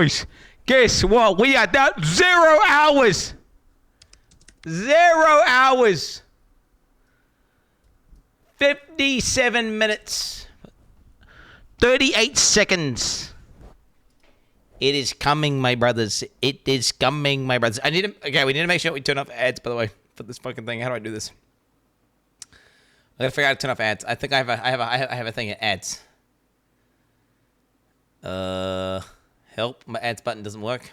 boys. Guess what? We are down 0 hours. 0 hours. 57 minutes. 38 seconds. It is coming, my brothers. It is coming, my brothers. Okay, we need to make sure we turn off ads, by the way, for this fucking thing. How do I do this? I gotta figure out how to turn off ads. I think I have a thing at ads. Help. My ads button doesn't work.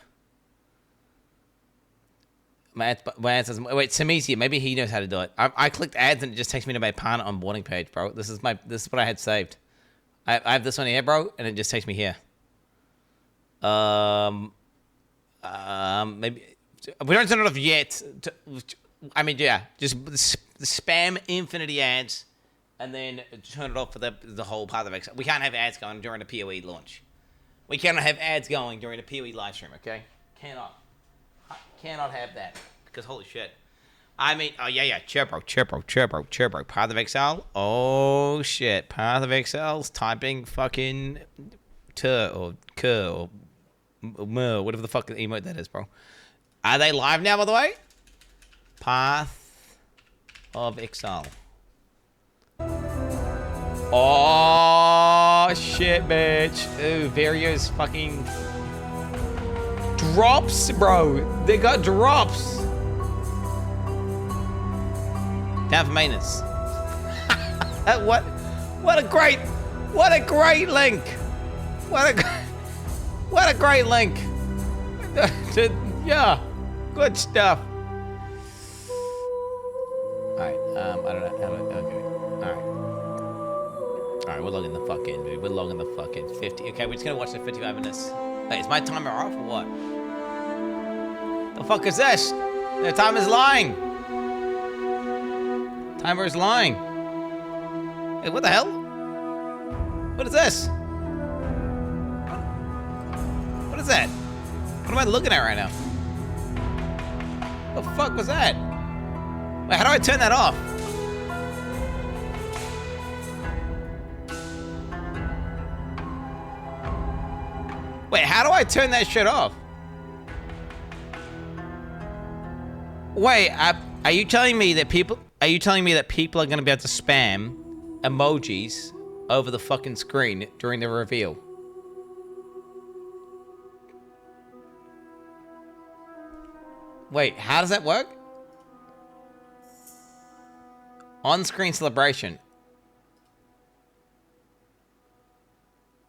My ads doesn't. Wait, Samisia, maybe he knows how to do it. I clicked ads and it just takes me to my partner onboarding page, bro. This is what I had saved. I have this one here, bro, and it just takes me here. Maybe we don't turn it off yet. I mean, yeah, just spam infinity ads, and then turn it off for the whole part of Exile. We can't have ads going during the PoE launch. We cannot have ads going during the PoE live stream. Okay, cannot have that because holy shit. I mean, oh yeah, chirpo. Path of Exile. Oh shit, Path of Exile's typing fucking or whatever the fuck emote that is, bro. Are they live now, by the way? Path of Exile. Oh shit, bitch. Ooh, Vario's fucking drops, bro. They got drops. Down for maintenance. What a great link. What a great link. Yeah, good stuff. Alright, I don't know how to, okay. Alright, we're logging the fuck in, dude. We're logging the fuck in. 50, okay, we're just gonna watch the 55 minutes. Wait, is my timer off or what? The fuck is this? The time is lying. Timer is lying. Hey, what the hell? What is this? What is that? What am I looking at right now? What the fuck was that? Wait, how do I turn that off? Wait, how do I turn that shit off? Wait, are you telling me that people are gonna be able to spam emojis over the fucking screen during the reveal? Wait, how does that work? On-screen celebration.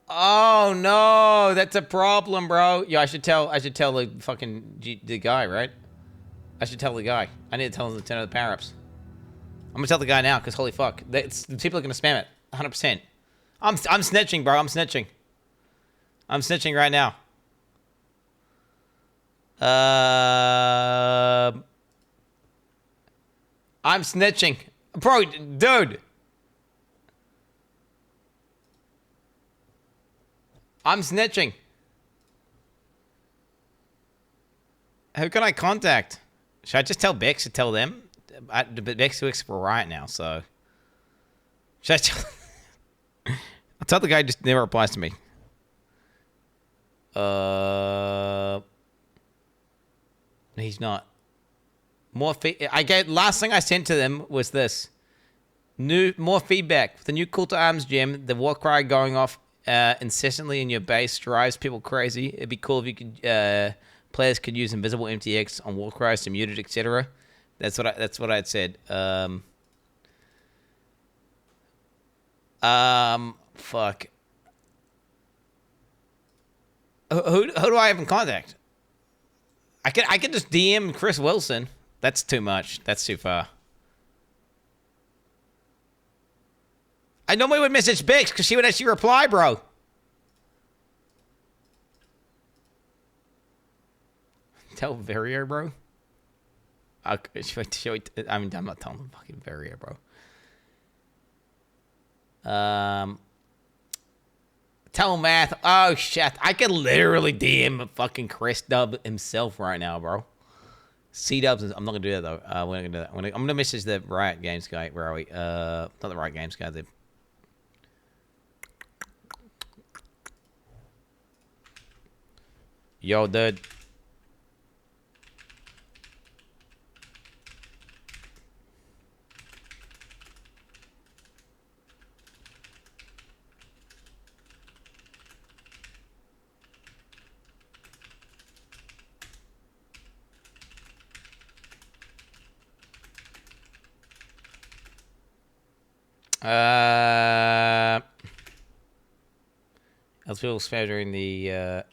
Oh no, that's a problem, bro. Yeah, I should tell the fucking the guy, right? I should tell the guy. I need to tell him to turn on the power-ups. I'm gonna tell the guy now, cause holy fuck, the people are gonna spam it, 100%. I'm snitching, bro. I'm snitching. I'm snitching right now. I'm snitching. Bro, dude. I'm snitching. Who can I contact? Should I just tell Bex to tell them? Bex works for Riot now, so... Should I tell... I'll tell the guy just never replies to me. He's not. Last thing I sent to them was this. More feedback. With the new Call to Arms gem, the war cry going off incessantly in your base drives people crazy. It'd be cool if you could players could use invisible MTX on war cries to mute it, etc. That's what I'd said. Fuck. Who do I have in contact? I could just DM Chris Wilson. That's too much. That's too far. I normally would message Bix because she would actually reply, bro. Tell Vario, bro. Okay, I'm not telling the fucking Vario, bro. Tell Math. Oh shit! I could literally DM fucking Chris Dub himself right now, bro. C-Dubs. I'm not gonna do that though. We're not gonna do that. I'm gonna message the Riot Games guy. Where are we? Not the Riot Games guy. The Yo, dude. Else people spam during the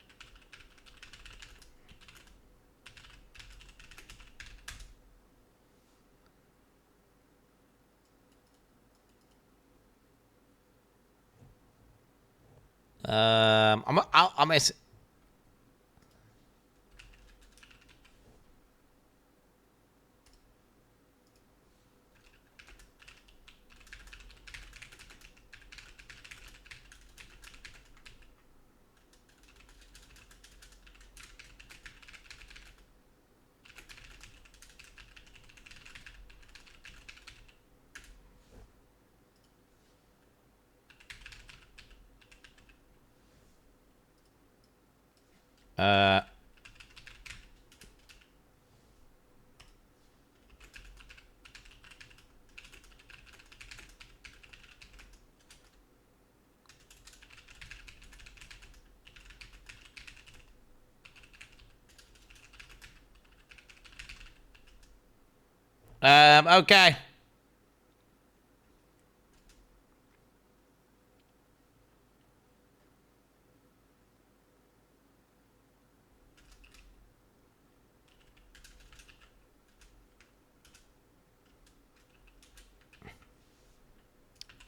I'm okay.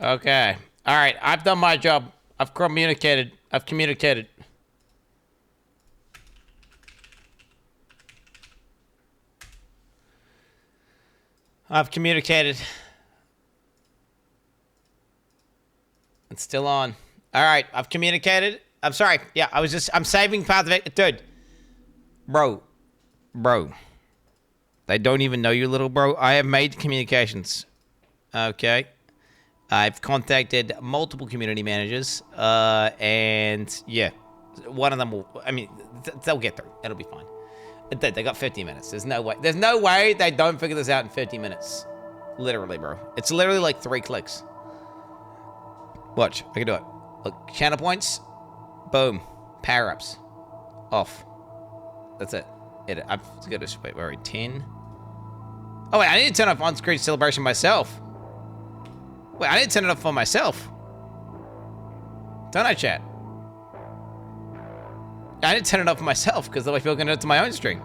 Okay. All right. I've done my job. I've communicated. I've communicated. I've communicated. It's still on. All right. I've communicated. I'm sorry. Yeah, I'm saving Path of it. Dude. Bro. They don't even know you, little bro. I have made communications. Okay. I've contacted multiple community managers, and yeah, one of them will. I mean, they'll get through. It'll be fine. They got 50 minutes. There's no way. There's no way they don't figure this out in 50 minutes. Literally, bro. It's literally like 3 clicks. Watch. I can do it. Look, channel points. Boom. Power ups. Off. That's it. I've got to wait. Where are we? 10. Oh wait, I need to turn off on-screen celebration myself. Wait, I need to turn it off for myself. Don't I, chat? I need to turn it off for myself because otherwise people can do it to my own stream.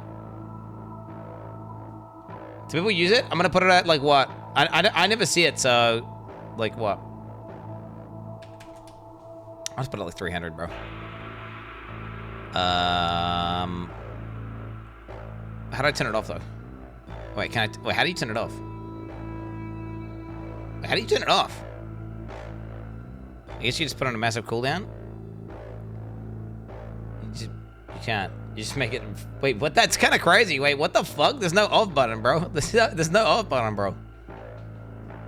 Do people use it? I'm gonna put it at like what? I never see it, so like what? I'll just put it at like 300, bro. How do I turn it off though? Wait, wait, how do you turn it off? How do you turn it off? I guess you just put on a massive cooldown? You can't. You just make it... Wait, what? That's kind of crazy. Wait, what the fuck? There's no off button, bro. There's no off button, bro.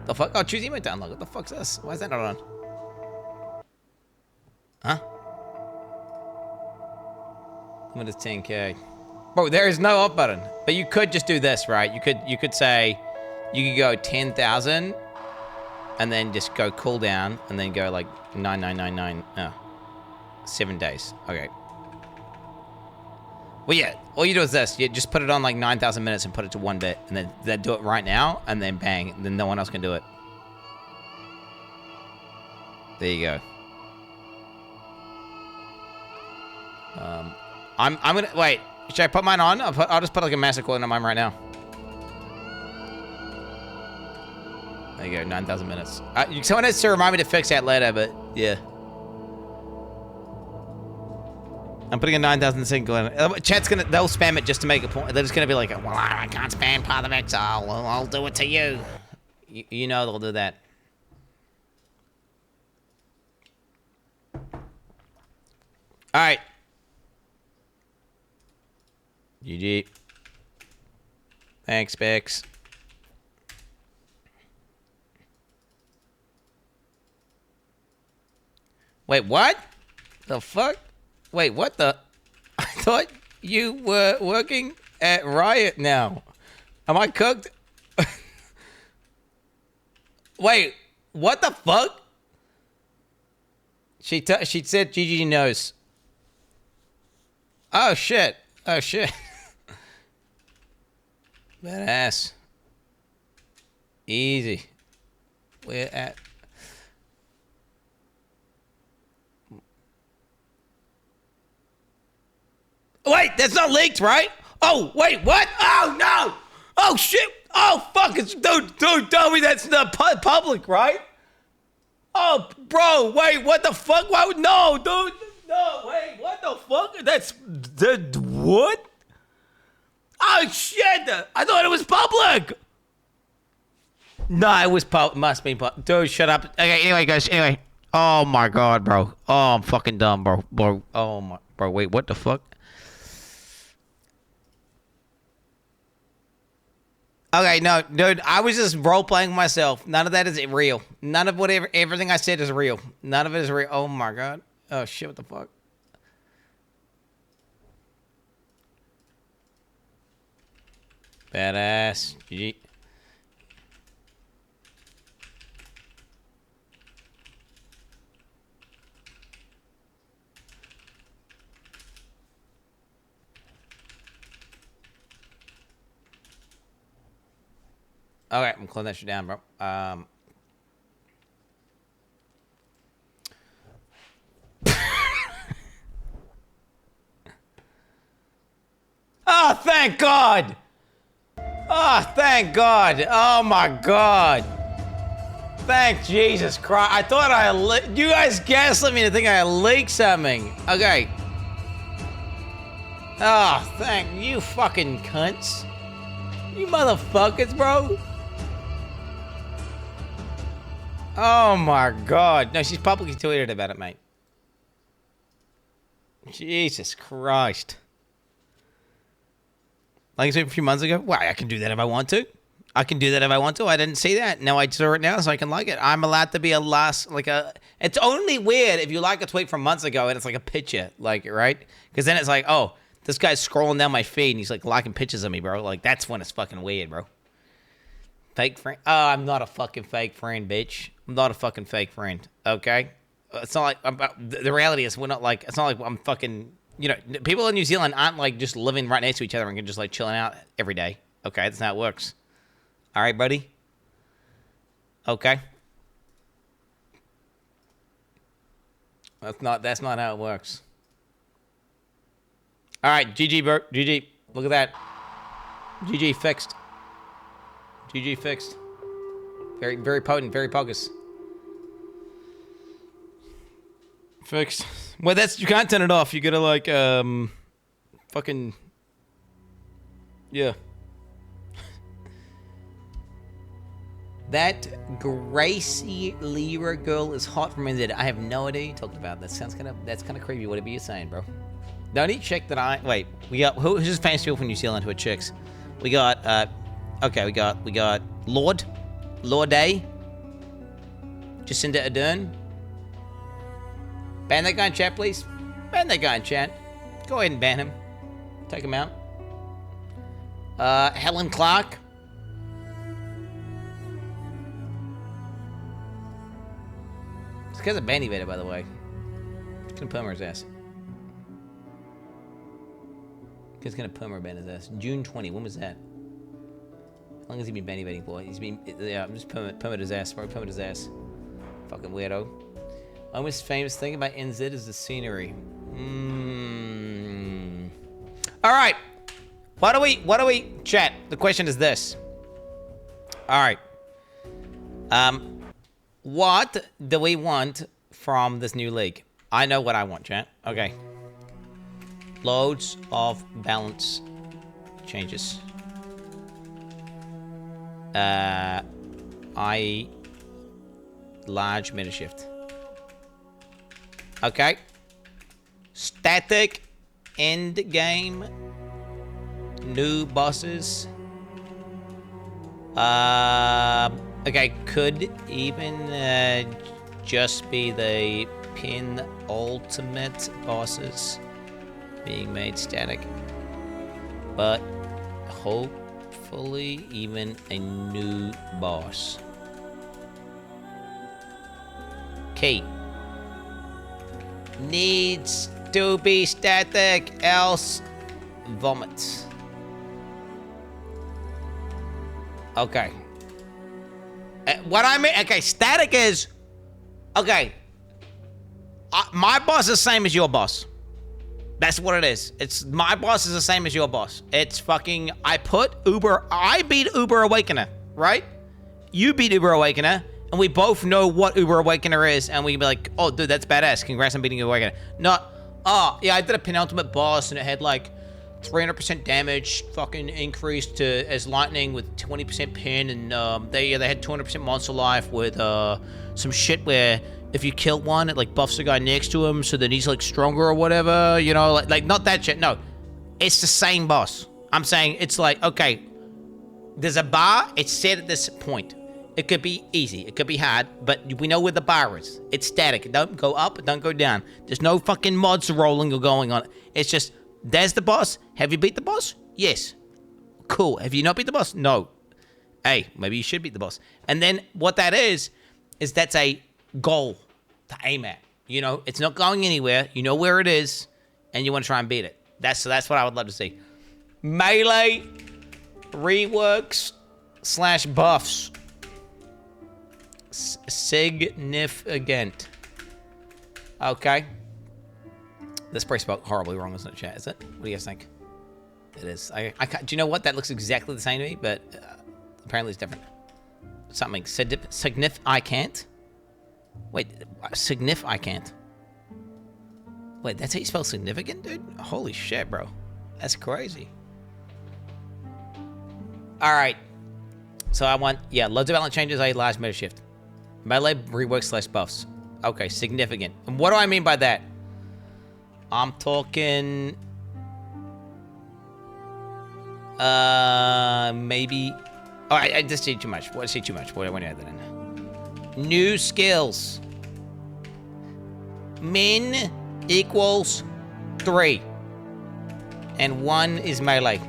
The fuck? Oh, choose emote to unlock. What the fuck's this? Why is that not on? Huh? What is 10k? Bro, there is no off button. But you could just do this, right? You could say... You could go 10,000... And then just go cooldown, and then go like 9999. 7 days. Okay. Well, yeah. All you do is this. You just put it on like 9,000 minutes and put it to 1 bit, and then do it right now, and then bang. Then no one else can do it. There you go. I'm gonna wait. Should I put mine on? I'll just put like a massive cooldown on mine right now. There you go, 9,000 minutes. Someone has to remind me to fix that later, but yeah. I'm putting a 9,000 single in. Chat's they'll spam it just to make a point. They're just gonna be like, well, I can't spam Path of Exile. Well, I'll do it to you. You know they'll do that. All right. GG. Thanks, Bex. Wait, what? The fuck? Wait, what the? I thought You were working at Riot now. Am I cooked? Wait, what the fuck? She said GG knows. Oh shit. Oh shit. Badass. Easy. We're at... Wait, that's not leaked, right? Oh, wait, what? Oh, no! Oh, shit! Oh, fuck! Don't tell me that's not public, right? Oh, bro, wait, what the fuck? Why would... No, dude! No, wait, what the fuck? That's... what? Oh, shit! I thought it was public! No, it was must be public. Dude, shut up. Okay, anyway, guys, anyway. Oh, my God, bro. Oh, I'm fucking dumb, bro. Bro, oh, my... Bro, wait, what the fuck? Okay, no, dude, I was just role-playing myself. None of that is real. None of everything I said is real. None of it is real. Oh, my God. Oh, shit, what the fuck? Badass. GG. Okay, I'm closing that shit down, bro. Oh, thank God! Oh, thank God! Oh my God! Thank Jesus Christ! I thought you guys gaslit me to think I leaked something. Okay. Oh, thank you, fucking cunts! You motherfuckers, bro! Oh my God! No, she's publicly tweeted about it, mate. Jesus Christ! Like I said a few months ago, why, I can do that if I want to. I can do that if I want to. I didn't see that. Now I saw it now, so I can like it. I'm allowed to be it's only weird if you like a tweet from months ago and it's like a picture, like, right? Because then it's like, oh, this guy's scrolling down my feed and he's like liking pictures of me, bro. Like, that's when it's fucking weird, bro. Fake friend? Oh, I'm not a fucking fake friend, bitch. I'm not a fucking fake friend, okay? It's not like, the reality is, we're not like, it's not like I'm fucking... You know, people in New Zealand aren't like just living right next to each other and can just like chilling out every day. Okay, that's how it works. All right, buddy. Okay. That's not how it works. All right, GG, bro. GG. Look at that. GG fixed. GG fixed. Very, very potent. Very focused. Fixed. Well, you can't turn it off. You gotta like, fucking, yeah. That Gracie Lyra girl is hot from NZ. I have no idea you talked about. That's kind of creepy. Whatever you're saying, bro. The only chick that wait, we got, who's just famous people from New Zealand who are chicks? We got, okay, we got Lord A, Jacinda Ardern. Ban that guy in chat, please. Ban that guy in chat. Go ahead and ban him. Take him out. Helen Clark. It's because of Bandy Vader, by the way. He's gonna perma his ass. He's gonna perma ban his ass. June 20. When was that? How long has he been Bandy Vading for? He's been, yeah, I'm just perma his ass, bro. Perma his ass. Fucking weirdo. My most famous thing about NZ is the scenery. All right. What do we chat? The question is this. All right. What do we want from this new league? I know what I want, chat. Okay. Loads of balance changes. Large meta shift. Okay. Static end game. New bosses. Okay, could even just be the pin ultimate bosses. being made static. But hopefully even a new boss. Key. Needs to be static, else vomit. Okay. What I mean, okay, static is, okay. My boss is the same as your boss. That's what it is. It's my boss is the same as your boss. It's fucking, I beat Uber Awakener, right? You beat Uber Awakener, and we both know what Uber Awakener is, and we be like, oh, dude, that's badass. Congrats on beating Uber Awakener. Not, oh, yeah, I did a penultimate boss, and it had like 300% damage, fucking increased to as lightning with 20% pin, and they had 200% monster life with some shit where if you kill one, it like buffs the guy next to him, so then he's like stronger or whatever, you know, like not that shit. No, it's the same boss. I'm saying it's like, okay, there's a bar. It's set at this point. It could be easy. It could be hard, but we know where the bar is. It's static. It don't go up. It don't go down. There's no fucking mods rolling or going on. It's just, there's the boss. Have you beat the boss? Yes. Cool. Have you not beat the boss? No. Hey, maybe you should beat the boss. And then what that is that's a goal to aim at. You know, it's not going anywhere. You know where it is, and you want to try and beat it. That's what I would love to see. Melee reworks / buffs. Significant. Okay. This probably spelled horribly wrong, isn't it, chat? Is it? What do you guys think? It is. I can't, do you know what? That looks exactly the same to me, but apparently it's different. Something. I can't. Wait, I can't. Wait, that's how you spell significant, dude? Holy shit, bro. That's crazy. All right. So I want, yeah, loads of balance changes, a large meta shift. Melee reworks / buffs. Okay, significant. And what do I mean by that? I'm talking... maybe... Oh, I just see too much. What? See too much. What do I add that in? New skills. Min equals 3. And 1 is melee.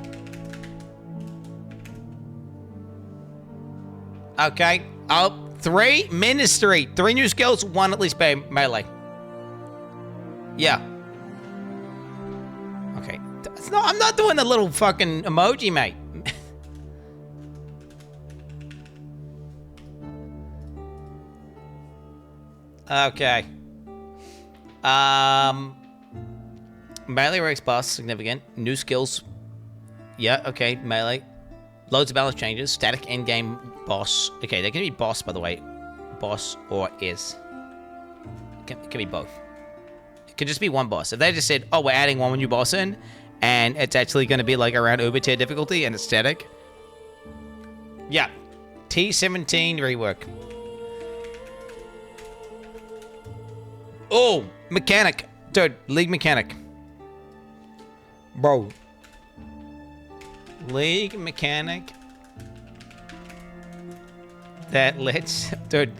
Okay. Oh, 3? Min is 3. 3 new skills, 1 at least melee. Yeah. Okay. No, I'm not doing the little fucking emoji, mate. Okay. Melee ranks boss, significant. New skills. Yeah, okay, melee. Loads of balance changes. Static endgame boss. Okay, they can be boss, by the way. Boss or is. It can be both. It could just be one boss. If they just said, oh, we're adding one new boss in, and it's actually going to be like around Uber tier difficulty, and it's static. Yeah. T17 rework. Oh, mechanic. Dude, league mechanic. Bro. League mechanic. That lets... Dude,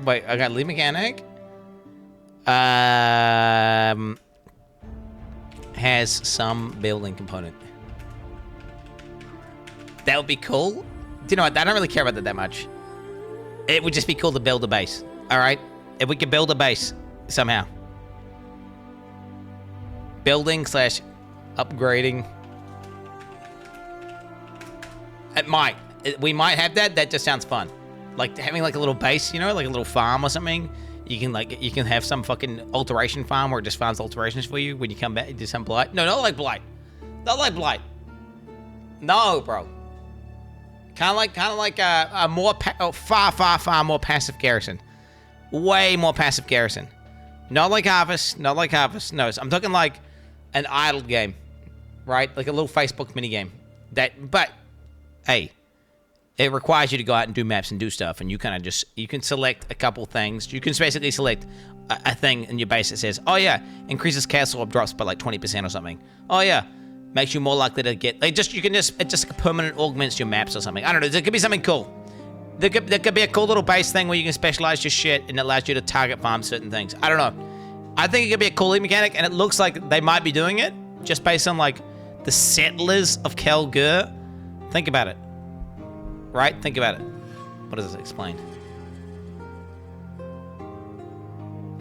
wait, I got league mechanic. Has some building component. That would be cool. Do you know what? I don't really care about that much. It would just be cool to build a base. All right? If we could build a base somehow. Building / upgrading. It might. We might have that. That just sounds fun. Like having like a little base, you know, like a little farm or something. You can have some fucking alteration farm where it just farms alterations for you when you come back. You do some blight. No, not like blight. Not like blight. No, bro. Kind of like a more far more passive garrison. Way more passive garrison. Not like harvest. Not like harvest. No, I'm talking like an idle game, right? Like a little Facebook mini game. But hey, it requires you to go out and do maps and do stuff, and you kind of just, you can select a couple things. You can basically select a thing in your base that says, oh yeah, increases castle orb drops by like 20% or something. Oh yeah, makes you more likely to get, it just permanent augments your maps or something. I don't know, there could be something cool. There could be a cool little base thing where you can specialize your shit and it allows you to target farm certain things. I don't know. I think it could be a cool mechanic, and it looks like they might be doing it. just based on like the settlers of Kelgur. Think about it. Right? Think about it. What does this explain?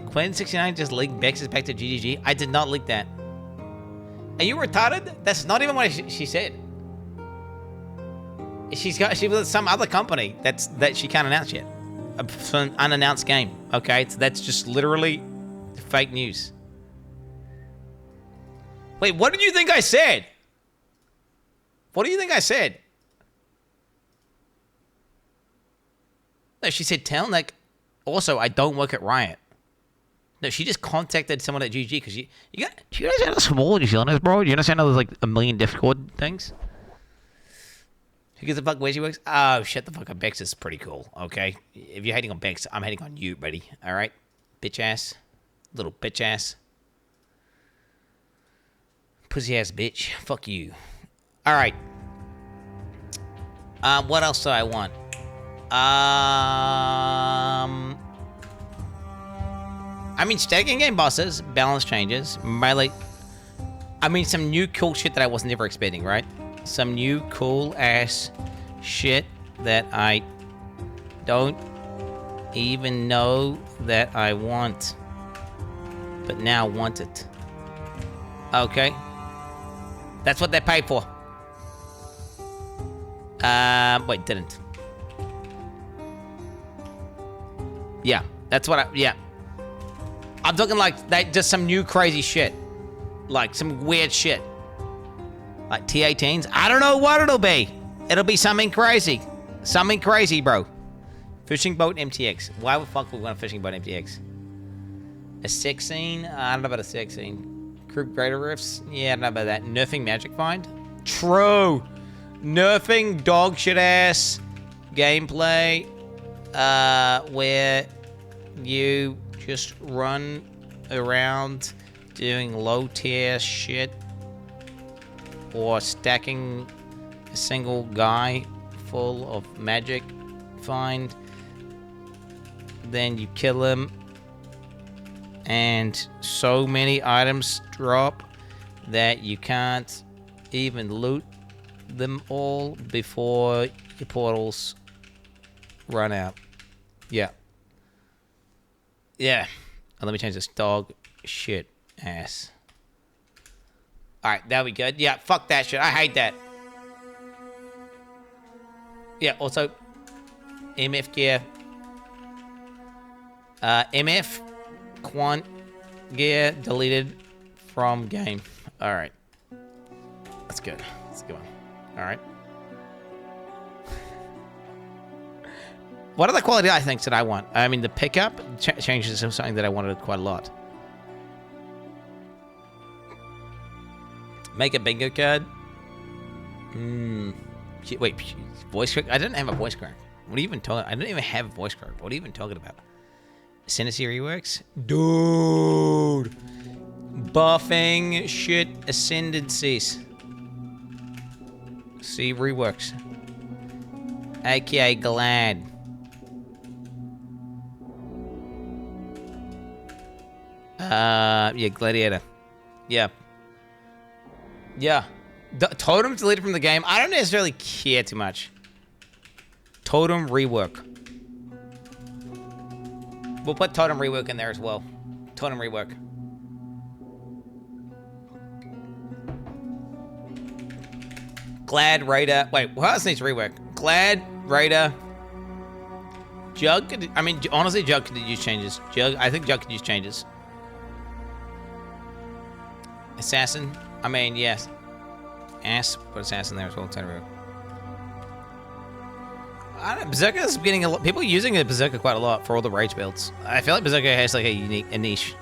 Quin69 just leaked Bex's back to GGG. I did not leak that. Are you retarded? That's not even what she said. She was some other company that she can't announce yet. Some unannounced game. Okay, so that's just literally fake news. Wait, what did you think I said? What do you think I said? No, she said tell like. Also, I don't work at Riot. No, she just contacted someone at GG because you guys understand how small New Zealand is, bro? Do you understand how there's like a million Discord things? Who gives a fuck where she works? Oh, shut the fuck up. Bex is pretty cool, okay? If you're hating on Bex, I'm hating on you, buddy. All right? Bitch ass. Little bitch ass. Pussy ass bitch. Fuck you. All right. What else do I want? I mean, stacking game bosses, balance changes, melee. I mean, some new cool shit that I was never expecting, right? Some new cool ass shit that I don't even know that I want, but now want it. Okay. That's what they paid for. Wait, didn't. Yeah, that's what yeah. I'm talking like just some new crazy shit. Like some weird shit. Like T18s. I don't know what it'll be. It'll be something crazy. Something crazy, bro. Fishing boat MTX. Why the fuck would we want a fishing boat MTX? A 16? I don't know about a 16. Group greater rifts? Yeah, I don't know about that. Nerfing magic find? True. Nerfing dog shit ass gameplay. Where you just run around doing low tier shit or stacking a single guy full of magic find, then you kill him and so many items drop that you can't even loot them all before your portals run out. Yeah. Yeah. Let me change this. Dog shit ass. Alright, there we go. Yeah, fuck that shit. I hate that. Yeah, also, MF gear. MF quant gear deleted from game. Alright. That's good. That's a good one. Alright. What other quality I think that I want? I mean, the pickup changes to something that I wanted quite a lot. Make a bingo card. Wait, voice crack? I didn't have a voice crack. What are you even talking? I didn't even have a voice crack. What are you even talking about? Ascendancy reworks? Dude. Buffing shit ascendancies. See, reworks. AKA glad. Yeah, Gladiator. Yeah. Yeah. Totem's deleted from the game. I don't necessarily care too much. Totem rework. We'll put Totem rework in there as well. Totem rework. Glad Raider. Wait, what else needs rework? Glad Raider. Jug could, I mean, honestly, Jug could use changes. I think Jug could use changes. Assassin. I mean, yes. Put Assassin there as well. I don't know, Berserker's getting a lot. People are using a Berserker quite a lot for all the rage builds. I feel like Berserker has like a niche.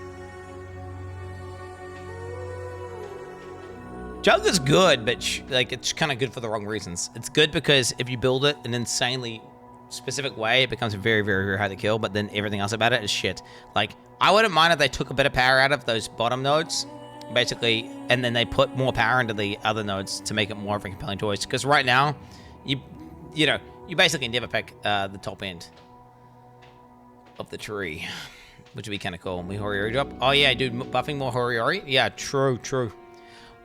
Jug is good, but like it's kind of good for the wrong reasons. It's good because if you build it an insanely specific way, it becomes very, very, very hard to kill. But then everything else about it is shit. Like I wouldn't mind if they took a bit of power out of those bottom nodes, basically, and then they put more power into the other nodes to make it more of a compelling choice. Because right now, you know, you basically never pick the top end of the tree, which would be kind of cool. We Horiori drop. Oh yeah, dude, buffing more Horiori. Yeah, true.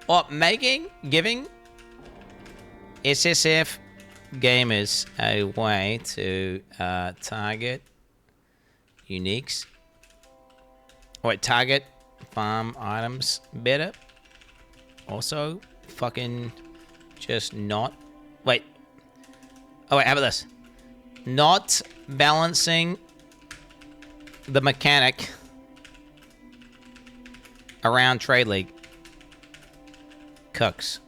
Or giving SSF gamers a way to target uniques. Wait, target farm items better. Also, fucking just not. Wait. Oh, wait, how about this? Not balancing the mechanic around Trade League. Cooks.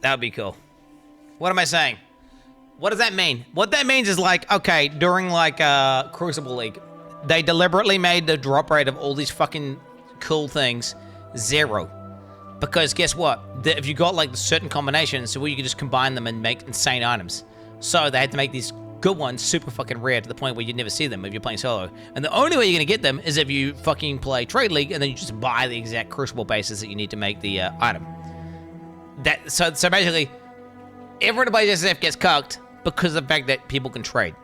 That would be cool. What am I saying? What does that mean? What that means is like, okay, during like Crucible League, they deliberately made the drop rate of all these fucking cool things 0. Because guess what? If you got like certain combinations, so you could just combine them and make insane items. So they had to make these good ones super fucking rare to the point where you'd never see them if you're playing solo. And the only way you're gonna get them is if you fucking play Trade League and then you just buy the exact Crucible bases that you need to make the item. So basically, everyone who plays SSF gets cucked because of the fact that people can trade.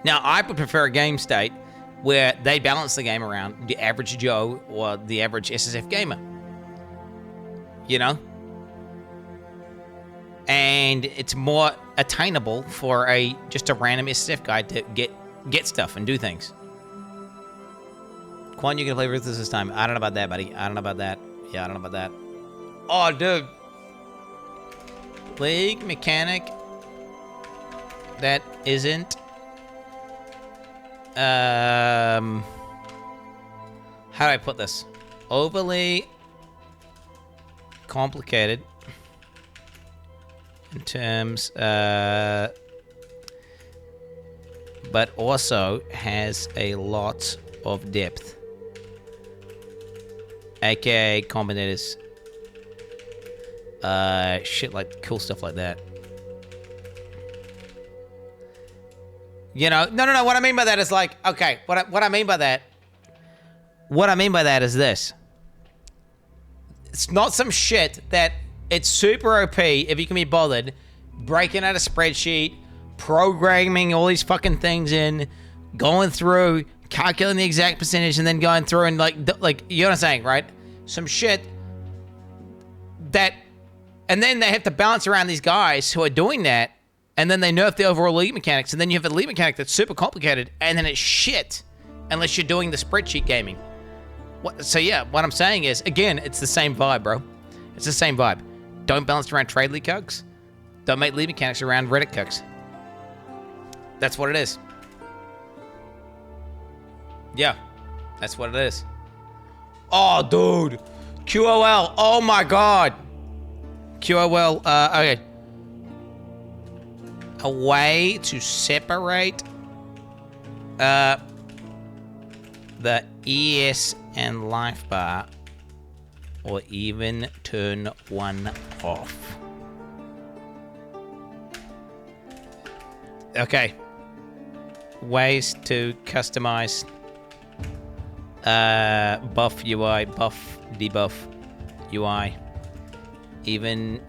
Now, I would prefer a game state where they balance the game around the average Joe or the average SSF gamer. You know? And it's more attainable for just a random SSF guy to get stuff and do things. Quan, you gonna play Ruthless this time? I don't know about that, buddy. I don't know about that. Yeah, I don't know about that. Oh, dude. League mechanic that isn't how do I put this? Overly complicated in terms but also has a lot of depth, aka combinators, shit, like cool stuff like that. You know, no. What I mean by that is like, okay, what I mean by that is this. It's not some shit that it's super OP if you can be bothered breaking out a spreadsheet, programming all these fucking things in, going through, calculating the exact percentage, and then going through and like you know what I'm saying, right? Some shit that, and then they have to balance around these guys who are doing that. And then they nerf the overall league mechanics, and then you have a league mechanic that's super complicated, and then it's shit, unless you're doing the spreadsheet gaming. So yeah, what I'm saying is, again, it's the same vibe, bro. It's the same vibe. Don't balance around Trade League cucks. Don't make league mechanics around Reddit cucks. That's what it is. Yeah, that's what it is. Oh, dude. QOL, oh my god. QOL, okay. A way to separate the ES and life bar, or even turn one off. Okay. Ways to customize buff UI, buff, debuff UI. Even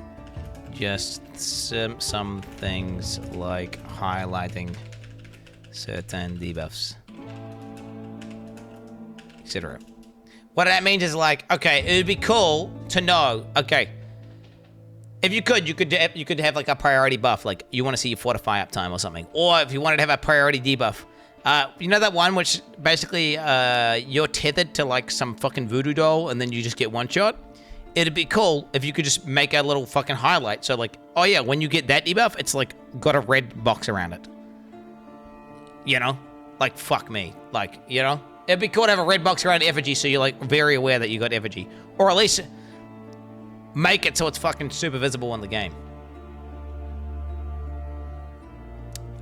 just some things like highlighting certain debuffs, etc. What that means is like, okay, it would be cool to know, okay, if you could have like a priority buff, like you want to see your fortify uptime or something, or if you wanted to have a priority debuff, you know that one which basically you're tethered to like some fucking voodoo doll and then you just get one shot? It'd be cool if you could just make a little fucking highlight. So like, oh yeah, when you get that debuff, it's like got a red box around it. You know? Like, fuck me. Like, you know? It'd be cool to have a red box around effigy so you're like very aware that you got effigy. Or at least make it so it's fucking super visible in the game.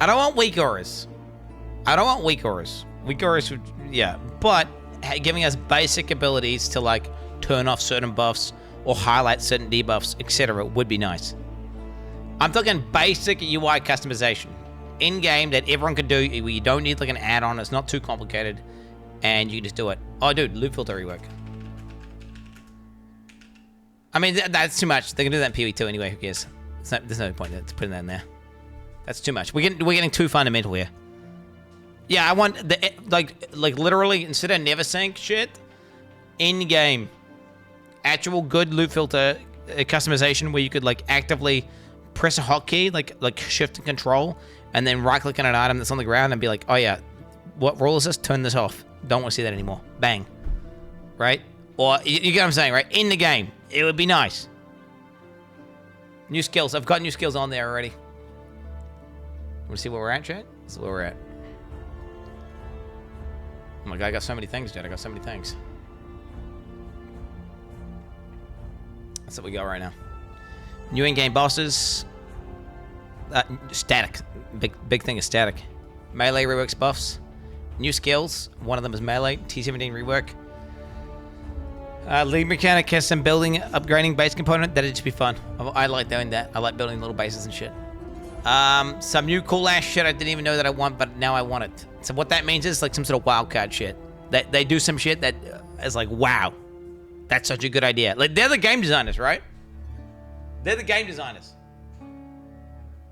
I don't want weak auras. Weak auras would, yeah. But giving us basic abilities to like turn off certain buffs or highlight certain debuffs, etc. would be nice. I'm talking basic UI customization in-game that everyone can do. You don't need like an add-on. It's not too complicated. And you can just do it. Oh, dude, loop filter rework. I mean, that's too much. They can do that in PoE2 anyway. Who cares? There's no point to putting that in there. That's too much. We're getting too fundamental here. Yeah, I want the like literally instead of never sync shit, in game, actual good loot filter customization where you could like actively press a hotkey, like shift and control, and then right click on an item that's on the ground and be like, oh yeah, what rule is this? Turn this off. Don't want to see that anymore. Bang. Right? Or you get what I'm saying, right? In the game, it would be nice. New skills. I've got new skills on there already. Want to see where we're at, chat? This is where we're at. Oh my god, I got so many things, Jed. I got so many things. That's what we got right now. New in-game bosses. Static. Big thing is static. Melee reworks buffs. New skills. One of them is melee. T17 rework. League mechanic has some building, upgrading base component. That'd just be fun. I like doing that. I like building little bases and shit. Some new cool ass shit I didn't even know that I want, but now I want it. So what that means is like some sort of wildcard shit. They do some shit that is like, wow, that's such a good idea. Like they're the game designers, right? They're the game designers.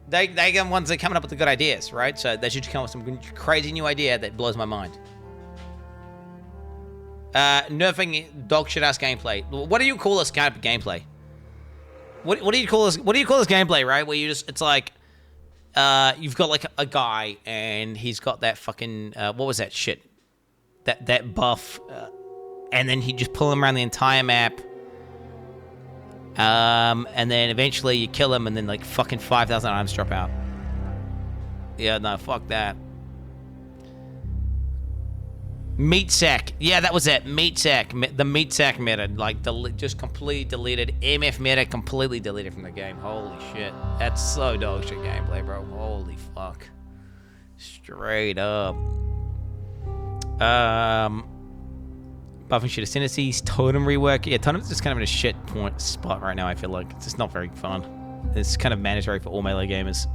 They the ones that are coming up with the good ideas, right? So they should come up with some crazy new idea that blows my mind. Nerfing dog shit ass gameplay. What do you call this kind of gameplay? What do you call this? What do you call this gameplay? Right, where you just it's like, you've got like a guy and he's got that fucking what was that shit? That buff, and then he just pull him around the entire map. And then eventually you kill him, and then like fucking 5,000 items drop out. Yeah, no, fuck that. Meat sack. Yeah, that was it. Meat sack. The meat sack meta. Like, just completely deleted. MF meta completely deleted from the game. Holy shit. That's so dog shit gameplay, bro. Holy fuck. Straight up. Buffing shit ascendancies. Totem rework. Yeah, Totem's just kind of in a shit spot right now, I feel like. It's just not very fun. It's kind of mandatory for all melee gamers.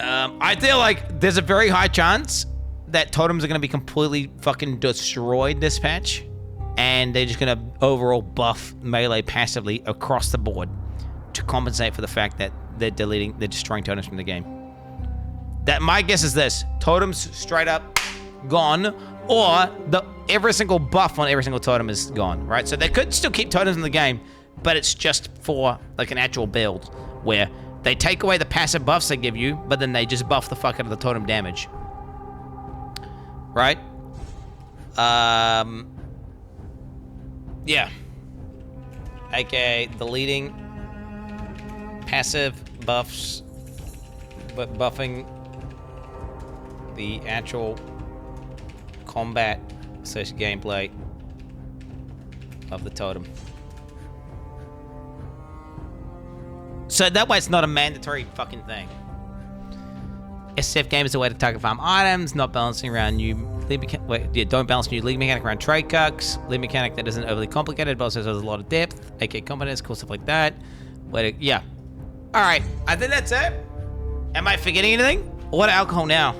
I feel like there's a very high chance that totems are going to be completely fucking destroyed this patch, and they're just going to overall buff melee passively across the board to compensate for the fact that they're destroying totems from the game. That my guess is this: totems straight up gone, or every single buff on every single totem is gone, right? So they could still keep totems in the game, but it's just for like an actual build where they take away the passive buffs they give you, but then they just buff the fuck out of the totem damage. Right? Yeah. AKA deleting passive buffs, but buffing the actual combat / gameplay of the totem. So that way it's not a mandatory fucking thing. SF game is a way to target farm items, not balancing around new league mechanic. Don't balance new league mechanic around trade cucks. League mechanic that isn't overly complicated, but also has a lot of depth. AK competence, cool stuff like that. Yeah. All right, I think that's it. Am I forgetting anything? What alcohol now?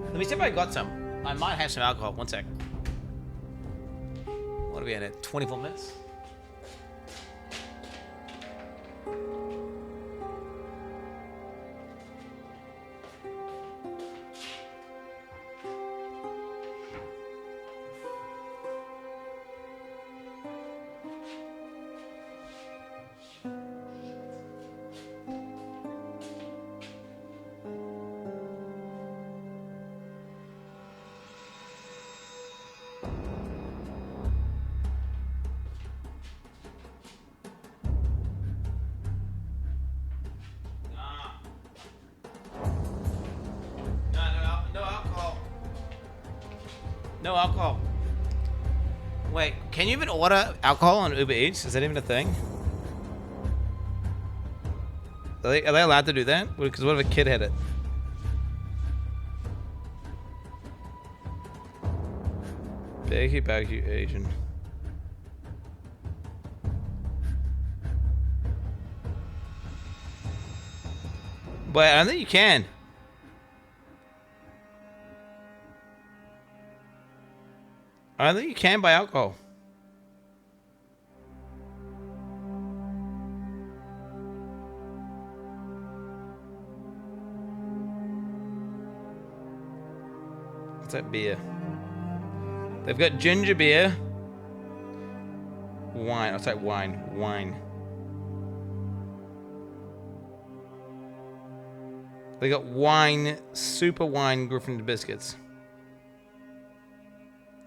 Let me see if I got some. I might have some alcohol. One sec. What are we at? 24 minutes? No alcohol. Wait, can you even order alcohol on Uber Eats? Is that even a thing? Are they allowed to do that? Because what if a kid had it? Baggy Asian. But I don't think you can. I don't think you can buy alcohol. What's that beer? They've got ginger beer. Wine. I'll say wine. Wine. They got wine, super wine, Griffin biscuits.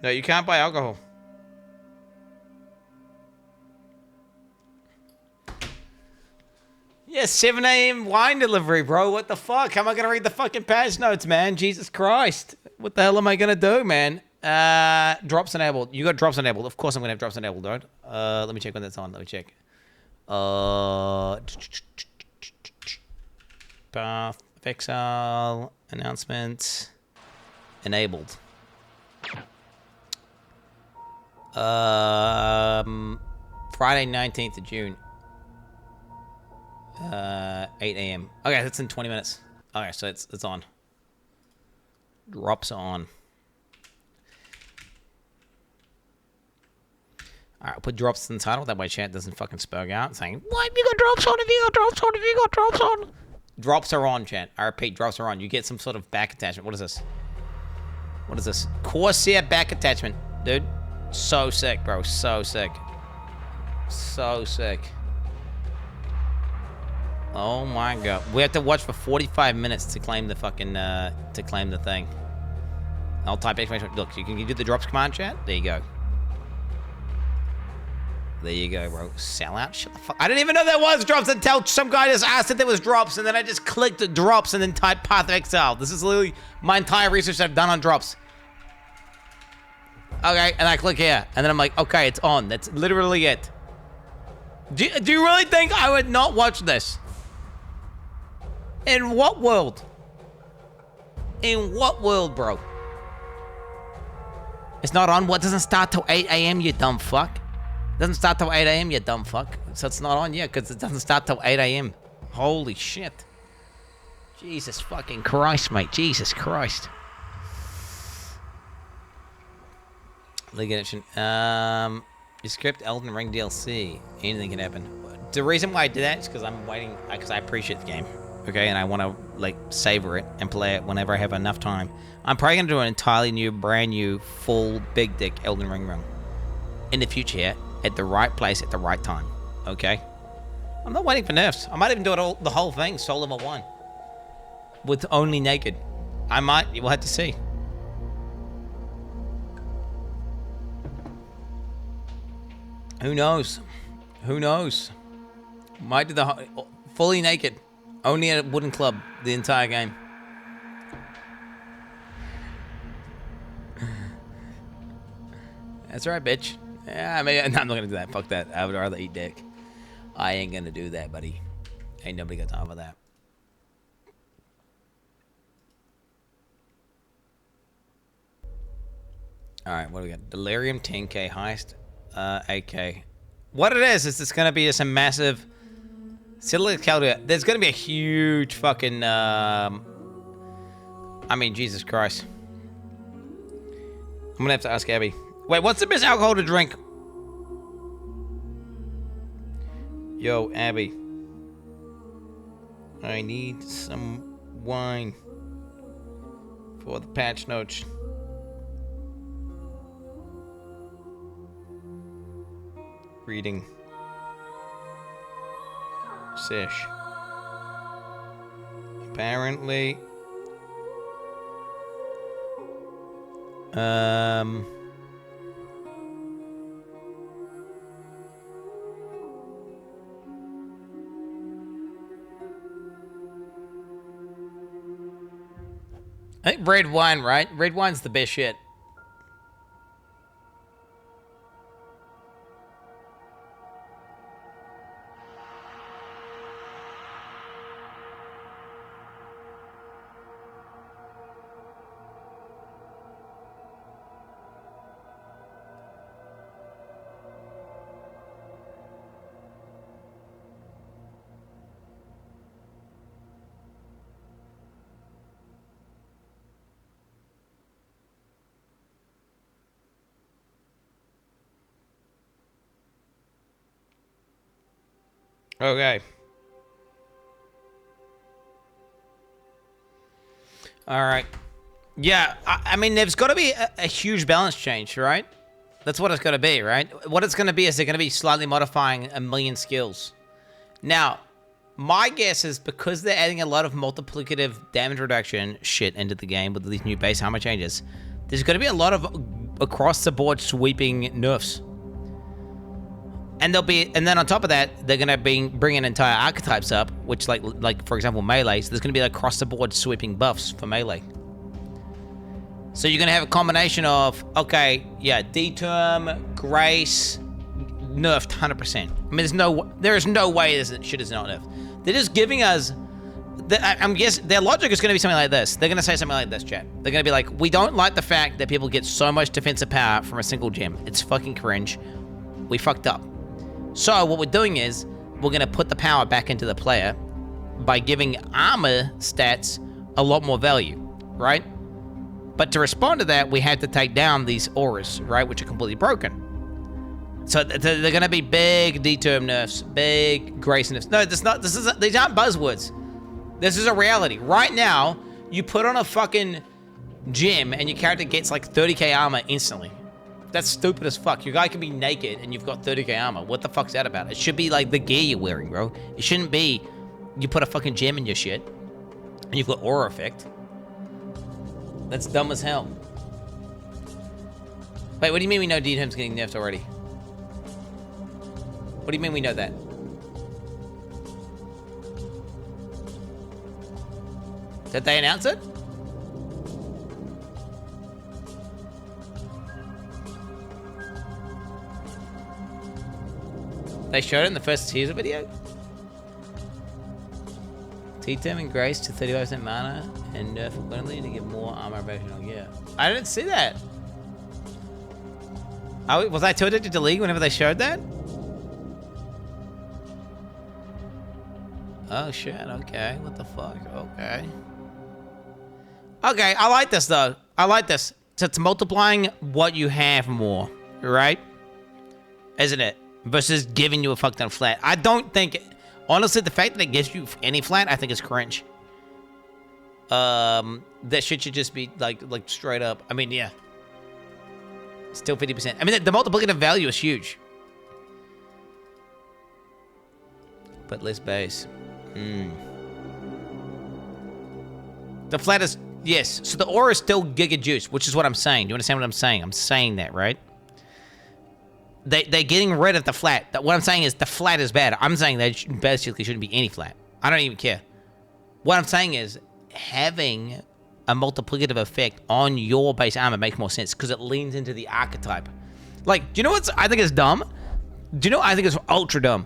No, you can't buy alcohol. Yeah, 7 a.m. wine delivery, bro. What the fuck? How am I going to read the fucking patch notes, man? Jesus Christ. What the hell am I going to do, man? Drops enabled. You got drops enabled. Of course I'm going to have drops enabled, dude. Let me check when that's on. Let me check. Path of Exile. Announcements. Enabled. Friday 19th of June. 8 a.m. Okay, that's in 20 minutes. Okay, so it's on. Drops on. Alright, I'll put drops in the title. That way chat doesn't fucking spurg out saying, why have you got drops on? Have you got drops on? Have you got drops on? Drops are on, chat. I repeat, drops are on. You get some sort of back attachment. What is this? What is this? Corsair back attachment. Dude, so sick, bro. So sick. So sick. Oh my god. We have to watch for 45 minutes to claim the fucking, to claim the thing. I'll type exclamation. Look, you can do the drops command, chat. There you go. There you go, bro. Sell out? Shut the fuck. I didn't even know there was drops until some guy just asked if there was drops, and then I just clicked the drops and then typed Path of Exile. This is literally my entire research I've done on drops. Okay, and I click here, and then I'm like, okay, it's on. That's literally it. Do you really think I would not watch this? In what world? In what world, bro? It's not on. What doesn't start till 8 a.m., you dumb fuck? It doesn't start till 8 a.m., you dumb fuck. So it's not on yet, because it doesn't start till 8 a.m. Holy shit. Jesus fucking Christ, mate. Jesus Christ. League Edition. You script Elden Ring DLC. Anything can happen. The reason why I did that is because I'm waiting, because I appreciate the game. Okay, and I want to, like, savor it and play it whenever I have enough time. I'm probably going to do an entirely new, brand new, full, big dick Elden Ring run. In the future here, at the right place, at the right time. Okay? I'm not waiting for nerfs. I might even do it all, the whole thing, Soul Level 1. With only naked. I might, we'll have to see. Who knows? Who knows? Might do the fully naked. Only at a wooden club the entire game. That's right, bitch. Yeah, maybe no, I'm not gonna do that. Fuck that. I would rather eat dick. I ain't gonna do that, buddy. Ain't nobody got time for that. Alright, what do we got? Delirium 10k heist. 8k. What it is it's gonna be just a massive Citadel Calder. There's gonna be a huge fucking I mean, Jesus Christ. I'm gonna have to ask Abby. Wait, what's the best alcohol to drink? Yo, Abby. I need some wine for the patch notes. Reading. Sish. Apparently. I think red wine, right? Red wine's the best shit. Okay. All right. Yeah, I mean, there's got to be a huge balance change, right? That's what it's going to be, right? What it's going to be is they're going to be slightly modifying a million skills. Now, my guess is because they're adding a lot of multiplicative damage reduction shit into the game with these new base armor changes, there's going to be a lot of across-the-board sweeping nerfs. And then on top of that, they're gonna bring in entire archetypes up, which like for example melee. So there's gonna be like across the board sweeping buffs for melee. So you're gonna have a combination of D-term, grace, nerfed 100%. I mean, there is no way this shit is not nerfed. They're just giving us. I'm guessing their logic is gonna be something like this. They're gonna say something like this, chat. They're gonna be like, we don't like the fact that people get so much defensive power from a single gem. It's fucking cringe. We fucked up. So what we're doing is we're going to put the power back into the player by giving armor stats a lot more value, right? But to respond to that, we had to take down these auras, right, which are completely broken. So they're going to be big D-term nerfs, big grace nerfs. No, these aren't buzzwords. This is a reality. Right now, you put on a fucking gem and your character gets like 30k armor instantly. That's stupid as fuck. Your guy can be naked and you've got 30k armor. What the fuck's that about? It should be like the gear you're wearing, bro. It shouldn't be you put a fucking gem in your shit and you've got aura effect. That's dumb as hell. Wait, what do you mean we know D-term's getting nerfed already? What do you mean we know that? Did they announce it? They showed it in the first teaser video? T-term and grace to 35% mana and nerf equivalently to give more armor evasion on gear. I didn't see that. Was I too addicted to League whenever they showed that? Oh shit, okay. What the fuck? Okay. Okay, I like this though. I like this. So it's multiplying what you have more, right? Isn't it? Versus giving you a fuck ton flat. I don't think... Honestly, the fact that it gives you any flat, I think is cringe. That shit should just be, like straight up. I mean, yeah. Still 50%. I mean, the multiplicative value is huge. But less base. The flat is... Yes. So the aura is still giga juice, which is what I'm saying. Do you understand what I'm saying? I'm saying that, right? They're getting rid of the flat. What I'm saying is the flat is bad. I'm saying there basically shouldn't be any flat. I don't even care. What I'm saying is having a multiplicative effect on your base armor makes more sense because it leans into the archetype. Like, do you know what I think is dumb? Do you know what I think is ultra dumb?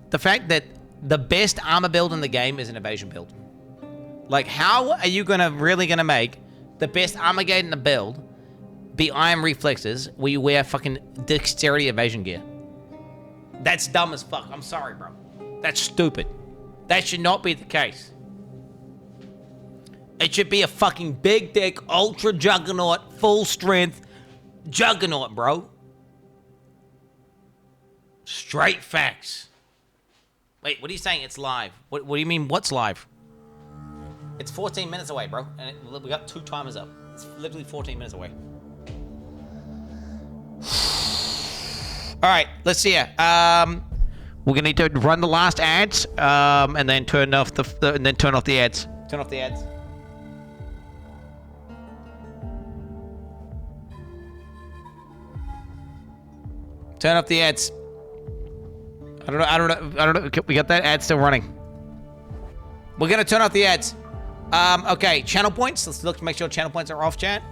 The fact that the best armor build in the game is an evasion build. Like, how are you really gonna make the best armor gate in the build be iron reflexes where you wear fucking dexterity evasion gear? That's dumb as fuck. I'm sorry, bro. That's stupid. That should not be the case. It should be a fucking big dick, ultra juggernaut, full strength juggernaut, bro. Straight facts. Wait, what are you saying? It's live. What do you mean, what's live? It's 14 minutes away, bro. And we got 2 timers up. It's literally 14 minutes away. All right, let's see here. We're gonna need to run the last ads, and then turn off the ads. Turn off the ads. Turn off the ads. I don't know. We got that ad still running. We're gonna turn off the ads. Okay, channel points. Let's look to make sure channel points are off, chat.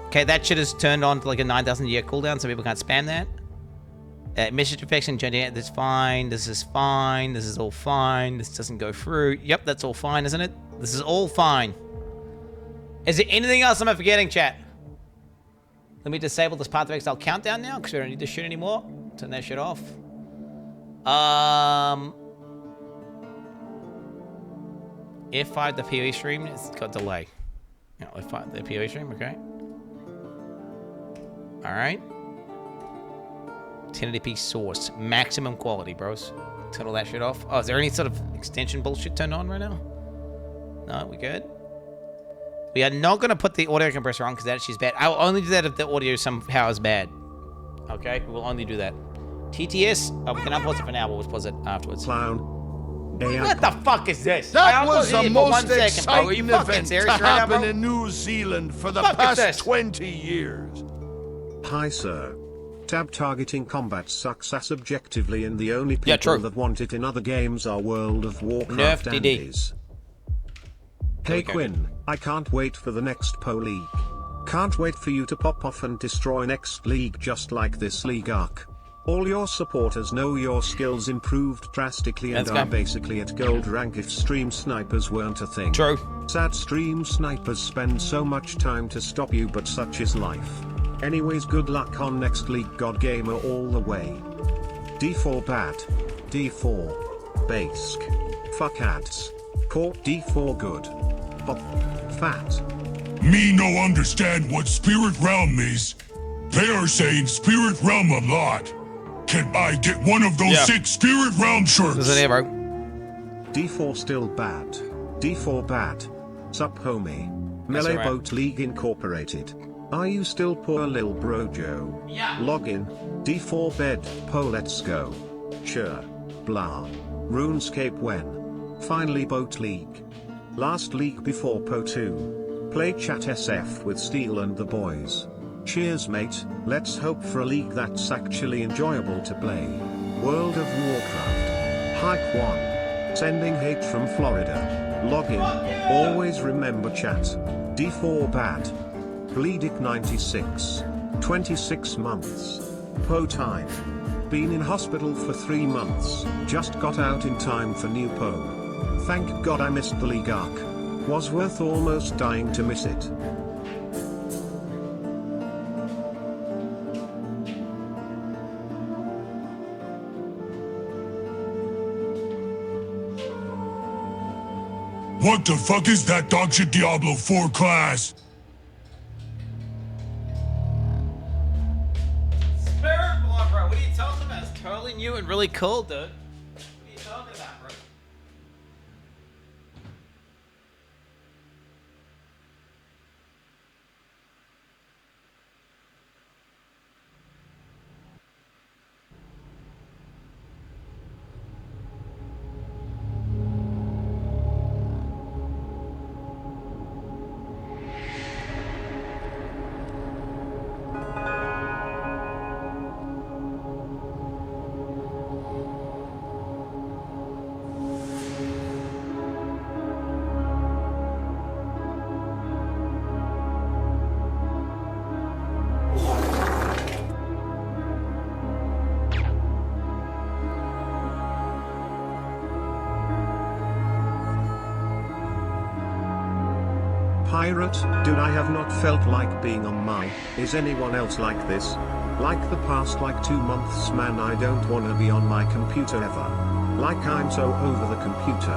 Okay, that shit is turned on to like a 9,000 year cooldown, so people can't spam that. Message infection, that's fine. This is fine. This is all fine. This doesn't go through. Yep, that's all fine, isn't it? This is all fine. Is there anything else I'm forgetting, chat? Let me disable this Path of Exile countdown now, because we don't need this shit anymore. Turn that shit off. F5, the PoE stream, it's got delay. Yeah, F5, the PoE stream, okay. Alright. 1080p source. Maximum quality, bros. Turn all that shit off. Oh, is there any sort of extension bullshit turned on right now? No, we good? We are not going to put the audio compressor on because that shit's bad. I'll only do that if the audio somehow is bad. Okay? We'll only do that. TTS? Oh, we can unpause it for now, but we'll pause it afterwards. Clown. What the fuck is this? That was the most Are you exciting fucking event serious to right now, happen bro? in New Zealand for the Fuck is this? past 20 years. Hi, sir. Tab targeting combat sucks ass objectively, and the only Yeah, people true. that want it in other games are World of Warcraft Nerf DD. Andes. Hey Quinn, I can't wait for the next Pro League. Can't wait for you to pop off and destroy next league just like this league arc. All your supporters know your skills improved drastically and Let's are go. basically at gold rank if stream snipers weren't a thing. True. Sad stream snipers spend so much time to stop you, but such is life. Anyways, good luck on next league, God Gamer all the way. D4 bad. D4. Basic. Fuck ads. Court D4 good. Pop. Fat. Me no understand what Spirit Realm is. They are saying Spirit Realm a lot. Can I get one of those 6 Spirit Realm shirts? There's an arrow. D4 still bad. D4 bad. Sup homie. Melee alright. Boat League Incorporated. Are you still poor lil bro Joe? Yeah. Login. D4 bed. Po let's go. Sure. Blah. RuneScape when? Finally Boat League. Last league before Po 2. Play chat SF with Steel and the boys. Cheers mate, let's hope for a league that's actually enjoyable to play. World of Warcraft. Hike 1. Sending hate from Florida. Login. Always remember chat. D4 bad. Bleedic 96. 26 months. Po time. Been in hospital for 3 months. Just got out in time for new Po. Thank God I missed the league arc. Was worth almost dying to miss it. What the fuck is that dogshit Diablo 4 class? Spirit Boy, bro. What are you talking about? It's totally new and really cool, dude. What are you talking about, bro? Pirate, dude, I have not felt like being on my. Is anyone else like this? Like the past like 2 months, man, I don't wanna be on my computer ever. Like I'm so over the computer.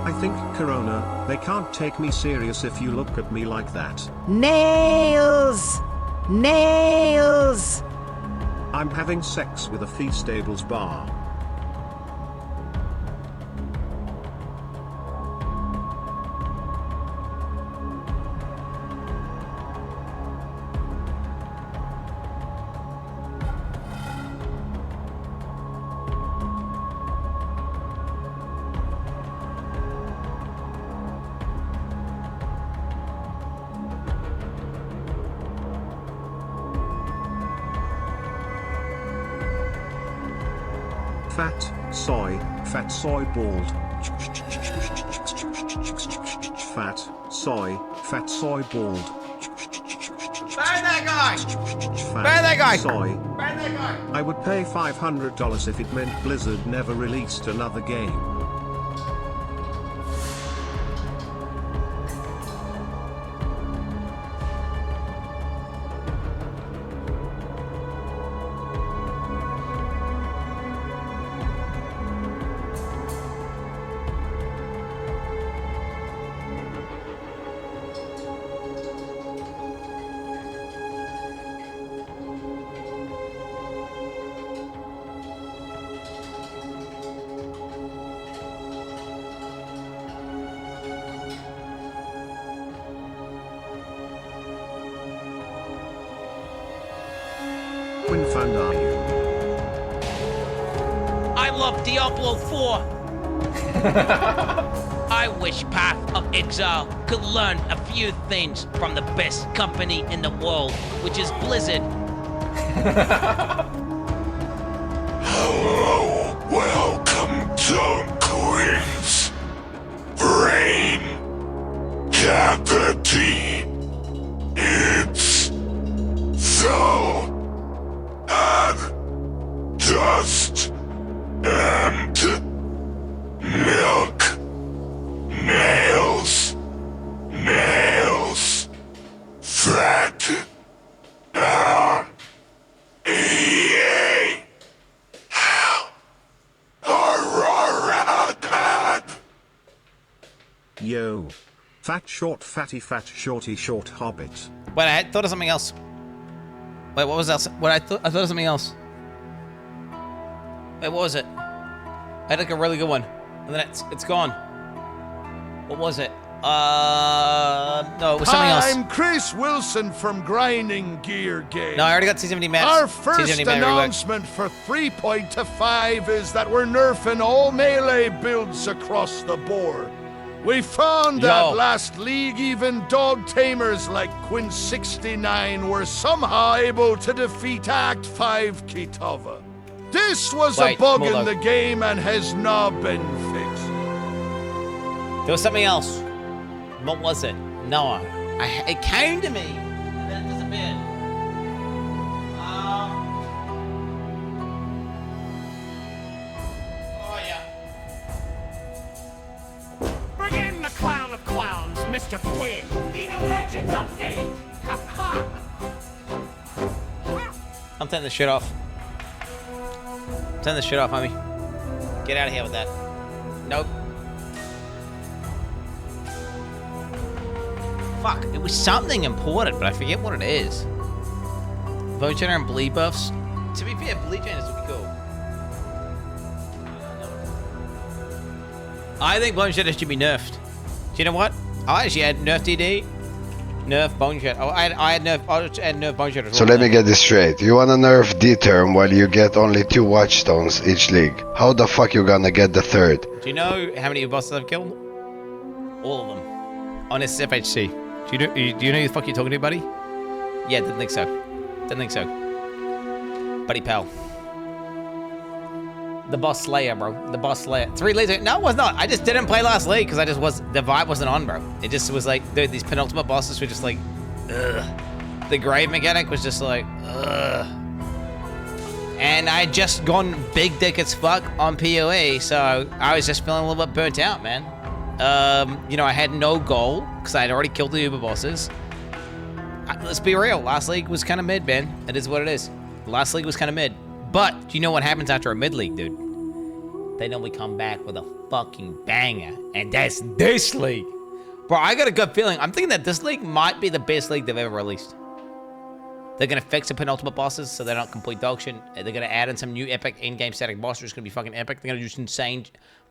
I think Corona, they can't take me serious if you look at me like that. Nails! Nails! I'm having sex with a Fee Stables bar. Fat soy bald. Fat soy bald. Ban that guy! Fat Ban that guy! soy. Ban that guy! I would pay $500 if it meant Blizzard never released another game. Quin69. I love Diablo 4. I wish Path of Exile could learn a few things from the best company in the world, which is Blizzard. Hello, welcome to Queen's Brain Cavity. It's so dust and milk, nails, fat, EA. Yo. Fat short fatty fat shorty short hobbit. Wait, I thought of something else. Wait, what was else? What I thought of something else. Wait, what was it? I had like a really good one, and then it's gone. What was it? No, it was something else. I'm Chris Wilson from Grinding Gear Game. No, I already got T70 maps. Our first T70 map rework. announcement for 3.5 is that we're nerfing all melee builds across the board. We found that last league, even dog tamers like Quin69 were somehow able to defeat Act 5 Kitava. This was a bug in the game and has now been fixed. There was something else. What was it? No, it came to me, and then it disappeared. Oh yeah. Bring in the clown of clowns, Mr. Quinn. The legend update. I'm turning this shit off. Turn this shit off, homie. Get out of here with that. Nope. Fuck, it was something important, but I forget what it is. Vote Generator and bleed buffs. To be fair, bleed generators would be cool. I think Bone Shredder should be nerfed. Do you know what? I actually had nerf DD, nerf Bone Shredder. Oh, I had nerf Bone Shredder. So let me get this straight. You wanna nerf D-term while you get only 2 watchstones each league. How the fuck you gonna get the third? Do you know how many bosses I've killed? All of them. On SFHC. Do you know who the fuck you're talking to, buddy? Yeah, didn't think so. Didn't think so. Buddy pal. The boss slayer, bro. The boss slayer. 3 leagues ago. No, it was not. I just didn't play last league because the vibe wasn't on, bro. It just was like, dude, these penultimate bosses were just like, ugh. The grave mechanic was just like, ugh. And I had just gone big dick as fuck on PoE, so I was just feeling a little bit burnt out, man. You know, I had no goal because I had already killed the Uber bosses. Let's be real. Last league was kind of mid, man. It is what it is. Last league was kind of mid. But do you know what happens after a mid league, dude? They normally come back with a fucking banger, and that's this league. Bro, I got a good feeling. I'm thinking that this league might be the best league they've ever released. They're gonna fix the penultimate bosses so they're not complete dog shit. They're gonna add in some new epic in-game static bosses. It's gonna be fucking epic. They're gonna do some insane,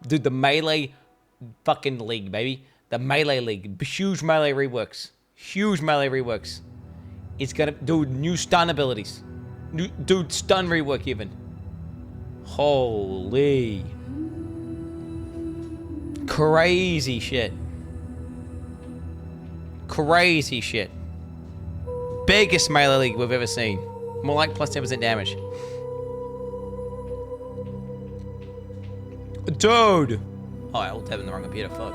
dude. The melee fucking league, baby. The melee league. Huge melee reworks. Huge melee reworks. It's gonna do new stun abilities. Dude, stun rework even. Holy. Crazy shit. Crazy shit. Biggest melee league we've ever seen. More like plus 10% damage. Dude. Oh, I alt tabbed in the wrong computer. Fuck.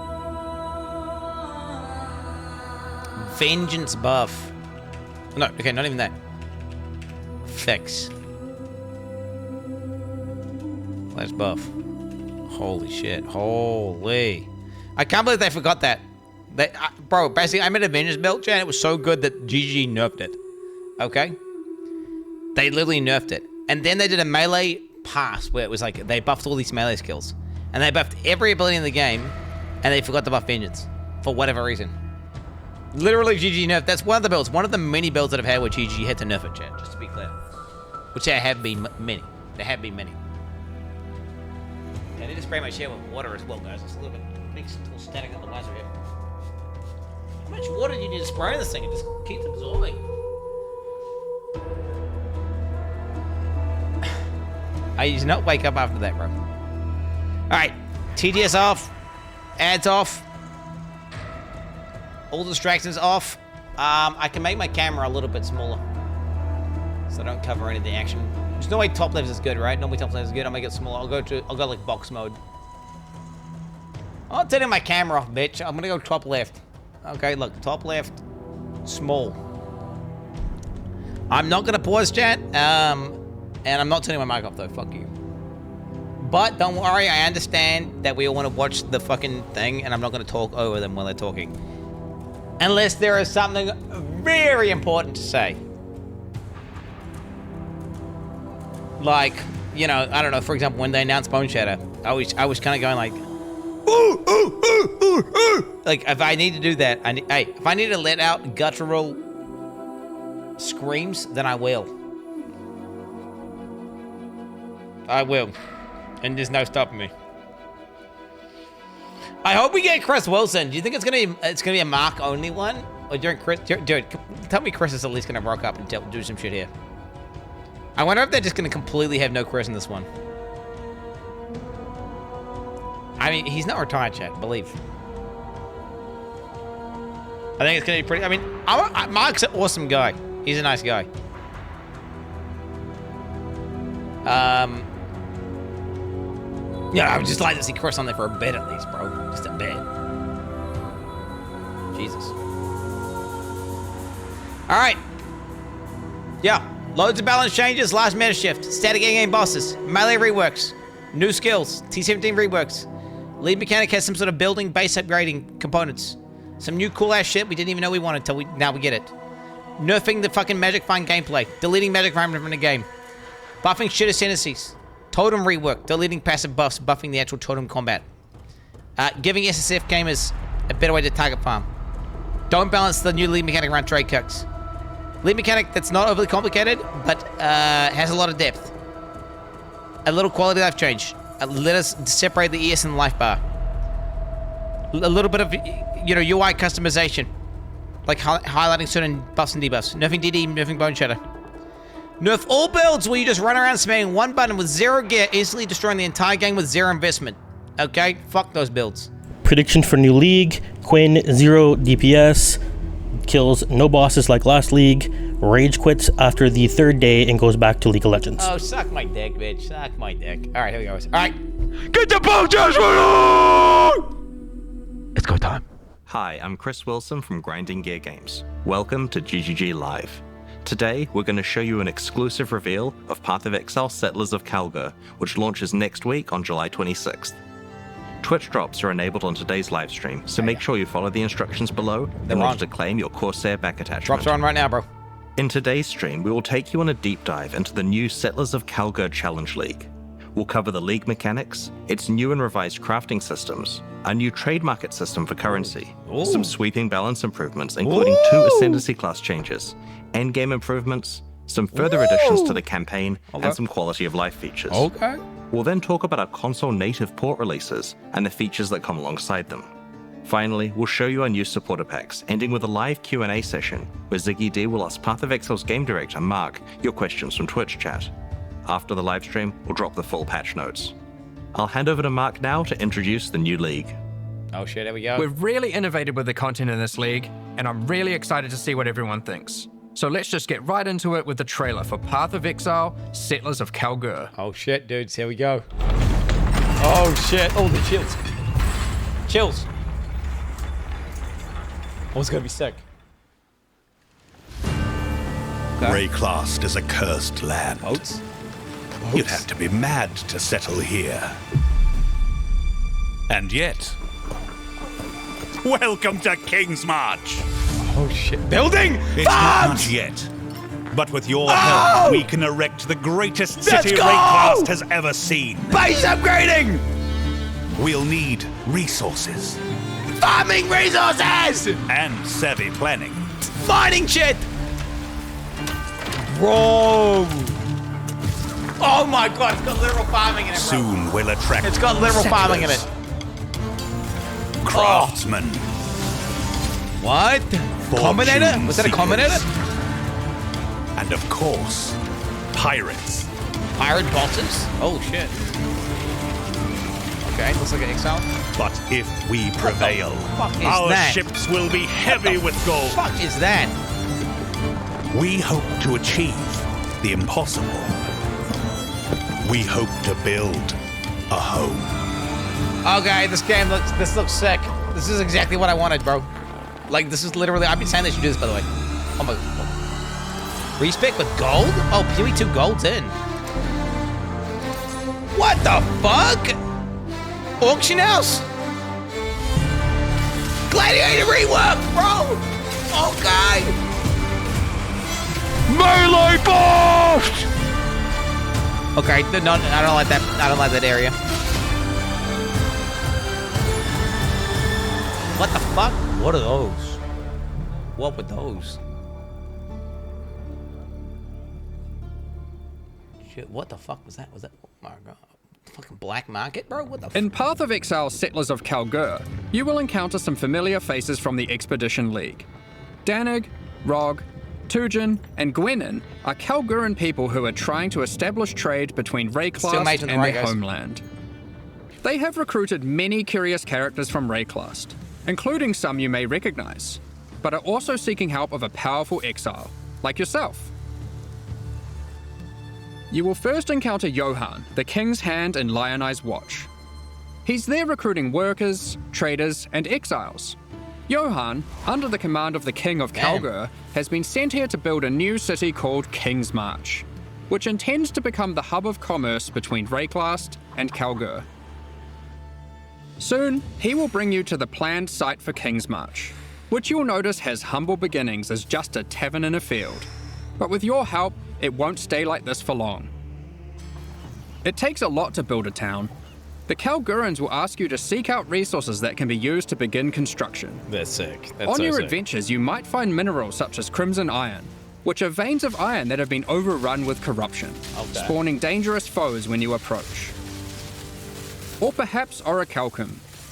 Vengeance buff. No, okay, not even that. Fix. Flash buff. Holy shit. Holy. I can't believe they forgot that. Bro, basically, I made a Vengeance build, and it was so good that GG nerfed it. Okay? They literally nerfed it. And then they did a melee pass where it was like, they buffed all these melee skills. And they buffed every ability in the game, and they forgot to buff Vengeance. For whatever reason. Literally, GG nerfed. That's one of the builds. One of the many builds that I've had where GG had to nerf it, chat. Just to be clear. Which there have been many. There have been many. I need to spray my chair with water as well, guys. It's a little bit static on the laser here. How much water do you need to spray in this thing? It just keeps absorbing. I did not wake up after that, bro. All right, TDS off, ads off, all distractions off. I can make my camera a little bit smaller, so I don't cover any of the action. There's no way top left is good, right? Normally top left is good. I'll make it smaller. I'll go like box mode. I'm turning my camera off, bitch. I'm gonna go top left. Okay, look, top left, small. I'm not gonna pause chat, and I'm not turning my mic off though. Fuck you. But don't worry, I understand that we all want to watch the fucking thing, and I'm not gonna talk over them while they're talking, unless there is something very important to say. Like, you know, I don't know. For example, when they announced Bone Shatter, I was kind of going like, ooh, ooh, ooh, ooh, ooh. Like, if I need to do that, if I need to let out guttural screams, then I will. I will, and there's no stopping me. I hope we get Chris Wilson. Do you think it's gonna be a Mark only one, or during Chris? Dude, tell me Chris is at least gonna rock up and do some shit here. I wonder if they're just gonna completely have no Chris in this one. I mean, he's not retired yet, I believe. I think it's gonna be pretty. I mean, Mark's an awesome guy. He's a nice guy. Yeah, I would just like to see Chris on there for a bit at least, bro. Just a bit. Jesus. All right. Yeah. Loads of balance changes, last meta shift, static game bosses, melee reworks, new skills, T17 reworks. Lead mechanic has some sort of building base upgrading components. Some new cool ass shit we didn't even know we wanted till now we get it. Nerfing the fucking Magic Find gameplay, deleting Magic Find from the game. Buffing shit ascendancies. Totem rework, deleting passive buffs, buffing the actual totem combat. Giving SSF gamers a better way to target farm. Don't balance the new lead mechanic around trade cooks. Lead mechanic that's not overly complicated, but has a lot of depth. A little quality life change. Let us separate the ES and the life bar. A little bit of, you know, UI customization. Like highlighting certain buffs and debuffs. Nerfing DD, nerfing Bone Shatter. Nerf all builds where you just run around spamming one button with 0 gear, instantly destroying the entire game with 0 investment. Okay? Fuck those builds. Prediction for new league. Quin 0 DPS. Kills no bosses like last league. Rage quits after the 3rd day and goes back to League of Legends. Oh, suck my dick, bitch. Suck my dick. Alright, here we go. Alright. Get the bone on! It's go time. Hi, I'm Chris Wilson from Grinding Gear Games. Welcome to GGG Live. Today, we're going to show you an exclusive reveal of Path of Exile Settlers of Kalgur, which launches next week on July 26th. Twitch drops are enabled on today's live stream, so make sure you follow the instructions below in order to claim your Corsair back attachment. Drops are on right now, bro. In today's stream, we will take you on a deep dive into the new Settlers of Kalgur Challenge League. We'll cover the league mechanics, its new and revised crafting systems, a new trade market system for currency, some sweeping balance improvements, including 2 Ascendancy class changes, endgame improvements, some further additions to the campaign, and some quality of life features. We'll then talk about our console native port releases and the features that come alongside them. Finally, we'll show you our new supporter packs, ending with a live Q&A session where Ziggy D will ask Path of Exile's game director, Mark, your questions from Twitch chat. After the live stream, we'll drop the full patch notes. I'll hand over to Mark now to introduce the new league. Oh shit, there we go. We've really innovated with the content in this league, and I'm really excited to see what everyone thinks. So let's just get right into it with the trailer for Path of Exile, Settlers of Kalgur. Oh shit, dudes, here we go. Oh shit, oh the chills. Chills. Oh, it's gonna be sick. Ray classed as a cursed land. Boats? You'd have to be mad to settle here. And yet, welcome to King's March. Oh shit, building! It's not much yet, but with your help, we can erect the greatest city Raycast has ever seen. Base upgrading! We'll need resources. Farming resources! And savvy planning. Mining shit! Bro! Oh my god, it's got literal farming in it, bro. Soon we'll attract It's got literal farming in it. Craftsmen. What? Combinator? Was that a combinator? And of course, pirates. Pirate bosses? Oh, shit. Okay, looks like an Exile. But if we prevail, our ships will be heavy with gold. What the fuck is that? We hope to achieve the impossible. We hope to build a home. Okay, this looks sick. This is exactly what I wanted, bro. Like, this is literally, I've been saying they should do this, by the way. Oh my, respec with gold? Oh, PoE 2 gold's in. What the fuck? Auction house? Gladiator rework, bro! Okay! Melee burst! Okay, no, I don't like that. I don't like that area. What the fuck? What are those? What were those? Shit, what the fuck was that? Was that? Oh my god. Fucking black market, bro? What the In Path of Exile Settlers of Kalgur, you will encounter some familiar faces from the Expedition League. Danig, Rog, Tujin, and Gwenin are Kalguran people who are trying to establish trade between Rayclast and their homeland. They have recruited many curious characters from Rayclast, including some you may recognize, but are also seeking help of a powerful exile, like yourself. You will first encounter Johan, the King's Hand and Lionized Watch. He's there recruiting workers, traders, and exiles. Johan, under the command of the King of Kalgur, has been sent here to build a new city called King's March, which intends to become the hub of commerce between Rayclast and Kalgur. Soon, he will bring you to the planned site for King's March, which you'll notice has humble beginnings as just a tavern in a field. But with your help, it won't stay like this for long. It takes a lot to build a town. The Kalgurans will ask you to seek out resources that can be used to begin construction. That's sick. That's On your adventures, you might find minerals such as crimson iron, which are veins of iron that have been overrun with corruption, spawning dangerous foes when you approach. Or perhaps orichalcum,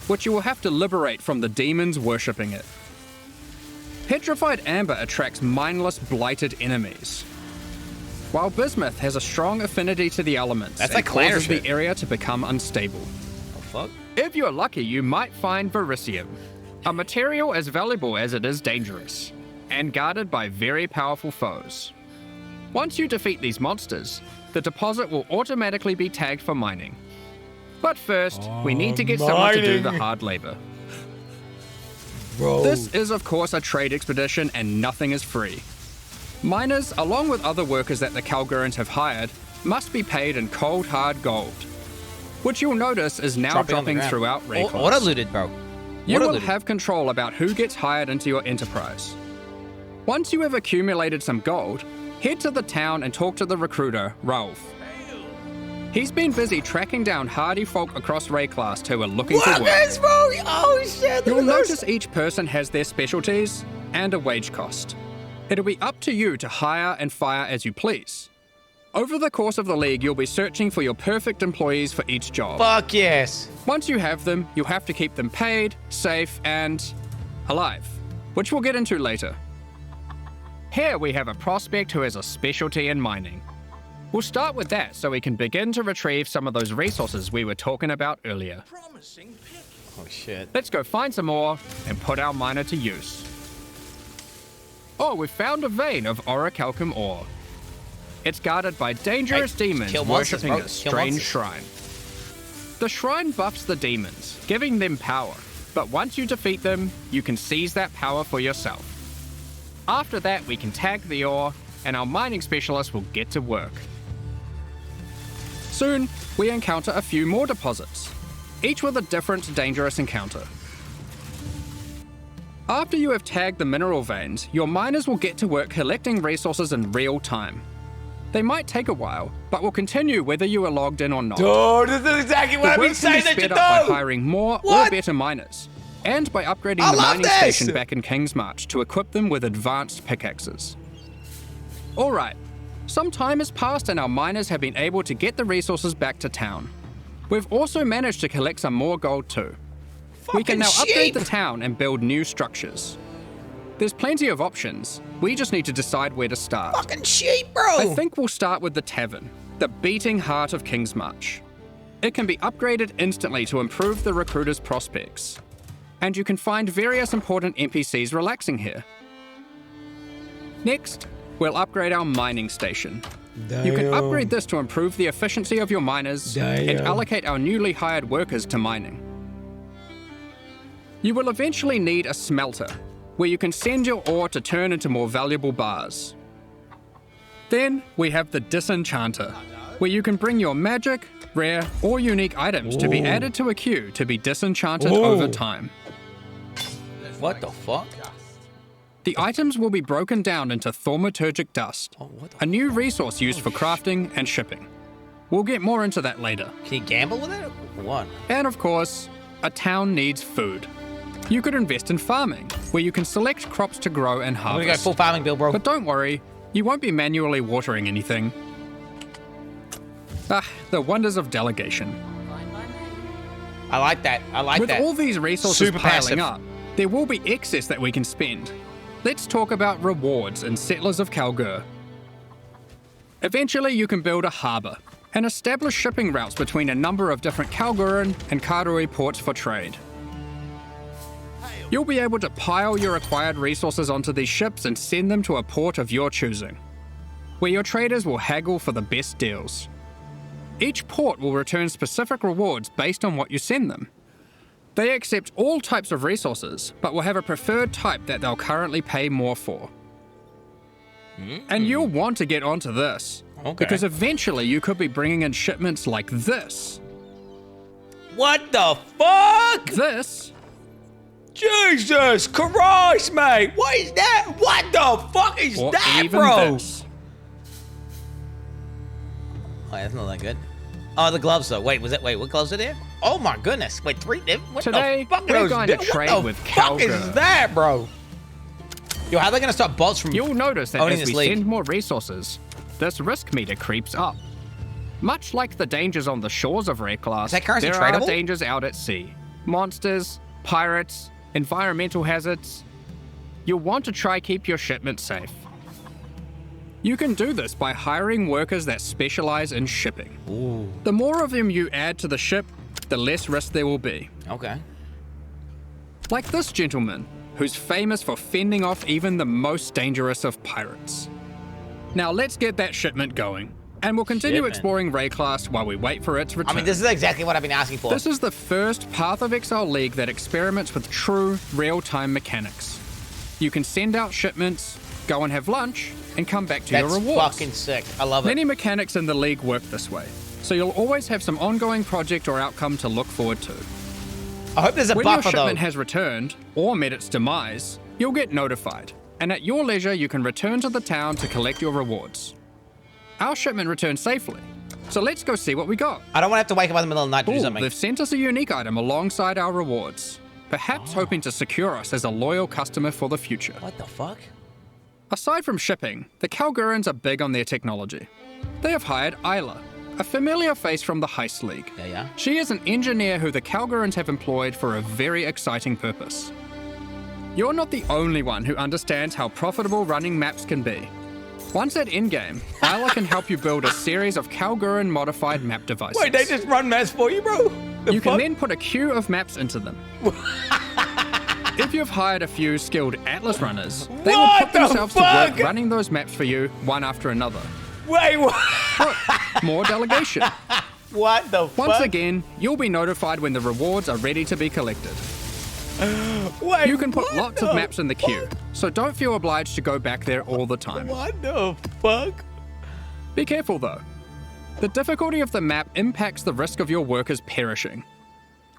which you will have to liberate from the demons worshipping it. Petrified amber attracts mindless, blighted enemies, while bismuth has a strong affinity to the elements and causes the area to become unstable. Oh, fuck? If you're lucky, you might find vericium, a material as valuable as it is dangerous, and guarded by very powerful foes. Once you defeat these monsters, the deposit will automatically be tagged for mining. But first, we need to get someone to do the hard labor. Bro. This is, of course, a trade expedition and nothing is free. Miners, along with other workers that the Kalgurans have hired, must be paid in cold, hard gold, which you'll notice is now dropping throughout Rayclast. Auto-looted, bro. You will have control about who gets hired into your enterprise. Once you have accumulated some gold, head to the town and talk to the recruiter, Rauf. He's been busy tracking down hardy folk across Rayclast who are looking for work. Oh shit! You'll notice each person has their specialties and a wage cost. It'll be up to you to hire and fire as you please. Over the course of the league, you'll be searching for your perfect employees for each job. Fuck yes. Once you have them, you'll have to keep them paid, safe, and alive, which we'll get into later. Here we have a prospect who has a specialty in mining. We'll start with that so we can begin to retrieve some of those resources we were talking about earlier. Promising pick. Oh shit. Let's go find some more and put our miner to use. Oh, we've found a vein of orichalcum ore. It's guarded by dangerous demons worshipping a strange shrine. The shrine buffs the demons, giving them power, but once you defeat them, you can seize that power for yourself. After that, we can tag the ore, and our mining specialist will get to work. Soon, we encounter a few more deposits, each with a different dangerous encounter. After you have tagged the mineral veins, your miners will get to work collecting resources in real time. They might take a while, but will continue whether you are logged in or not. Dude, this is exactly what I've been saying that you do! The work can be sped up by hiring more or better miners, and by upgrading the mining station back in King's March to equip them with advanced pickaxes. Alright, some time has passed and our miners have been able to get the resources back to town. We've also managed to collect some more gold too. We can now upgrade the town and build new structures. There's plenty of options. We just need to decide where to start. Fucking sheep, bro! I think we'll start with the tavern, the beating heart of King's March. It can be upgraded instantly to improve the recruiter's prospects. And you can find various important NPCs relaxing here. Next, we'll upgrade our mining station. You can upgrade this to improve the efficiency of your miners and allocate our newly hired workers to mining. You will eventually need a smelter, where you can send your ore to turn into more valuable bars. Then we have the Disenchanter, where you can bring your magic, rare, or unique items to be added to a queue to be disenchanted over time. What the fuck? The items will be broken down into thaumaturgic dust, a new resource used for crafting and shipping. We'll get more into that later. Can you gamble with it? Or what? And of course, a town needs food. You could invest in farming, where you can select crops to grow and harvest. I'm gonna go full farming bill, bro. But don't worry, you won't be manually watering anything. The wonders of delegation. I like that. I like With that. all these resources Super piling passive. up, there will be excess that we can spend. Let's talk about rewards in Settlers of Kalgur. Eventually, you can build a harbour and establish shipping routes between a number of different Kalguran and Karui ports for trade. You'll be able to pile your acquired resources onto these ships and send them to a port of your choosing, where your traders will haggle for the best deals. Each port will return specific rewards based on what you send them. They accept all types of resources, but will have a preferred type that they'll currently pay more for. And you'll want to get onto this, because eventually you could be bringing in shipments like this. What the fuck? This. Jesus Christ, mate! What is that? What the fuck is Or that, even bro? this. Oh, that's not that good. Oh, the gloves though. Wait, what gloves are there? Oh my goodness! Wait, three. What Today, the fuck are we're those going to what trade the with fuck is Kalgur. that, bro? Yo, how are they gonna stop bots from? You'll notice that owning as this we league? send more resources, this risk meter creeps up. Much like the dangers on the shores of Rare Class, Is that currency there are tradable? dangers out at sea. Monsters, pirates, environmental hazards. You'll want to try keep your shipment safe. You can do this by hiring workers that specialize in shipping. Ooh. The more of them you add to the ship, the less risk there will be. Okay. Like this gentleman, who's famous for fending off even the most dangerous of pirates. Now let's get that shipment going, and we'll continue Shipment. exploring Ray Class while we wait for its return. I mean, this is exactly what I've been asking for. This is the first Path of Exile League that experiments with true, real-time mechanics. You can send out shipments, go and have lunch, and come back to your That's rewards. fucking sick. I love it. Many mechanics in the league work this way, so you'll always have some ongoing project or outcome to look forward to. I hope there's a When your buffer though. shipment has returned, or met its demise, you'll get notified, and at your leisure you can return to the town to collect your rewards. Our shipment returned safely, so let's go see what we got. I don't want to have to wake up in the middle of the night to do Ooh, something. they've sent us a unique item alongside our rewards, perhaps hoping to secure us as a loyal customer for the future. What the fuck? Aside from shipping, the Kalgurans are big on their technology. They have hired Isla, a familiar face from the Heist League. Yeah. She is an engineer who the Kalgurans have employed for a very exciting purpose. You're not the only one who understands how profitable running maps can be. Once at endgame, Isla can help you build a series of Kalguran modified map devices. Wait, they just run maps for you, bro? You can then put a queue of maps into them. If you've hired a few skilled Atlas runners, they will What put the themselves to fuck? work running those maps for you one after another. Wait, what? Look, more delegation. What the fuck? Once again, you'll be notified when the rewards are ready to be collected. Wait, You can put what lots the of maps in the queue, so don't feel obliged to go back there all the time. What the fuck? Be careful though. The difficulty of the map impacts the risk of your workers perishing.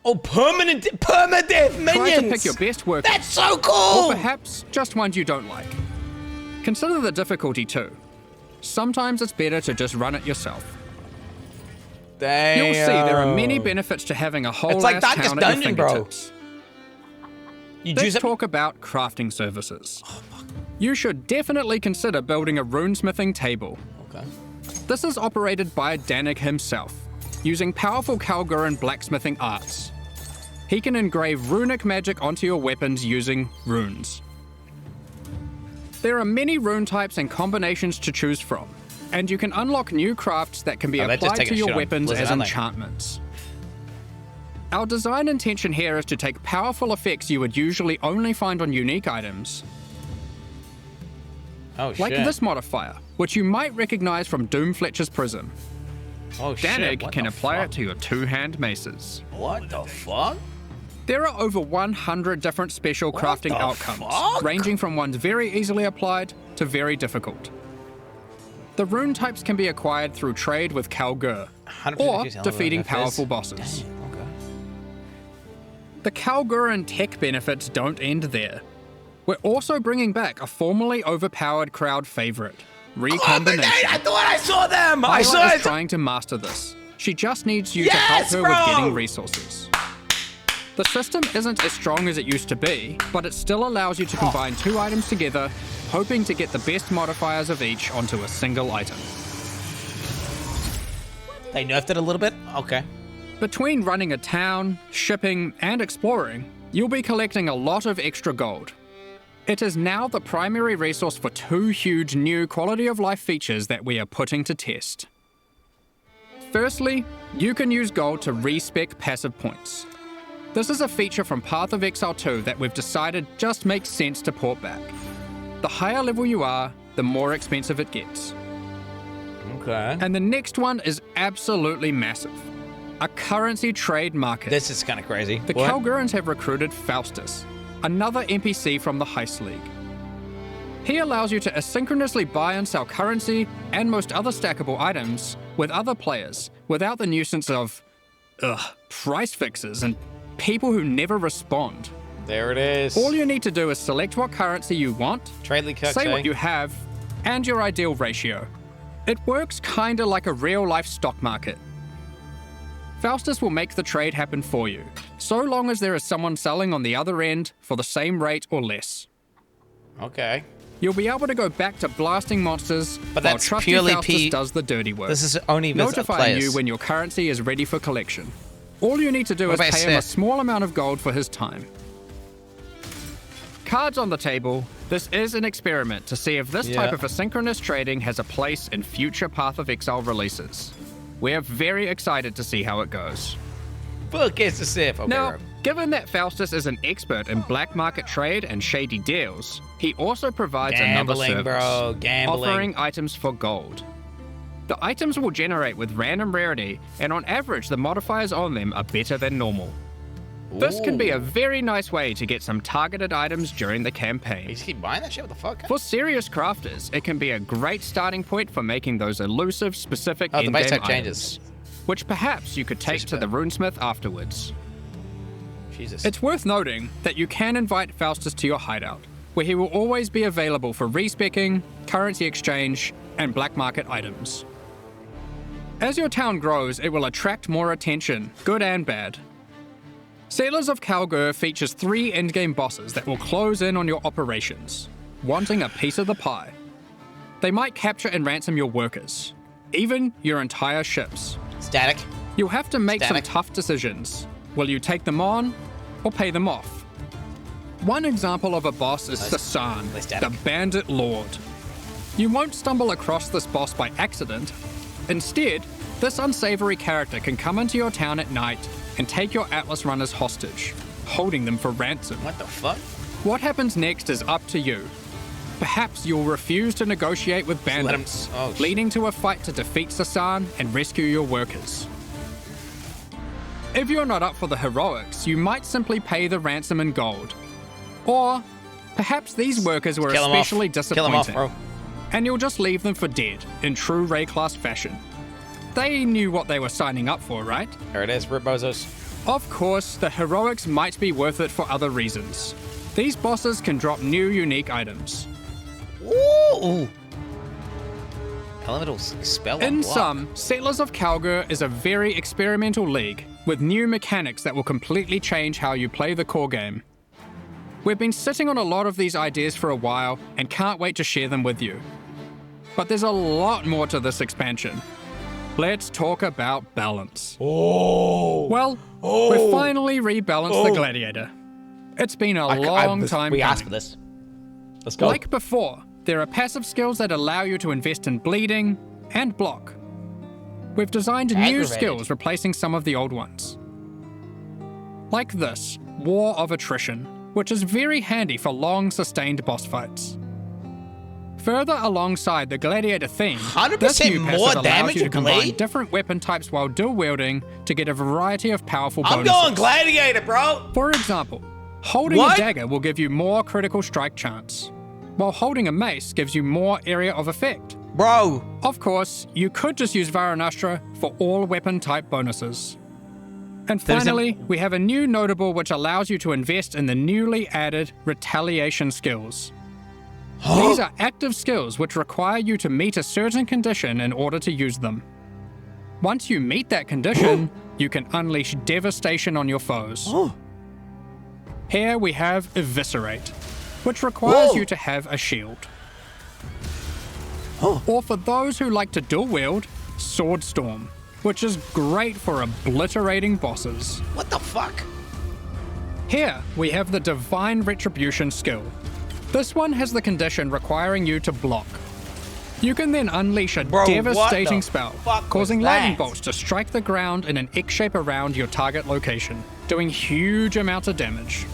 Oh, permadeath minions! Try to pick your best workers. That's so cool! Or perhaps just ones you don't like. Consider the difficulty too. Sometimes it's better to just run it yourself. Damn. You'll see there are many benefits to having a whole It's like ass Darkest town at your Dungeon, bro. fingertips. You Let's juice up. talk about crafting services. You should definitely consider building a runesmithing table. Okay. This is operated by Danik himself, using powerful Kalguran blacksmithing arts. He can engrave runic magic onto your weapons using runes. There are many rune types and combinations to choose from, and you can unlock new crafts that can be applied to your weapons as enchantments. Our design intention here is to take powerful effects you would usually only find on unique items. Oh, like shit. this modifier, which you might recognize from Doom Fletcher's Prism. Oh, shit. Danig can apply it to your two-hand maces. What the fuck? There are over 100 different special crafting outcomes, ranging from ones very easily applied to very difficult. The rune types can be acquired through trade with Kalgur, or defeating powerful bosses. The Kalguran tech benefits don't end there. We're also bringing back a formerly overpowered crowd favorite, Recombination. I thought I saw them! I Violet saw is it! trying to master this. She just needs you to help her with getting resources. The system isn't as strong as it used to be, but it still allows you to combine two items together, hoping to get the best modifiers of each onto a single item. They nerfed it a little bit? Okay. Between running a town, shipping, and exploring, you'll be collecting a lot of extra gold. It is now the primary resource for two huge new quality of life features that we are putting to test. Firstly, you can use gold to respec passive points. This is a feature from Path of Exile 2 that we've decided just makes sense to port back. The higher level you are, the more expensive it gets. Okay. And the next one is absolutely massive. A currency trade market. This is kind of crazy. The Kalgurans have recruited Faustus, another NPC from the Heist League. He allows you to asynchronously buy and sell currency and most other stackable items with other players without the nuisance of price fixes and people who never respond. There it is. All you need to do is select what currency you want, say what you have, and your ideal ratio. It works kinda like a real-life stock market. Faustus will make the trade happen for you, so long as there is someone selling on the other end for the same rate or less. Okay. You'll be able to go back to blasting monsters But while that's trusty purely Faustus does the dirty work. This is only notifying players. you when your currency is ready for collection. All you need to do is pay him a small amount of gold for his time. Cards on the table, this is an experiment to see if this type of asynchronous trading has a place in future Path of Exile releases. We're very excited to see how it goes. Fuck, it's a sip. Okay, now, given that Faustus is an expert in black market trade and shady deals, he also provides another service, offering items for gold. The items will generate with random rarity, and on average, the modifiers on them are better than normal. This can be a very nice way to get some targeted items during the campaign. You just keep buying that shit? What the fuck? For serious crafters, it can be a great starting point for making those elusive, specific the base in-game type changes. items, which perhaps you could take to the runesmith afterwards. Jesus. It's worth noting that you can invite Faustus to your hideout, where he will always be available for respecking, currency exchange, and black market items. As your town grows, it will attract more attention, good and bad. Settlers of Kalgur features 3 endgame bosses that will close in on your operations, wanting a piece of the pie. They might capture and ransom your workers, even your entire ships. Static. You'll have to make some tough decisions. Will you take them on, or pay them off? One example of a boss is Sasan, the Bandit Lord. You won't stumble across this boss by accident. Instead, this unsavory character can come into your town at night and take your Atlas runners hostage, holding them for ransom. What the fuck? What happens next is up to you. Perhaps you'll refuse to negotiate with bandits, leading to a fight to defeat Sasan and rescue your workers. If you're not up for the heroics, you might simply pay the ransom in gold. Or perhaps these workers were especially disappointing, and you'll just leave them for dead in true Ray class fashion. They knew what they were signing up for, right? There it is, Rip Bozos. Of course, the heroics might be worth it for other reasons. These bosses can drop new unique items. Ooh! Elemental spell. In sum, Settlers of Kalgur is a very experimental league with new mechanics that will completely change how you play the core game. We've been sitting on a lot of these ideas for a while and can't wait to share them with you. But there's a lot more to this expansion. Let's talk about balance. Well, we've finally rebalanced the Gladiator. It's been a long time We coming. asked for this. Let's go. Like before, there are passive skills that allow you to invest in bleeding, and block. We've designed new skills replacing some of the old ones. Like this, War of Attrition, which is very handy for long, sustained boss fights. Further alongside the Gladiator theme, this new passive allows you to combine different weapon types while dual wielding to get a variety of powerful bonuses. I'm going Gladiator, bro! For example, holding a dagger will give you more critical strike chance, while holding a mace gives you more area of effect. Bro! Of course, you could just use Varanastra for all weapon type bonuses. And finally, we have a new notable which allows you to invest in the newly added Retaliation skills. These are active skills which require you to meet a certain condition in order to use them. Once you meet that condition, you can unleash devastation on your foes. Here we have Eviscerate, which requires you to have a shield. Or for those who like to dual wield, Sword Storm, which is great for obliterating bosses. What the fuck? Here we have the Divine Retribution skill. This one has the condition requiring you to block. You can then unleash a devastating spell, causing lightning bolts to strike the ground in an X shape around your target location, doing huge amounts of damage.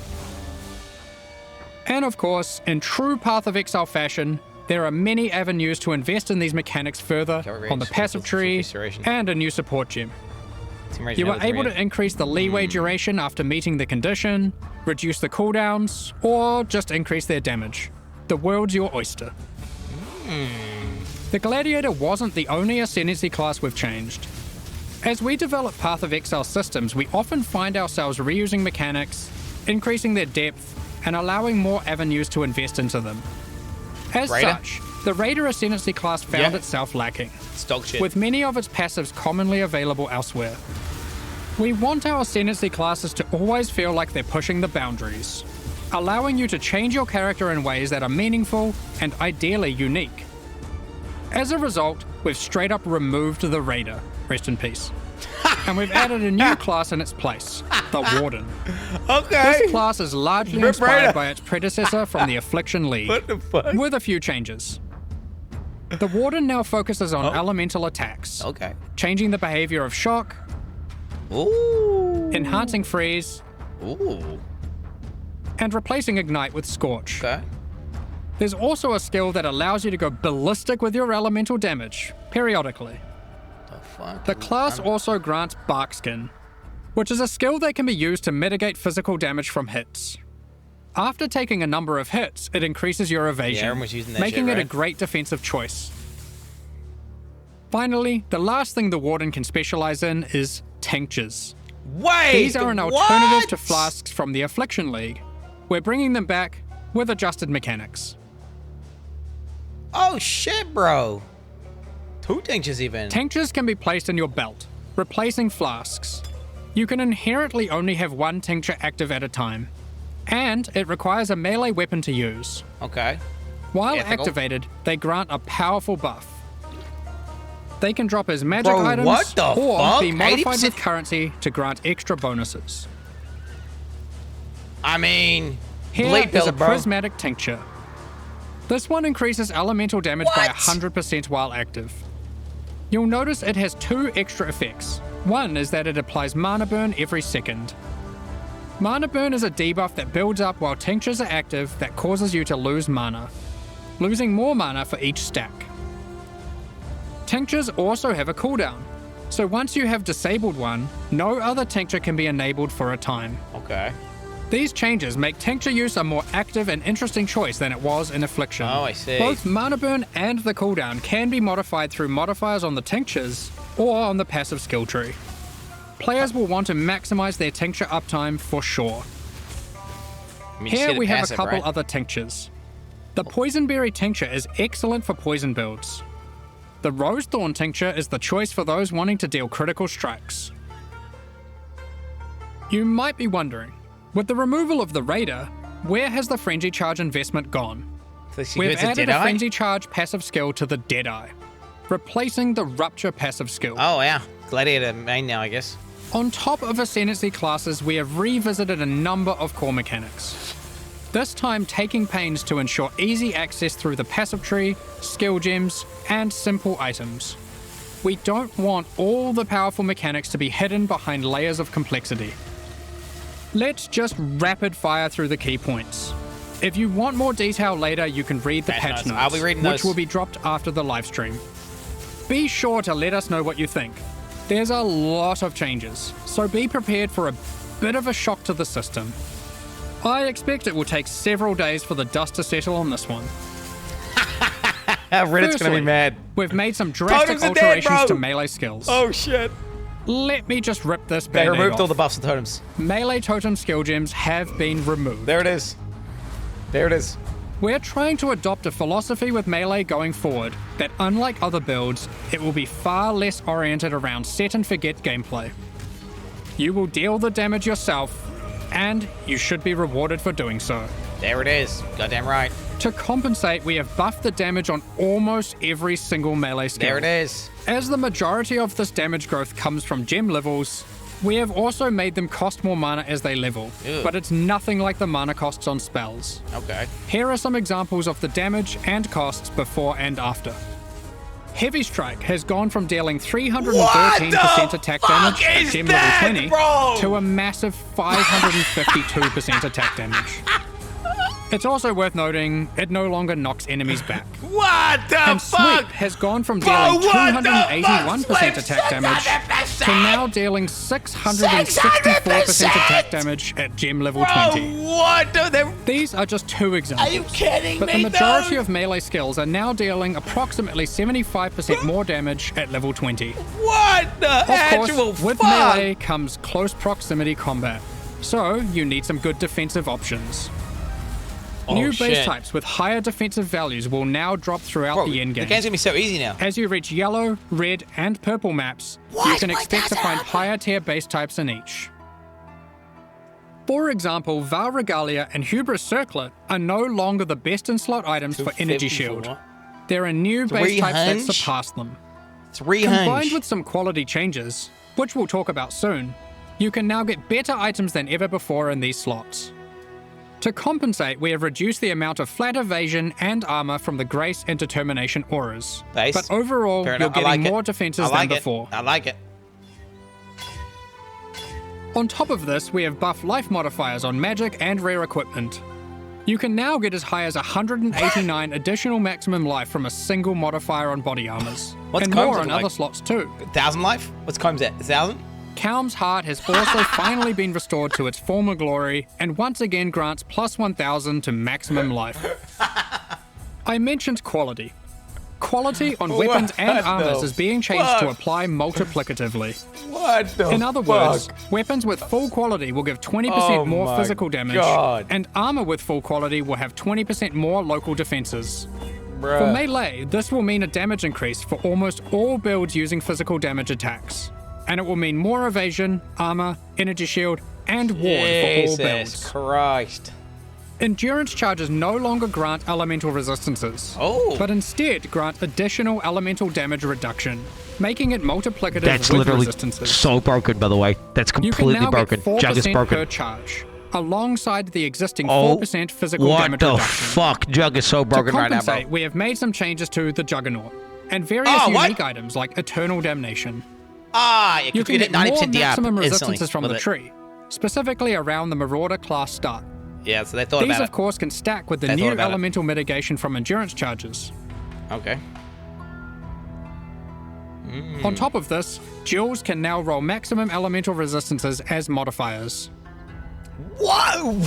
And of course, in true Path of Exile fashion, there are many avenues to invest in these mechanics further on the passive tree and a new support gem. You are able to increase the leeway duration after meeting the condition, reduce the cooldowns, or just increase their damage. The world's your oyster. The Gladiator wasn't the only Ascendancy class we've changed. As we develop Path of Exile systems, we often find ourselves reusing mechanics, increasing their depth, and allowing more avenues to invest into them. As such, the Raider Ascendancy class found itself lacking, with many of its passives commonly available elsewhere. We want our Ascendancy classes to always feel like they're pushing the boundaries, allowing you to change your character in ways that are meaningful and ideally unique. As a result, we've straight up removed the Raider, rest in peace, and we've added a new class in its place, the Warden. This class is largely inspired by its predecessor from the Affliction League, with a few changes. The Warden now focuses on elemental attacks, changing the behavior of Shock, enhancing Freeze, and replacing Ignite with Scorch. There's also a skill that allows you to go ballistic with your elemental damage, periodically. The class also grants Barkskin, which is a skill that can be used to mitigate physical damage from hits. After taking a number of hits, it increases your evasion, making it a great defensive choice. Finally, the last thing the Warden can specialize in is tinctures. These are an alternative to flasks from the Affliction League. We're bringing them back with adjusted mechanics. Oh shit, bro. 2 tinctures even. Tinctures can be placed in your belt, replacing flasks. You can inherently only have 1 tincture active at a time, and it requires a melee weapon to use. While activated, they grant a powerful buff. They can drop as magic items or be modified with currency to grant extra bonuses. I mean, here is a prismatic tincture. This one increases elemental damage by 100% while active. You'll notice it has 2 extra effects. One is that it applies mana burn every second. Mana burn is a debuff that builds up while tinctures are active that causes you to lose mana, losing more mana for each stack. Tinctures also have a cooldown, so once you have disabled one, no other tincture can be enabled for a time. These changes make tincture use a more active and interesting choice than it was in Affliction. I see. Both mana burn and the cooldown can be modified through modifiers on the tinctures or on the passive skill tree. Players will want to maximize their tincture uptime for sure. Here we have a couple other tinctures. The Poisonberry tincture is excellent for poison builds. The Rosethorn tincture is the choice for those wanting to deal critical strikes. You might be wondering, with the removal of the Raider, where has the Frenzy Charge investment gone? We've added a Frenzy Charge passive skill to the Deadeye, replacing the Rupture passive skill. Oh yeah, Gladiator main now, I guess. On top of Ascendancy classes, we have revisited a number of core mechanics. This time taking pains to ensure easy access through the passive tree, skill gems, and simple items. We don't want all the powerful mechanics to be hidden behind layers of complexity. Let's just rapid fire through the key points. If you want more detail later, you can read the patch notes, I'll be reading which those. will be dropped after the live stream. Be sure to let us know what you think. There's a lot of changes, so be prepared for a bit of a shock to the system. I expect it will take several days for the dust to settle on this one. Reddit's gonna be mad. We've made some drastic Totems are dead, alterations bro. to melee skills. Oh shit. Let me just rip this They band-aid removed off. all the buffs and totems. Melee totem skill gems have been removed. There it is. There it is. We're trying to adopt a philosophy with Melee going forward that, unlike other builds, it will be far less oriented around set and forget gameplay. You will deal the damage yourself, and you should be rewarded for doing so. There it is. Goddamn right. To compensate, we have buffed the damage on almost every single melee skill. There it is. As the majority of this damage growth comes from gem levels, we have also made them cost more mana as they level, Ew. but it's nothing like the mana costs on spells. Okay. Here are some examples of the damage and costs before and after. Heavy Strike has gone from dealing 313% attack damage at gem level 20 to a massive 552% attack damage. It's also worth noting, it no longer knocks enemies back. What the And fuck? Sweep has gone from dealing 281% attack damage to now dealing 664% attack damage at gem level 20. What? These are just two examples. Are you kidding But me, the majority though? of melee skills are now dealing approximately 75% more damage at level 20. What the Of actual course, with fuck? melee comes close proximity combat, so you need some good defensive options. Oh, New base shit. types with higher defensive values will now drop throughout Bro, the endgame. the game's gonna be so easy now. As you reach yellow, red, and purple maps, you can expect to find higher tier base types in each. For example, Val Regalia and Hubris Circlet are no longer the best in slot items for Energy Shield. There are new base types that hunch? surpass them. 3 Combined hunch. with some quality changes, which we'll talk about soon, you can now get better items than ever before in these slots. To compensate, we have reduced the amount of flat evasion and armor from the Grace and Determination auras. Base. But overall, Fair you're enough. I getting like it. more defenses I like than it. before. I like it. On top of this, we have buffed life modifiers on magic and rare equipment. You can now get as high as 189 additional maximum life from a single modifier on body armors. What's and Combs more look on like? other slots too. 1,000 life? What's Combs at? 1,000? Calm's Heart has also finally been restored to its former glory and once again grants plus 1,000 to maximum life. I mentioned quality. Quality on weapons and What armors the is being changed to fuck? apply multiplicatively. What the In other words, weapons with full quality will give 20% Oh more my physical damage, God. and armor with full quality will have 20% more local defenses. For Bruh. melee, this will mean a damage increase for almost all builds using physical damage attacks. And it will mean more evasion, armor, energy shield, and ward for all Jesus builds. Christ. Endurance charges no longer grant elemental resistances, but instead grant additional elemental damage reduction, making it multiplicative That's with literally resistances. so broken, by the way. That's You completely can now broken. get 4% Jug is broken. per charge, alongside the existing Oh, 4% physical what damage the reduction. fuck? Jug is so broken To right now, compensate, bro. we have made some changes to the Juggernaut, and various Oh, what? unique items like Eternal Damnation. Ah, yeah, You can get more 90% DAP maximum instantly resistances from with the it. tree, specifically around the Marauder class start. Yeah, so they thought These, about of it. course, can stack with the They thought new about it. elemental mitigation from endurance charges. Okay. On top of this, duels can now roll maximum elemental resistances as modifiers. Whoa!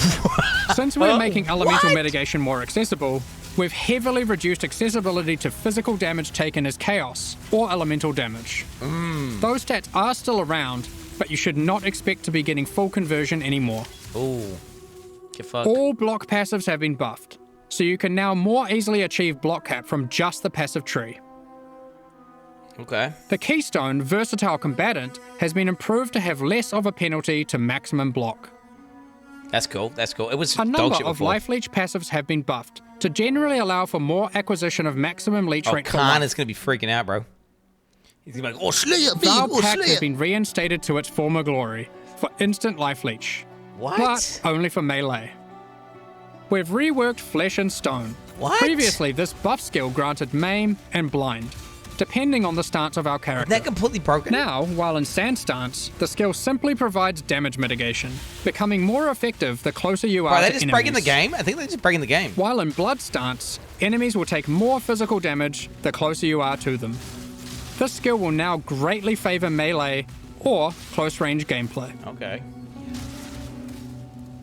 Since we're making elemental What? mitigation more accessible, we've heavily reduced accessibility to physical damage taken as chaos or elemental damage. Those stats are still around, but you should not expect to be getting full conversion anymore. Ooh. Get fucked. All block passives have been buffed, so you can now more easily achieve block cap from just the passive tree. Okay. The Keystone Versatile Combatant has been improved to have less of a penalty to maximum block. That's cool. That's cool. It was A dog number shit of before. life leech passives have been buffed to generally allow for more acquisition of maximum leech Oh, rank for Khan life. is going to be freaking out, bro. He's going to be like, oh, Slayer, beam, Val oh, Pact has Slayer. been reinstated to its former glory for instant life leech. What? But only for melee. We've reworked Flesh and Stone. What? Previously, this buff skill granted Maim and Blind. depending on the stance of our character. Isn't that completely broken? Now, while in Sand stance, the skill simply provides damage mitigation, becoming more effective the closer you are Are they to just enemies. breaking the game? I think they're just breaking the game. While in Blood stance, enemies will take more physical damage the closer you are to them. This skill will now greatly favor melee or close-range gameplay. Okay.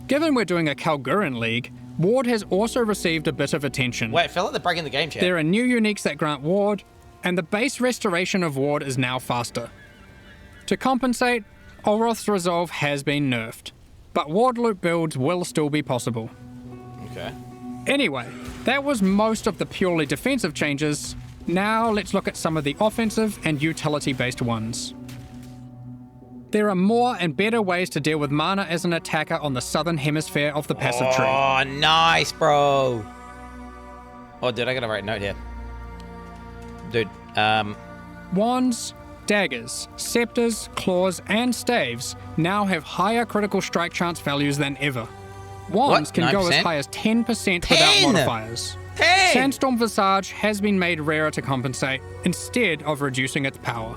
Given we're doing a Kalgurin League, Ward has also received a bit of attention. Wait, I feel like they're breaking the game, chat. There are new uniques that grant Ward, and the base restoration of Ward is now faster. To compensate, Olroth's Resolve has been nerfed, but Ward loop builds will still be possible. Okay. Anyway, that was most of the purely defensive changes. Now let's look at some of the offensive and utility-based ones. There are more and better ways to deal with mana as an attacker on the southern hemisphere of the passive tree. Oh, nice, bro. Oh, dude, I gotta write a note here. Dude, Wands, daggers, scepters, claws, and staves now have higher critical strike chance values than ever. Wands What? can go as 9%? high as 10% without modifiers. 10! Sandstorm Visage has been made rarer to compensate, instead of reducing its power.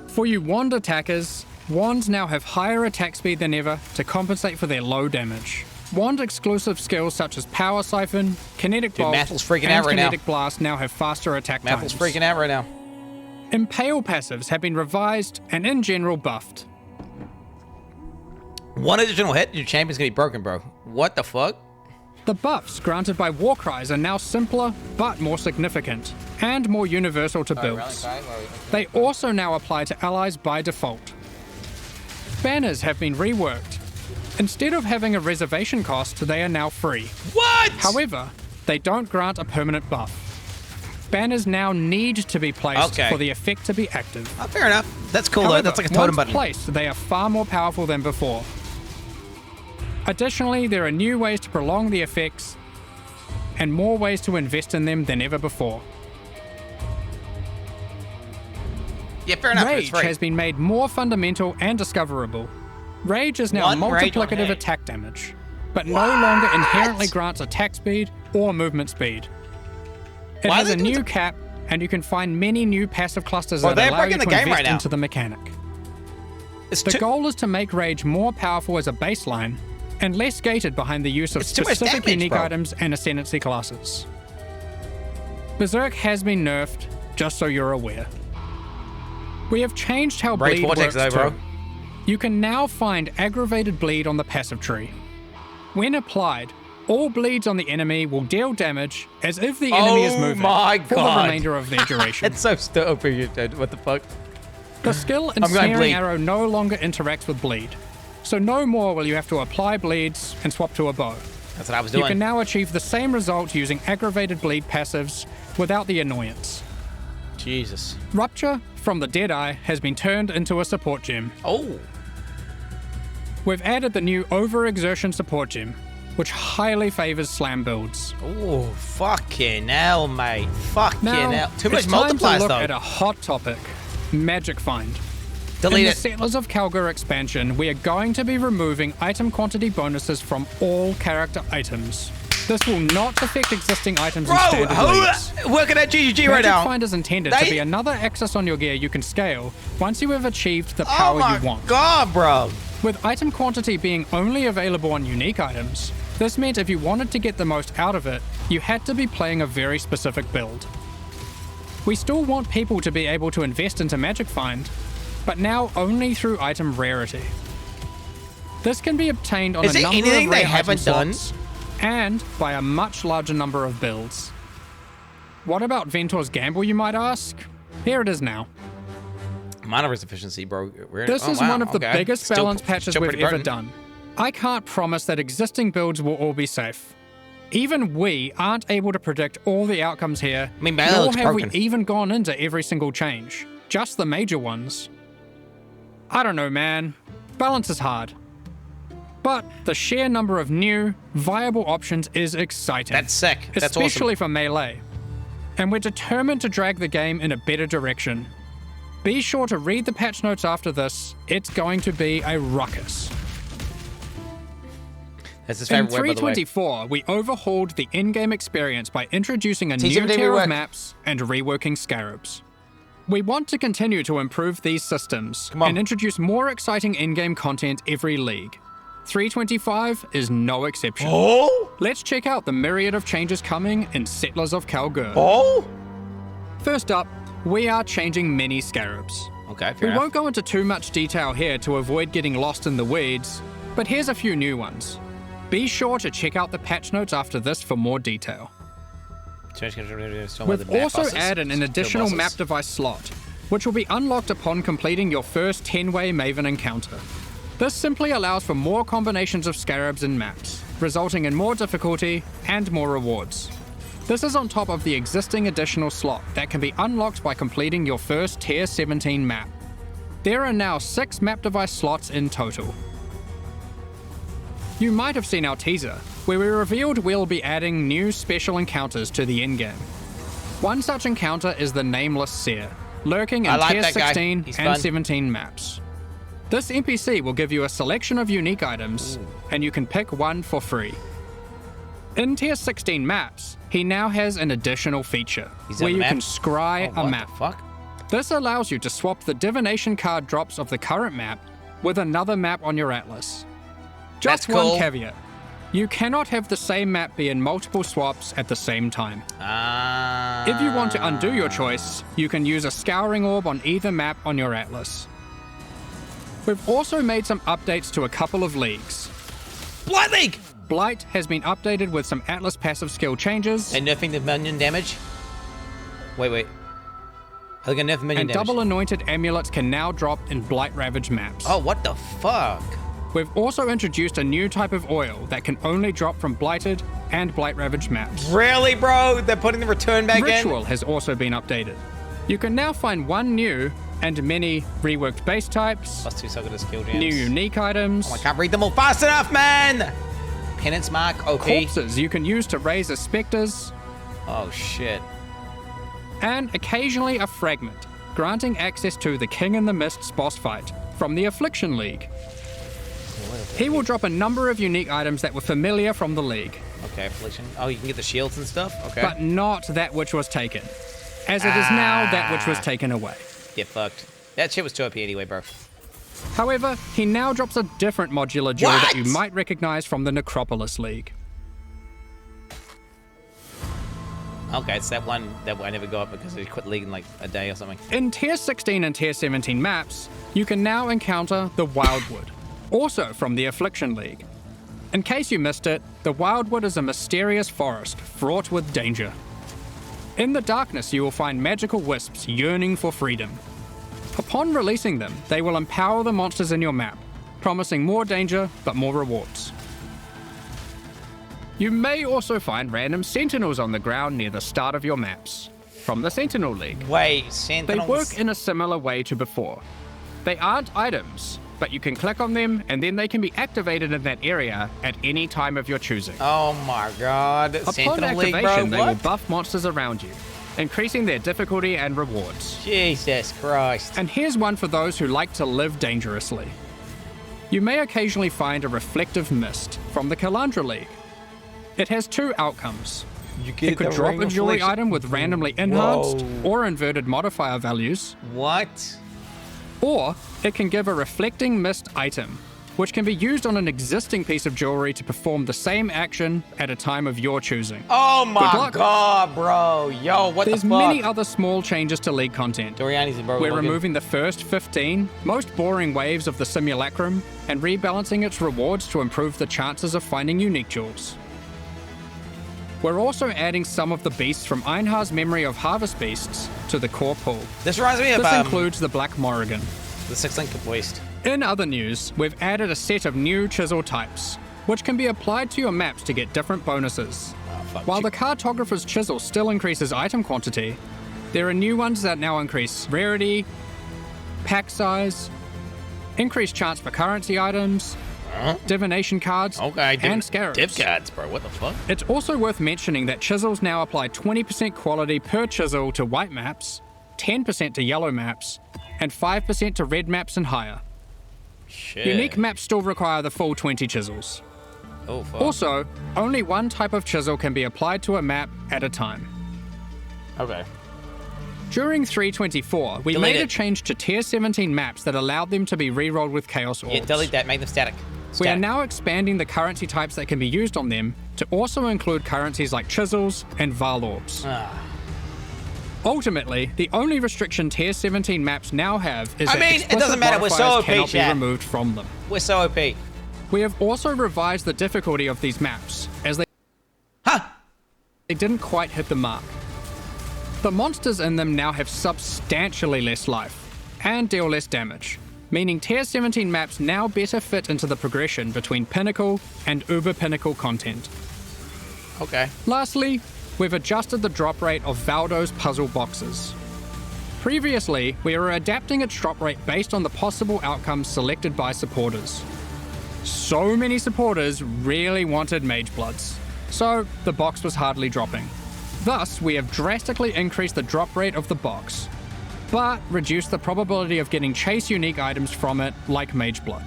For you wand attackers, wands now have higher attack speed than ever to compensate for their low damage. Wand exclusive skills such as Power Siphon, Kinetic Bolt, Mathil's freaking and out right now. Kinetic Blast now have faster attack Mathil's times. freaking out right now. Impale passives have been revised and in general buffed. One additional hit, your champion's gonna be broken, bro. What the fuck? The buffs granted by Warcries are now simpler, but more significant, and more universal to builds. They also now apply to allies by default. Banners have been reworked. Instead of having a reservation cost, they are now free. What? However, they don't grant a permanent buff. Banners now need to be placed for the effect to be active. Oh, fair enough. That's cool, though. However, That's like a totem once button. placed, they are far more powerful than before. Additionally, there are new ways to prolong the effects and more ways to invest in them than ever before. Yeah, fair enough. Rage It's free. has been made more fundamental and discoverable. Rage is now One rage on multiplicative hit. attack damage, but no longer inherently grants attack speed or movement speed. It Why has are a they doing new cap, and you can find many new passive clusters Well, that they're allow you breaking to the game invest right now. into the mechanic. The goal is to make Rage more powerful as a baseline, and less gated behind the use of It's too much specific damage, unique bro. items and ascendancy classes. Berserk has been nerfed, just so you're aware. We have changed how Rage bleed Vortex works though, bro. too. You can now find aggravated bleed on the passive tree. When applied, all bleeds on the enemy will deal damage as if the enemy is moving my for the God. remainder of their duration. It's so stupid, dude. What the fuck? The skill I'm going Ensnaring bleed. Arrow no longer interacts with bleed, so no more will you have to apply bleeds and swap to a bow. That's what I was You doing. can now achieve the same result using aggravated bleed passives without the annoyance. Jesus. Rupture from the Deadeye has been turned into a support gem. Oh. We've added the new Overexertion support gem, which highly favors slam builds. Oh, fucking hell, mate. Fucking Now, hell. Too much it's time to multipliers, look though. at a hot topic, Magic Find. Delete In the it. Settlers of Kalgur expansion, we are going to be removing item quantity bonuses from all character items. This will not affect existing items in standard leagues. Working at GGG right Magic now. Find is intended to be another access on your gear you can scale once you have achieved the Oh power my you want. God, bro. With item quantity being only available on unique items, this meant if you wanted to get the most out of it, you had to be playing a very specific build. We still want people to be able to invest into Magic Find, but now only through item rarity. This can be obtained on Is a there number anything of they rare haven't item done? slots, and by a much larger number of builds. What about Ventor's Gamble, you might ask? Here it is now. Mana efficiency, bro. This is one of the biggest balance patches we've ever done. done. I can't promise that existing builds will all be safe. Even we aren't able to predict all the outcomes here, I mean, nor balance have we broken. even gone into every single change, just the major ones. I don't know, man. Balance is hard. But the sheer number of new, viable options is exciting. That's sick. That's awesome. Especially for melee. And we're determined to drag the game in a better direction. Be sure to read the patch notes after this. It's going to be a ruckus. That's his In favorite word, by the way. 3.24, we overhauled the in-game experience by introducing a new TCMD tier rework. of maps and reworking scarabs. We want to continue to improve these systems and introduce more exciting in-game content every league. 325 is no exception. Oh? Let's check out the myriad of changes coming in Settlers of Kalgur. Oh? First up, we are changing many scarabs. Okay, fair We enough. won't go into too much detail here to avoid getting lost in the weeds, but here's a few new ones. Be sure to check out the patch notes after this for more detail. We've also added an additional map device slot, which will be unlocked upon completing your first 10-way Maven encounter. This simply allows for more combinations of scarabs in maps, resulting in more difficulty and more rewards. This is on top of the existing additional slot that can be unlocked by completing your first Tier 17 map. There are now 6 map device slots in total. You might have seen our teaser, where we revealed we'll be adding new special encounters to the endgame. One such encounter is the Nameless Seer, lurking in Tier 16 and 17 maps. This NPC will give you a selection of unique items, and you can pick one for free. In Tier 16 maps, he now has an additional feature, where you can scry a map. This allows you to swap the divination card drops of the current map with another map on your atlas. Just one caveat. You cannot have the same map be in multiple swaps at the same time. If you want to undo your choice, you can use a scouring orb on either map on your atlas. We've also made some updates to a couple of leagues. Blight League! Blight has been updated with some atlas passive skill changes. And nerfing the minion damage? Wait. I think I nerfed minion and damage. double anointed amulets can now drop in Blight Ravaged maps. Oh, what the fuck? We've also introduced a new type of oil that can only drop from Blighted and Blight Ravaged maps. Really, bro? They're putting the return back in? Ritual has also been updated. You can now find one new and many reworked base types, +2 Saga skill gems, new unique items. Oh, I can't read them all fast enough, man! Penance Mark, OP. Corpses you can use to raise as specters. Oh, shit. And occasionally a fragment, granting access to the King in the Mist's boss fight from the Affliction League. He will drop a number of unique items that were familiar from the league. Okay, Affliction. Oh, you can get the shields and stuff? Okay. But not that which was taken, as it is now that which was taken away. Get fucked. That shit was too OP anyway, bro. However, he now drops a different modular jewel that you might recognize from the Necropolis League. Okay, it's that one that I never got because he quit league in like a day or something. In Tier 16 and Tier 17 maps, you can now encounter the Wildwood, also from the Affliction League. In case you missed it, the Wildwood is a mysterious forest fraught with danger. In the darkness, you will find magical wisps yearning for freedom. Upon releasing them, they will empower the monsters in your map, promising more danger but more rewards. You may also find random sentinels on the ground near the start of your maps, from the Sentinel League. Wait, sentinels? They work in a similar way to before. They aren't items, but you can click on them and then they can be activated in that area at any time of your choosing. Oh my god. Upon Sentinel League, activation, bro, they will buff monsters around you, increasing their difficulty and rewards. Jesus Christ. And here's one for those who like to live dangerously. You may occasionally find a reflective mist from the Kalandra League. It has 2 outcomes. It could drop a jewelry item with randomly enhanced or inverted modifier values. What? Or it can give a reflecting mist item, which can be used on an existing piece of jewelry to perform the same action at a time of your choosing. Oh my god, bro. Yo, what There's the fuck? many other small changes to League content. We're removing the first 15 most boring waves of the simulacrum and rebalancing its rewards to improve the chances of finding unique jewels. We're also adding some of the beasts from Einhar's Memory of Harvest Beasts to the core pool. This reminds me of This includes the Black Morrigan. The Six Link Waste. In other news, we've added a set of new chisel types, which can be applied to your maps to get different bonuses. While the Cartographer's Chisel still increases item quantity, there are new ones that now increase rarity, pack size, increased chance for currency items, divination cards, and scarabs. Div cards, bro. What the fuck? It's also worth mentioning that chisels now apply 20% quality per chisel to white maps, 10% to yellow maps, and 5% to red maps and higher. Shit. Unique maps still require the full 20 chisels. Oh, fuck. Also, only one type of chisel can be applied to a map at a time. Okay. During 3.24, we Delete made a it. change to Tier 17 maps that allowed them to be rerolled with Chaos Orbs. Yeah, delete that. Make them static. We are Static. now expanding the currency types that can be used on them to also include currencies like chisels and Val Orbs. Ultimately, the only restriction Tier 17 maps now have is that it explicit doesn't matter. We're so modifiers OP, cannot be chat. removed from them. We're so OP. We have also revised the difficulty of these maps, as they didn't quite hit the mark. The monsters in them now have substantially less life, and deal less damage, meaning Tier 17 maps now better fit into the progression between Pinnacle and Uber Pinnacle content. Okay. Lastly, we've adjusted the drop rate of Valdo's puzzle boxes. Previously, we were adapting its drop rate based on the possible outcomes selected by supporters. So many supporters really wanted Mage Bloods, so the box was hardly dropping. Thus, we have drastically increased the drop rate of the box, but reduced the probability of getting chase unique items from it, like Mage Blood.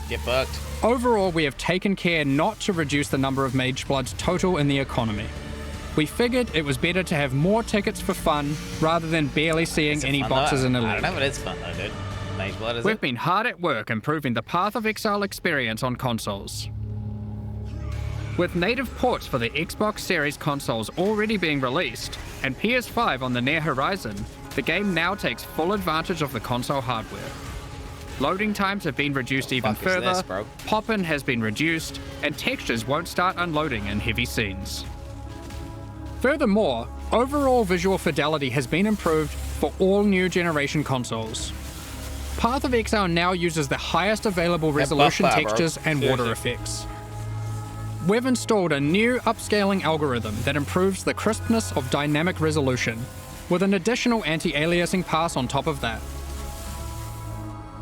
Get fucked. Overall, we have taken care not to reduce the number of Mage Bloods total in the economy. We figured it was better to have more tickets for fun, rather than barely seeing any boxes in a I league. don't know, but it's fun though, dude. Mage Blood, is We've it? been hard at work improving the Path of Exile experience on consoles. With native ports for the Xbox Series consoles already being released, and PS5 on the near horizon, the game now takes full advantage of the console hardware. Loading times have been reduced even fuck is further, this, bro? pop-in has been reduced, and textures won't start unloading in heavy scenes. Furthermore, overall visual fidelity has been improved for all new generation consoles. Path of Exile now uses the highest available resolution buff that, bro. textures and water Seriously. effects. We've installed a new upscaling algorithm that improves the crispness of dynamic resolution, with an additional anti-aliasing pass on top of that.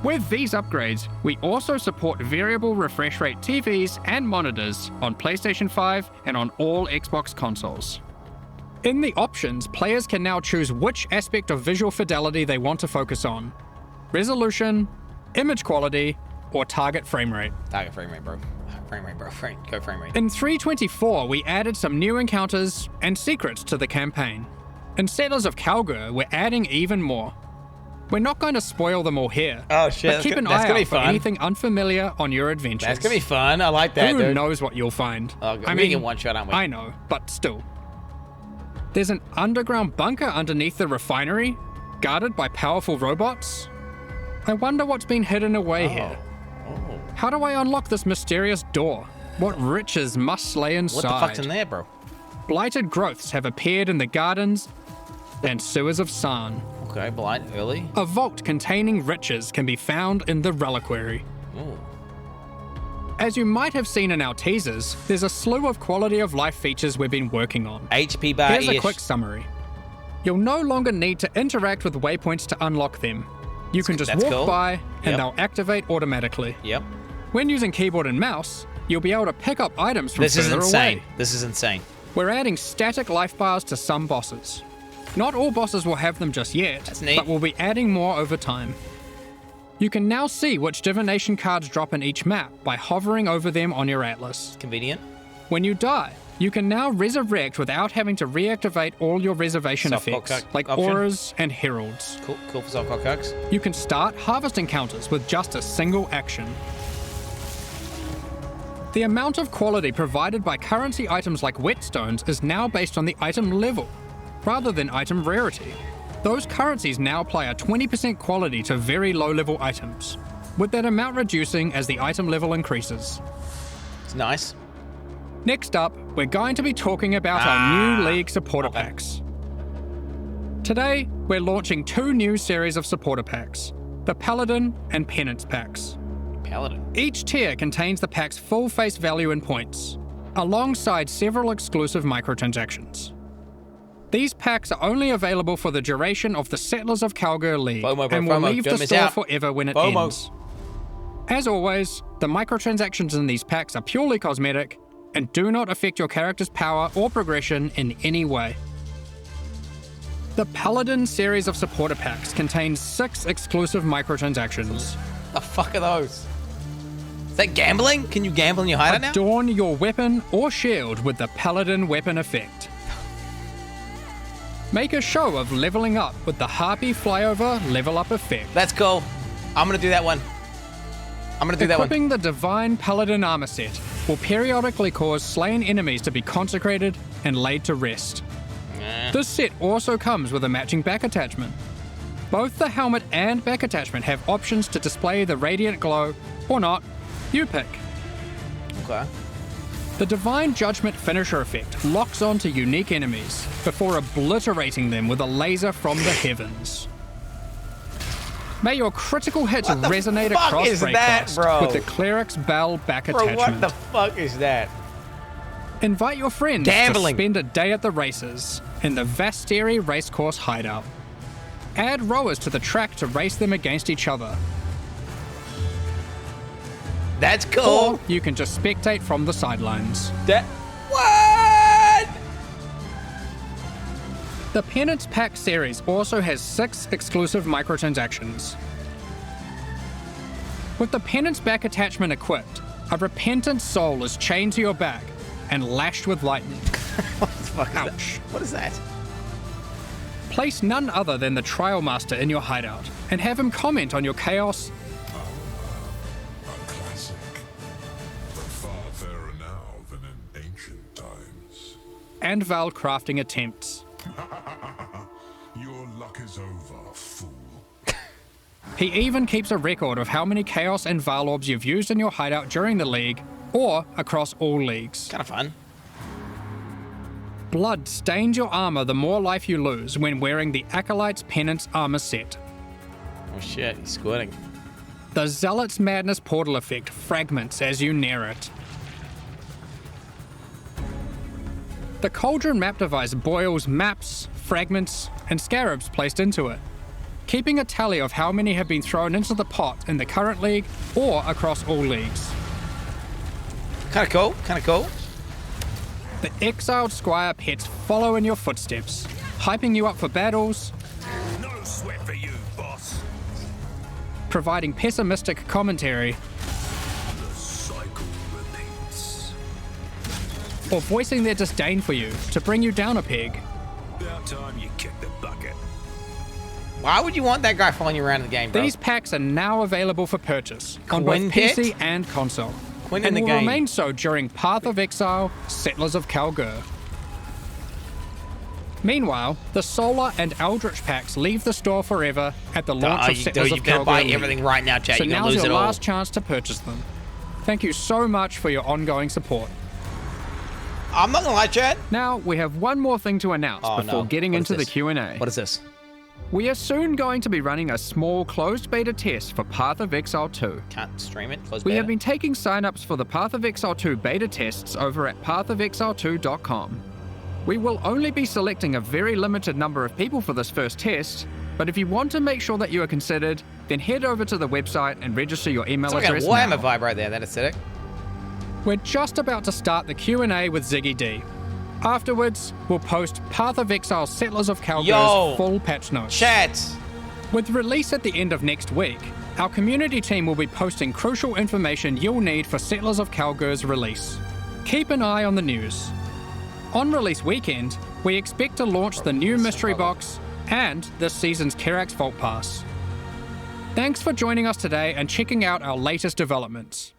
With these upgrades, we also support variable refresh rate TVs and monitors on PlayStation 5 and on all Xbox consoles. In the options, players can now choose which aspect of visual fidelity they want to focus on: resolution, image quality, or target frame rate. Target frame rate, bro. Frame rate, bro. Go frame rate. In 3.24, we added some new encounters and secrets to the campaign. In Settlers of Calgur, we're adding even more. We're not going to spoil them all here. Oh shit! But keep an That's eye gonna be out for fun. anything unfamiliar on your adventures. That's gonna be fun. I like that, Who dude. knows what you'll find? Oh, we're getting one shot, aren't we? I know, but still. There's an underground bunker underneath the refinery, guarded by powerful robots. I wonder what's been hidden away here. How do I unlock this mysterious door? What riches must lay inside? What the fuck's in there, bro? Blighted growths have appeared in the gardens and sewers of Sarn. Okay, blind early. A vault containing riches can be found in the reliquary. Ooh. As you might have seen in our teasers, there's a slew of quality of life features we've been working on. HP bar. Here's a quick summary. You'll no longer need to interact with waypoints to unlock them. You can just That's walk cool. by and Yep. they'll activate automatically. Yep. When using keyboard and mouse, you'll be able to pick up items from This is further insane. away. This is insane. We're adding static life bars to some bosses. Not all bosses will have them just yet, That's neat. but we'll be adding more over time. You can now see which divination cards drop in each map by hovering over them on your atlas. Convenient. When you die, you can now resurrect without having to reactivate all your reservation Soft effects, cock like option. auras and heralds. Cool for soft cocks. You can start harvest encounters with just a single action. The amount of quality provided by currency items like whetstones is now based on the item level, rather than item rarity. Those currencies now apply a 20% quality to very low-level items, with that amount reducing as the item level increases. It's nice. Next up, we're going to be talking about our new League supporter packs. Today, we're launching 2 new series of supporter packs, the Paladin and Penance packs. Paladin. Each tier contains the pack's full face value in points, alongside several exclusive microtransactions. These packs are only available for the duration of the Settlers of Calgur League, FOMO, bro, and will FOMO. leave Don't the miss store out. forever when it FOMO. ends. As always, the microtransactions in these packs are purely cosmetic and do not affect your character's power or progression in any way. The Paladin series of supporter packs contains 6 exclusive microtransactions. The fuck are those? Is that gambling? Can you gamble in your hideout now? Adorn your weapon or shield with the Paladin weapon effect. Make a show of leveling up with the Harpy Flyover level up effect. That's cool. I'm gonna do that one. Equipping the Divine Paladin armor set will periodically cause slain enemies to be consecrated and laid to rest. This set also comes with a matching back attachment. Both the helmet and back attachment have options to display the radiant glow, or not. You pick. Okay. The Divine Judgment finisher effect locks onto unique enemies before obliterating them with a laser from the heavens. May your critical hits resonate across Raycast with the Cleric's Bell back attachment. What the fuck is that? Invite your friends to spend a day at the races in the Vasteri Racecourse hideout. Add rowers to the track to race them against each other. That's cool. Or you can just spectate from the sidelines. What? The Penance Pack series also has 6 exclusive microtransactions. With the Penance back attachment equipped, a repentant soul is chained to your back and lashed with lightning. What the fuck is that? Ouch. What is that? Place none other than the Trial Master in your hideout and have him comment on your chaos. A classic, but far fairer now than in ancient times. And Val crafting attempts. Your luck is over, fool. He even keeps a record of how many Chaos and Val orbs you've used in your hideout during the league, or across all leagues. Kind of fun. Blood stains your armor the more life you lose when wearing the Acolyte's Penance armor set. Oh shit, he's squirting. The Zealot's Madness portal effect fragments as you near it. The Cauldron map device boils maps, fragments, and scarabs placed into it, keeping a tally of how many have been thrown into the pot in the current league or across all leagues. Kinda cool, kinda cool. The Exiled Squire pets follow in your footsteps, hyping you up for battles, No sweat for you, boss. providing pessimistic commentary, The cycle repeats. or voicing their disdain for you to bring you down a peg. About time you kick the bucket. Why would you want that guy following you around in the game, bro? These packs are now available for purchase on both Quinpet? PC and console, Quinn in and the will game. remain so during Path of Exile, Settlers of Kalgur. Meanwhile, the Solar and Eldritch packs leave the store forever at the launch of Settlers of you better Kalgur buy League. everything right now, chat. So You're gonna now's lose your it all. last chance to purchase them. Thank you so much for your ongoing support. I'm not gonna lie, chat. Now, we have one more thing to announce before getting What is into the this? Q&A. What is this? We are soon going to be running a small closed beta test for Path of Exile 2. Can't stream it. Close We beta. have been taking signups for the Path of Exile 2 beta tests over at pathofexile2.com. We will only be selecting a very limited number of people for this first test, but if you want to make sure that you are considered, then head over to the website and register your email It's like a address Warhammer now. vibe right there, that aesthetic. We're just about to start the Q&A with Ziggy D. Afterwards, we'll post Path of Exile Settlers of Kalgur's full patch notes. Chat! With release at the end of next week, our community team will be posting crucial information you'll need for Settlers of Kalgur's release. Keep an eye on the news. On release weekend, we expect to launch the new mystery box and this season's Kerax Vault Pass. Thanks for joining us today and checking out our latest developments.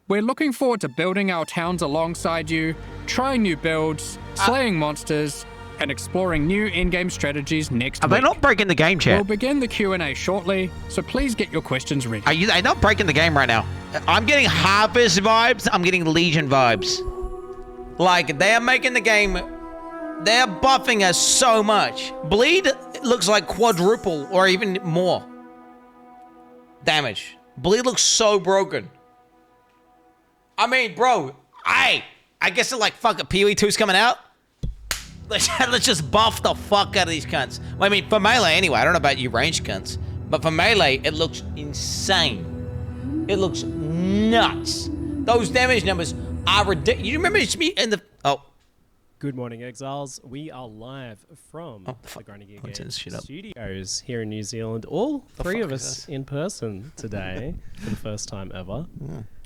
We're looking forward to building our towns alongside you, trying new builds, slaying monsters, and exploring new in-game strategies next Are week. they not breaking the game, chat? We'll begin the Q&A shortly, so please get your questions ready. They're not breaking the game right now. I'm getting Harvest vibes. I'm getting Legion vibes. Like, they are making the game... They're buffing us so much. Bleed looks like quadruple or even more damage. Bleed looks so broken. I mean, bro, I guess they're like, fuck it, PoE 2's coming out. Let's just buff the fuck out of these cunts. Well, I mean, for melee anyway. I don't know about you ranged cunts. But for melee, it looks insane. It looks nuts. Those damage numbers are ridiculous. You remember me in the... Oh. Good morning, Exiles. We are live from the Grinding Gear Games studios here in New Zealand. All three of us in person today for the first time ever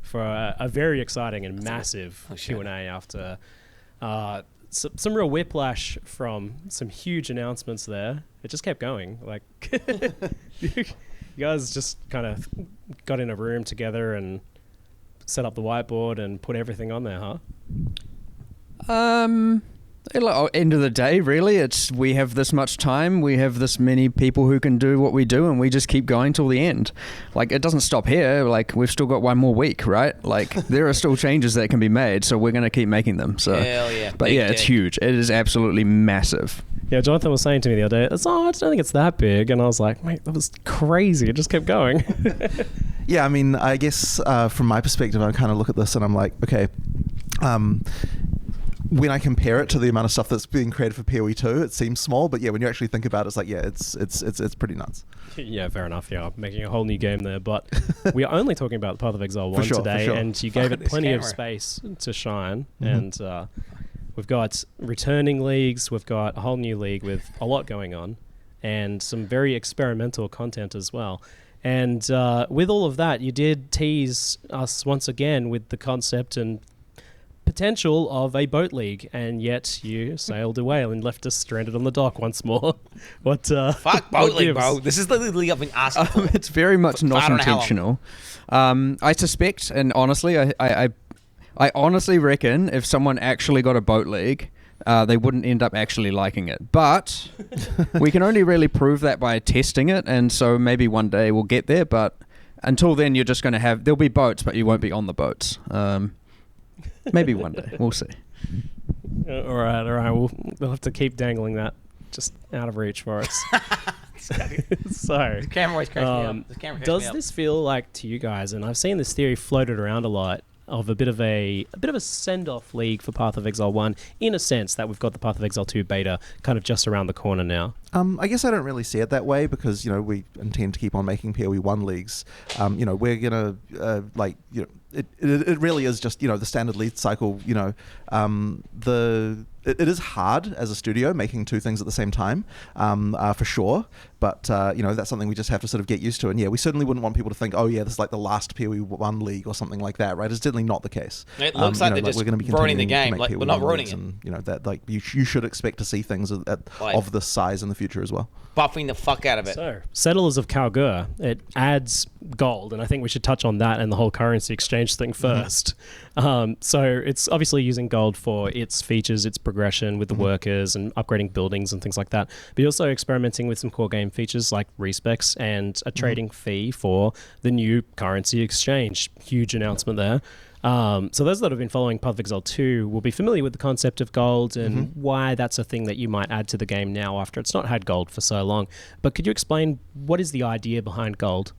for a very exciting and massive Q&A after some real whiplash from some huge announcements there. It just kept going. Like, you guys just kind of got in a room together and set up the whiteboard and put everything on there, huh? End of the day, really, we have this much time, we have this many people who can do what we do, and we just keep going till the end. Like, it doesn't stop here. Like, we've still got one more week, right? Like, there are still changes that can be made, so we're going to keep making them. So, hell yeah. But yeah, it's huge. It is absolutely massive. Yeah, Jonathan was saying to me the other day, I don't think it's that big. And I was like, mate, that was crazy. It just kept going. Yeah, I mean, I guess from my perspective, I kind of look at this and I'm like, okay, when I compare it to the amount of stuff that's being created for PoE 2, it seems small, but yeah, when you actually think about it, it's like, yeah, it's pretty nuts. Yeah, fair enough. Yeah, making a whole new game there, but we are only talking about Path of Exile 1 today, and you gave it plenty of space to shine. And we've got returning leagues, we've got a whole new league with a lot going on, and some very experimental content as well. And with all of that, you did tease us once again with the concept and potential of a boat league, and yet you sailed away and left us stranded on the dock once more. What? Fuck boat league, bro. This is the league I've been asking for. It's very much not intentional. I suspect, and honestly, I honestly reckon if someone actually got a boat league, they wouldn't end up actually liking it. But we can only really prove that by testing it, and so maybe one day we'll get there. But until then, you're just going to there'll be boats, but you won't be on the boats. Maybe one day. We'll see. All right. We'll have to keep dangling that just out of reach for us. So, the camera always cracks me up. Does this feel like to you guys, and I've seen this theory floated around a lot, of a bit of a send-off league for Path of Exile 1, in a sense that we've got the Path of Exile 2 beta kind of just around the corner now? I guess I don't really see it that way because, we intend to keep on making PoE 1 leagues. We're going to, it really is just, the standard lead cycle, it is hard as a studio making two things at the same time, for sure. But, that's something we just have to sort of get used to. And yeah, we certainly wouldn't want people to think, oh yeah, this is like the last PoE 1 league or something like that, right? It's definitely not the case. It looks like they're just we're going to be ruining the game. to make Like, PoE we're not 1 ruining leagues, it. and, that like you should expect to see things of this size in the future as well. Buffing the fuck out of it. So, Settlers of Kalgur, it adds gold, and I think we should touch on that and the whole currency exchange thing first. So it's obviously using gold for its features, its progression with the workers and upgrading buildings and things like that. But you're also experimenting with some core game features like respecs and a trading fee for the new currency exchange. Huge announcement there. So those that have been following Path of Exile 2 will be familiar with the concept of gold and why that's a thing that you might add to the game now after it's not had gold for so long. But could you explain what is the idea behind gold?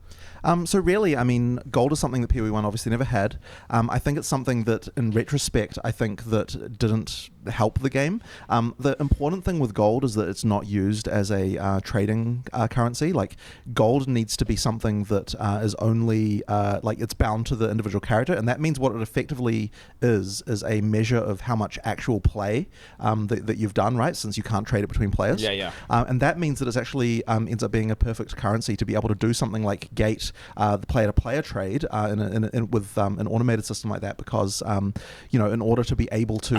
So really, I mean, gold is something that PoE 1 obviously never had. I think it's something that, in retrospect, I think that didn't help the game. The important thing with gold is that it's not used as a trading currency. Like, gold needs to be something that is only, it's bound to the individual character, and that means what it effectively is a measure of how much actual play that you've done, right? Since you can't trade it between players. Yeah. And that means that it's actually ends up being a perfect currency to be able to do something like gate the player-to-player trade with an automated system like that, because in order to be able to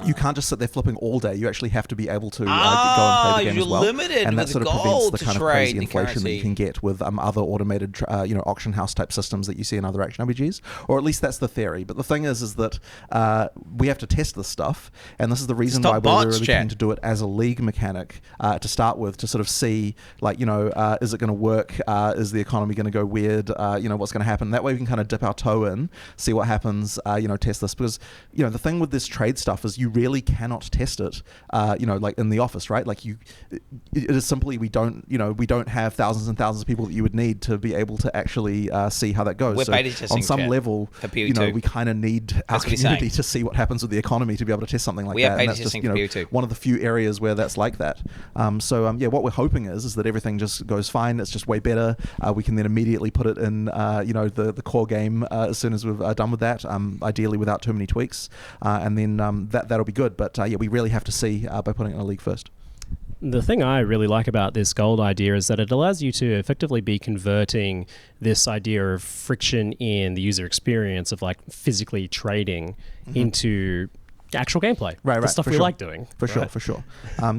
you can't just sit there flipping all day. You actually have to be able to go and play the game as well. Limited and that with sort of gold prevents the to kind of trade crazy the inflation currency. that you can get with other automated auction house type systems that you see in other action RPGs, or at least that's the theory. But the thing is that we have to test this stuff, and this is the reason why we're really keen to do it as a league mechanic to start with, to sort of see, is it going to work? Is the economy going to go weird? What's going to happen? That way we can kind of dip our toe in, see what happens, test this. Because, the thing with this trade stuff is you really cannot test it, like in the office, right? Like it is simply, we don't have thousands and thousands of people that you would need to be able to actually see how that goes. We're So beta testing on some level, for PoE2. we kind of need our community to see what happens with the economy to be able to test something like We that. are And beta that's just, testing for PoE2. one of the few areas where that's like that. What we're hoping is that everything just goes fine. It's just way better. We can then immediately put it in, the core game as soon as we've done with that, ideally without too many tweaks, and then that'll be good. But we really have to see by putting it in a league first. The thing I really like about this gold idea is that it allows you to effectively be converting this idea of friction in the user experience of like physically trading into actual gameplay. Right. The stuff we like doing. For sure.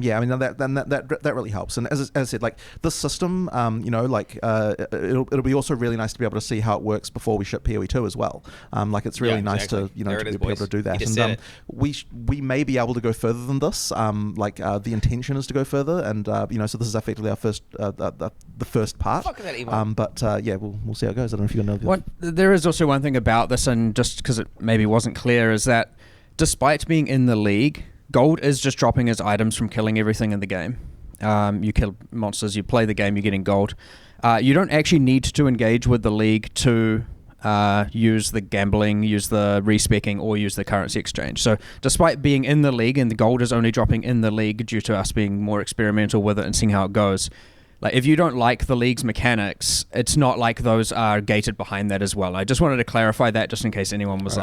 Yeah, I mean, that really helps. And as I said, like this system, it'll be also really nice to be able to see how it works before we ship PoE 2 as well. Like it's really nice to to be able to do that. And we may be able to go further than this. The intention is to go further, and so this is effectively our first the first part. We'll see how it goes. I don't know if you're gonna know. There is also one thing about this, and just because it maybe wasn't clear, is that despite being in the league, gold is just dropping as items from killing everything in the game. You kill monsters, you play the game, you're getting gold. You don't actually need to engage with the league to use the gambling, use the respecking, or use the currency exchange. So despite being in the league, and the gold is only dropping in the league due to us being more experimental with it and seeing how it goes, like if you don't like the league's mechanics, it's not like those are gated behind that as well. I just wanted to clarify that just in case anyone was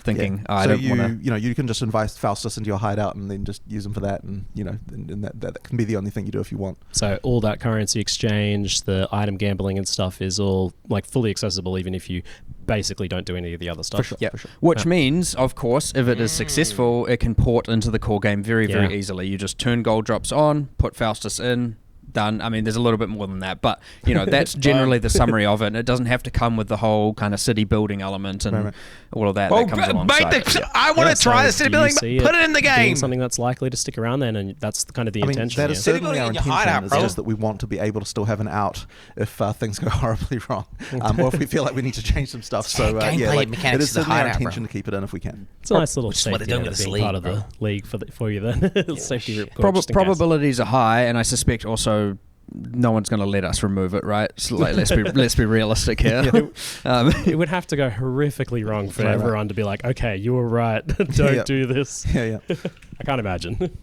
thinking, I don't want to. You can just invite Faustus into your hideout and then just use them for that, and and that can be the only thing you do if you want. So all that currency exchange, the item gambling and stuff is all like fully accessible, even if you basically don't do any of the other stuff. For sure. Which means, of course, if it is successful, it can port into the core game very, very easily. You just turn gold drops on, put Faustus in. Done. I mean, there's a little bit more than that, but that's generally the summary of it. It doesn't have to come with the whole kind of city building element and all of that. That comes alongside. I want to try the city building. Put it in the game. Something that's likely to stick around then, and that's kind of the intention. That is certainly our intention. It's just that we want to be able to still have an out if things go horribly wrong, or if we feel like we need to change some stuff. So it is certainly our intention to keep it in if we can. It's a nice little safety net being part of the league for you then. Safety probabilities are high, and I suspect also no one's going to let us remove it, right? So let's be realistic here. It would have to go horrifically wrong for everyone to be like, okay, you were right, don't do this. Yeah. I can't imagine.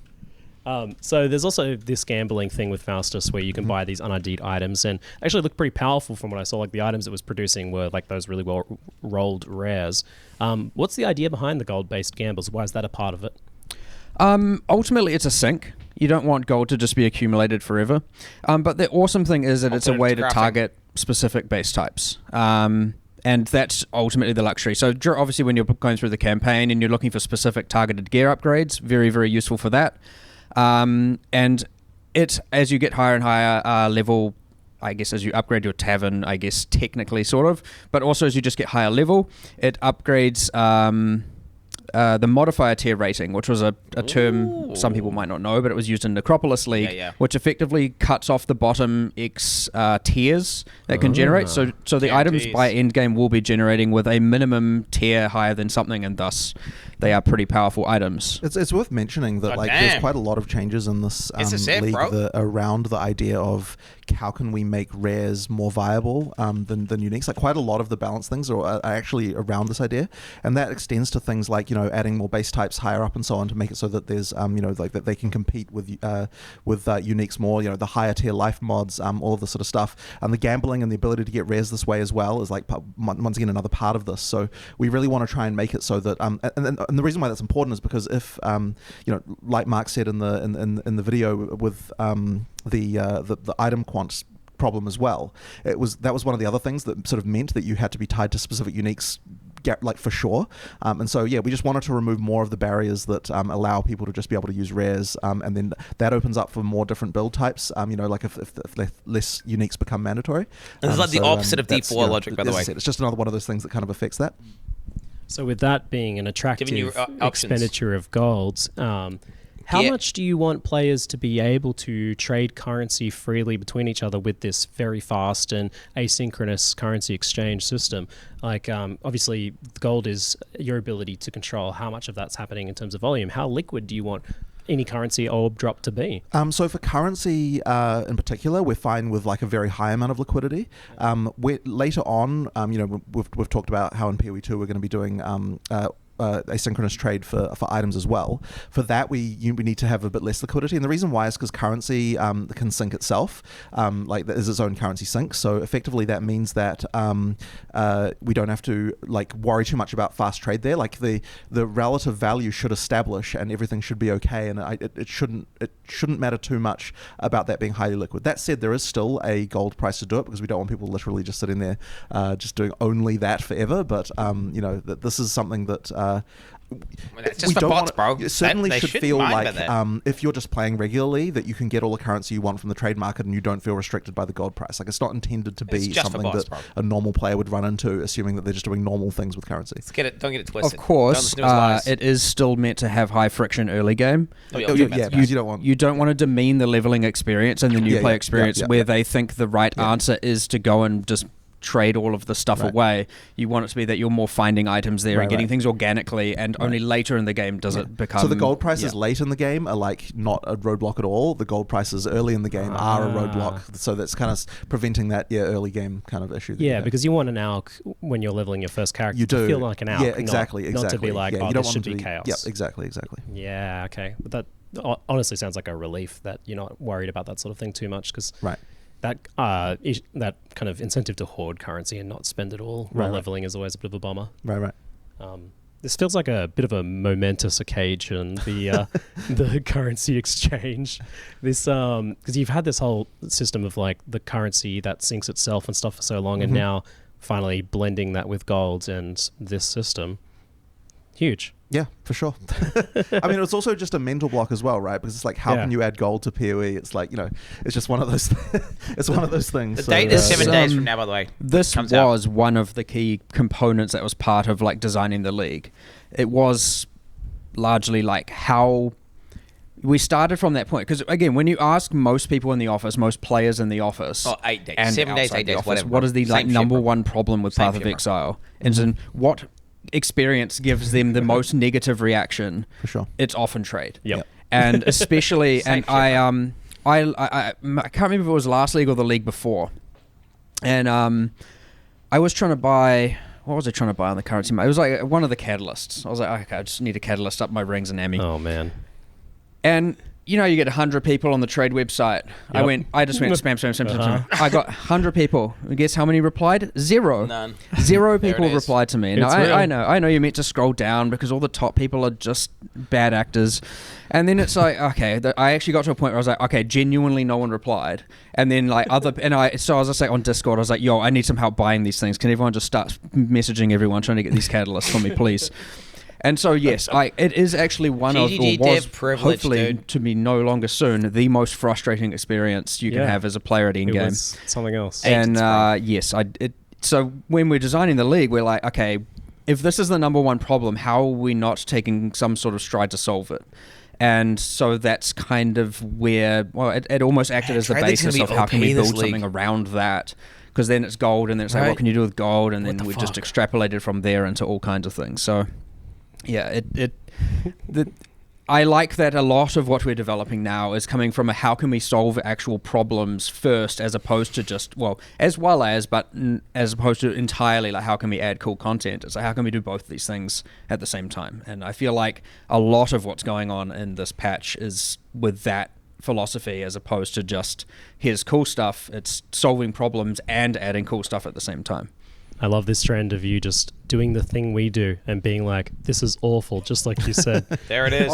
So there's also this gambling thing with Faustus where you can buy these un-ID'd items and actually look pretty powerful from what I saw. Like the items it was producing were like those really well rolled rares. What's the idea behind the gold-based gambles? Why is that a part of it? Ultimately, it's a sink. You don't want gold to just be accumulated forever. But the awesome thing is that it's a way to target specific base types. And that's ultimately the luxury. So obviously when you're going through the campaign and you're looking for specific targeted gear upgrades, very, very useful for that. And it, as you get higher and higher level, I guess as you upgrade your tavern, I guess technically sort of, but also as you just get higher level, it upgrades the modifier tier rating, which was a term some people might not know, but it was used in Necropolis League, which effectively cuts off the bottom X tiers that can generate. So the items by endgame will be generating with a minimum tier higher than something, and thus they are pretty powerful items. It's worth mentioning that there's quite a lot of changes in this league around the idea of how can we make rares more viable than uniques. Like quite a lot of the balance things are actually around this idea, and that extends to things like adding more base types higher up and so on to make it so that there's like that they can compete with uniques more. The higher tier life mods, all of this sort of stuff, and the gambling and the ability to get rares this way as well is like once again another part of this. So we really want to try and make it so that and the reason why that's important is because if like Mark said in the video with the item quants problem as well, that was one of the other things that sort of meant that you had to be tied to specific uniques, like for sure. And so we just wanted to remove more of the barriers that allow people to just be able to use rares, and then that opens up for more different build types. Like if less uniques become mandatory. And it's like the opposite of D4 logic, by the way. It's just another one of those things that kind of affects that. So with that being an attractive expenditure of gold, how much do you want players to be able to trade currency freely between each other with this very fast and asynchronous currency exchange system? Like, obviously, gold is your ability to control how much of that's happening in terms of volume. How liquid do you want any currency orb drop to be? So for currency in particular, we're fine with like a very high amount of liquidity. Later on, we've talked about how in PoE 2 we're going to be doing asynchronous trade for items as well. For that, we need to have a bit less liquidity, and the reason why is because currency can sync itself, like there is its own currency sync. So effectively, that means that we don't have to like worry too much about fast trade there. Like the relative value should establish, and everything should be okay, and it shouldn't matter too much about that being highly liquid. That said, there is still a gold price to do it because we don't want people literally just sitting there just doing only that forever. But this is something that It's just for bots, bro. It certainly They should shouldn't feel mind like about that. if you're just playing regularly, that you can get all the currency you want from the trade market and you don't feel restricted by the gold price. Like, it's not intended to be just for something bots, that bro. a normal player would run into, assuming that they're just doing normal things with currency. Don't get it twisted. Of course, it is still meant to have high friction early game. You don't want to demean the leveling experience and the new play experience where they think the right answer is to go and just trade all of the stuff away. You want it to be that you're more finding items there and getting things organically, and only later in the game does it become... So the gold prices late in the game are like not a roadblock at all. The gold prices early in the game are a roadblock. So that's kind of preventing that early game kind of issue. Yeah, because you want an ALC when you're leveling your first character to feel like an ALC. Yeah, exactly. Not to be like, you oh, don't this want should to be chaos. Yeah, exactly. Yeah, okay. But that honestly sounds like a relief that you're not worried about that sort of thing too much, because that kind of incentive to hoard currency and not spend it all while leveling is always a bit of a bummer. Right. This feels like a bit of a momentous occasion, the the currency exchange. This because you've had this whole system of like the currency that syncs itself and stuff for so long, and now finally blending that with gold and this system. Huge. Yeah, for sure. I mean, it's also just a mental block as well, right? Because it's like, how can you add gold to PoE? It's like, it's just one of those. It's one of those things. The date is 7 days from now, by the way. This was one of the key components that was part of like designing the league. It was largely like how we started from that point. Because again, when you ask most people in the office, most players in the office, 8 days, and 7 days, outside 8 the days, office, whatever. what is the like number one problem with Path of shit, bro. Exile? And then what experience gives them the most negative reaction? For sure, it's often trade. Yep. And especially, and I can't remember if it was last league or the league before, and I was trying to buy. What was I trying to buy on the currency? It was like one of the catalysts. I was like, okay, I just need a catalyst up my rings and ammy. Oh man. And you get 100 people on the trade website. Yep. I just went spam. I got 100 people. Guess how many replied? 0. None. 0 people replied to me. Now, It's I know you're meant to scroll down because all the top people are just bad actors. And then it's like, okay, I actually got to a point where I was like, okay, genuinely no one replied. And then like so I was just like on Discord, I was like, yo, I need some help buying these things. Can everyone just start messaging everyone trying to get these catalysts for me, please? And so, yes, it is actually one of, or was hopefully to be no longer soon, the most frustrating experience you can have as a player at endgame. It was something else. And yes, so when we're designing the league, we're like, okay, if this is the number one problem, how are we not taking some sort of stride to solve it? And so that's kind of where, well, it almost acted as the basis of how can we build something around that. Because then it's gold, and then it's like, what can you do with gold? And then we just extrapolated from there into all kinds of things. So... yeah, I like that a lot of what we're developing now is coming from a how can we solve actual problems first, as opposed to just, but as opposed to entirely like how can we add cool content. It's like how can we do both these things at the same time. And I feel like a lot of what's going on in this patch is with that philosophy, as opposed to just here's cool stuff. It's solving problems and adding cool stuff at the same time. I love this trend of you just doing the thing we do and being like, this is awful, just like you said. There it is.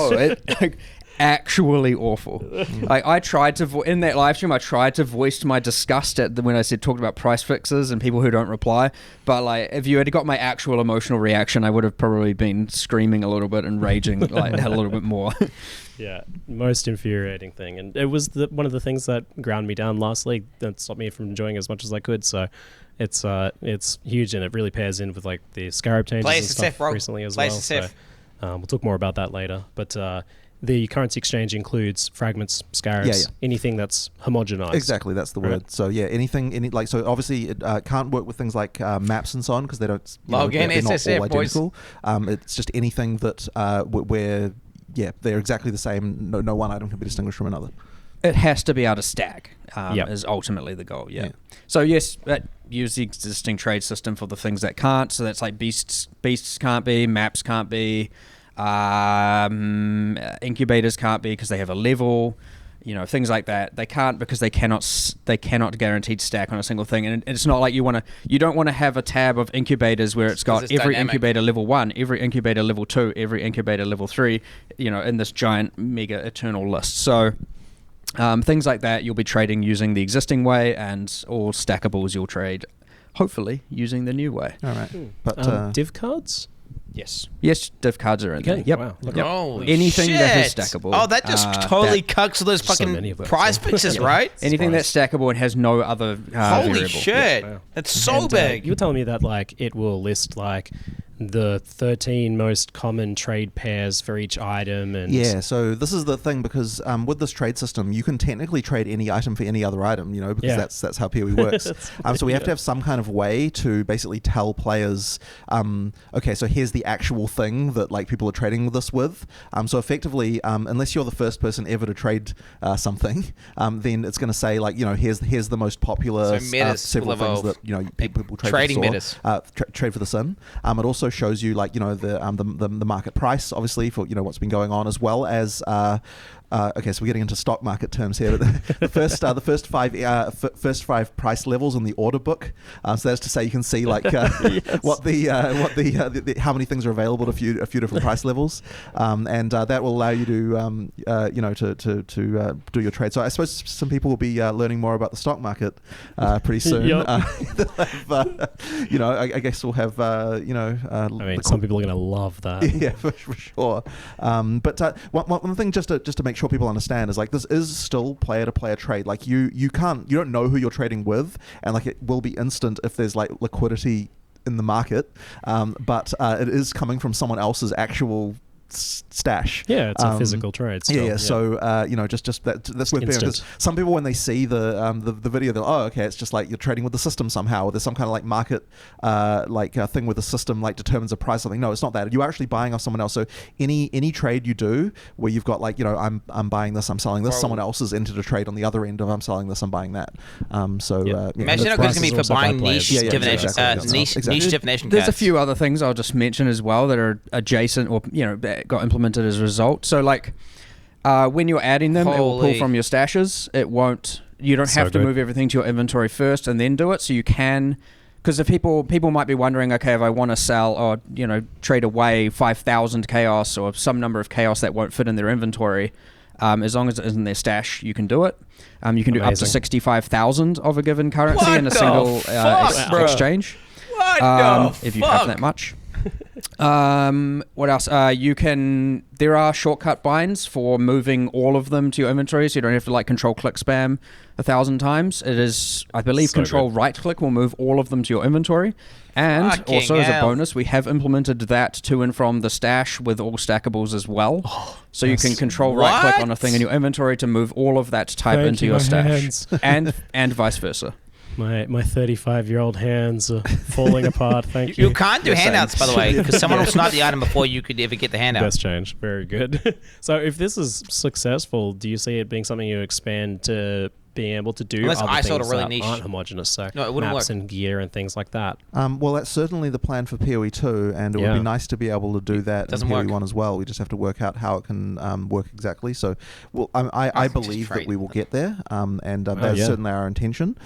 Like, actually awful. Like, I tried to, in that live stream, I tried to voice my disgust at when I talked about price fixes and people who don't reply. But like, if you had got my actual emotional reaction, I would have probably been screaming a little bit and raging like a little bit more. Yeah, most infuriating thing. And it was one of the things that ground me down last league that stopped me from enjoying as much as I could. So it's huge, and it really pairs in with like the Scarab changes and stuff recently as well. So, we'll talk more about that later. But the currency exchange includes fragments, scarabs, anything that's homogenized. Exactly, that's the word. So yeah, so obviously it can't work with things like maps and so on because they don't log in they're not SSF, all identical. It's just anything that where they're exactly the same. No one item can be distinguished from another. It has to be able to stack, is ultimately the goal, So yes, use the existing trade system for the things that can't. So that's like beasts can't be, maps can't be, incubators can't be because they have a level, things like that. They can't because they cannot guaranteed stack on a single thing. And it's not like you don't want to have a tab of incubators where it's got every incubator level 1, every incubator level 2, every incubator level 3, in this giant mega eternal list. So things like that you'll be trading using the existing way, and all stackables you'll trade hopefully using the new way. All right. But div cards? Yes, div cards are in there. Yep. Wow. Yep. Holy Anything that is shit. stackable. Oh, that just totally cucks those so fucking many of those, prize yeah. pictures, right? Anything that's stackable and has no other Holy variable. shit. Wow. That's so And, big. you were telling me that like it will list like the 13 most common trade pairs for each item, and Yeah, so this is the thing, because with this trade system, you can technically trade any item for any other item, you know, because Yeah. that's how PoE works. So we have to have some kind of way to basically tell players, okay, so here's the actual thing that like people are trading this with. So effectively, unless you're the first person ever to trade something, then it's going to say like, you know, here's the most popular So metas several will things evolve. that, you know, people trade Trading for metas. trade for the sin. It also shows you like, you know, the market price, obviously, for, you know, what's been going on, as well as okay, so we're getting into stock market terms here. The first five price levels in the order book. So that's to say, you can see like what the how many things are available at a few different price levels, and that will allow you to you know, to do your trade. So I suppose some people will be learning more about the stock market pretty soon. Yep. You know, I guess we'll have you know. I mean, some people are going to love that. Yeah, for sure. But one thing just to make sure people understand is like, this is still player to player trade. Like you don't know who you're trading with, and like it will be instant if there's like liquidity in the market, but it is coming from someone else's actual stash. Yeah, it's a physical trade still. Yeah. So you know, just that's worth being, because some people, when they see the video, they're like, oh, okay, it's just like you're trading with the system somehow, or there's some kind of like market thing where the system like determines a price or something. No, it's not that. You're actually buying off someone else. So any trade you do where you've got like, you know, I'm buying this, I'm selling this, someone else has entered a trade on the other end of I'm selling this, I'm buying that. Imagine how good it's going to be for buying niche divination niche divination cards. There's a few other things I'll just mention as well that are adjacent, or, you know, got implemented as a result. So like when you're adding them, it will pull from your stashes. It won't. You don't have to move everything to your inventory first and then do it. So you can, because if people might be wondering, okay, if I want to sell or, you know, trade away 5,000 chaos or some number of chaos that won't fit in their inventory, as long as it is in their stash, you can do it. You can do up to 65,000 of a given currency in a single exchange. If you have that much. What else? There are shortcut binds for moving all of them to your inventory, so you don't have to like control click spam 1,000 times. It is, I believe, control right click will move all of them to your inventory. And Fucking also as a hell. bonus, we have implemented that to and from the stash with all stackables as well. So you can control right click on a thing in your inventory to move all of that type into your stash. and vice versa. My 35-year-old hands are falling apart. Thank you. You can't do handouts, by the way, because someone will snipe the item before you could ever get the handout. Best change. Very good. So if this is successful, do you see it being something you expand to being able to do Unless other I saw things a really that niche. aren't homogenous? So No, it wouldn't maps work. and gear and things like that. Well, that's certainly the plan for PoE 2, and it would be nice to be able to do that in PoE 1 as well. We just have to work out how it can work exactly. So, well, I believe that we will get there, and that's certainly our intention.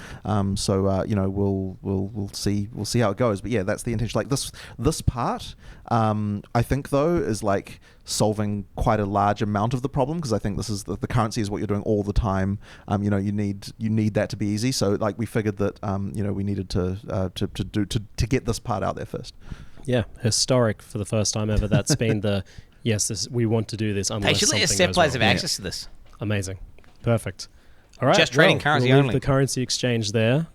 So, you know, we'll see how it goes. But yeah, that's the intention. Like this part, I think though is like solving quite a large amount of the problem, because I think this is the currency is what you're doing all the time. You know, you need that to be easy. So like we figured that you know, we needed to get this part out there first. Yeah, historic for the first time ever. That's been we want to do this. They should let us set players have access to this. Amazing, perfect. All right, Just trading currency we'll leave only. the currency exchange there.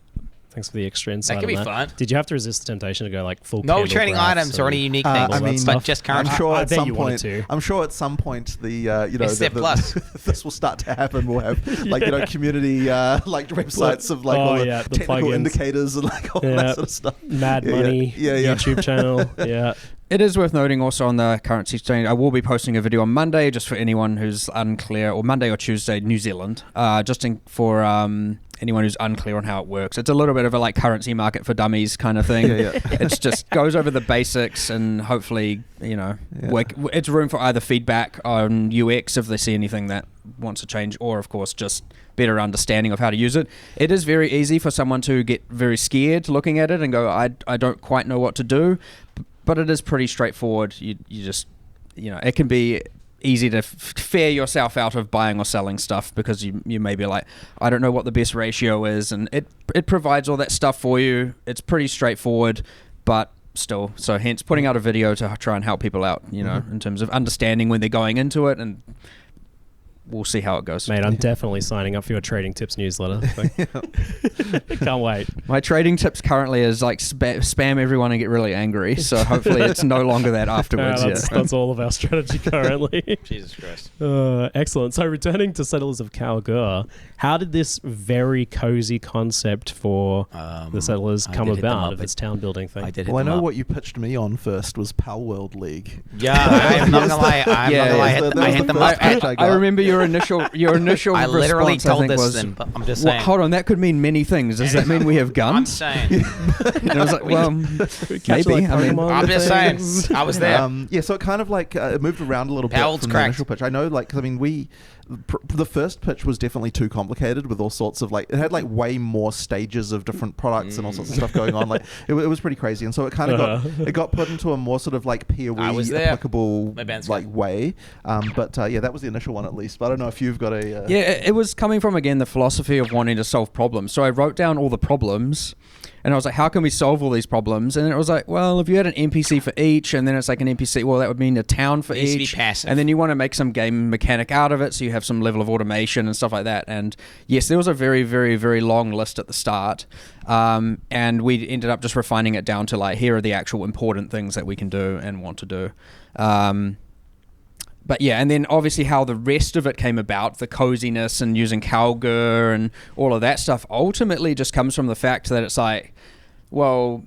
Thanks for the extra insight. That could be on fun. Did you have to resist the temptation to go like full? No candle trading graphs items or any unique things. I mean, but just currency. I'm sure I at bet some you wanted point. to. I'm sure at some point the you know It's step plus. this will start to happen. We'll have like you know, community like websites of like all the technical plugins. indicators and like all that sort of stuff. Mad Money YouTube channel. Yeah. It is worth noting also on the currency exchange, I will be posting a video on Monday just for anyone who's unclear, or Monday or Tuesday, New Zealand, for anyone who's unclear on how it works. It's a little bit of a like currency market for dummies kind of thing. It's just goes over the basics and hopefully, you know, it's room for either feedback on UX if they see anything that wants to change, or of course just better understanding of how to use it. It is very easy for someone to get very scared looking at it and go, I don't quite know what to do. But it is pretty straightforward. You just, you know, it can be easy to fare yourself out of buying or selling stuff because you may be like, I don't know what the best ratio is, and it provides all that stuff for you. It's pretty straightforward, but still. So hence putting out a video to try and help people out, you know, in terms of understanding when they're going into it, and we'll see how it goes. Mate, I'm definitely signing up for your trading tips newsletter. Can't wait. My trading tips currently is like spam everyone and get really angry. So hopefully it's no longer that afterwards. That's all of our strategy currently. Jesus Christ. Excellent. So returning to Settlers of Kalgur, how did this very cozy concept for the Settlers come about of this town building thing? I know what you pitched me on first was Pal World League. Yeah, I'm not gonna lie. I hit them up. I remember your initial I literally response, told I think, this was, then, but I'm just saying. Hold on, that could mean many things. Does that mean we have guns? I'm saying. And I was like, well, maybe. I'm just saying. I was there. Yeah, so it kind of like it moved around a little bit from the initial pitch. I know, like, 'cause I mean, the first pitch was definitely too complicated with all sorts of, like, it had like way more stages of different products and all sorts of stuff going on. Like, it was pretty crazy, and so it kind of got put into a more sort of like PoE applicable like way. But yeah, that was the initial one at least. But I don't know if you've got a yeah, it was coming from, again, the philosophy of wanting to solve problems. So I wrote down all the problems, and I was like, how can we solve all these problems? And it was like, well, if you had an NPC for each, and then it's like an NPC, well, that would mean a town for each. And then you want to make some game mechanic out of it, so you have some level of automation and stuff like that. And yes, there was a very, very, very long list at the start. And we ended up just refining it down to, like, here are the actual important things that we can do and want to do. But yeah, and then obviously how the rest of it came about, the coziness and using Kalgur and all of that stuff, ultimately just comes from the fact that it's like, well,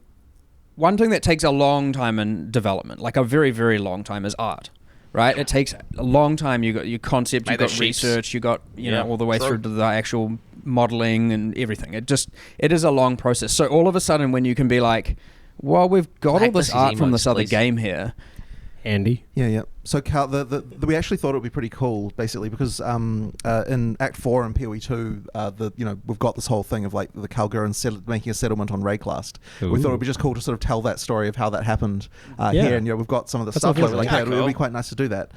one thing that takes a long time in development, like a very, very long time, is art, right? It takes a long time. You got your concept, you got research, you got, you know, all the way through to the actual modeling and everything. It is a long process. So all of a sudden, when you can be like, well, we've got all this art from this other game here. Andy. Yeah. So we actually thought it would be pretty cool, basically, because in Act 4 and PoE 2, we've got this whole thing of like the Kalgur and making a settlement on Rayclast. We thought it would be just cool to sort of tell that story of how that happened here, and we've got some of the stuff like that. It would be quite nice to do that.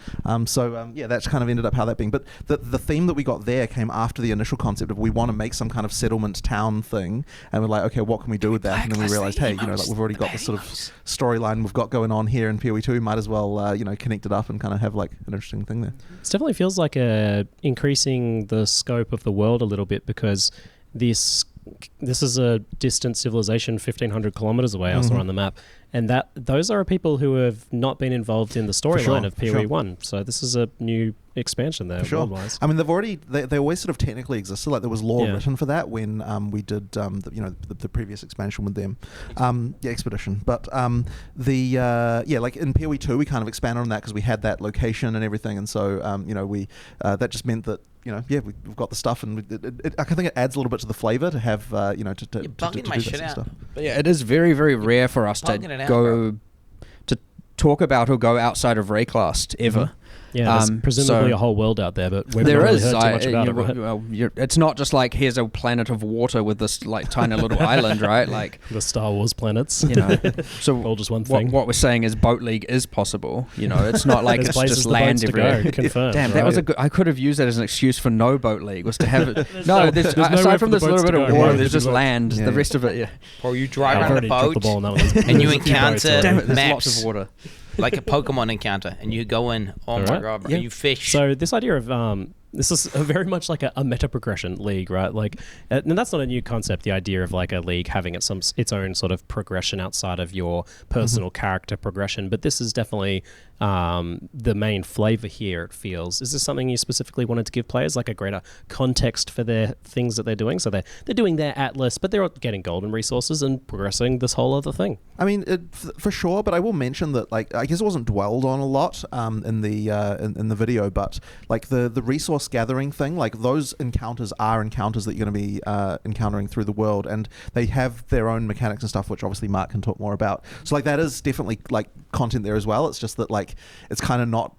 Yeah, that's kind of ended up how that being. But the theme that we got there came after the initial concept of we want to make some kind of settlement town thing, and we're like, okay, what can we do with that? And then we realized, hey, like we've already got this sort of storyline we've got going on here in PoE 2. Might as well connect it up and kind of have like an interesting thing there. It definitely feels like increasing the scope of the world a little bit, because this is a distant civilization 1,500 kilometers away. I saw on the map, and those are people who have not been involved in the storyline of PoE 1. So this is a new expansion there. World-wise. I mean, they always sort of technically existed. Like there was lore written for that when we did the previous expansion with them, Expedition. But like in PoE 2 we kind of expanded on that because we had that location and everything, and so we that just meant that we've got the stuff, and I think it adds a little bit to the flavor to have to do that stuff. But yeah, it is very, very rare for us to talk about or go outside of Rayclast ever. Yeah, there's presumably a whole world out there, but we've not really heard too much about it, right? Well, it's not just like, here's a planet of water with this like tiny little island, right? Like the Star Wars planets. So all just one thing. What we're saying is Boat League is possible. It's not like it's just land everywhere. Confirmed. Damn, that was I could have used that as an excuse for no Boat League, was to have it. Aside from this little bit of water, there's just land. The rest of it, Or you drive on a boat and you encounter there's lots of water. Like a Pokemon encounter, and you go in. Oh my god, bro, you fish. So this idea of this is very much like a meta progression league, right? Like, and that's not a new concept. The idea of like a league having its own sort of progression outside of your personal character progression. But this is definitely the main flavor here. It feels. Is this something you specifically wanted to give players, like a greater context for their things that they're doing? So they're doing their Atlas, but they're getting golden resources and progressing this whole other thing. I mean, for sure. But I will mention that, like, I guess it wasn't dwelled on a lot in the video, but like the resource gathering thing, like those encounters are encounters that you're going to be encountering through the world, and they have their own mechanics and stuff, which obviously Mark can talk more about. So like that is definitely like content there as well. It's just that like it's kind of not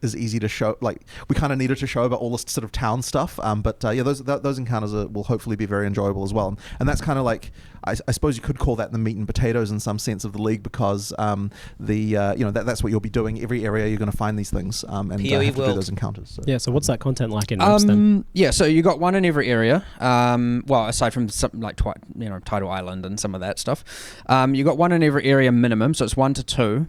as easy to show. Like we kind of needed to show about all this sort of town stuff, but those encounters will hopefully be very enjoyable as well. And that's kind of like, I suppose you could call that the meat and potatoes in some sense of the league, because that's what you'll be doing. Every area you're going to find these things and have to do those encounters. So. Yeah, so what's that content like in maps then? Yeah, so you got one in every area. Well, aside from something like Tidal Island and some of that stuff, you got one in every area minimum, so it's 1 to 2.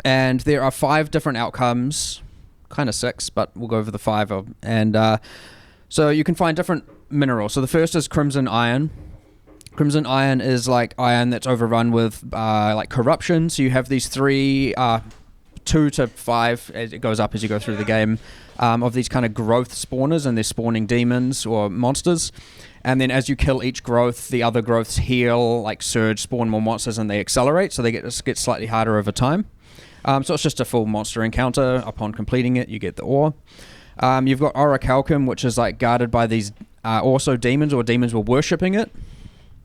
And there are 5 different outcomes, kind of 6, but we'll go over the 5. So you can find different minerals. So the first is Crimson Iron. Crimson Iron is like iron that's overrun with like corruption. So you have these 3, 2 to 5, as it goes up as you go through the game, of these kind of growth spawners, and they're spawning demons or monsters. And then as you kill each growth, the other growths heal, like surge, spawn more monsters, and they accelerate. So they get slightly harder over time. So it's just a full monster encounter. Upon completing it, you get the ore. You've got Orichalcum, which is like guarded by these also demons, or demons were worshipping it.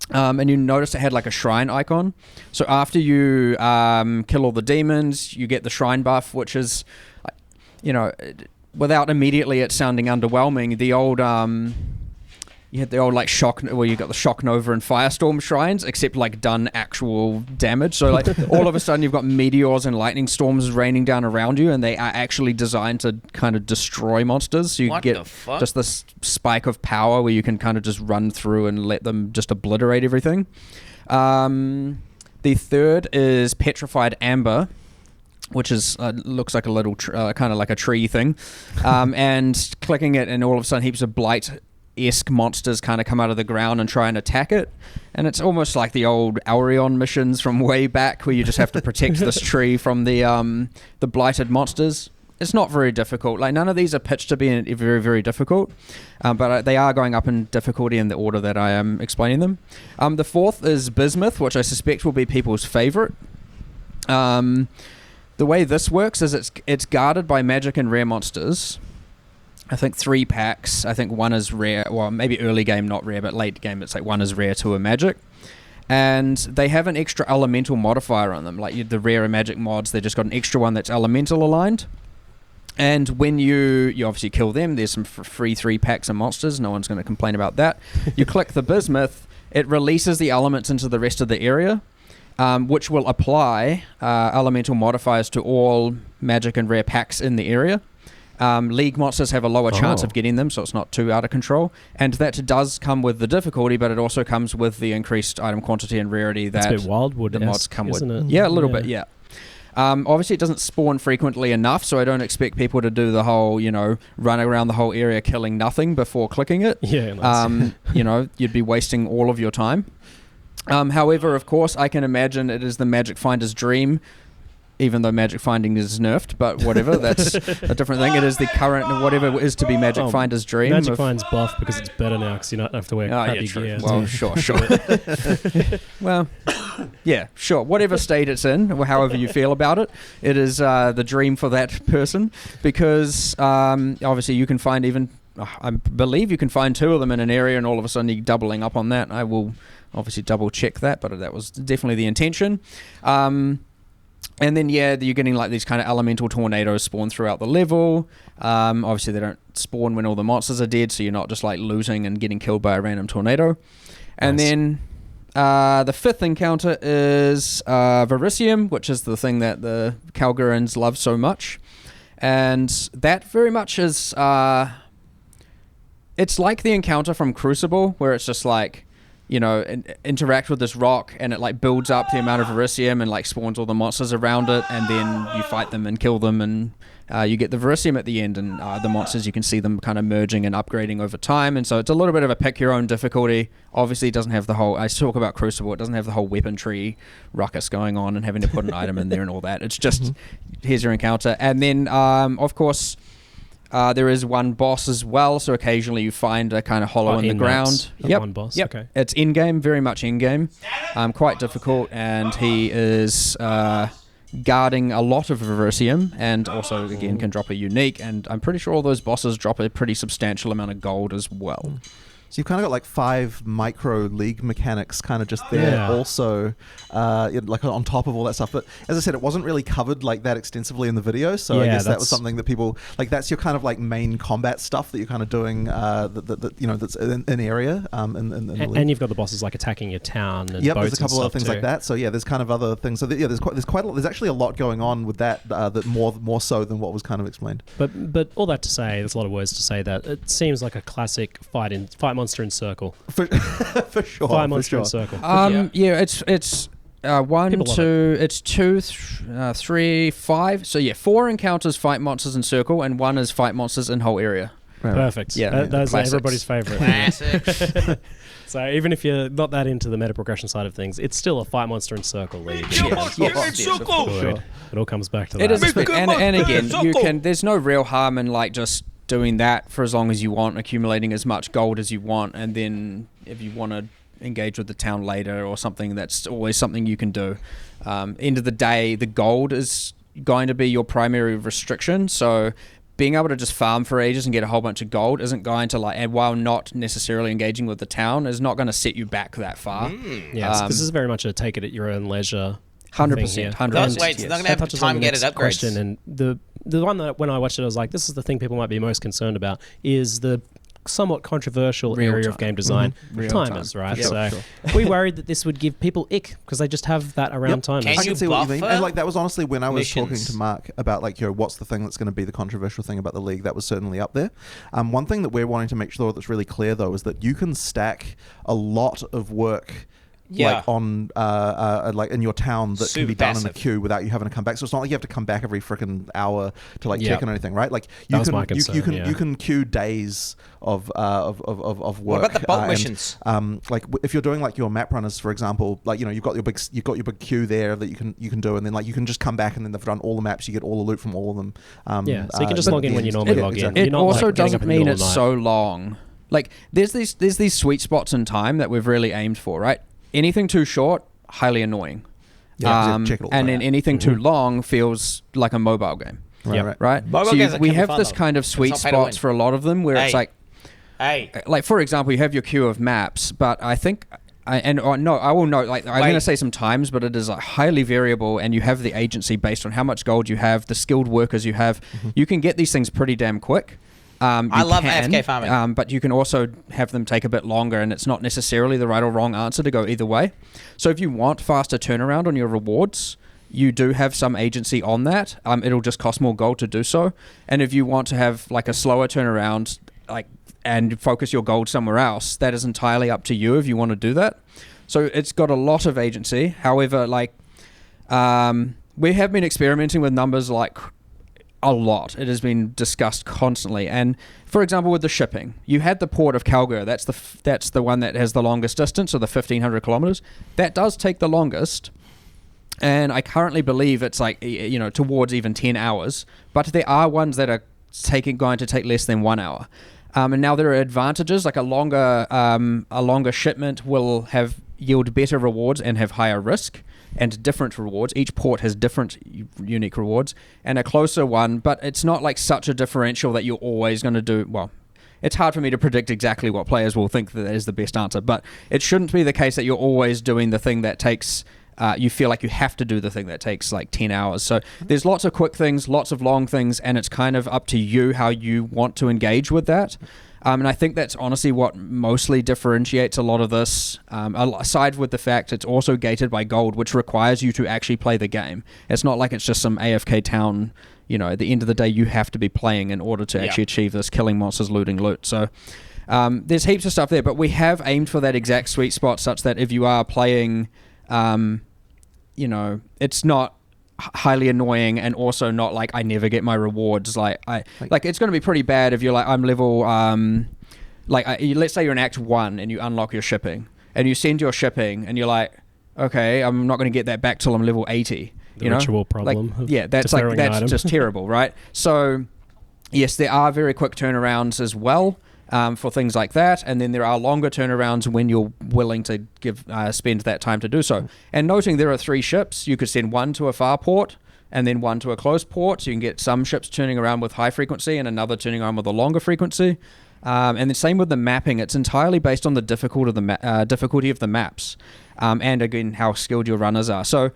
And you notice it had like a shrine icon. So after you kill all the demons, you get the shrine buff, which is, without immediately it sounding underwhelming, the old... you had the old like shock, well, you got the Shock Nova and Firestorm shrines, except like done actual damage. So like all of a sudden you've got meteors and lightning storms raining down around you, and they are actually designed to kind of destroy monsters. So you get just this spike of power where you can kind of just run through and let them just obliterate everything. The third is Petrified Amber, which is looks like a little kind of like a tree thing, and clicking it, and all of a sudden heaps of blight-esque monsters kind of come out of the ground and try and attack it. And it's almost like the old Aurion missions from way back, where you just have to protect this tree from the blighted monsters. It's not very difficult. Like, none of these are pitched to be very, very difficult, but they are going up in difficulty in the order that I am explaining them. The fourth is Bismuth, which I suspect will be people's favorite. The way this works is it's guarded by magic and rare monsters. I think 3 packs. I think 1 is rare. Well, maybe early game not rare, but late game it's like 1 is rare, 2 are magic. And they have an extra elemental modifier on them. Like the rare and magic mods, they just got an extra one that's elemental aligned. And when you obviously kill them, there's some free 3 packs of monsters. No one's going to complain about that. You click the Bismuth, it releases the elements into the rest of the area, which will apply elemental modifiers to all magic and rare packs in the area. League monsters have a lower chance of getting them, so it's not too out of control. And that does come with the difficulty, but it also comes with the increased item quantity and rarity that it's a bit Wildwood the mods come with. It? Yeah, a little bit, yeah. Obviously, it doesn't spawn frequently enough, so I don't expect people to do the whole, run around the whole area killing nothing before clicking it. Yeah, you'd be wasting all of your time. However, of course, I can imagine it is the Magic Finder's dream, even though Magic Finding is nerfed, but whatever, that's a different thing. It is the current, whatever is to be Magic Finder's dream. Magic Find's buff because it's better now, because you don't have to wear crappy gear. Well, sure. Well, yeah, sure. Whatever state it's in, or however you feel about it, it is the dream for that person, because obviously you can find I believe you can find 2 of them in an area, and all of a sudden you're doubling up on that. I will obviously double check that, but that was definitely the intention. And then, you're getting like these kind of elemental tornadoes spawn throughout the level. Obviously, they don't spawn when all the monsters are dead, so you're not just like losing and getting killed by a random tornado. And then the 5th encounter is Verisium, which is the thing that the Calgurans love so much. And that very much is... it's like the encounter from Crucible, where it's just like... interact with this rock, and it like builds up the amount of Verisium and like spawns all the monsters around it, and then you fight them and kill them, and you get the Verisium at the end, and the monsters, you can see them kind of merging and upgrading over time. And so it's a little bit of a pick your own difficulty. Obviously it doesn't have the whole, I talk about Crucible, it doesn't have the whole weapon tree ruckus going on and having to put an item in there and all that. It's just here's your encounter. And then of course there is one boss as well, so occasionally you find a kind of hollow in the ground. One boss. Yep. Okay. It's in-game, very much in-game. Quite difficult, and he is guarding a lot of Verisium, and also, again, can drop a unique, and I'm pretty sure all those bosses drop a pretty substantial amount of gold as well. So you've kind of got like 5 micro league mechanics kind of just there also, like on top of all that stuff. But as I said, it wasn't really covered like that extensively in the video. So I guess that was something that people, like that's your kind of like main combat stuff that you're kind of doing, that's in area. And you've got the bosses like attacking your town and boats there's a couple and of things too. like that. So there's kind of other things. So there's actually a lot going on with that, that more so than what was kind of explained. But all that to say, there's a lot of words to say that it seems like a classic fight monster in circle. For sure. Fight monster in circle. It's 1, 2, it's 2, 3, 5. So 4 encounters fight monsters in circle, and 1 is fight monsters in whole area. Perfect. Yeah, that's everybody's favorite. Classics. So even if you're not that into the meta progression side of things, it's still a fight monster in circle league. It all comes back to that. It is, and again, there's no real harm in like just doing that for as long as you want, accumulating as much gold as you want, and then if you want to engage with the town later or something, that's always something you can do. End of the day, the gold is going to be your primary restriction, so being able to just farm for ages and get a whole bunch of gold isn't going to and while not necessarily engaging with the town, is not going to set you back that far. Yeah, this is very much a take it at your own leisure. 100%. 100%. Wait, it's not going to have time-gated upgrades. Question, and the one that when I watched it, I was like, this is the thing people might be most concerned about, is the somewhat controversial area of game design, timers, right? Yep. So we worried that this would give people ick because they just have that around timers. I can see what you mean. And like that was honestly when I was missions? talking to Mark about like, what's the thing that's going to be the controversial thing about the league, that was certainly up there. One thing that we're wanting to make sure that's really clear though is that you can stack a lot of work like on like in your town that can be done in a queue without you having to come back. So it's not like you have to come back every freaking hour to like check on anything, right? Like you can queue days of work. What about the boat missions? Like if you're doing like your map runners, for example, like you've got your big queue there that you can do, and then like you can just come back and then they've done all the maps. You get all the loot from all of them. So you can just log in when you normally log in. It also doesn't mean it's so long. Like there's these sweet spots in time that we've really aimed for, right? Anything too short, highly annoying. And then anything too long feels like a mobile game. Right? So we have this kind of sweet spots for a lot of them where it's like, like for example, you have your queue of maps, but I think, I will note, like I'm going to say some times, but it is like highly variable, and you have the agency based on how much gold you have, the skilled workers you have. You can get these things pretty damn quick. I love AFK farming. But you can also have them take a bit longer, and it's not necessarily the right or wrong answer to go either way. So if you want faster turnaround on your rewards, you do have some agency on that. It'll just cost more gold to do so. And if you want to have like a slower turnaround, and focus your gold somewhere else, that is entirely up to you if you want to do that. So it's got a lot of agency. However, we have been experimenting with numbers like a lot. It has been discussed constantly. And for example, with the shipping, you had the port of Calgary. That's the one that has the longest distance, or the 1,500 kilometers. That does take the longest. And I currently believe it's towards even 10 hours. But there are ones that are going to take less than 1 hour. And now there are advantages, like a longer shipment will yield better rewards and have higher risk and different rewards. Each port has different unique rewards, and a closer one, but it's not like such a differential that you're always going to do. Well, it's hard for me to predict exactly what players will think that is the best answer, but it shouldn't be the case that you're always doing the thing that takes you feel like you have to do the thing that takes like 10 hours. So there's lots of quick things, lots of long things, and it's kind of up to you how you want to engage with that. And I think that's honestly what mostly differentiates a lot of this, aside with the fact it's also gated by gold, which requires you to actually play the game. It's not like it's just some AFK town, at the end of the day, you have to be playing in order to actually achieve this, killing monsters, looting loot. So there's heaps of stuff there, but we have aimed for that exact sweet spot such that if you are playing, it's not highly annoying, and also not like I never get my rewards. Like it's going to be pretty bad if you're like, I'm level let's say you're in Act 1 and you unlock your shipping and you send your shipping and you're like, okay, I'm not going to get that back till I'm level 80. The ritual problem. That's just terrible, right? So yes, there are very quick turnarounds as well. For things like that, and then there are longer turnarounds when you're willing to spend that time to do so. And noting there are 3 ships, you could send one to a far port and then one to a close port, so you can get some ships turning around with high frequency and another turning around with a longer frequency. And then same with the mapping. It's entirely based on the difficulty of the maps, and again how skilled your runners are. So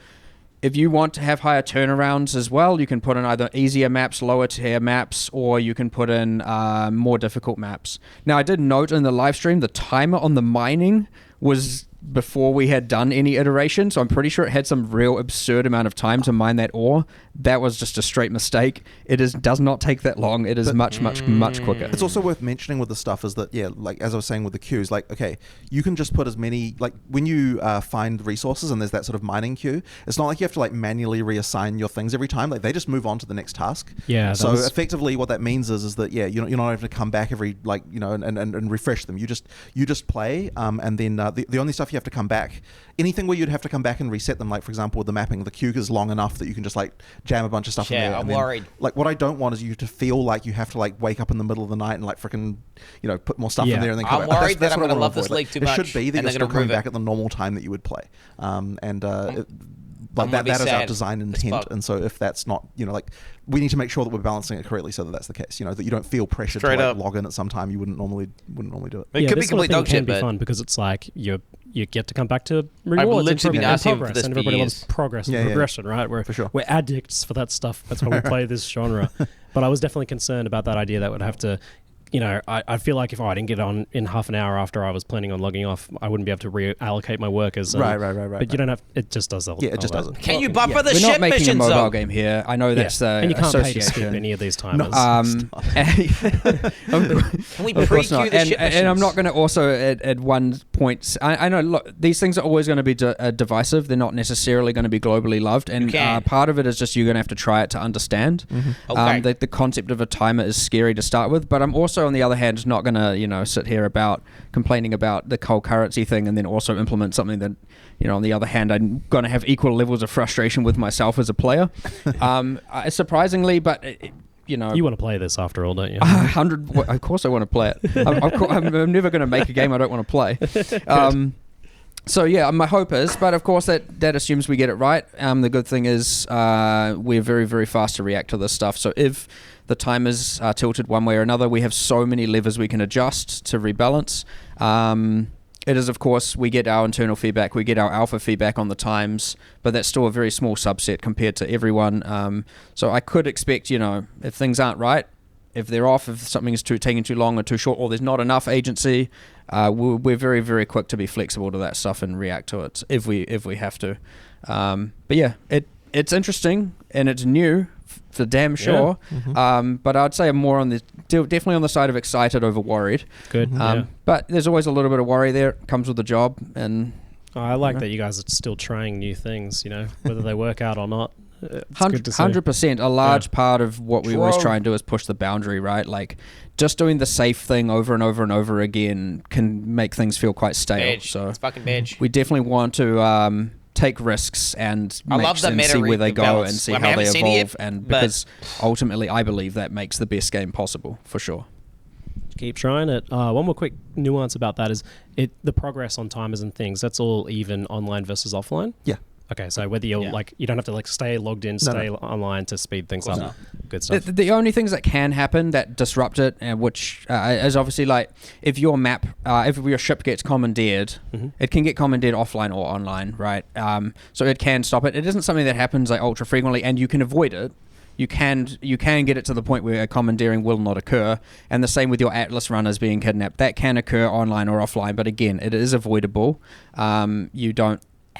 if you want to have higher turnarounds as well, you can put in either easier maps, lower tier maps, or you can put in more difficult maps. Now, I did note in the live stream the timer on the mining was before we had done any iteration, so I'm pretty sure it had some real absurd amount of time to mine that ore. That was just a straight mistake. Does not take that long. It is much quicker. It's also worth mentioning with the stuff is that, yeah, like as I was saying with the queues, like, okay, you can just put as many, like when you find resources and there's that sort of mining queue, it's not like you have to like manually reassign your things every time. Like they just move on to the next task. Yeah. So effectively what that means is that, yeah, you're not having to come back every, like, you know, and refresh them. You just play, and then the only stuff you have to come back, anything where you'd have to come back and reset them, like for example with the mapping, the queue is long enough that you can just like jam a bunch of stuff in there. I'm worried. Like what I don't want is you to feel like you have to like wake up in the middle of the night and like freaking, you know, put more stuff in there and then come I'm back. worried that I'm what going to I love wanna this avoid. league too It much. should be that and you're they're still gonna coming prove back it. at the normal time that you would play. But gonna be that is our sad design as intent, fuck. and so if that's not, you know, like we need to make sure that we're balancing it correctly so that that's the case. You know, that you don't feel pressured Straight to up. like log in at some time you wouldn't normally do it. It could be this sort complete of dog thing shit, can be but fun because it's like you get to come back to rewards and, literally been asking for progress, this and for everybody years. loves progress and Yeah, yeah. progression, right? For sure. We're addicts for that stuff. That's why we play this genre. But I was definitely concerned about that idea that would have to, you know, I feel like if I didn't get on in half an hour after I was planning on logging off, I wouldn't be able to reallocate my workers. Right. But you don't have. It just does all. Yeah, it just all does that. it. Can you buffer the We're ship not making a missions mobile though? game here. I know that's the and you can't pay to skip association. any of these timers. Can we Of course pre-queue not. the ship And I'm missions? not going to also at one point. I know. Look, these things are always going to be divisive. They're not necessarily going to be globally loved, and can. part of it is just you're going to have to try it to understand. Okay. The concept of a timer is scary to start with, but I'm also on the other hand not going to sit here about complaining about the cold currency thing and then also implement something that on the other hand I'm going to have equal levels of frustration with myself as a player. Surprisingly, but. You want to play this after all, don't you? 100. Of course, I want to play it. I'm never going to make a game I don't want to play. So yeah, my hope is, but of course that assumes we get it right. The good thing is we're very, very fast to react to this stuff. So if the timers are tilted one way or another, we have so many levers we can adjust to rebalance. It is, of course, we get our internal feedback, we get our alpha feedback on the times, but that's still a very small subset compared to everyone. So I could expect, if things aren't right, if they're off, if something is taking too long or too short, or there's not enough agency, we're very, very quick to be flexible to that stuff and react to it if we have to. But yeah, it's interesting and it's new for damn sure. Yeah. Mm-hmm. But I'd say I'm more definitely on the side of excited over worried. Good. But there's always a little bit of worry there. It comes with the job, and I like that you guys are still trying new things. Whether they work out or not. 100%. A large part of what we always try and do is push the boundary, right? Like just doing the safe thing over and over and over again can make things feel quite stale. Badge. So It's fucking badge. we definitely want to take risks and I love the meta see where they go balance. and see I mean, I how they haven't seen it evolve, yet, and but- because ultimately I believe that makes the best game possible for sure. Keep trying it. One more quick nuance about that is the progress on timers and things. That's all even online versus offline. Yeah. Okay, so whether you're you don't have to stay logged in, stay online to speed things up. Good stuff. The only things that can happen that disrupt it, which is obviously if your map, if your ship gets commandeered, it can get commandeered offline or online, right? So it can stop it. It isn't something that happens ultra frequently, and you can avoid it. You can get it to the point where a commandeering will not occur, and the same with your Atlas runners being kidnapped. That can occur online or offline, but again, it is avoidable.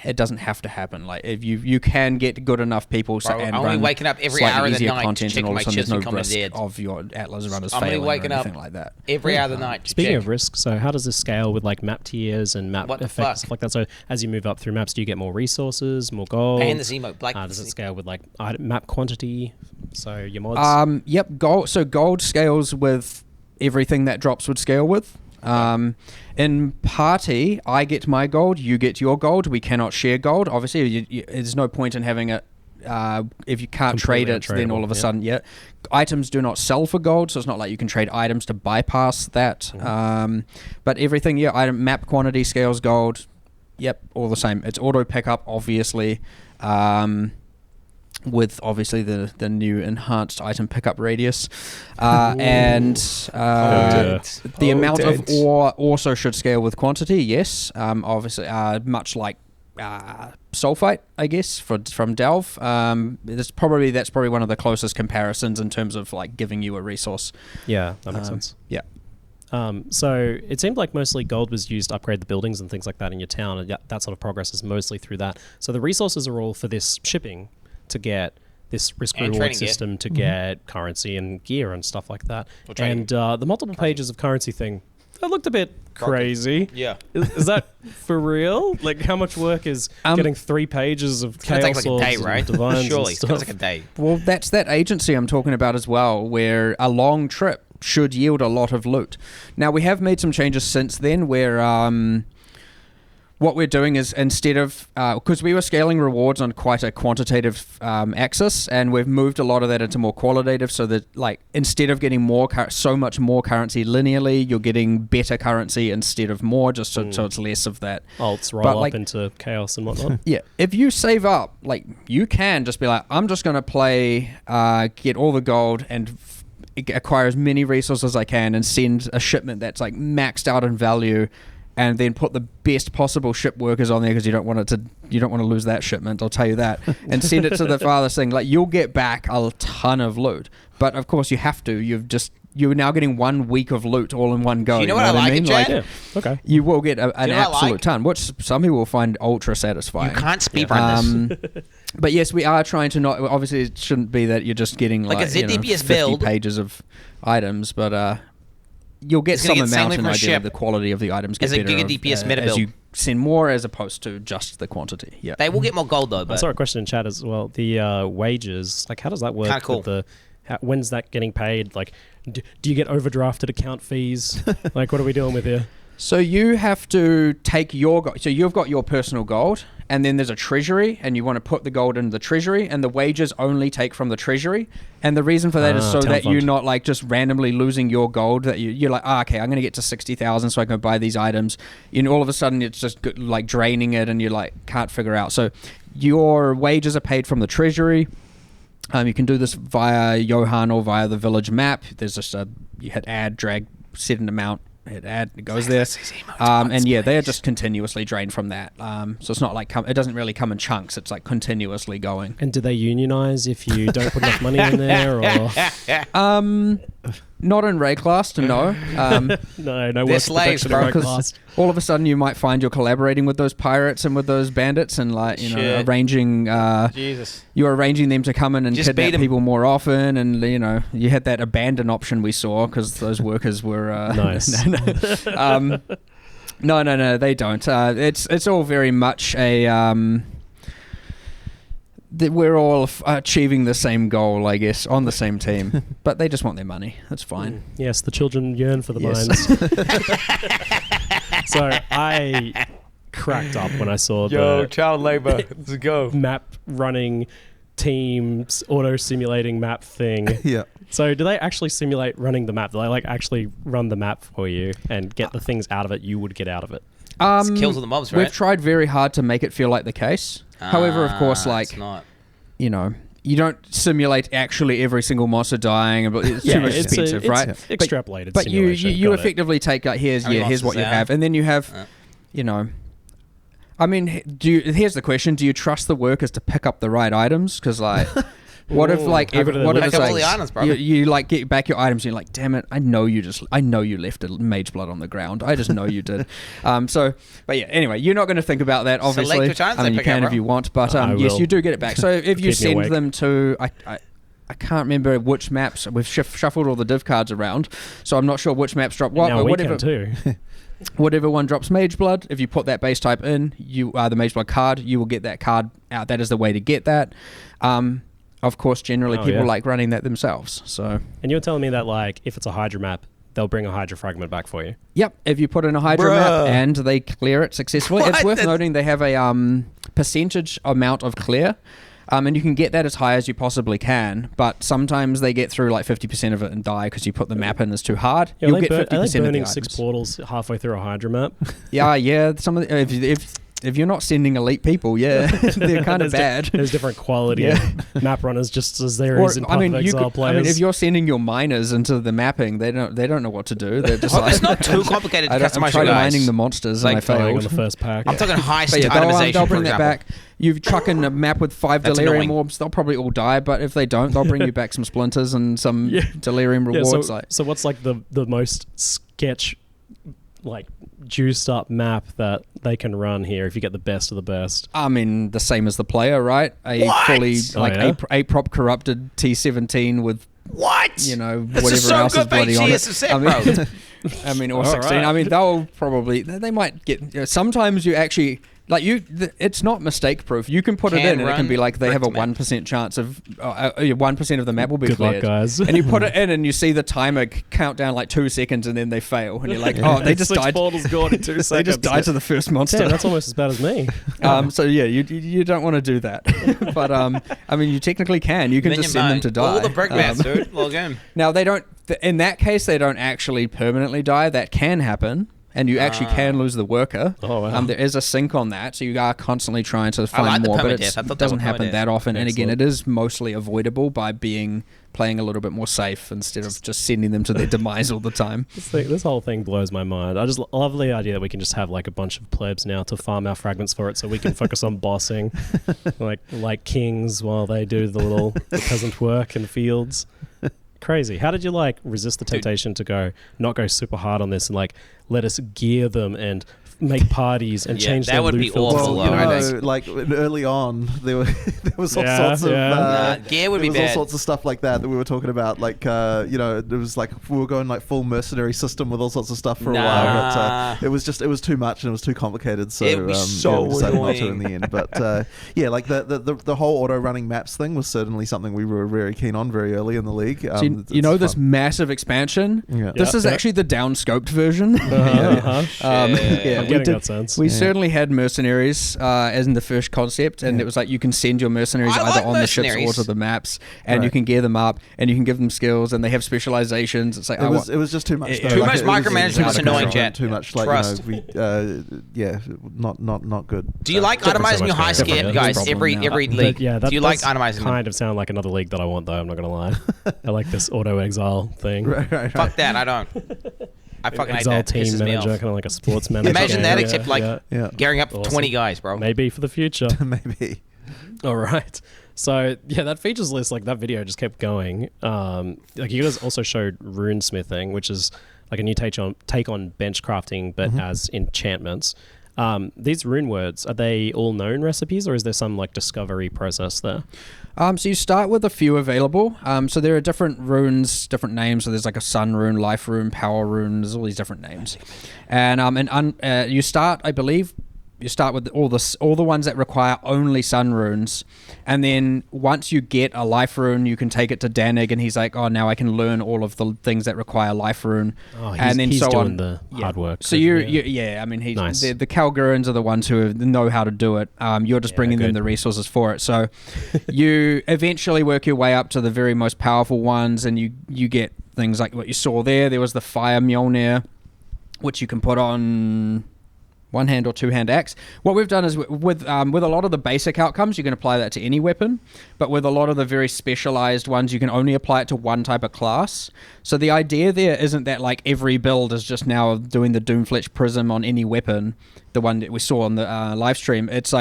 It doesn't have to happen. If you can get good enough people and I'm only run waking up every slightly hour of the easier night to content, check and all of my a sudden chips there's and no risk commandeered. of your Atlas runners I'm only failing waking or up anything like that. every hour of the night to Speaking check. of risk, so how does this scale with map tiers and map What the effects, fuck? stuff like that? So as you move up through maps, do you get more resources, more gold? And the Zemo, does it scale with map quantity? So your mods. Yep. Gold. So gold scales with everything that drops would scale with. In party, I get my gold, you get your gold. We cannot share gold. Obviously, there's no point in having it. If you can't trade it, then all of a sudden, items do not sell for gold, so it's not like you can trade items to bypass that. But everything, item map quantity scales gold. Yep, all the same. It's auto pickup, obviously. with obviously the new enhanced item pickup radius, and the amount of ore also should scale with quantity. Yes, obviously, much like sulfite, I guess, from Delve. That's probably one of the closest comparisons in terms of like giving you a resource. Yeah, that makes sense. Yeah. So it seemed like mostly gold was used to upgrade the buildings and things like that in your town, and that sort of progress is mostly through that. So the resources are all for this shipping to get this risk-reward system to get currency and gear and stuff like that. And the multiple pages of currency thing, that looked a bit crazy. Yeah. Is that for real? Like, how much work is getting 3 pages of chaos swords like a day, right? and divines Surely, and stuff? it's like a day. Well, that's that agency I'm talking about as well, where a long trip should yield a lot of loot. Now, we have made some changes since then where what we're doing is, instead of, because we were scaling rewards on quite a quantitative axis, and we've moved a lot of that into more qualitative, so that like instead of getting so much more currency linearly, you're getting better currency instead of more, just so it's less of that. Alts roll up into chaos and whatnot. Yeah, if you save up, like you can just be like, I'm just going to play, get all the gold and acquire as many resources as I can and send a shipment that's like maxed out in value, and then put the best possible ship workers on there because you don't want to lose that shipment, I'll tell you that, and send it to the farthest thing. Like, you'll get back a ton of loot, but of course you have to. You're now getting 1 week of loot all in one go. Do you know what I like, mean? Chad? Yeah. Okay. You will get an absolute like? ton, which some people will find ultra satisfying. You can't speedrun this. But yes, we are trying to not. Obviously, it shouldn't be that you're just getting Like a ZDPS 50 build. pages of items, but you'll get some amount in idea of the quality of the items get as a better Giga DPS meta as build. you send more, as opposed to just the quantity. Yeah, They will get more gold though. I But saw a question in chat as well. The wages, like, how does that work? Kinda cool. With when's that getting paid? Like, do you get overdrafted account fees? Like, what are we dealing with here? So you have to take so you've got your personal gold, and then there's a treasury, and you want to put the gold into the treasury, and the wages only take from the treasury. And the reason for that is so that you're not like just randomly losing your gold, that you're like, okay, I'm going to get to 60,000 so I can buy these items. And all of a sudden it's just like draining it, and you like can't figure out. So your wages are paid from the treasury. You can do this via Johan or via the village map. There's just you hit add, drag, set an amount, hit add, it goes there. And yeah, they are just continuously drained from that. So it's not like it doesn't really come in chunks. It's like continuously going. And do they unionize if you don't put enough money in there, or? Not in Rayclast, no. No work slaves, bro. Because all of a sudden you might find you're collaborating with those pirates and with those bandits, and like arranging. You're arranging them to come in and Just kidnap people more often, and you had that abandon option we saw because those workers were nice. No, they don't. It's all very much a. We're all achieving the same goal, I guess, on the same team, but they just want their money. That's fine. Yes, the children yearn for the mines. So I cracked up when I saw the child labor. Let's go. Map running teams auto simulating map thing. Yeah. So do they actually simulate running the map? Do they like actually run the map for you and get the things out of it you would get out of it? It's kills of the mobs, right? We've tried very hard to make it feel like the case. However, of course, like, you don't simulate actually every single monster dying, but it's too much expensive, right? Extrapolated but simulation. you effectively take here's what you have, and then you have, I mean, here's the question: do you trust the workers to pick up the right items? Because like. What if like you like get back your items and you're like, damn it, I know you left a mage blood on the ground. I just know you did. But yeah, anyway, you're not going to think about that, obviously. I mean, you can if you want, but yes, you do get it back. So if you send them to I can't remember which maps. We've shuffled all the div cards around, so I'm not sure which maps drop what. Now but we whatever, can too. Whatever one drops mage blood, if you put that base type in, the mage blood card, you will get that card out. That is the way to get that. Of course, generally people like running that themselves. So, and you're telling me that like if it's a Hydra map, they'll bring a Hydra fragment back for you. Yep, if you put in a Hydra map and they clear it successfully, it's worth noting they have a percentage amount of clear. And you can get that as high as you possibly can, but sometimes they get through like 50% of it and die because you put the map in as too hard. Yeah, You'll get 50% are they burning of the 6 items. portals halfway through a Hydra map? Yeah. Some of the, if you're not sending elite people, they're kind of bad. There's different quality of map runners, just as there is in Path of Exile players. I mean, if you're sending your miners into the mapping, they don't know what to do. They're just like, it's not too complicated to customize. I tried mining the monsters and I failed on the first pack. I'm talking high itemization. They'll bring that back. You truck in a map with 5 delirium orbs, they'll probably all die, but if they don't, they'll bring you back some splinters and some delirium rewards. So what's like the most sketch, like juiced up map that they can run here if you get the best of the best? I mean, the same as the player, right? Fully a prop corrupted T17 with whatever else is bloody on it. I mean, or 16. Right. I mean, they'll probably they might get. Sometimes you actually. It's not mistake proof. You can put it in and it can be like they have a 1% chance of 1% of the map will be cleared. Good luck, guys. And you put it in and you see the timer count down like 2 seconds and then they fail and you're like, oh, they just died. Portals gone in 2 seconds. They just died to the first monster. Damn, that's almost as bad as me. So you don't want to do that. But I mean, you technically can. You can just send them to die. All the brick mats, dude. Log in. Now they don't. In that case, they don't actually permanently die. That can happen. And you actually can lose the worker. Oh, wow. There is a sync on that, so you are constantly trying to find more, but it doesn't happen that often. And again, it is mostly avoidable by playing a little bit more safe instead of just sending them to their demise all the time. This whole thing blows my mind. I just love the idea that we can just have like a bunch of plebs now to farm our fragments for it, so we can focus on bossing, like kings, while they do the peasant work in the fields. Crazy. How did you resist the temptation to not go super hard on this and let us gear them and make parties and change their loot filters? Well, early on there was all sorts of gear would be bad. All sorts of stuff like that we were talking about. It was we were going full mercenary system with all sorts of stuff for a while, but it was too much and it was too complicated. So it was so decided not to in the end. But the whole auto running maps thing was certainly something we were very keen on very early in the league. So this massive expansion. Yeah. This is actually the downscoped version. I'm getting that sense. We certainly had mercenaries as in the first concept, and it was like you can send your mercenaries either on the ships or to the maps, and you can gear them up, and you can give them skills, and they have specializations. It's like it was just too much. Too much micromanagement is annoying, Jet. Too much Trust. Not good. Do you like itemizing your high scale guys every league? Yeah, do you like itemizing? Kind of sound like another league that I want, though. I'm not gonna lie. I like this auto exile thing. Right. Fuck that. I don't. I fucking Exile hate that. team manager, kind of like a sports manager. Imagine that, except gearing up 20 guys, bro. Maybe for the future. Maybe. All right. So that features list, that video just kept going. You guys also showed runesmithing, which is like a new take on bench crafting, but as enchantments. These rune words, are they all known recipes, or is there some discovery process there? So you start with a few available. So there are different runes, different names. So there's a sun rune, life rune, power rune. There's all these different names, and you start, I believe. You start with all the ones that require only sun runes, and then once you get a life rune, you can take it to Danig, and he's like, "Oh, now I can learn all of the things that require life rune." And then he's doing the hard work. So I mean, nice. the Kalgurans are the ones who know how to do it. You're just bringing them the resources for it. So you eventually work your way up to the very most powerful ones, and you get things like what you saw there. There was the Fire Mjolnir, which you can put on one-hand or two-hand axe. What we've done is with a lot of the basic outcomes, you can apply that to any weapon, but with a lot of the very specialized ones, you can only apply it to one type of class. So the idea there isn't that every build is just now doing the Doomfletch Prism on any weapon, the one that we saw on the live stream. It's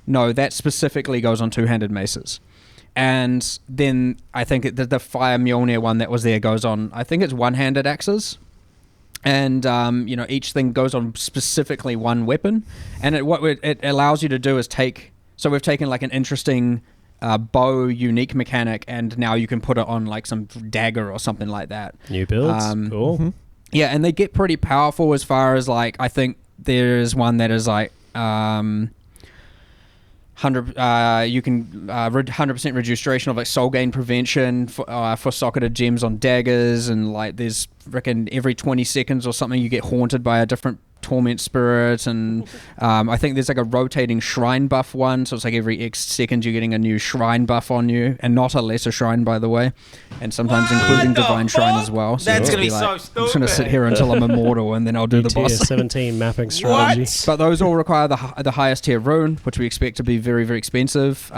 no, that specifically goes on two-handed maces. And then I think the Fire Mjolnir one that was there goes on, I think it's one-handed axes. And each thing goes on specifically one weapon, and what it allows you to do is we've taken an interesting bow unique mechanic, and now you can put it on some dagger or something like that. New builds, cool. Mm-hmm. Yeah, and they get pretty powerful as far as I think there's one that is 100. You can 100% reduce duration of soul gain prevention for socketed gems on daggers, and there's reckon every 20 seconds or something you get haunted by a different Torment Spirit, and I think there's like a rotating shrine buff one, so it's like every X second you're getting a new shrine buff on you, and not a lesser shrine, by the way, and sometimes including Divine Shrine as well. So That's gonna be so I'm just stupid. gonna sit here until I'm immortal, and then I'll do the Tier boss. 17 mapping strategy. But those all require the highest tier rune, which we expect to be very, very expensive.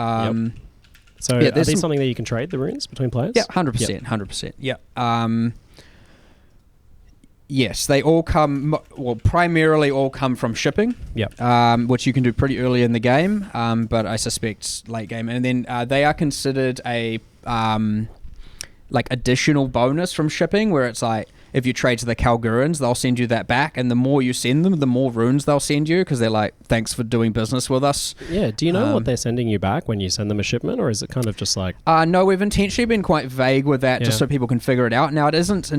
So yeah, are these something that you can trade, the runes, between players? Yeah, 100%, 100%. Yeah. Yes, they all come, well, primarily all come from shipping. Yep. Which you can do pretty early in the game, but I suspect late game. And then they are considered a like additional bonus from shipping, where it's like, if you trade to the Kalgurans, they'll send you that back, and the more you send them, the more runes they'll send you, because they're like, thanks for doing business with us. Yeah, do you know what they're sending you back when you send them a shipment, or is it kind of just like... No, we've intentionally been quite vague with that, just so people can figure it out. Now, it isn't...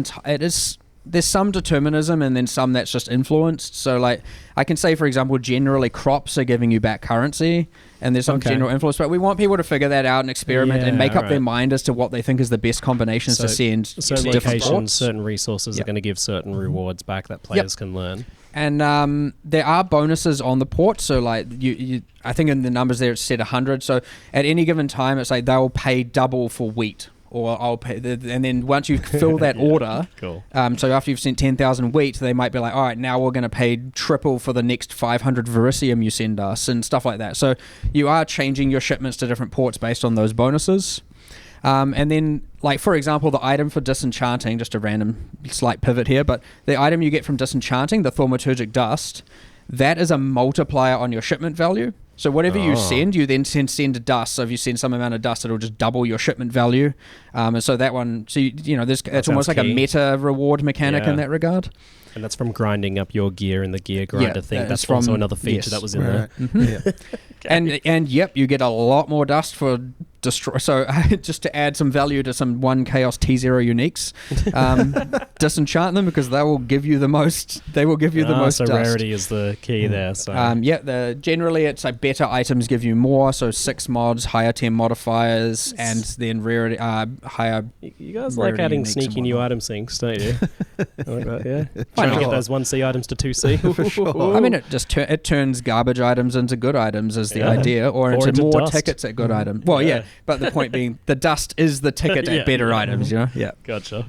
There's some determinism, and then some that's just influenced. So, like, I can say, for example, generally crops are giving you back currency, and there's some general influence, but we want people to figure that out and experiment and make up their mind as to what they think is the best combinations to send. Certain locations, certain resources are going to give certain rewards back that players can learn. And there are bonuses on the port, so like you I think in the numbers there it's set 100. So at any given time, it's like they'll pay double for wheat. Or I'll pay, and then once you fill that order, cool. So after you've sent 10,000 wheat, they might be like, all right, now we're going to pay triple for the next 500 verisium you send us, and stuff like that. So you are changing your shipments to different ports based on those bonuses. And then, like, for example, the item for disenchanting, just a random slight pivot here, but the item you get from disenchanting, the Thaumaturgic Dust, that is a multiplier on your shipment value. So whatever you send, you then send a dust. So if you send some amount of dust, it'll just double your shipment value. And so that one, so you know, it's almost like a meta reward mechanic in that regard. And that's from grinding up your gear in the gear grinder thing. That's also another feature that was in there. Mm-hmm. And yep, you get a lot more dust for destroy. So just to add some value to some 1 Chaos T0 uniques, disenchant them, because they will give you the most. They will give you the most. So dust. rarity is the key there. So generally it's like better items give you more. So 6 mods, higher 10 modifiers, and then rarity higher. You guys like adding sneaky new item sinks, don't you? Like that, yeah. Trying to get those 1C items to 2C. For sure. I mean, it just it turns garbage items into good items is the idea, or into more dust. Tickets at good items. Well, but the point being, the dust is the ticket at better items, you know? Yeah. Gotcha.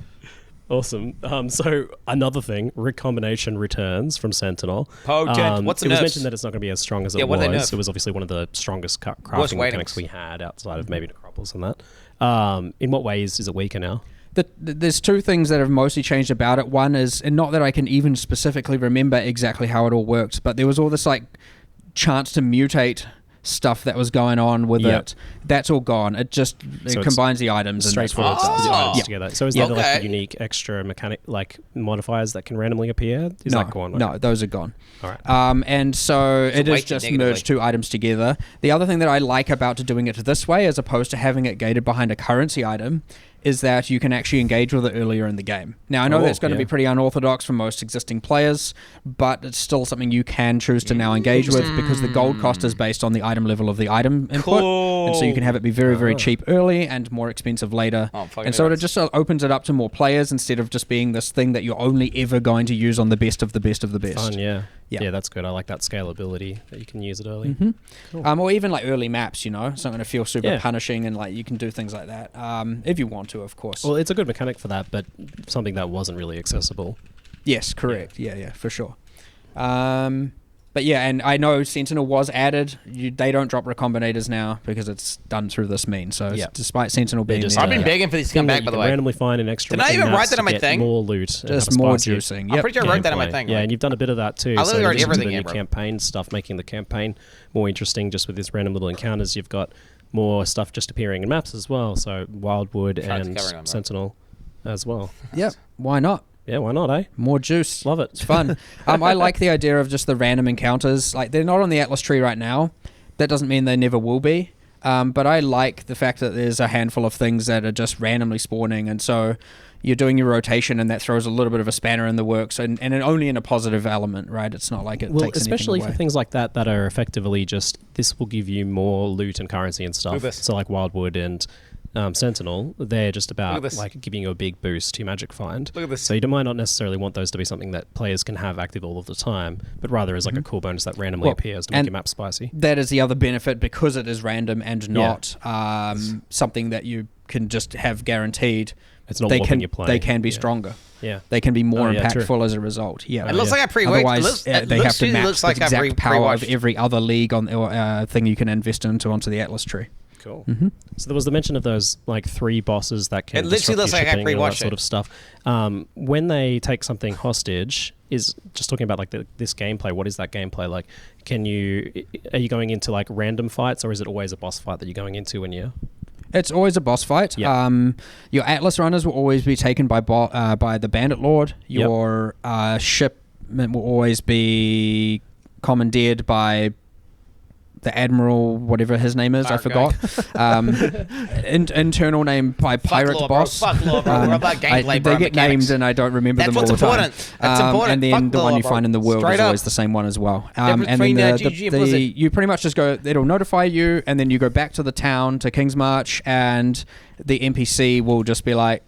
Awesome. So another thing, recombination returns from Sentinel. What's the It was nerfs? mentioned that it's not going to be as strong as it what they was. nerf? It was obviously one of the strongest crafting mechanics we had outside of maybe Necropolis and that. In what ways is it weaker now? There's 2 things that have mostly changed about it. One is, and not that I can even specifically remember exactly how it all worked, but there was all this like chance to mutate stuff that was going on with it. That's all gone. It just combines the items and that's what it does. The items together. So is there like unique extra mechanic like modifiers that can randomly appear? Is that gone? No, those are gone. All right. And so it is just merged 2 items together. The other thing that I like about doing it this way, as opposed to having it gated behind a currency item, is that you can actually engage with it earlier in the game. Now, I know that's going to be pretty unorthodox for most existing players, but it's still something you can choose to now engage with, because the gold cost is based on the item level of the item input. And so you can have it be very, very cheap early and more expensive later. And so it just opens it up to more players instead of just being this thing that you're only ever going to use on the best of the best of the best. Fun, yeah, that's good. I like that scalability that you can use it early. Mm-hmm. Cool. Or even like early maps, you know, something to feel super punishing, and like you can do things like that if you want to, of course. Well, it's a good mechanic for that, but something that wasn't really accessible. Yes, correct. Yeah, for sure. But yeah, and I know Sentinel was added. They don't drop recombinators now because it's done through this mean. So despite Sentinel being there, I've been begging for these to come back, by the way. Randomly find an extra. Did I even write that on my thing? More loot, just more juicing. I'm pretty sure I wrote that on my thing. Yeah, and you've done a bit of that too. I literally wrote everything in, campaign stuff, making the campaign more interesting. Just with these random little encounters, you've got more stuff just appearing in maps as well. So Wildwood and Sentinel as well. Yep. Why not? Yeah, why not, eh? More juice. Love it. It's fun. I like the idea of just the random encounters. Like, they're not on the Atlas tree right now. That doesn't mean they never will be. But I like the fact that there's a handful of things that are just randomly spawning. And so you're doing your rotation, and that throws a little bit of a spanner in the works, and only in a positive element, right? It's not like it takes anything away. Especially for things like that are effectively just, this will give you more loot and currency and stuff. So like Wildwood and Sentinel, they're just Look at about this. like giving you a big boost to Magic Find. Look at this. So you might not necessarily want those to be something that players can have active all of the time, but rather as like a cool bonus that randomly appears to make your map spicy. That is the other benefit, because it is random and not something that you can just have guaranteed. It's not they warping your play. They can be stronger. Yeah. They can be more true. impactful as a result. Yeah. It looks like I pre-worked. Otherwise, they have to match the exact power of every other league on thing you can invest into onto the Atlas tree. Cool. So there was the mention of those like 3 bosses that can It literally looks like I shipping and all that pre-watched sort of stuff. When they take something hostage, is just talking about like this gameplay. What is that gameplay like? Are you going into like random fights, or is it always a boss fight that you're going into when you're? It's always a boss fight. Your Atlas runners will always be taken by the Bandit Lord. Your shipment will always be commandeered by the Admiral, whatever his name is, I forgot. Internal name by Pirate Boss. Fuck law, bro. We're about gameplay, bro. They get named and I don't remember them all the time. That's important. And then the one you find in the world is always the same one as well. And then you pretty much just go, it'll notify you, and then you go back to the town, to King's March, and the NPC will just be like,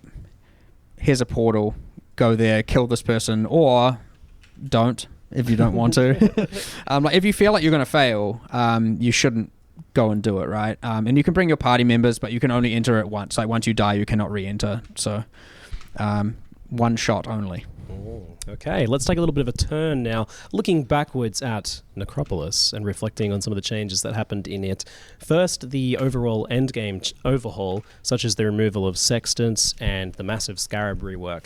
here's a portal, go there, kill this person, or don't. If you don't want to. Like if you feel like you're going to fail, you shouldn't go and do it, right? And you can bring your party members, but you can only enter it once. Like once you die, you cannot re-enter. So one shot only. Okay, let's take a little bit of a turn now, looking backwards at Necropolis and reflecting on some of the changes that happened in it. First, the overall endgame overhaul, such as the removal of sextants and the massive Scarab rework.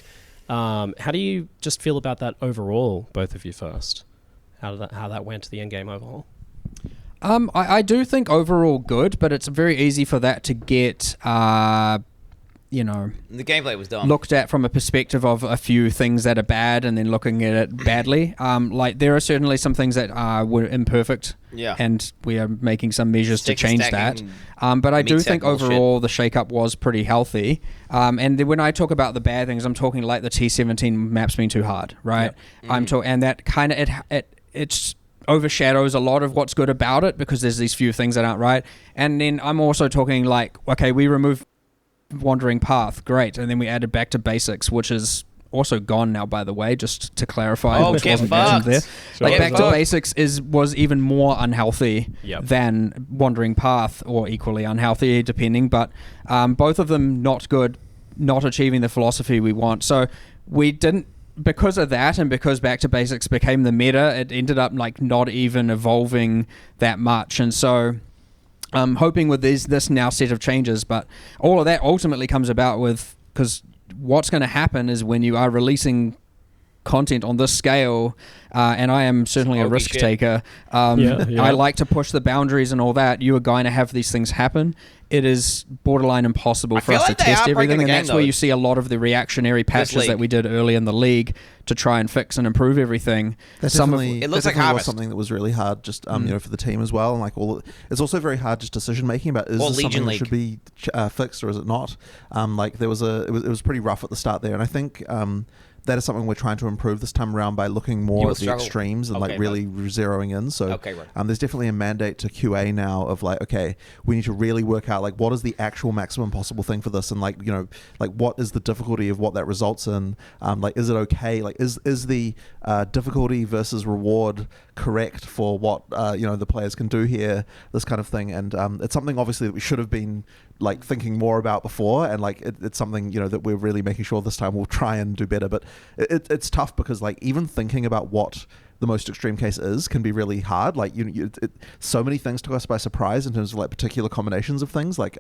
How do you just feel about that overall, both of you first? How that went, the endgame overhaul? I do think overall good, but it's very easy for that to get, the gameplay was dumb. Looked at from a perspective of a few things that are bad and then looking at it badly. Like there are certainly some things that were imperfect. Yeah. And we are making some measures to change that. But I do think overall the shake-up was pretty healthy. And when I talk about the bad things, I'm talking like the T17 maps being too hard, right? Yep. And that kind of it's overshadows a lot of what's good about it because there's these few things that aren't right. And then I'm also talking like, okay, we remove Wandering Path, great, and then we added Back to Basics, which is also gone now, by the way, just to clarify, which wasn't mentioned there. Like Back to Basics was even more unhealthy than Wandering Path, or equally unhealthy, depending. But both of them not good, not achieving the philosophy we want. So we didn't, because of that, and because Back to Basics became the meta, it ended up like not even evolving that much, and so. I'm hoping with this now set of changes, but all of that ultimately comes about with, because what's going to happen is when you are releasing content on this scale, and I am certainly a risk taker, I like to push the boundaries and all that, you are going to have these things happen. It is borderline impossible for us to test everything, and that's where you see a lot of the reactionary patches that we did early in the league to try and fix and improve everything. It looks like Harvest. Was something that was really hard, just for the team as well, and like it's also very hard just decision making about is this something that should be fixed or is it not. Like it was pretty rough at the start there, and I think. That is something we're trying to improve this time around by looking more at the extremes and like really zeroing in. So there's definitely a mandate to QA now of like, okay, we need to really work out like what is the actual maximum possible thing for this, and like like what is the difficulty of what that results in. Like is it okay? Like is the difficulty versus reward correct for what the players can do here? This kind of thing, and it's something obviously that we should have been like thinking more about before, and like it's something that we're really making sure this time we'll try and do better. But it's tough because like even thinking about what the most extreme case is can be really hard. Like so many things took us by surprise in terms of like particular combinations of things. Like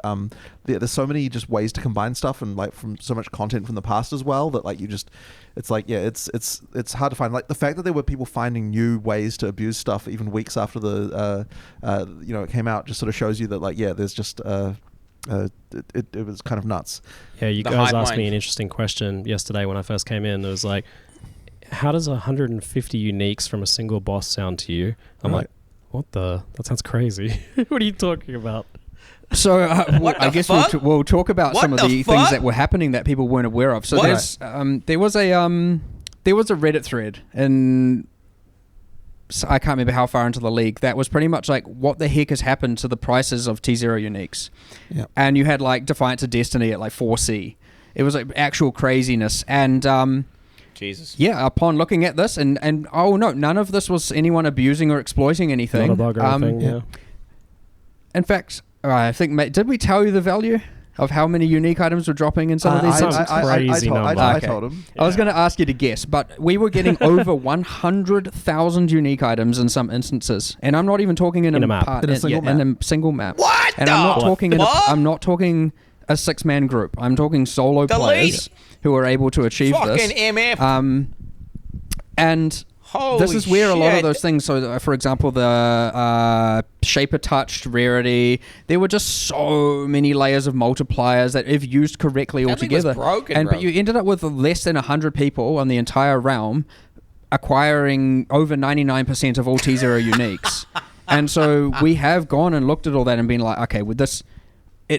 there's so many just ways to combine stuff, and like from so much content from the past as well, that like it's like it's hard to find. Like the fact that there were people finding new ways to abuse stuff even weeks after the it came out just sort of shows you that like there's just it was kind of nuts. Yeah, you guys asked me an interesting question yesterday when I first came in. It was like, how does 150 uniques from a single boss sound to you? I'm like, that sounds crazy. What are you talking about? So I guess we'll talk about some of the things that were happening that people weren't aware of. So there was a Reddit thread in I can't remember how far into the league, that was pretty much like, what the heck has happened to the prices of T0 uniques? Yep. And you had like Defiance of Destiny at like 4C. It was like actual craziness. And Jesus. Yeah, upon looking at this, and oh no, none of this was anyone abusing or exploiting anything. Not a bug or anything, yeah. In fact, I think, mate, did we tell you the value of how many unique items were dropping in some of these? I told him. I was going to ask you to guess, but we were getting over 100,000 unique items in some instances, and I'm not even talking in a map. In a single map. What? And I'm not talking a 6-man group. I'm talking solo players who are able to achieve this. Fucking MF. And this is where a lot of those things, so for example, the Shaper Touched rarity, there were just so many layers of multipliers that, if used correctly altogether, but you ended up with less than 100 people on the entire realm acquiring over 99% of all T0 uniques. And so we have gone and looked at all that and been like, okay, with this,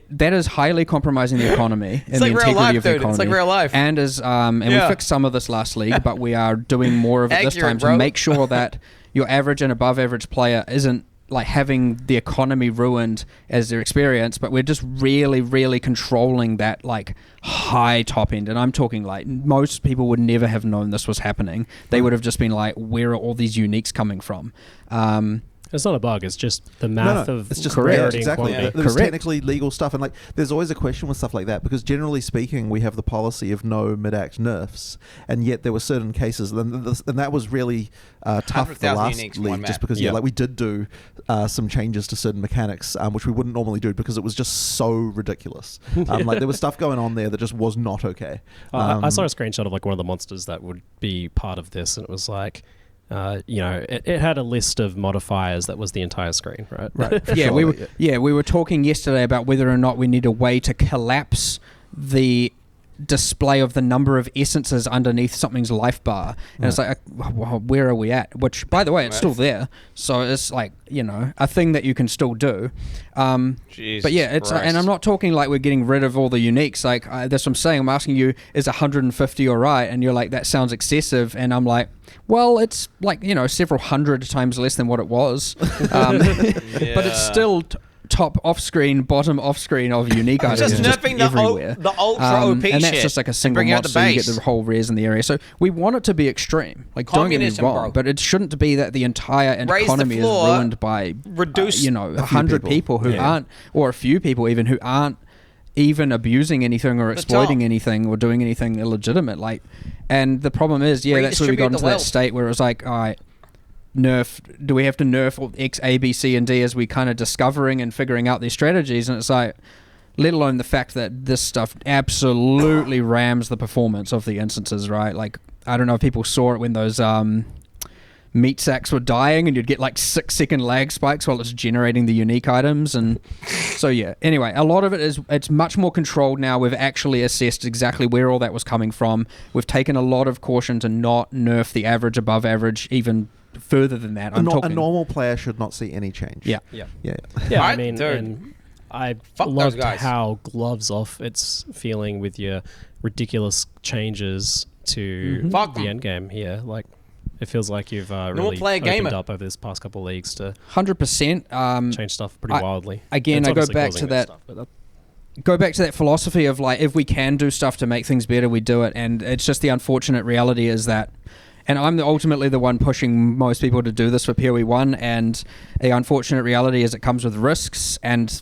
that is highly compromising the economy and the integrity of the economy. It's like real life. And we fixed some of this last league, but we are doing more of it this time to make sure that your average and above average player isn't like having the economy ruined as their experience, but we're just really, really controlling that like high top end. And I'm talking like most people would never have known this was happening. They would have just been like, where are all these uniques coming from? It's not a bug. It's just the math of it's just correct. Exactly. Yeah. There's technically legal stuff, and like there's always a question with stuff like that, because generally speaking, we have the policy of no mid-act nerfs, and yet there were certain cases, and that was really tough the last league, just because like we did do some changes to certain mechanics, which we wouldn't normally do because it was just so ridiculous. Like there was stuff going on there that just was not okay. I saw a screenshot of like one of the monsters that would be part of this, and it was like, it had a list of modifiers that was the entire screen, right? Right. We were talking yesterday about whether or not we need a way to collapse the display of the number of essences underneath something's life bar, and it's like, where are we at? Which, by the way, it's still there, so it's like, a thing that you can still do. But yeah, it's and I'm not talking like we're getting rid of all the uniques. Like that's what I'm saying. I'm asking you, is 150 all right? And you're like, that sounds excessive, and I'm like, well, it's like several hundred times less than what it was, but it's still top off-screen, bottom off-screen of unique items just nerfing everywhere. the ultra OP shit. And that's just like a single mod, so you get the whole res in the area. So we want it to be extreme. Like, don't get me wrong, but it shouldn't be that the entire economy is ruined by 100 people who aren't, or a few people even, who aren't even abusing anything or exploiting anything or doing anything illegitimate. Like, and the problem is, that's where we got into that state where it was like, all right, do we have to nerf X, A, B, C, and D as we kind of discovering and figuring out these strategies? And it's like, let alone the fact that this stuff absolutely rams the performance of the instances, right? Like, I don't know if people saw it when those meat sacks were dying and you'd get like 6-second lag spikes while it's generating the unique items. And so anyway, a lot of it's much more controlled now. We've actually assessed exactly where all that was coming from. We've taken a lot of caution to not nerf the average, above average, even further than that. A normal player should not see any change. Yeah. I mean, and I loved how gloves off it's feeling with your ridiculous changes to the end game here. Like, it feels like you've really opened up over this past couple of leagues to 100% change stuff pretty wildly. Again, I go back to that. Go back to that philosophy of like, if we can do stuff to make things better, we do it. And it's just the unfortunate reality is that. And I'm ultimately the one pushing most people to do this for PoE 1, and the unfortunate reality is it comes with risks, and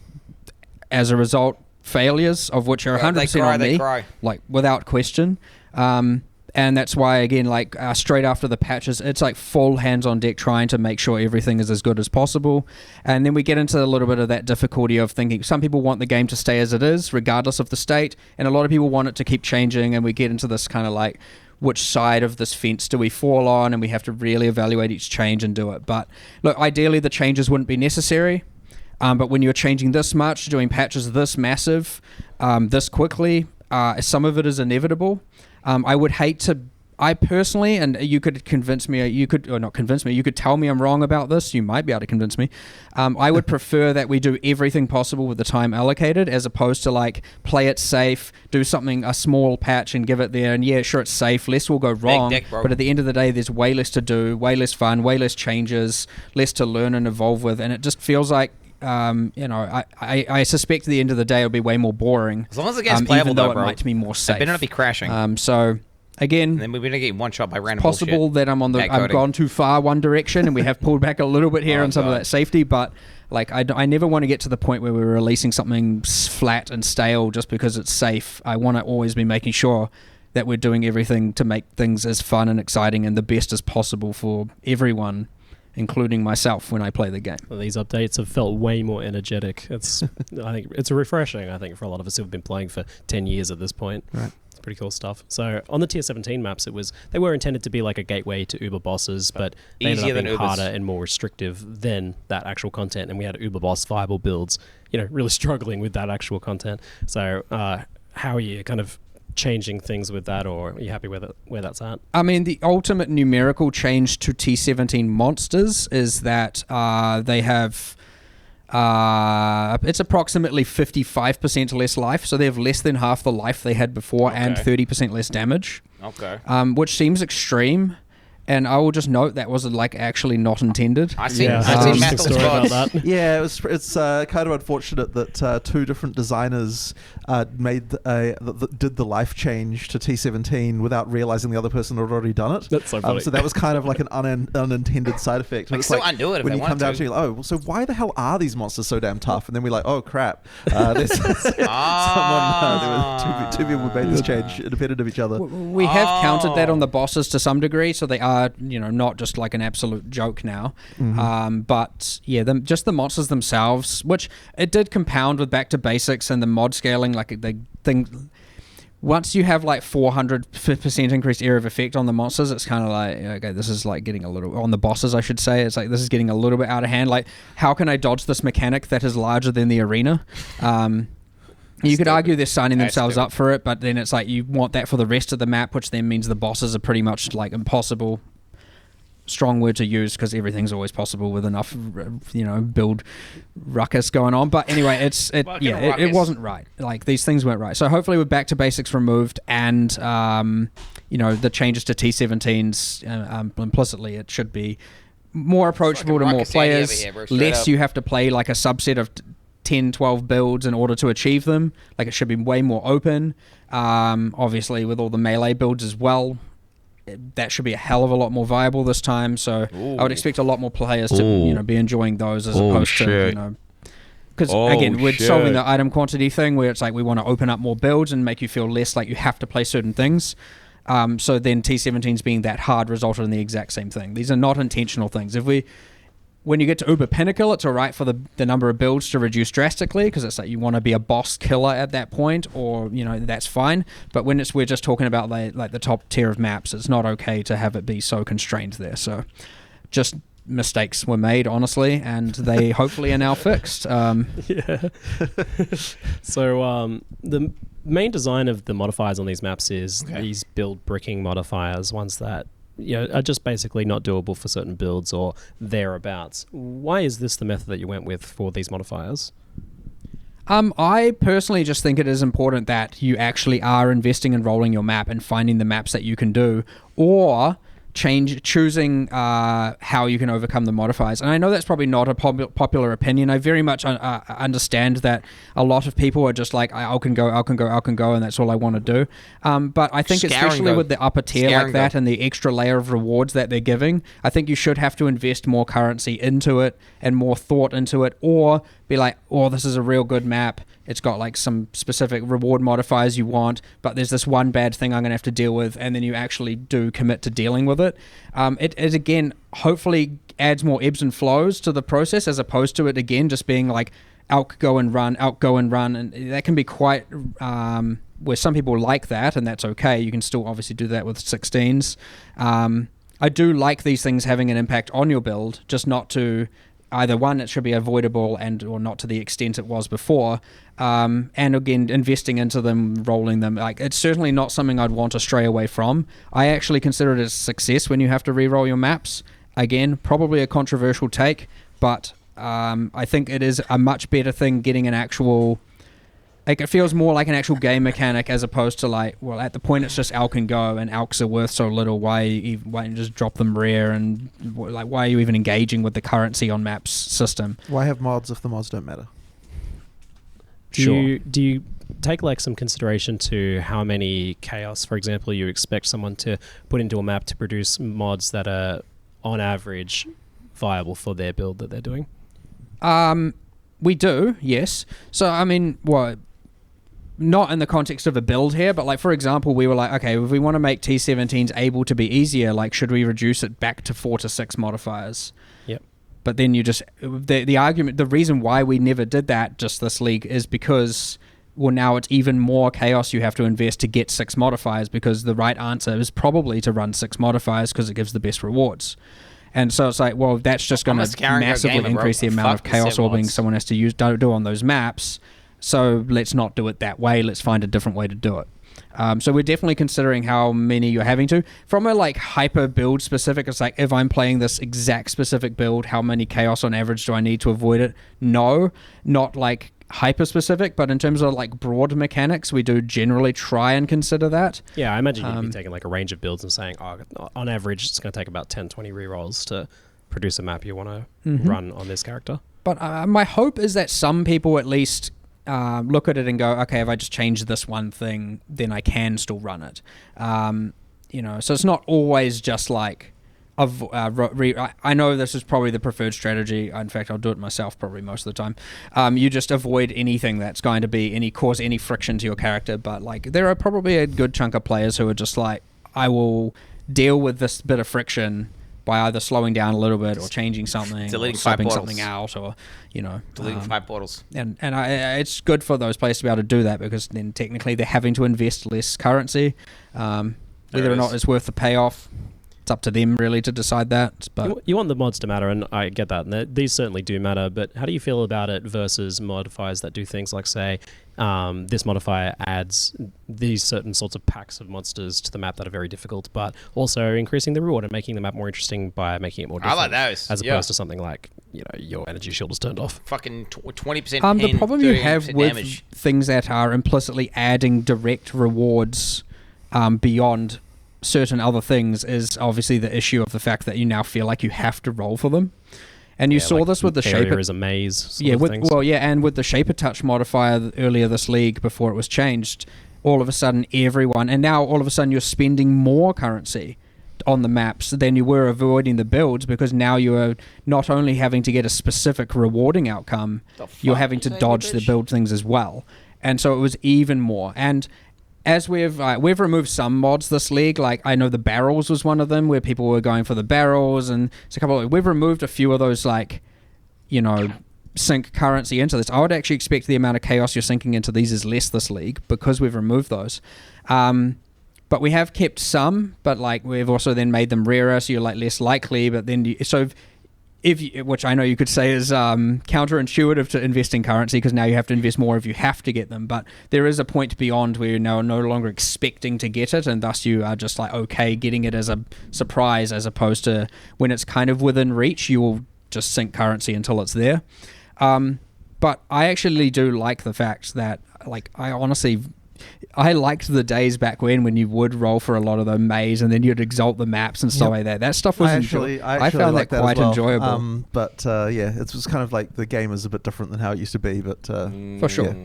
as a result, failures, of which are 100% on me, like without question. And that's why, again, like straight after the patches, it's like full hands on deck trying to make sure everything is as good as possible. And then we get into a little bit of that difficulty of thinking some people want the game to stay as it is, regardless of the state, and a lot of people want it to keep changing, and we get into this kind of like, which side of this fence do we fall on, and we have to really evaluate each change and do it. But look, ideally the changes wouldn't be necessary, but when you're changing this much, doing patches this massive, this quickly, some of it is inevitable. I would hate to I personally, and you could convince me, you could tell me I'm wrong about this, you might be able to convince me, I would prefer that we do everything possible with the time allocated, as opposed to like play it safe, do something, a small patch and give it there, and yeah, sure, it's safe, less will go wrong, but at the end of the day, there's way less to do, way less fun, way less changes, less to learn and evolve with, and it just feels like I suspect at the end of the day it'll be way more boring. As long as it gets playable, even though bro. it might be more safe. It better not be crashing. So again, and then we're gonna get one shot by random possible bullshit. That I've gone too far one direction, and we have pulled back a little bit here on some of that safety. But like, I never want to get to the point where we're releasing something flat and stale just because it's safe. I want to always be making sure that we're doing everything to make things as fun and exciting and the best as possible for everyone, including myself when I play the game. Well, these updates have felt way more energetic. It's, I think it's refreshing, I think, for a lot of us who've been playing for 10 years at this point. Right. It's pretty cool stuff. So on the tier 17 maps, they were intended to be like a gateway to Uber bosses, but they ended up being harder and more restrictive than that actual content. And we had Uber boss viable builds, really struggling with that actual content. So how are you kind of changing things with that, or are you happy with it, where that's at? I mean, the ultimate numerical change to T17 monsters is that they have it's approximately 55% less life, so they have less than half the life they had before, and 30% less damage. Okay. Which seems extreme. And I will just note that was like actually not intended. I see Mathel's about that. Yeah, it's kind of unfortunate that two different designers did the life change to T17 without realizing the other person had already done it. That's so funny. So that was kind of like an unintended side effect. They can still undo it if when they you want come down to. to, oh, so why the hell are these monsters so damn tough? And then we're like, oh crap, there's someone, there were two people who made this change independent of each other. We have counted that on the bosses to some degree, so they are, not just like an absolute joke now. Mm-hmm. But yeah, just the monsters themselves, which it did compound with back to basics and the mod scaling, like the thing. Once you have like 400% increased area of effect on the monsters, it's kind of like, okay, this is like getting a little, on the bosses I should say, it's like this is getting a little bit out of hand. Like, how can I dodge this mechanic that is larger than the arena? You could argue they're signing themselves up for it, but then it's like you want that for the rest of the map, which then means the bosses are pretty much like impossible. Strong word to use because everything's always possible with enough, build ruckus going on. But anyway, it wasn't right. Like, these things weren't right. So hopefully with back to basics removed and, the changes to T17s, implicitly it should be more approachable to more players. Less you have to play like a subset of 10, 12 builds in order to achieve them. Like, it should be way more open. Obviously with all the melee builds as well, that should be a hell of a lot more viable this time. So I would expect a lot more players to be enjoying those as opposed to because again we're solving the item quantity thing where it's like we want to open up more builds and make you feel less like you have to play certain things. So then T17's being that hard resulted in the exact same thing. These are not intentional things. When you get to Uber Pinnacle, it's all right for the number of builds to reduce drastically because it's like you want to be a boss killer at that point, or that's fine. But when we're just talking about like the top tier of maps, it's not okay to have it be so constrained there. So just mistakes were made, honestly, and they hopefully are now fixed. Yeah. So the main design of the modifiers on these maps is these build bricking modifiers, ones that are just basically not doable for certain builds or thereabouts. Why is this the method that you went with for these modifiers? I personally just think it is important that you actually are investing in rolling your map and finding the maps that you can do, or choosing how you can overcome the modifiers. And I know that's probably not a popular opinion. I very much understand that a lot of people are just like, I can go, and that's all I want to do. But I think especially with the upper tier like that and the extra layer of rewards that they're giving, I think you should have to invest more currency into it and more thought into it, or be like, oh, this is a real good map. It's got like some specific reward modifiers you want, but there's this one bad thing I'm going to have to deal with, and then you actually do commit to dealing with it. It again, hopefully adds more ebbs and flows to the process, as opposed to it, again, just being like out, go and run, and that can be quite, where some people like that, and that's okay. You can still obviously do that with 16s. I do like these things having an impact on your build, just not to either one, it should be avoidable and or not to the extent it was before, and again, investing into them, rolling them, like it's certainly not something I'd want to stray away from. I actually consider it a success when you have to re-roll your maps. Again, probably a controversial take, but I think it is a much better thing getting an actual... Like, it feels more like an actual game mechanic as opposed to like, well, at the point it's just Alk and Go, and Alks are worth so little. Why you just drop them rare, and like why are you even engaging with the currency on maps system? Why have mods if the mods don't matter? Do you take like some consideration to how many chaos, for example, you expect someone to put into a map to produce mods that are on average viable for their build that they're doing? We do, yes. So I mean, what? Not in the context of a build here, but like for example, we were like, okay, if we want to make T17s able to be easier, like should we reduce it back to 4 to 6 modifiers? Yep. But then you just the argument, the reason why we never did that just this league is because, well, now it's even more chaos you have to invest to get 6 modifiers, because the right answer is probably to run 6 modifiers because it gives the best rewards. And so it's like, well, that's just going to massively increase the amount of chaos orbing someone has to do on those maps. So let's not do it that way. Let's find a different way to do it. So we're definitely considering how many you're having to. From a like hyper build specific, it's like if I'm playing this exact specific build, how many chaos on average do I need to avoid it? No, not like hyper specific, but in terms of like broad mechanics, we do generally try and consider that. Yeah, I imagine you'd be taking like a range of builds and saying, oh, on average, it's going to take about 10, 20 rerolls to produce a map you want to run on this character. But my hope is that some people at least look at it and go, okay, if I just change this one thing, then I can still run it. So it's not always just like, I know this is probably the preferred strategy. In fact, I'll do it myself probably most of the time. You just avoid anything that's going to cause any friction to your character. But like, there are probably a good chunk of players who are just like, I will deal with this bit of friction by either slowing down a little bit or changing something, deleting or swapping 5 something out, or deleting 5 portals. And it's good for those players to be able to do that, because then technically they're having to invest less currency. Whether or not it's worth the payoff, it's up to them really to decide that. But you want the mods to matter, and I get that, and these certainly do matter. But how do you feel about it versus modifiers that do things like, say, this modifier adds these certain sorts of packs of monsters to the map that are very difficult, but also increasing the reward and making the map more interesting by making it more difficult? I like those. As opposed to something like, your energy shield is turned off. Fucking 20% the problem you have with damage. Things that are implicitly adding direct rewards beyond certain other things is obviously the issue of the fact that you now feel like you have to roll for them. And you saw like this with the Shaper is a maze. And with the Shaper Touch modifier earlier this league before it was changed, all of a sudden now all of a sudden you're spending more currency on the maps than you were avoiding the builds, because now you are not only having to get a specific rewarding outcome, you're having to dodge the build things as well. And so it was even more. And as we've removed some mods this league, like I know the barrels was one of them where people were going for the barrels, and it's a couple of, we've removed a few of those, like, sink currency into this. I would actually expect the amount of chaos you're sinking into these is less this league because we've removed those. But we have kept some, but like we've also then made them rarer, so you're like less likely. But then which I know you could say is counterintuitive to investing currency, because now you have to invest more if you have to get them. But there is a point beyond where you're now no longer expecting to get it, and thus you are just like, okay, getting it as a surprise, as opposed to when it's kind of within reach, you will just sink currency until it's there. But I actually do like the fact that, like, I liked the days back when you would roll for a lot of the maze and then you'd exalt the maps and stuff like that. That stuff was I found that quite enjoyable. It was kind of like the game is a bit different than how it used to be, but for sure.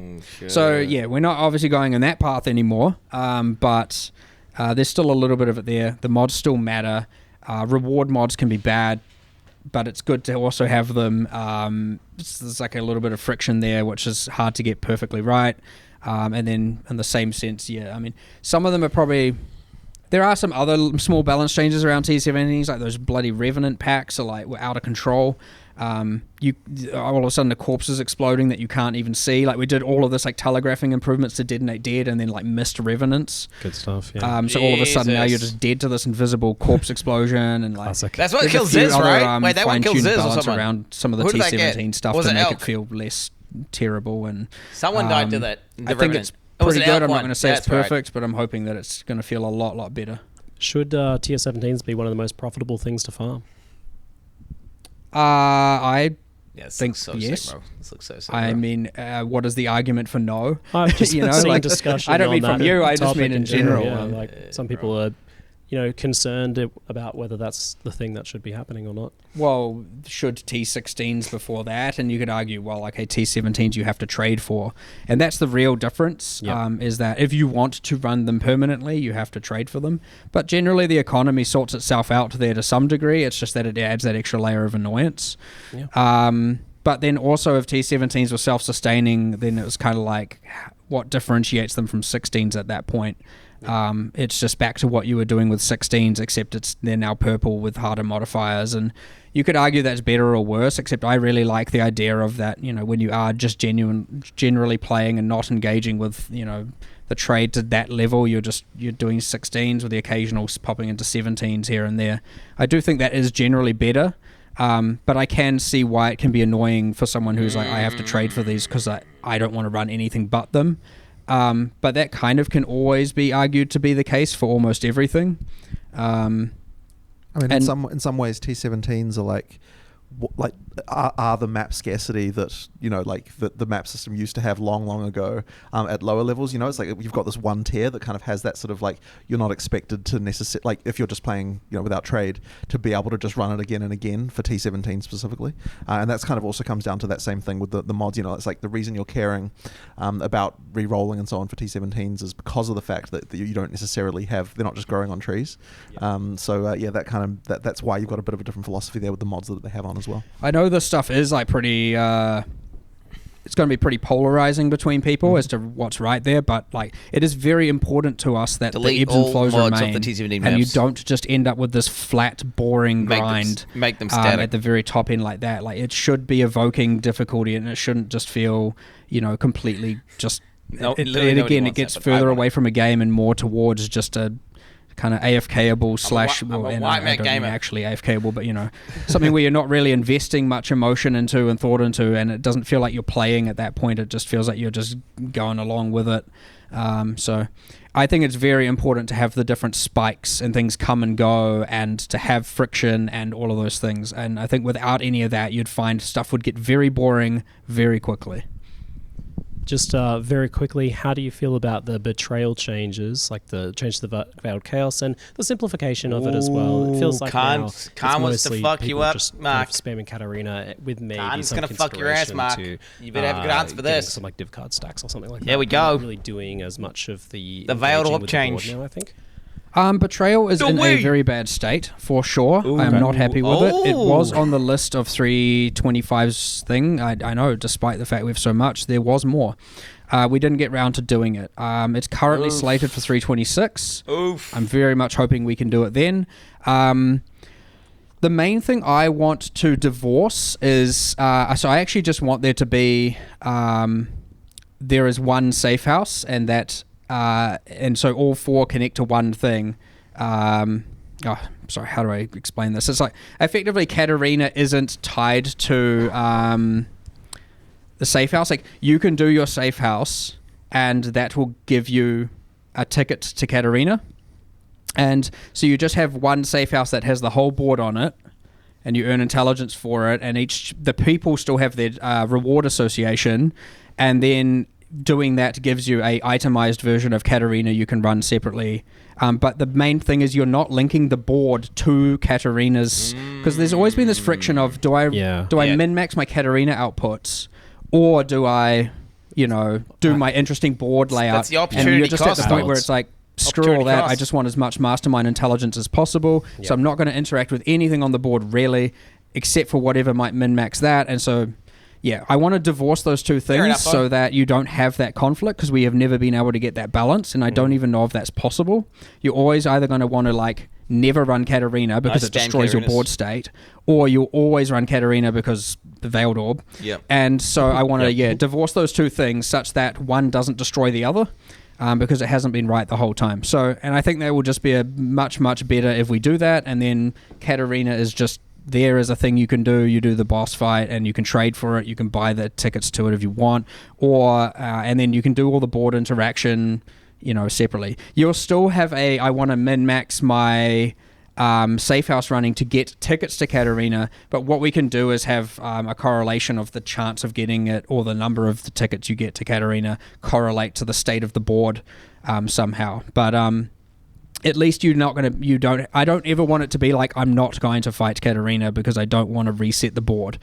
So we're not obviously going in that path anymore, but there's still a little bit of it there. The mods still matter. Reward mods can be bad, but it's good to also have them. There's like a little bit of friction there, which is hard to get perfectly right. And then in the same sense, I mean, some of them are probably... There are some other small balance changes around T17s, like those bloody Revenant packs are like, were out of control. You all of a sudden the corpse is exploding that you can't even see. Like we did all of this like telegraphing improvements to Detonate Dead, and then like missed Revenants. Good stuff. Yeah. So all of a sudden now you're just dead to this invisible corpse explosion, and like Classic. That's what kills Ziz, right? Wait, that one kills Ziz or someone? Around some of the T17 stuff to make it feel less terrible. And someone died to that. I think it's pretty good. I'm not going to say it's perfect, but I'm hoping that it's going to feel a lot better. Should tier 17s be one of the most profitable things to farm? I think so yes. Sick, bro. This looks so sick, I bro. mean, what is the argument for no? I've just you know, seen like discussion. I don't mean from you. I just mean in general. Yeah, like some people are, concerned about whether that's the thing that should be happening or not. Well, should T16s before that? And you could argue, well, okay, T17s you have to trade for. And that's the real difference, is that if you want to run them permanently, you have to trade for them. But generally the economy sorts itself out there to some degree. It's just that it adds that extra layer of annoyance. Yeah. But then also if T17s were self-sustaining, then it was kind of like what differentiates them from 16s at that point. It's just back to what you were doing with 16s, except they're now purple with harder modifiers, and you could argue that's better or worse, except I really like the idea of that, when you are just generally playing and not engaging with, the trade to that level, you're doing 16s with the occasional popping into 17s here and there. I do think that is generally better, but I can see why it can be annoying for someone who's like, I have to trade for these because I don't want to run anything but them. But that kind of can always be argued to be the case for almost everything. I mean, in some ways, T17s are are the map scarcity that the map system used to have long ago at lower levels. It's like you've got this one tier that kind of has that sort of like you're not expected to necessarily, if you're just playing without trade, to be able to just run it again and again for T17 specifically, and that's kind of also comes down to that same thing with the mods. It's like the reason you're caring about re-rolling and so on for T17s is because of the fact that you don't necessarily have, they're not just growing on trees. That kind of that's why you've got a bit of a different philosophy there with the mods that they have on as well. I know this stuff is like pretty it's going to be pretty polarizing between people as to what's right there, but like it is very important to us that delete the ebbs and all flows mods remain, of the T17 and you maps. don't just end up with this flat, boring grind make them static. at the very top end like that. Like it should be evoking difficulty, and it shouldn't just feel completely just. It gets further away from a game and more towards just a kind of AFKable slash, actually AFKable, but something where you're not really investing much emotion into and thought into, and it doesn't feel like you're playing at that point. It just feels like you're just going along with it. So I think it's very important to have the different spikes and things come and go, and to have friction and all of those things. And I think without any of that, you'd find stuff would get very boring very quickly. Just very quickly, how do you feel about the betrayal changes, like the change to the Veiled Chaos and the simplification of it as well? It feels like Khan wants to fuck you up, just Mark. Kind of spamming Katarina with maybe Khan's some gonna fuck your ass, Mark. to, you better have a good answer for this. Some like div card stacks or something like that. There we go. Not really doing as much of the Veiled Orb with change. The board now, I think. Betrayal is in a very bad state, for sure. I'm not happy with it. It was on the list of 325's thing. I know, despite the fact we have so much, there was more. We didn't get round to doing it. It's currently slated for 326. I'm very much hoping we can do it then. The main thing I want to divorce is... so I actually just want there to be... there is one safe house, and that... and so all four connect to one thing. Sorry, how do I explain this? It's like, effectively, Katarina isn't tied to... the safe house. Like, you can do your safe house, and that will give you a ticket to Katarina. And so you just have one safe house that has the whole board on it, and you earn intelligence for it, and the people still have their reward association, and then doing that gives you a itemized version of Katarina you can run separately. But the main thing is you're not linking the board to Katarina's, because there's always been this friction of, do I min-max my Katarina outputs, or do I, do my interesting board layout? That's the opportunity and you're just cost at the point where it's like, screw all that. Cost. I just want as much mastermind intelligence as possible. So I'm not going to interact with anything on the board really, except for whatever might min-max that. And so, I want to divorce those two things so that you don't have that conflict, because we have never been able to get that balance, and I don't even know if that's possible. You're always either going to want to never run Katarina because it destroys your board state, or you'll always run Katarina because the Veiled Orb. Yep. And so I want to divorce those two things such that one doesn't destroy the other. Because it hasn't been right the whole time. So, and I think that will just be a much, much better if we do that. And then Katarina is just there as a thing you can do. You do the boss fight and you can trade for it. You can buy the tickets to it if you want. Or, and then you can do all the board interaction, separately. You'll still have I want to min-max my safe house running to get tickets to Katarina, but what we can do is have a correlation of the chance of getting it or the number of the tickets you get to Katarina correlate to the state of the board somehow. But at least I don't ever want it to be like I'm not going to fight Katarina because I don't want to reset the board.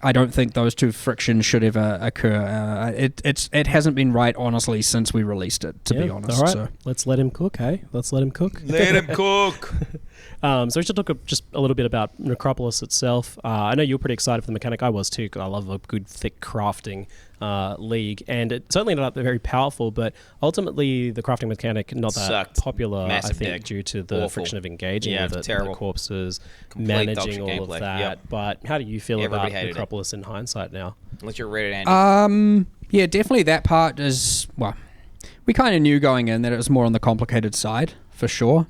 I don't think those two frictions should ever occur. It hasn't been right, honestly, since we released it, to be honest. All right, so. let's let him cook, hey? Let's let him cook. Let him cook. So we should talk just a little bit about Necropolis itself. I know you were pretty excited for the mechanic. I was too, because I love a good, thick crafting league. And it certainly ended up very powerful, but ultimately the crafting mechanic not that popular, I think, due to the friction of engaging with it, the corpses, managing all of that. Yep. But how do you feel about Necropolis in hindsight now? Unless you're rated, Andy. Yeah, definitely that part is, well, we kind of knew going in that it was more on the complicated side, for sure.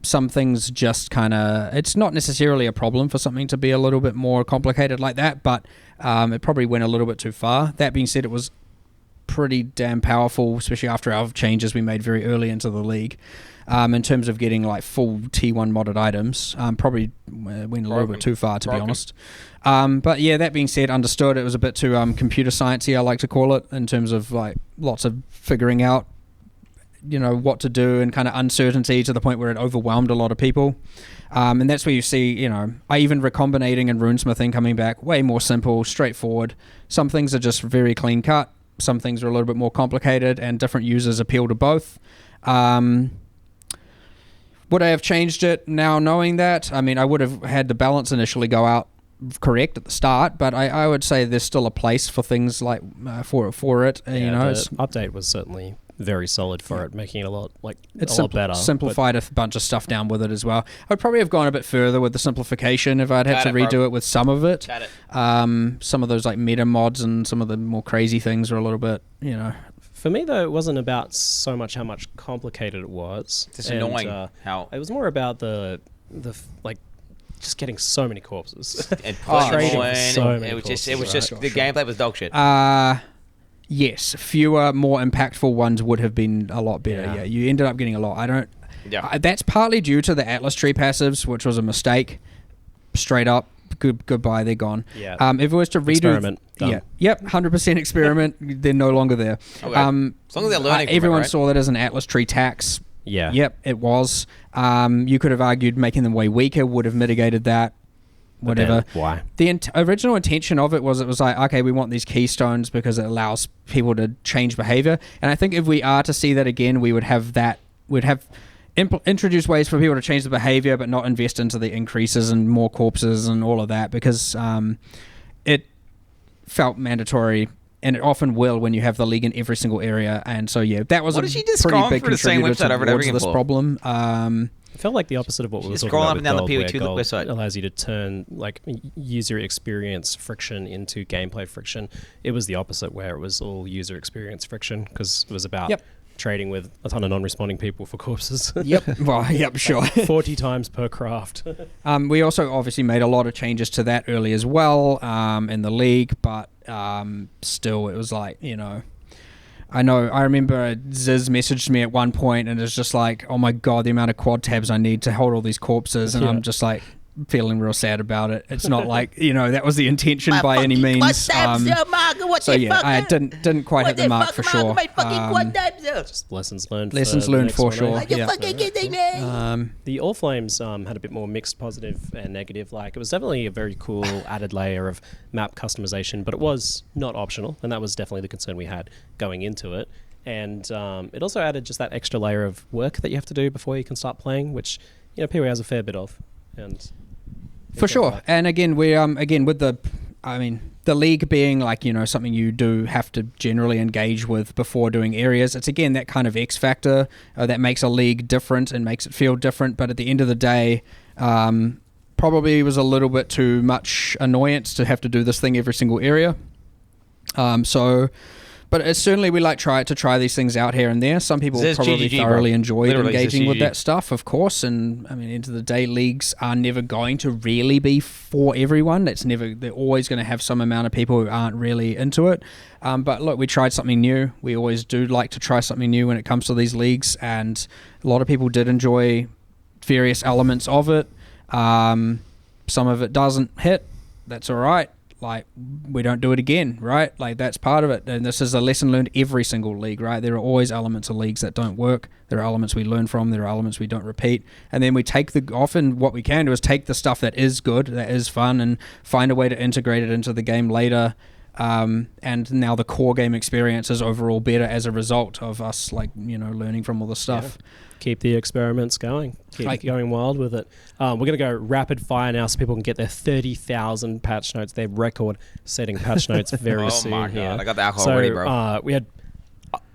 Some things just kind of, it's not necessarily a problem for something to be a little bit more complicated like that, but it probably went a little bit too far. That being said, it was pretty damn powerful, especially after our changes we made very early into the league. In terms of getting like full T1 modded items, probably went a little bit too far, to be honest. But yeah, that being said, understood. It was a bit too computer sciencey, I like to call it, in terms of like lots of figuring out what to do and kind of uncertainty to the point where it overwhelmed a lot of people. And that's where you see, even recombinating and runesmithing coming back way more simple, straightforward. Some things are just very clean cut. Some things are a little bit more complicated, and different users appeal to both. Would I have changed it now knowing that? I mean, I would have had the balance initially go out correct at the start, but I would say there's still a place for things like for it. The update was certainly very solid for it, making it a lot better. Simplified a bunch of stuff down with it as well. I'd probably have gone a bit further with the simplification if I'd had to redo it with some of it. Some of those like meta mods and some of the more crazy things are a little bit, For me, though, it wasn't about so much how much complicated it was. It's annoying how it was more about the just getting so many corpses and trading so many it was corpses, just the gameplay was dog shit. Yes, fewer, more impactful ones would have been a lot better. Yeah, you ended up getting a lot. That's partly due to the Atlas tree passives, which was a mistake. Straight up, goodbye, they're gone. Yeah. If it was to redo, experiment, done. 100% experiment. They're no longer there. Okay. As long as they're learning. Everyone saw that as an Atlas tree tax. Yeah. Yep, it was. You could have argued making them way weaker would have mitigated that. Whatever. Why? The original intention of it was like, okay, we want these keystones because it allows people to change behavior. And I think if we are to see that again, we would have that. We'd have introduce ways for people to change the behavior, but not invest into the increases and more corpses and all of that, because it felt mandatory. And it often will when you have the league in every single area. And so, yeah, that was a pretty big contributor towards this problem. It felt like the opposite of what we were talking about with Gold, where Gold allows you to turn like user experience friction into gameplay friction. It was the opposite, where it was all user experience friction, because it was about trading with a ton of non-responding people for corpses. Sure. 40 times per craft. We also obviously made a lot of changes to that early as well in the league, but still it was like, I remember Ziz messaged me at one point and it's just like, oh my god, the amount of quad tabs I need to hold all these corpses, and I'm just like feeling real sad about it. It's not like, that was the intention by any means. I didn't quite hit the mark for sure. Just lessons learned. For sure. The All Flames had a bit more mixed positive and negative. Like, it was definitely a very cool added layer of map customization, but it was not optional, and that was definitely the concern we had going into it. And it also added just that extra layer of work that you have to do before you can start playing, which PoE has a fair bit of. And for sure. And again, we with the the league being like, something you do have to generally engage with before doing areas. It's again that kind of X factor that makes a league different and makes it feel different. But at the end of the day, probably was a little bit too much annoyance to have to do this thing every single area. But it's certainly we try these things out here and there. Some people probably thoroughly enjoyed engaging with that stuff, of course. And I mean, end of the day, leagues are never going to really be for everyone. They're always going to have some amount of people who aren't really into it. But look, we tried something new. We always do like to try something new when it comes to these leagues, and a lot of people did enjoy various elements of it. Some of it doesn't hit. That's all right. We don't do it again, right? That's part of it. And this is a lesson learned every single league, right? There are always elements of leagues that don't work. There are elements we learn from. There are elements we don't repeat. And then we often what we can do is take the stuff that is good, that is fun, and find a way to integrate it into the game later. And now the core game experience is overall better as a result of us, learning from all the stuff. Yeah. Keep the experiments going. Keep going wild with it. We're going to go rapid fire now so people can get their 30,000 patch notes, their record-setting patch notes very soon. Oh my God, here. I got the alcohol ready, bro. We had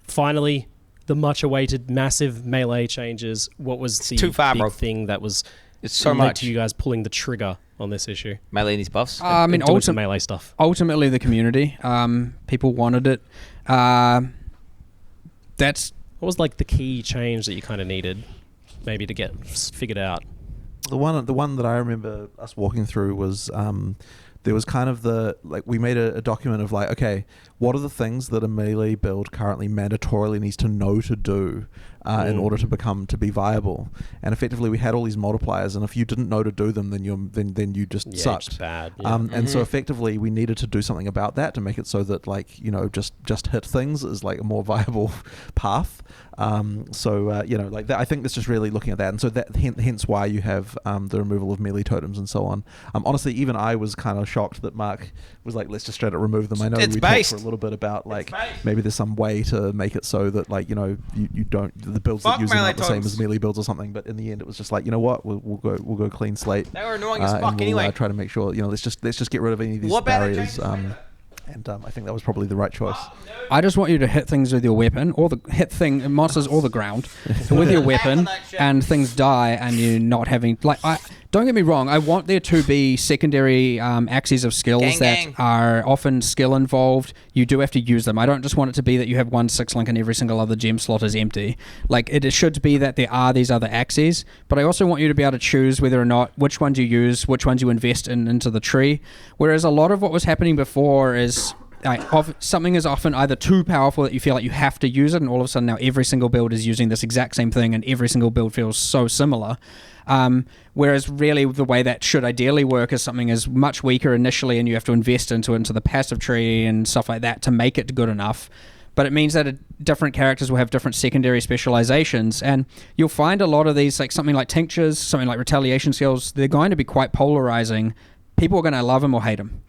finally the much-awaited massive melee changes. What was the big thing that was led to you guys pulling the trigger on this issue? Melee needs buffs? Some melee stuff. Ultimately, the community. People wanted it. What was the key change that you kind of needed maybe to get figured out? The one that I remember us walking through was there was kind of we made a document of okay, what are the things that a melee build currently mandatorily needs to know to do in order to be viable, and effectively we had all these multipliers, and if you didn't know to do them, then you just sucked. It's bad. Yeah. And so effectively we needed to do something about that to make it so that just hit things is a more viable path. I think that's just really looking at that, and so that hence why you have the removal of melee totems and so on. Honestly, even I was kind of shocked that Mark was let's just straight up remove them. I know we talked for a little bit about maybe there's some way to make it so that you don't the builds that use them aren't the same as melee builds or something. But in the end, it was just you know what, we'll go clean slate. They were annoying as fuck anyway. Try to make sure let's just get rid of any of these barriers. And I think that was probably the right choice. I just want you to hit things with your weapon, or monsters or the ground with your weapon, and things die, and you're not having don't get me wrong. I want there to be secondary axes of skills that are often skill involved. You do have to use them. I don't just want it to be that you have 1 6-link and every single other gem slot is empty. It should be that there are these other axes, but I also want you to be able to choose whether or not which ones you use, which ones you invest into the tree. Whereas a lot of what was happening before is something is often either too powerful that you feel like you have to use it, and all of a sudden now every single build is using this exact same thing, and every single build feels so similar. Whereas really the way that should ideally work is something is much weaker initially, and you have to invest into the passive tree and stuff like that to make it good enough. But it means that different characters will have different secondary specializations, and you'll find a lot of these, something like tinctures, something like retaliation skills, they're going to be quite polarizing. People are going to love them or hate them,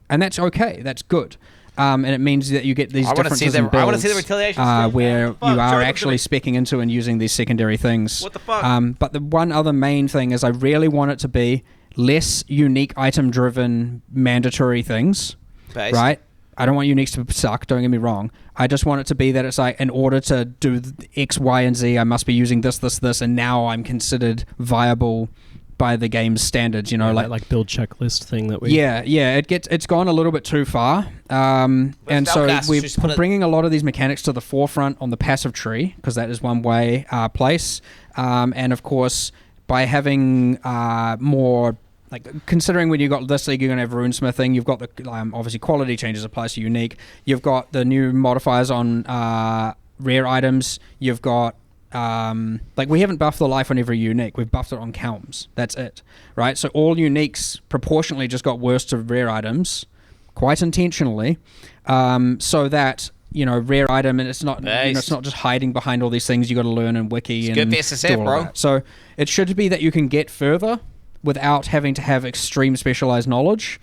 and that's okay. That's good. And it means that you get these differences in builds. I want to see the retaliation where you are actually speccing into and using these secondary things. What the fuck? But the one other main thing is I really want it to be less unique item-driven mandatory things, right? I don't want uniques to suck, don't get me wrong. I just want it to be that it's in order to do X, Y, and Z, I must be using this, and now I'm considered viable by the game's standards, like build checklist thing that we... Yeah, it's gone a little bit too far. And so we're bringing a lot of these mechanics to the forefront on the passive tree, because that is one way place. And of course, by having more... considering when you've got this league, you're going to have runesmithing, you've got the obviously quality changes applies to unique, you've got the new modifiers on rare items, you've got we haven't buffed the life on every unique, we've buffed it on Kelms. That's it, right? So all uniques proportionally just got worse to rare items, quite intentionally, so that rare item, and it's not it's not just hiding behind all these things you got to learn and wiki and good SSF, bro. That. So it should be that you can get further without having to have extreme specialized knowledge,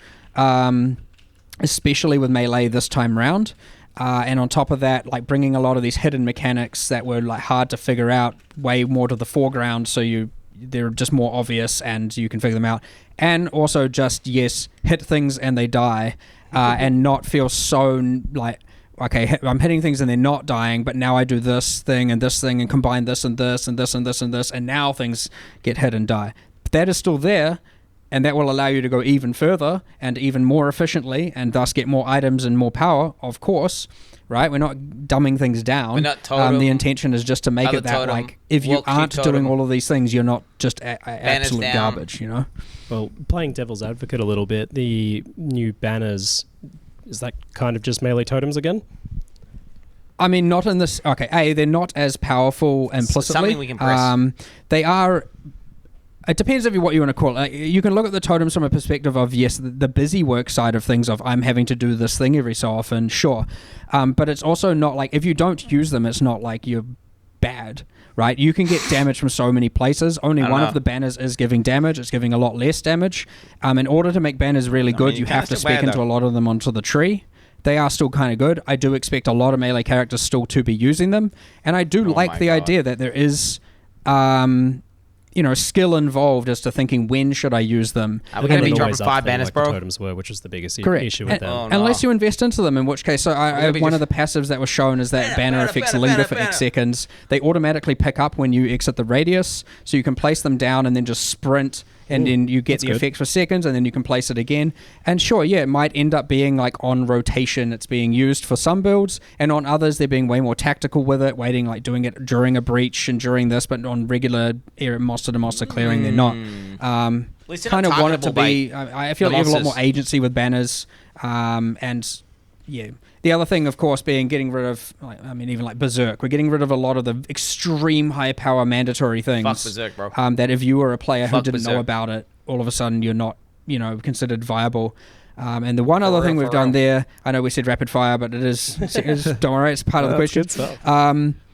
especially with melee this time round. And on top of that, bringing a lot of these hidden mechanics that were hard to figure out way more to the foreground, so you they're just more obvious and you can figure them out. And also just, yes, hit things and they die, and not feel so like, okay, I'm hitting things and they're not dying, but now I do this thing and combine this and this and this and this and this, and now things get hit and die. That is still there, and that will allow you to go even further and even more efficiently, and thus get more items and more power, of course, right? We're not dumbing things down. We're not totem, the intention is just to make it that, totem, like, if you aren't doing all of these things, you're not just absolute down. garbage, you know? Well, playing devil's advocate a little bit, the new banners, is that kind of just melee totems again? I mean, not in this... Okay, they're not as powerful implicitly. Something we can press. They are... It depends on what you want to call it. You can look at the totems from a perspective of, yes, the busy work side of things, of I'm having to do this thing every so often, sure. But it's also not like, if you don't use them, it's not like you're bad, right? You can get damage from so many places. Only one of the banners is giving damage. It's giving a lot less damage. In order to make banners really good, you have to spec into a lot of them onto the tree. They are still kind of good. I do expect a lot of melee characters still to be using them. And I do like the idea that there is... skill involved as to thinking, when should I use them? Are we going to be dropping 5 banners, bro? Totems were, which is the biggest issue with them. Unless you invest into them, in which case, so one of the passives that was shown is that banner effects linger for X seconds. They automatically pick up when you exit the radius, so you can place them down and then just sprint, and then you get the effect for seconds, and then you can place it again. And sure, yeah, it might end up being like on rotation, it's being used for some builds, and on others they're being way more tactical with it, doing it during a breach and during this, but on regular monster to monster clearing they're not. Kind of want it to be... I feel like you have a lot more agency with banners, and yeah. The other thing, of course, being getting rid of, even like Berserk. We're getting rid of a lot of the extreme high power mandatory things. Fuck Berserk, bro. That if you were a player who didn't Berserk. know about it, all of a sudden you're not, considered viable. And the one other thing we've done there, I know we said rapid fire, but it is don't worry, it's part of the question.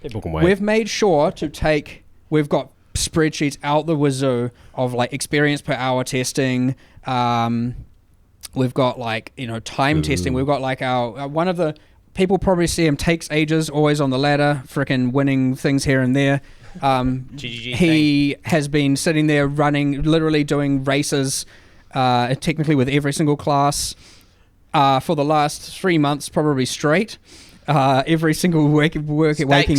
People can wait. We've made sure to we've got spreadsheets out the wazoo of like experience per hour testing. We've got time testing. We've got like our one of the people probably see him takes ages, always on the ladder, freaking winning things here and there. He has been sitting there running, literally doing races, technically with every single class, for the last 3 months, probably straight. Every single waking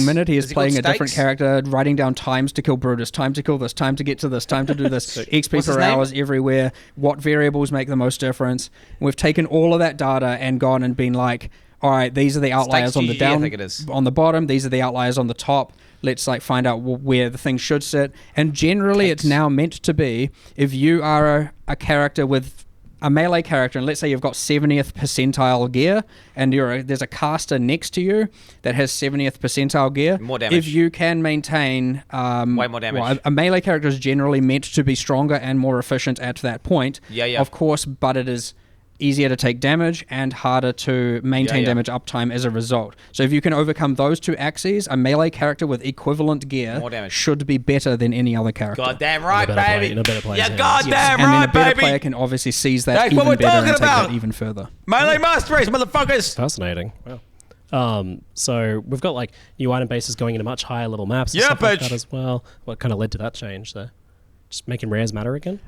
minute, he is playing a different character, writing down times to kill Brutus, time to kill this, time to get to this, time to do this, XP per hours everywhere, what variables make the most difference. And we've taken all of that data and gone and been like, all right, these are the outliers on the down, on the bottom, these are the outliers on the top. Let's find out where the thing should sit. And generally, it's now meant to be, if you are a character with a melee character, and let's say you've got 70th percentile gear, and there's a caster next to you that has 70th percentile gear. More damage. If you can maintain... way more damage. A melee character is generally meant to be stronger and more efficient at that point. Yeah. Of course, but it is easier to take damage and harder to maintain damage uptime as a result. So if you can overcome those two axes, a melee character with equivalent gear should be better than any other character. Goddamn right, baby. Yeah, goddamn and right, then a better baby. player can obviously seize that That's even what we're better and talking take about. that even further. Melee master race, motherfuckers. Fascinating. Wow. So we've got new item bases going into much higher level maps and Yeah, stuff like bitch. that as well. What kind of led to that change there? Just making rares matter again?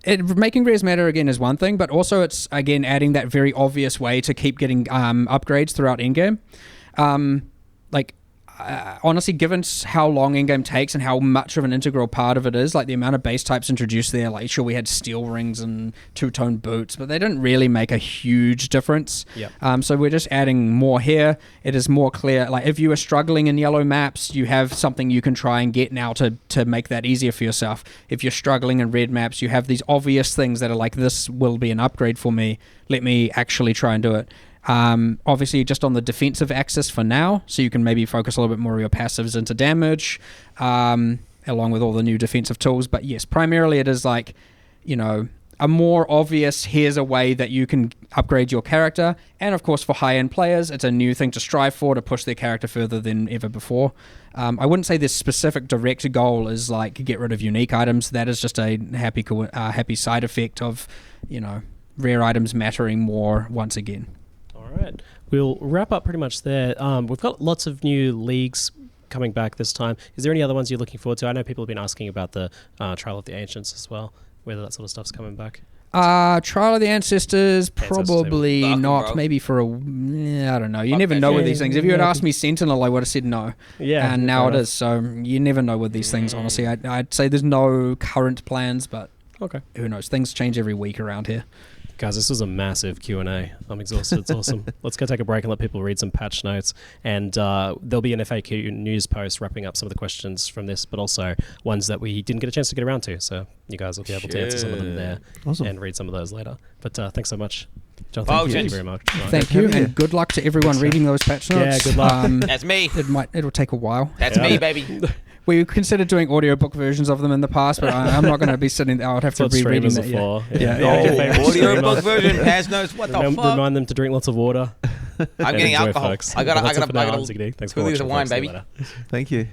Making rares matter again is one thing, but also it's, again, adding that very obvious way to keep getting upgrades throughout endgame. Honestly, given how long endgame takes and how much of an integral part of it is, the amount of base types introduced there, sure, we had steel rings and two-tone boots, but they didn't really make a huge difference. Yep. So we're just adding more here. It is more clear. If you are struggling in yellow maps, you have something you can try and get now to make that easier for yourself. If you're struggling in red maps, you have these obvious things that are this will be an upgrade for me. Let me actually try and do it. Obviously just on the defensive axis for now, so you can maybe focus a little bit more of your passives into damage, along with all the new defensive tools. But yes, primarily it is a more obvious, here's a way that you can upgrade your character. And of course for high-end players, it's a new thing to strive for, to push their character further than ever before. I wouldn't say this specific direct goal is get rid of unique items. That is just a happy side effect of, rare items mattering more once again. All right. We'll wrap up pretty much there. We've got lots of new leagues coming back this time. Is there any other ones you're looking forward to? I know people have been asking about the Trial of the Ancients as well, whether that sort of stuff's coming back. Trial of the Ancestors, probably Fucking not. bro. Maybe for I don't know. You never know with these things. If you had asked me Sentinel, I would have said no. Yeah, and now fair it enough. is. So you never know with these things. Honestly, I'd say there's no current plans, but Okay. who knows? Things change every week around here. Guys, this was a massive Q&A. I'm exhausted. It's awesome. Let's go take a break and let people read some patch notes. And there'll be an FAQ news post wrapping up some of the questions from this, but also ones that we didn't get a chance to get around to. So you guys will be able to answer some of them there and read some of those later. But thanks so much. Jonathan, thank you very much. Thank you, and good luck to everyone reading those patch notes. Yeah, good luck. That's me. It'll take a while. That's me, baby. We considered doing audiobook versions of them in the past, but I'm not going to be sitting there. I would have to be reading that. Audiobook version, patch notes. What the fuck? Remind them to drink lots of water. I'm getting alcohol. Folks. I got That's a it for now. I'm bucket Ziggy. Thanks of for 2 liters watching. of wine, folks. See you baby. later. Thank you.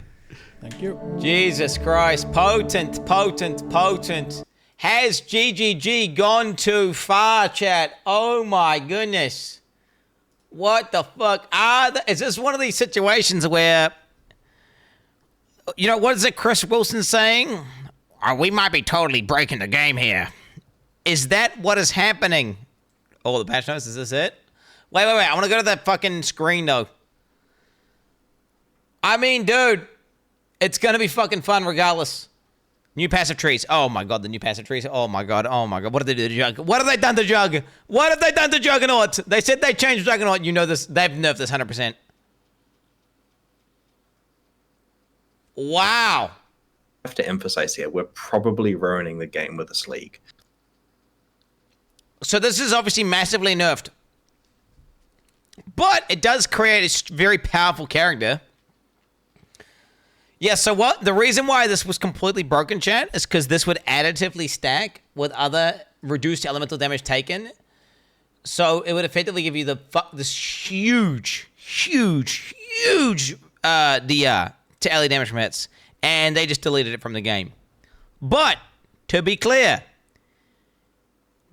Thank you. Jesus Christ. Potent. Has GGG gone too far, chat? Oh my goodness. What the fuck? Is this one of these situations where, you know, what is it Chris Wilson saying? We might be totally breaking the game here. Is that what is happening? Oh, the patch notes, is this it? Wait. I want to go to that fucking screen, though. I mean, dude, it's going to be fucking fun regardless. New passive trees. Oh, my God, the new passive trees. Oh, my God. What did they do to Jug? What have they done to Jug? What have they done to Juggernaut? They said they changed Juggernaut. You know this. They've nerfed this 100%. Wow. I have to emphasize here, we're probably ruining the game with this league. So this is obviously massively nerfed. But it does create a very powerful character. Yeah, so what? The reason why this was completely broken, chat, is because this would additively stack with other reduced elemental damage taken. So it would effectively give you this huge DR to LE damage from hits. And they just deleted it from the game. But, to be clear,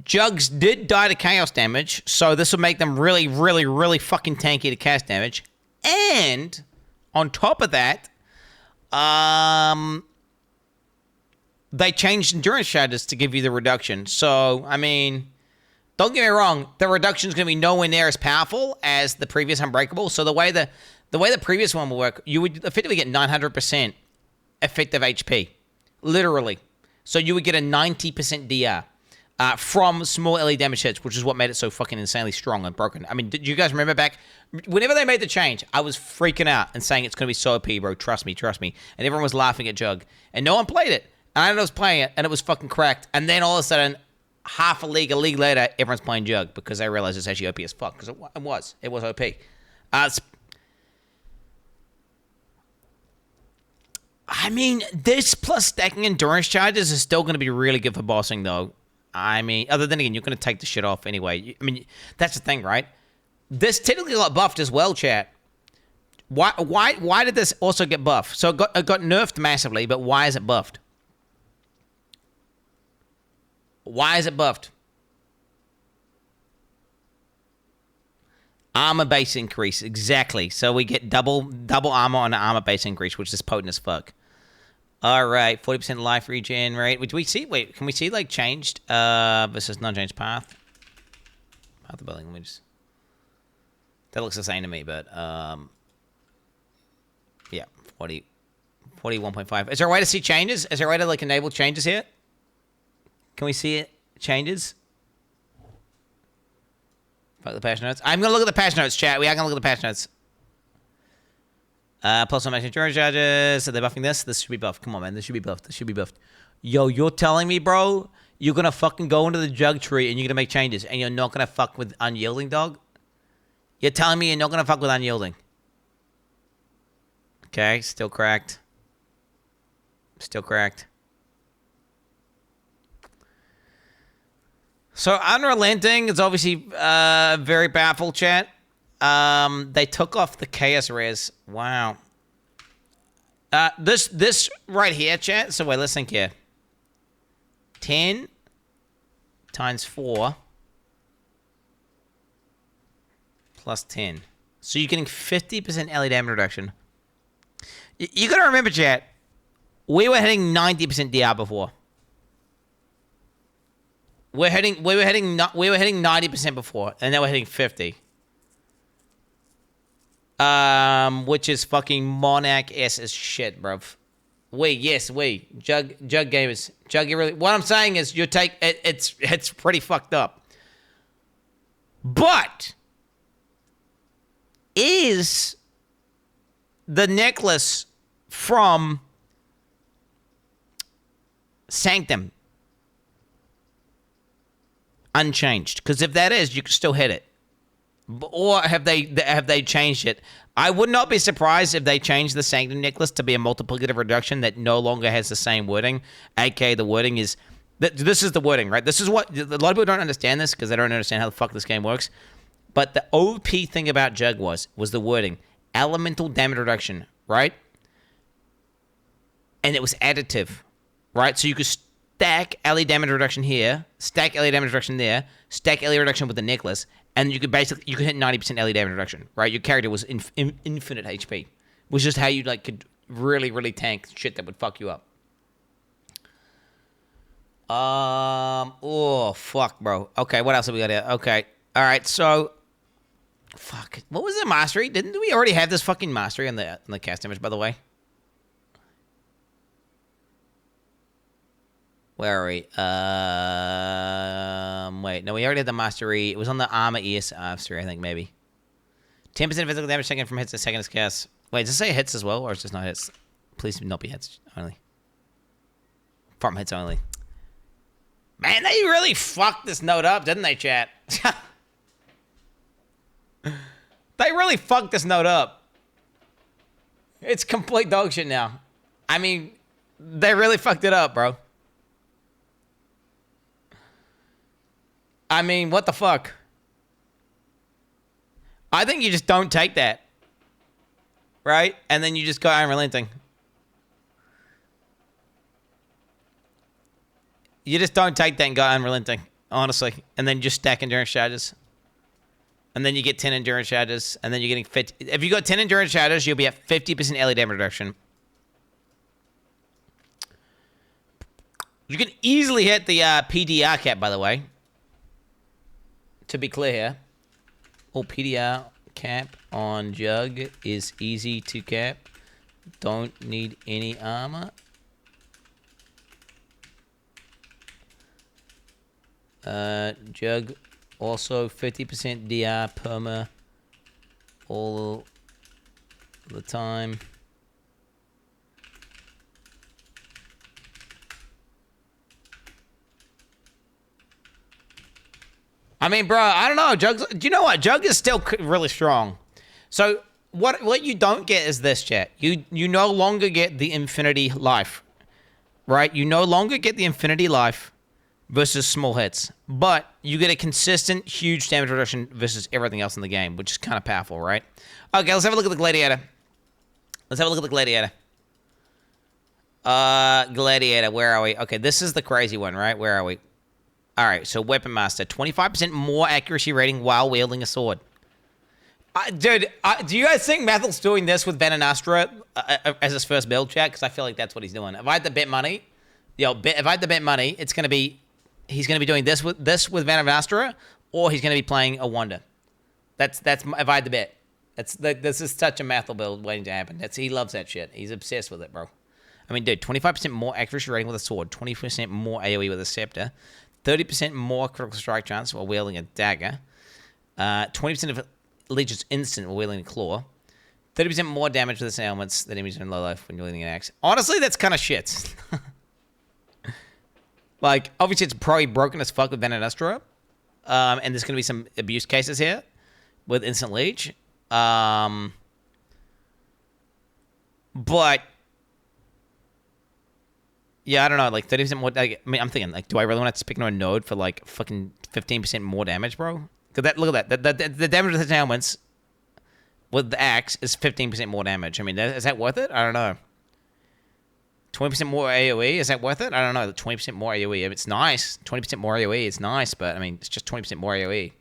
Jugs did die to chaos damage, so this would make them really fucking tanky to cast damage. And, on top of that, they changed endurance shaders to give you the reduction. So, I mean, don't get me wrong, the reduction is going to be nowhere near as powerful as the previous Unbreakable. So the way the previous one will work, you would effectively get 900% effective HP, literally. So you would get a 90% DR from small LE damage hits, which is what made it so fucking insanely strong and broken. I mean, did you guys remember back whenever they made the change? I was freaking out and saying it's going to be so OP, bro. Trust me. And everyone was laughing at Jug, and no one played it. And I was playing it, and it was fucking cracked. And then all of a sudden, a league later, everyone's playing Jug because they realized it's actually OP as fuck. Because it was OP. I mean, this plus stacking endurance charges is still going to be really good for bossing, though. I mean, other than, again, you're going to take the shit off anyway. I mean, that's the thing, right? This technically got buffed as well, chat. Why did this also get buffed? So it got nerfed massively, but why is it buffed? Why is it buffed? Armor base increase, exactly. So we get double armor on an armor base increase, which is potent as fuck. All right, 40% life regen rate. Do we see? Wait, can we see like changed versus non-changed path? Path of building. Let me just. That looks the same to me, but yeah, 41.5. Is there a way to see changes? Is there a way to like enable changes here? Can we see it? Changes? Fuck the patch notes. I'm gonna look at the patch notes, chat. We are gonna look at the patch notes. Plus one maximum charge charges. Are they buffing this? This should be buffed. Come on, man. This should be buffed. Yo, you're telling me, bro, you're gonna fucking go into the Jug tree and you're gonna make changes and you're not gonna fuck with Unyielding, dog? You're telling me you're not gonna fuck with Unyielding? Okay, still cracked. So Unrelenting is obviously very powerful, chat. They took off the chaos res. Wow. This right here, chat. So wait, let's think here. 10 times 4 plus 10. So you're getting 50% LE damage reduction. You gotta remember, chat. We were hitting 90% DR before. We were hitting 90% before, and now we're hitting 50. Which is fucking Monarch-S as shit, bruv. Jug gamers. Jug, you really. What I'm saying is, it's pretty fucked up. But is the necklace from Sanctum unchanged? Because if that is, you can still hit it. Or have they changed it? I would not be surprised if they changed the Sanctum necklace to be a multiplicative reduction that no longer has the same wording. AKA the wording is... This is the wording, right? This is what... A lot of people don't understand this because they don't understand how the fuck this game works. But the OP thing about Jug was the wording. Elemental damage reduction, right? And it was additive, right? So you could stack LE damage reduction here, stack LE damage reduction there, stack LE reduction with the necklace, and you could hit 90% LE damage reduction, right? Your character was infinite HP, which is how you could really, really tank shit that would fuck you up. Oh fuck, bro. Okay, what else have we got here? Okay, all right. So, fuck. What was the mastery? Didn't we already have this fucking mastery on the cast image? By the way. Where are we? Wait, no, we already had the mastery. It was on the armor ES mastery, I think, maybe. 10% physical damage taken from hits a second is cast. Wait, does it say hits as well, or is it just not hits? Please not be hits only. From hits only. Man, they really fucked this note up, didn't they, chat? They really fucked this note up. It's complete dog shit now. I mean, they really fucked it up, bro. I mean, what the fuck? I think you just don't take that. Right? And then you just go unrelenting. You just don't take that and go unrelenting, honestly. And then just stack endurance charges. And then you get 10 endurance charges. And then you're getting 50. If you got 10 endurance charges, you'll be at 50% LE damage reduction. You can easily hit the PDR cap, by the way. To be clear here. Oh, PDR cap on Jug is easy to cap. Don't need any armor. Jug also 50% DR perma all the time. I mean, bro, I don't know. Do you know what? Jug is still really strong. So what you don't get is this, chat. You no longer get the infinity life, right? You no longer get the infinity life versus small hits, but you get a consistent, huge damage reduction versus everything else in the game, which is kind of powerful, right? Okay, let's have a look at the Gladiator. Gladiator, where are we? Okay, this is the crazy one, right? Where are we? All right, so Weapon Master, 25% more accuracy rating while wielding a sword. Dude, do you guys think Mathel's doing this with Venom Astra as his first build, chat? Because I feel like that's what he's doing. If I had to bet money, if I had to bet money, it's gonna be he's gonna be doing this with Venom Astra, or he's gonna be playing a Wonder. That's if I had to bet. This is such a Mathel build waiting to happen. He loves that shit. He's obsessed with it, bro. I mean, dude, 25% more accuracy rating with a sword, 20% more AoE with a scepter. 30% more critical strike chance while wielding a dagger. 20% of Legion's instant while wielding a claw. 30% more damage with the elements than enemies in low life when wielding an axe. Honestly, that's kind of shit. Like, obviously, it's probably broken as fuck with Venom Astra. And there's going to be some abuse cases here with instant leech. But yeah, I don't know, like 30% more. I mean, I'm thinking, like, do I really want to pick another node for like fucking 15% more damage, bro? Because look at that. The damage with the elements with the axe is 15% more damage. I mean, is that worth it? I don't know. 20% more AoE, is that worth it? I don't know. 20% more AoE, it's nice. 20% more AoE, it's nice, but I mean, it's just 20% more AoE.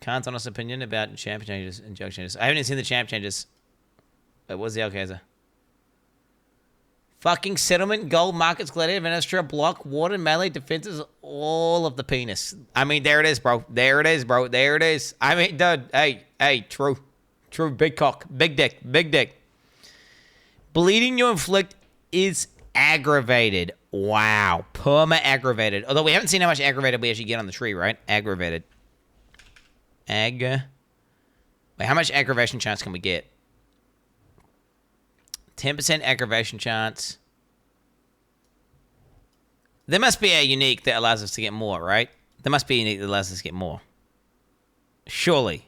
Can't honest opinion about champ changes and jug changes. I haven't even seen the champ changes. Wait, what's the Alcazar? Fucking settlement, gold, markets, gladiator, Venestra, block, water, melee, defenses, all of the penis. I mean, there it is, bro. There it is, bro. There it is. I mean, dude, hey, true. True, big cock, big dick, big dick. Bleeding you inflict is aggravated. Wow. Perma-aggravated. Although we haven't seen how much aggravated we actually get on the tree, right? Aggravated. Wait, how much aggravation chance can we get? 10% aggravation chance. There must be a unique that allows us to get more, right? There must be a unique that allows us to get more. Surely.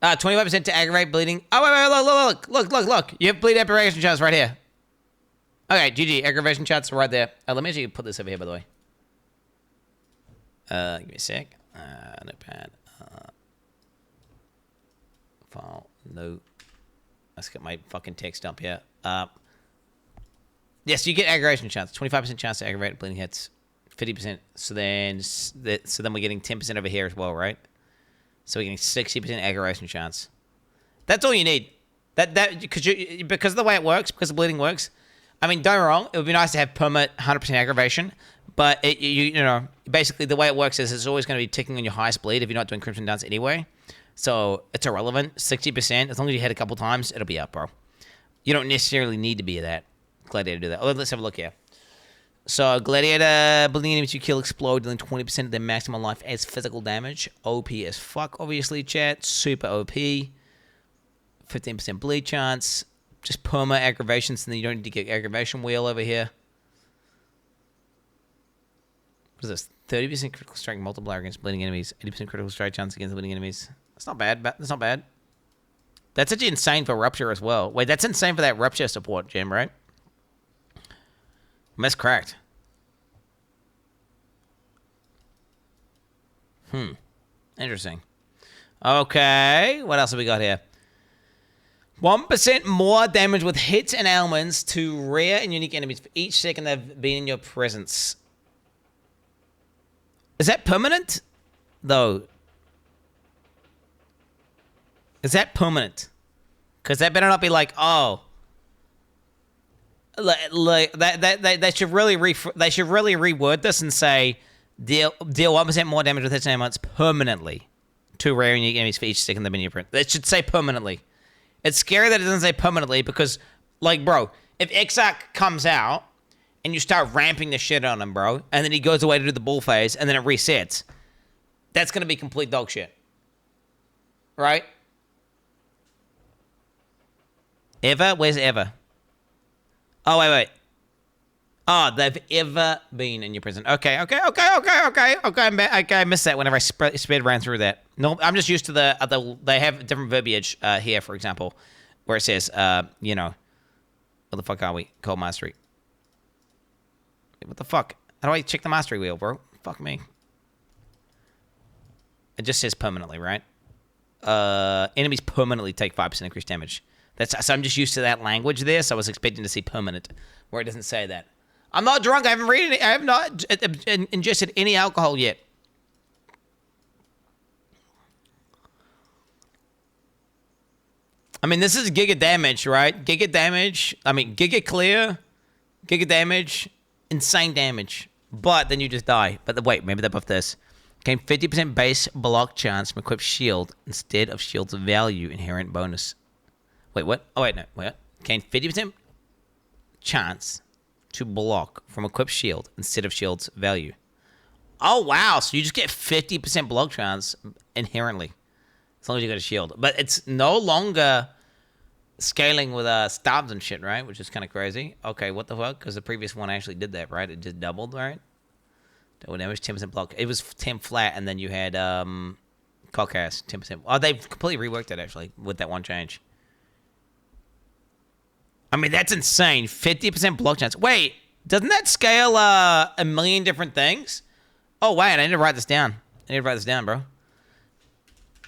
Ah, 25% to aggravate bleeding. Oh, wait, look. You have bleed aggravation chance right here. Okay, GG, aggravation chance right there. Let me actually put this over here, by the way. Give me a sec. Notepad. File. No. Let's get my fucking text up here. Yes, you get aggravation chance. 25% chance to aggravate bleeding hits. 50%. So then we're getting 10% over here as well, right? So we're getting 60% aggravation chance. That's all you need. Because of the way it works, because the bleeding works. I mean, don't get me wrong. It would be nice to have perma 100% aggravation, but you know, basically the way it works is it's always going to be ticking on your highest bleed if you're not doing Crimson Dance anyway. So it's irrelevant. 60%. As long as you hit a couple times, it'll be up, bro. You don't necessarily need to be that. Gladiator do that. Oh, let's have a look here. So Gladiator, bleeding enemies you kill explode, dealing 20% of their maximum life as physical damage. OP as fuck, obviously, chat. Super OP. 15% bleed chance. Just perma aggravations, and then you don't need to get aggravation wheel over here. What is this? 30% critical strike multiplier against bleeding enemies. 80% critical strike chance against bleeding enemies. That's not bad. That's not bad. That's actually insane for Rupture as well. Wait, that's insane for that Rupture support, Jim, right? That's cracked. Interesting. Okay, what else have we got here? 1% more damage with hits and ailments to rare and unique enemies for each second they've been in your presence. Is that permanent? Though. Is that permanent? Because that better not be like, oh. Like they should really reword this and say deal 1% more damage with hits and ailments permanently to rare and unique enemies for each second they've been in your presence. It should say permanently. It's scary that it doesn't say permanently because, like, bro, if Exile comes out and you start ramping the shit on him, bro, and then he goes away to do the bull phase and then it resets, that's going to be complete dog shit. Right? Ever? Where's Ever? Oh, wait. Oh, they've ever been in your prison. Okay. I missed that whenever I sped ran through that. No, I'm just used to they have different verbiage here, for example, where it says, you know, what the fuck are we? Cold Mastery. What the fuck? How do I check the Mastery wheel, bro? Fuck me. It just says permanently, right? Enemies permanently take 5% increased damage. So I'm just used to that language there, so I was expecting to see permanent, where it doesn't say that. I'm not drunk. I have not ingested any alcohol yet. I mean, this is giga damage, right? Giga damage. I mean, giga clear, giga damage, insane damage. But then you just die. But wait, maybe they buff this. Gain 50% base block chance from equipped shield instead of shield's value inherent bonus. Wait, what? Oh, wait, no. Wait. Gain 50% chance to block from equipped shield instead of shield's value. Oh, wow. So you just get 50% block chance inherently. As long as you got a shield. But it's no longer scaling with stabs and shit, right? Which is kind of crazy. Okay, what the fuck? Because the previous one actually did that, right? It just doubled, right? Double damage, 10% block. It was 10 flat, and then you had Cockass, 10%. Oh, they've completely reworked it, actually, with that one change. I mean, that's insane. 50% block chance. Wait, doesn't that scale a million different things? Oh, wait, I need to write this down. Bro.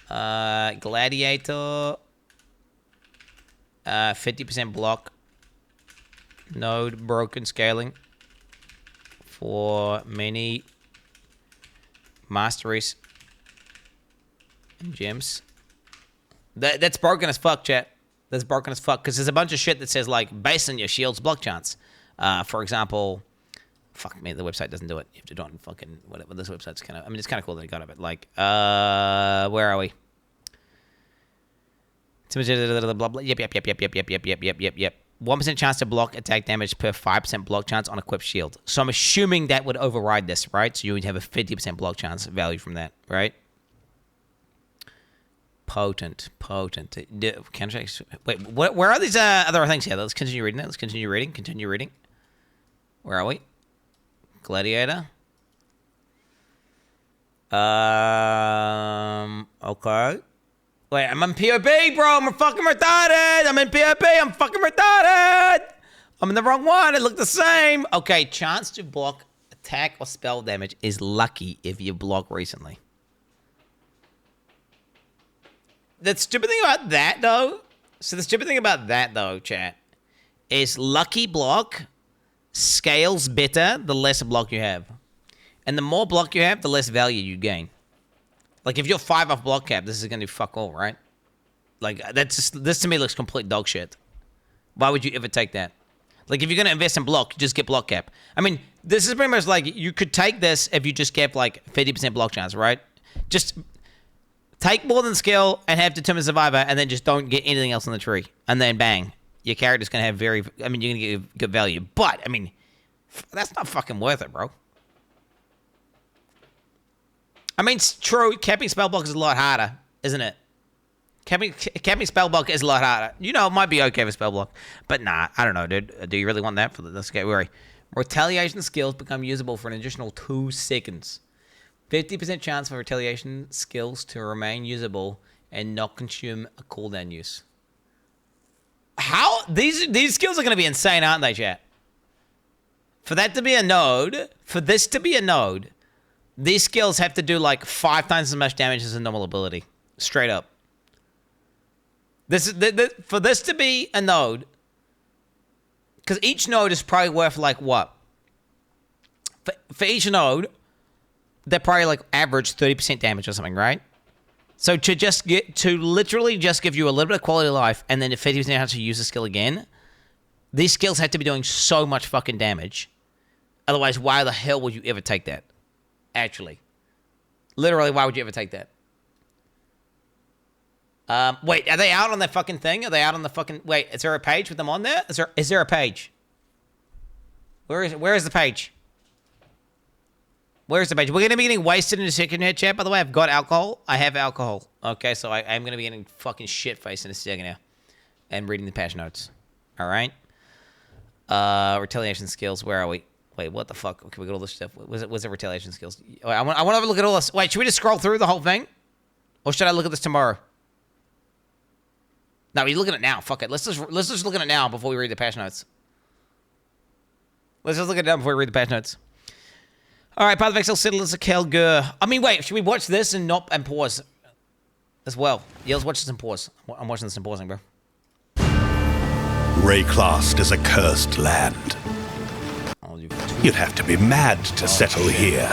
Gladiator. 50% block. Node broken scaling. for many masteries and gems. That's broken as fuck, chat. That's broken as fuck because there's a bunch of shit that says like based on your shield's block chance. For example, fuck me, the website doesn't do it. You have to do it on fucking whatever. This website's kind of. I mean, it's kind of cool that they got it, but like, where are we? Blah, blah, blah. Yep. 1% chance to block attack damage per 5% block chance on equipped shield. So I'm assuming that would override this, right? So you would have a 50% block chance value from that, right? Potent. Wait, where are these other things here? Let's continue reading it. Continue reading. Where are we? Gladiator. Okay. Wait, I'm in POB, bro. I'm fucking retarded. I'm in POB. I'm fucking retarded. I'm in the wrong one. It looked the same. Okay, chance to block attack or spell damage is lucky if you block recently. The stupid thing about that, though, chat, is lucky block scales better the less block you have. And the more block you have, the less value you gain. Like, if you're 5 off block cap, this is going to do fuck all, right? Like, this to me looks complete dog shit. Why would you ever take that? Like, if you're going to invest in block, you just get block cap. I mean, this is pretty much like, you could take this if you just kept, like, 50% block chance, right? Just take more than skill and have determined survivor, and then just don't get anything else on the tree. And then bang. Your character's going to have you're going to get good value. But, I mean, that's not fucking worth it, bro. I mean, it's true, capping spellblock is a lot harder, isn't it? Capping spellblock is a lot harder. You know, it might be okay for spellblock. But nah, I don't know, dude. Do you really want that? Let's get worried. Retaliation skills become usable for an additional 2 seconds. 50% chance for retaliation skills to remain usable and not consume a cooldown use. How? These skills are going to be insane, aren't they, chat? For that to be a node, these skills have to do like 5 times as much damage as a normal ability. Straight up. For this to be a node, because each node is probably worth like what? For each node, they're probably like average 30% damage or something, right? So to literally just give you a little bit of quality of life and then a 50% chance to use the skill again, these skills have to be doing so much fucking damage. Otherwise, why the hell would you ever take that? Actually. Literally, why would you ever take that? Wait, are they out on that fucking thing? Are they out on the fucking... Wait, is there a page with them on there? Is there a page? Where is the page? Where's the page? We're going to be getting wasted in a second here, chat. By the way, I've got alcohol. I have alcohol. Okay, so I am going to be getting fucking shit-faced in a second now. And reading the patch notes. All right? Retaliation skills. Where are we? Wait, what the fuck? Okay, we got all this stuff. Was it retaliation skills? I want to have a look at all this. Wait, should we just scroll through the whole thing? Or should I look at this tomorrow? No, we look at it now. Fuck it. Let's just look at it now before we read the patch notes. Let's just look at it now before we read the patch notes. All right, part of Exile Settlers of Kalgur. I mean, wait, should we watch this and pause as well? Yeah, let's watch this and pause. I'm watching this and pausing, bro. Rayclast is a cursed land. You'd have to be mad to settle here.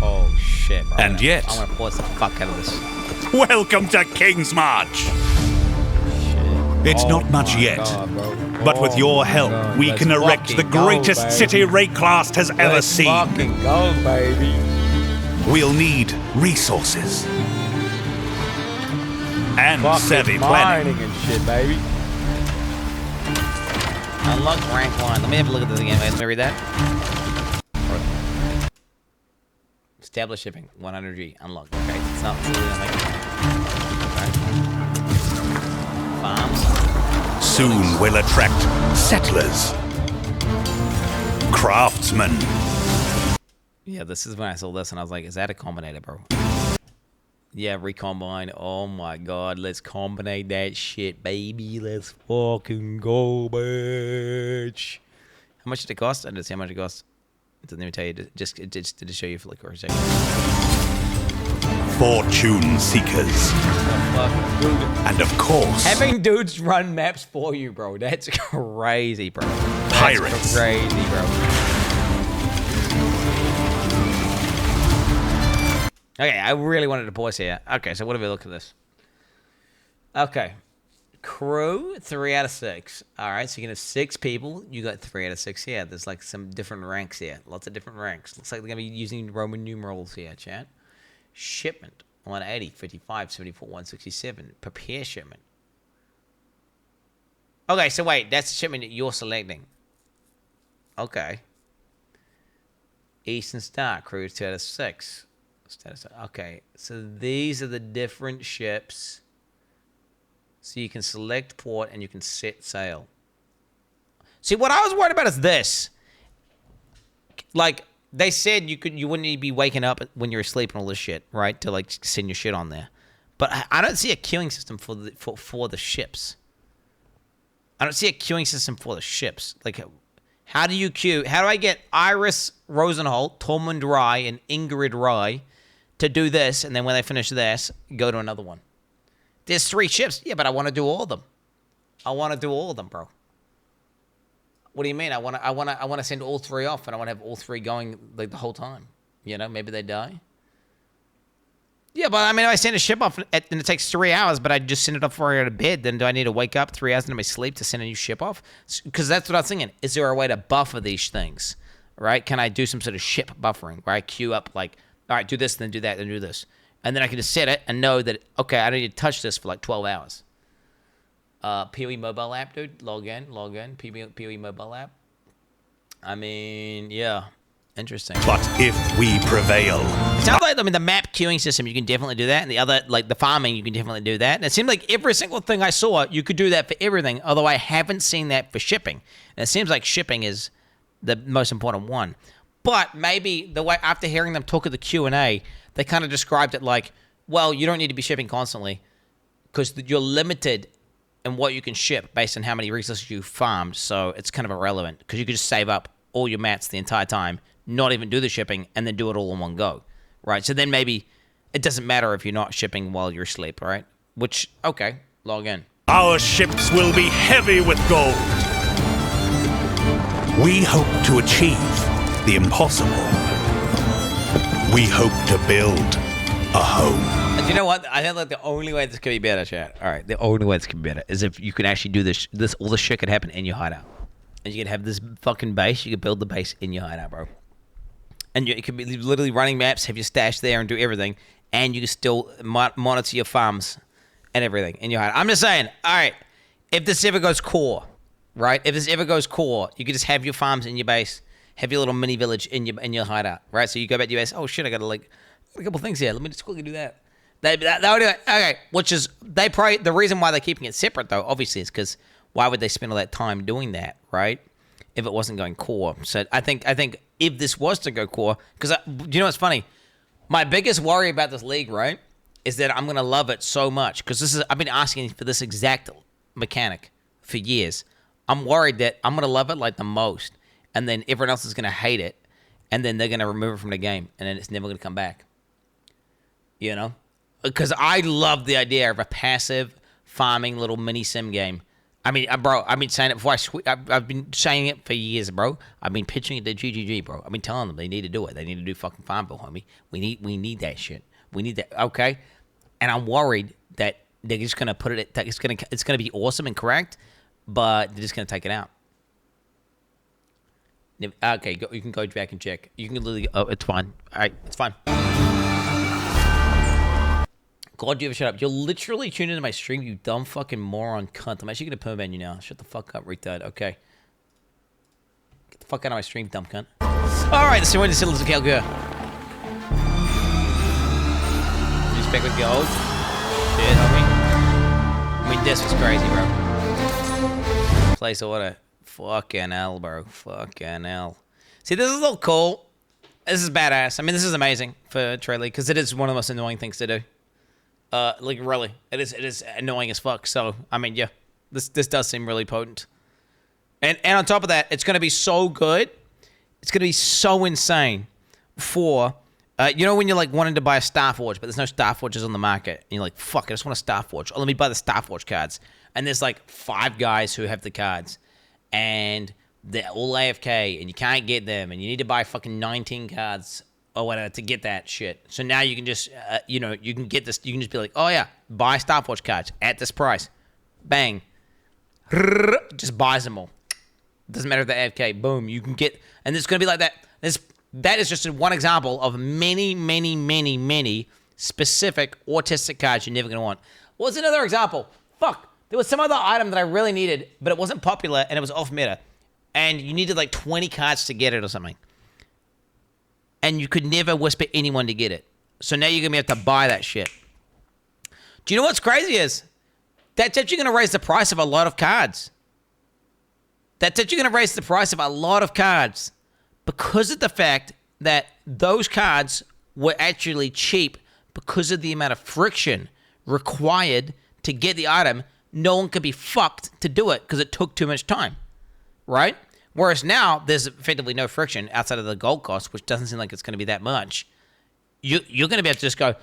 Oh shit, bro. And yet... I'm gonna pause the fuck out of this. Welcome to King's March! It's not much yet, but with your help, we can erect the greatest city Rayclast has ever seen. Fucking go, baby. We'll need resources. And savvy planning. And shit, baby. Unlock rank 1. Let me have a look at this again. Let me read that. Establish shipping. 100G. Unlock. Okay. It's not really unlocked. Farms. Soon we'll attract settlers. Craftsmen. Yeah, this is when I saw this and I was like, is that a combinator, bro? Yeah, recombine. Oh my god, let's combine that shit, baby. Let's fucking go, bitch. How much did it cost? I didn't see how much it cost. It doesn't even tell you. Just to show you for like a second. Fortune seekers. And of course, having dudes run maps for you, bro. That's crazy, bro. That's pirates. Crazy, bro. Okay, I really wanted to pause here. Okay, so what do we look at this? Okay. Crew, 3 out of 6. All right, so you can have 6 people. You got 3 out of 6 here. There's like some different ranks here. Lots of different ranks. Looks like they're going to be using Roman numerals here, chat. Shipment, 180, 55, 74, 167. Prepare shipment. Okay, so wait, that's the shipment that you're selecting. Okay. Eastern Star, crew, 2 out of 6. Status. Okay, so these are the different ships. So you can select port and you can set sail. See, what I was worried about is this. Like, they said you wouldn't need to be waking up when you're asleep and all this shit, right? To, like, send your shit on there. But I don't see a queuing system for the ships. I don't see a queuing system for the ships. Like, how do you queue? How do I get Iris Rosenholt, Tormund Rye, and Ingrid Rye to do this, and then when they finish this, go to another one? There's 3 ships. Yeah, but I want to do all of them. I want to do all of them, bro. What do you mean? I want to send all 3 off, and I want to have all 3 going like the whole time. You know, maybe they die. Yeah, but I mean, if I send a ship off and it takes 3 hours, but I just send it off before I go to bed, then do I need to wake up 3 hours into my sleep to send a new ship off? Because that's what I was thinking. Is there a way to buffer these things, right? Can I do some sort of ship buffering where I queue up like, all right, do this, then do that, then do this. And then I can just set it and know that, okay, I don't need to touch this for like 12 hours. PoE mobile app, dude. Log in. PoE mobile app. I mean, yeah. Interesting. But if we prevail. It sounds like, I mean, the map queuing system, you can definitely do that. And the other, like the farming, you can definitely do that. And it seemed like every single thing I saw, you could do that for everything. Although I haven't seen that for shipping. And it seems like shipping is the most important one. But maybe the way, after hearing them talk at the Q&A, they kind of described it like, well, you don't need to be shipping constantly because you're limited in what you can ship based on how many resources you farmed. So it's kind of irrelevant because you could just save up all your mats the entire time, not even do the shipping, and then do it all in one go, right? So then maybe it doesn't matter if you're not shipping while you're asleep, right? Which, okay, log in. Our ships will be heavy with gold. We hope to achieve the impossible. We hope to build a home. And you know what? I think like the only way this could be better, chat. All right, the only way this could be better is if you could actually do this. All this shit could happen in your hideout, and you could have this fucking base. You could build the base in your hideout, bro. And you could be literally running maps, have your stash there, and do everything, and you can still monitor your farms and everything in your hideout. I'm just saying. All right, if this ever goes core, right? If this ever goes core, you could just have your farms in your base. Have your little mini village in your hideout, right? So you go back to your base. Oh shit, I got a couple things here. Let me just quickly do that. That would do it. Okay, which is they probably the reason why they're keeping it separate though, obviously, is because why would they spend all that time doing that, right? If it wasn't going core. So I think if this was to go core, because you know what's funny? My biggest worry about this league, right, is that I'm gonna love it so much because I've been asking for this exact mechanic for years. I'm worried that I'm gonna love it like the most. And then everyone else is going to hate it, and then they're going to remove it from the game, and then it's never going to come back. You know? Because I love the idea of a passive farming little mini sim game. I mean, bro, I've been saying it before I've been saying it for years, bro. I've been pitching it to GGG, bro. I've been telling them they need to do it. They need to do fucking Farmville, homie. We need that shit. We need that, okay? And I'm worried that they're just going to put it, it's going to be awesome and correct, but they're just going to take it out. Okay, you can go back and check. You can literally. Oh, it's fine. All right, it's fine. God, you ever shut up? You're literally tuning into my stream, you dumb fucking moron cunt. I'm actually gonna permaban you now. Shut the fuck up, retard. Okay. Get the fuck out of my stream, dumb cunt. All right, so we're in the Settlers of Calgary. Respect with gold. Shit, homie. I mean, this was crazy, bro. Place order. Fucking hell, bro. Fucking hell. See, this is a little cool. This is badass. I mean, this is amazing for Trade League because it is one of the most annoying things to do. Like, really. It is annoying as fuck. So, I mean, yeah. This does seem really potent. And on top of that, it's going to be so good. It's going to be so insane for... you know when you're, like, wanting to buy a Starforge, but there's no Starforges on the market. And you're like, fuck, I just want a Starforge. Oh, let me buy the Starforge cards. And there's, like, 5 guys who have the cards. And they're all AFK, and you can't get them, and you need to buy fucking 19 cards or whatever to get that shit. So now you can just, you can get this. You can just be like, oh yeah, buy Starforge cards at this price. Bang. Just buys them all. Doesn't matter if they're AFK. Boom. You can get, and it's going to be like that. That is just one example of many, many, many, many specific autistic cards you're never going to want. What's another example? Fuck. There was some other item that I really needed, but it wasn't popular and it was off meta. And you needed like 20 cards to get it or something. And you could never whisper anyone to get it. So now you're going to have to buy that shit. Do you know what's crazy is? That's actually going to raise the price of a lot of cards. That's actually going to raise the price of a lot of cards because of the fact that those cards were actually cheap because of the amount of friction required to get the item. No one could be fucked to do it because it took too much time, right? Whereas now, there's effectively no friction outside of the gold cost, which doesn't seem like it's going to be that much. You're going to be able to just go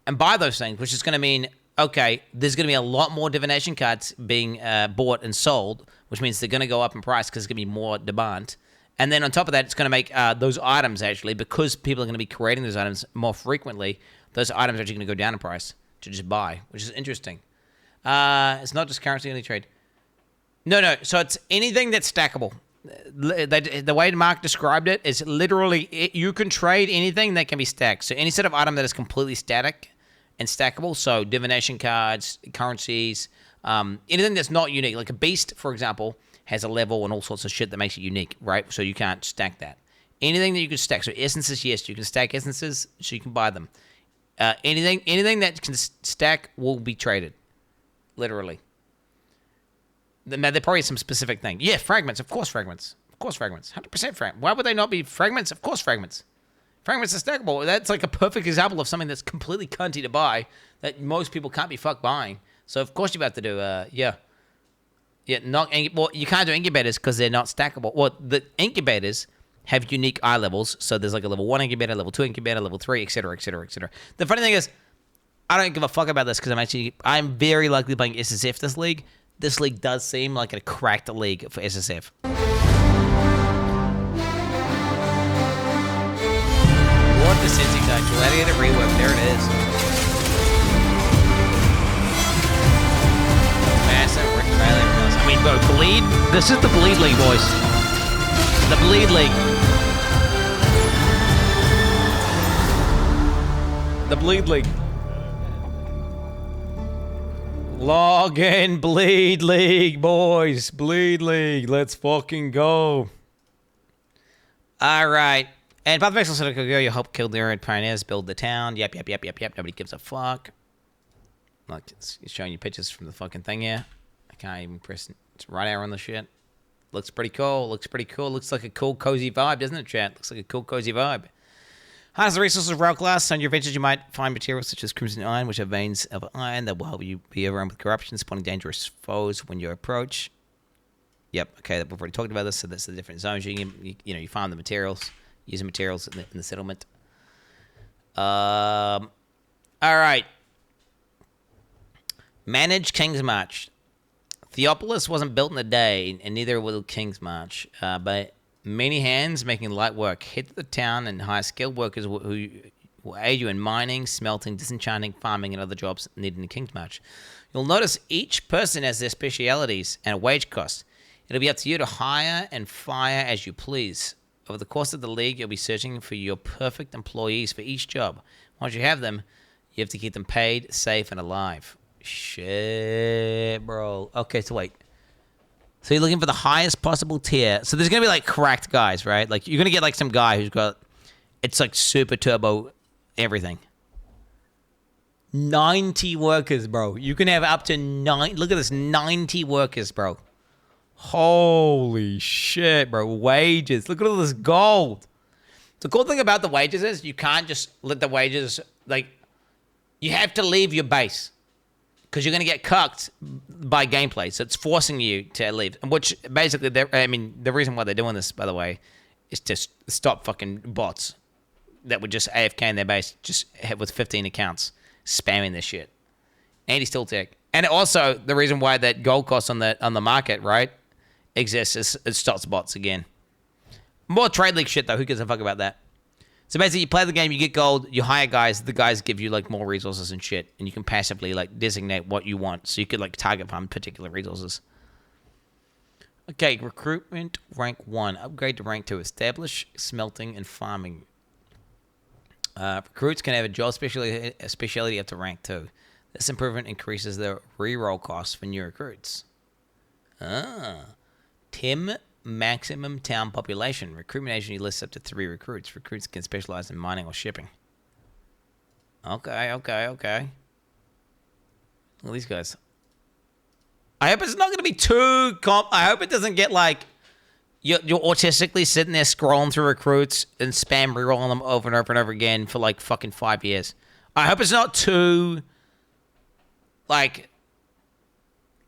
and buy those things, which is going to mean, okay, there's going to be a lot more divination cards being bought and sold, which means they're going to go up in price because there's going to be more demand. And then on top of that, it's going to make those items actually, because people are going to be creating those items more frequently, those items are actually going to go down in price to just buy, which is interesting. It's not just currency only trade. No. So it's anything that's stackable. The way Mark described it is literally you can trade anything that can be stacked. So any set of item that is completely static and stackable. So divination cards, currencies, anything that's not unique. Like a beast, for example, has a level and all sorts of shit that makes it unique, right? So you can't stack that. Anything that you can stack. So essences, yes, you can stack essences, so you can buy them. Anything that can stack will be traded. Literally. There probably is some specific thing. Yeah, fragments. Of course fragments. 100% fragments. Why would they not be fragments? Of course fragments. Fragments are stackable. That's like a perfect example of something that's completely cunty to buy that most people can't be fucked buying. So of course you have to do, yeah, you can't do incubators because they're not stackable. Well, the incubators have unique eye levels. So there's like a level 1 incubator, level 2 incubator, level 3, etc., etc., etc. The funny thing is, I don't give a fuck about this because I'm very likely playing SSF this league. This league does seem like a cracked league for SSF. What the sensing tag? Gladiator rework. There it is. Massive Rick Bailey. I mean, bro, Bleed. This is the Bleed League, boys. The Bleed League. The Bleed League. Log in, Bleed League, boys. Bleed League. Let's fucking go. All right. And Path of Exile said, you help kill the pioneers, build the town. Yep. Nobody gives a fuck. Look, it's showing you pictures from the fucking thing here. I can't even press it. It's right there on the shit. Looks pretty cool. Looks like a cool, cozy vibe, doesn't it, chat? Looks like a cool, cozy vibe. Harness the resources of rail class. On your adventures, you might find materials such as crimson iron, which are veins of iron that will help you be overrun with corruption, spawning dangerous foes when you approach. Yep, okay, we've already talked about this, so that's the different zones. You farm the materials, use the materials in the settlement. All right. Manage King's March. Theopolis wasn't built in a day, and neither will King's March, but many hands making light work. Head to the town and hire skilled workers who will aid you in mining, smelting, disenchanting, farming, and other jobs needed in King's March. You'll notice each person has their specialities and a wage cost. It'll be up to you to hire and fire as you please. Over the course of the league, you'll be searching for your perfect employees for each job. Once you have them, you have to keep them paid, safe, and alive. Shit, bro. Okay, so wait. So you're looking for the highest possible tier. So there's going to be like cracked guys, right? Like you're going to get like some guy who's got, it's like super turbo everything. 90 workers, bro. You can have up to 9. Look at this, 90 workers, bro. Holy shit, bro. Wages. Look at all this gold. The cool thing about the wages is you can't just let the wages, like, you have to leave your base. Because you're going to get cucked by gameplay. So it's forcing you to leave. Which basically, the reason why they're doing this, by the way, is to stop fucking bots that would just AFK in their base, just with 15 accounts, spamming this shit. Anti-still tech. And also, the reason why that gold cost on the market, right, exists is it stops bots again. More trade league shit, though. Who gives a fuck about that? So basically, you play the game, you get gold, you hire guys, the guys give you like more resources and shit, and you can passively like designate what you want. So you could like target farm particular resources. Okay, recruitment rank 1, upgrade to rank 2, establish smelting and farming. Recruits can have a job specialty up to rank 2. This improvement increases the reroll costs for new recruits. Tim maximum town population. Recruitment agency lists up to 3 recruits. Recruits can specialize in mining or shipping. Okay. Look at these guys. I hope it's not going to be too I hope it doesn't get like you're autistically sitting there scrolling through recruits and spam rerolling them over and over and over again for like fucking 5 years. I hope it's not too like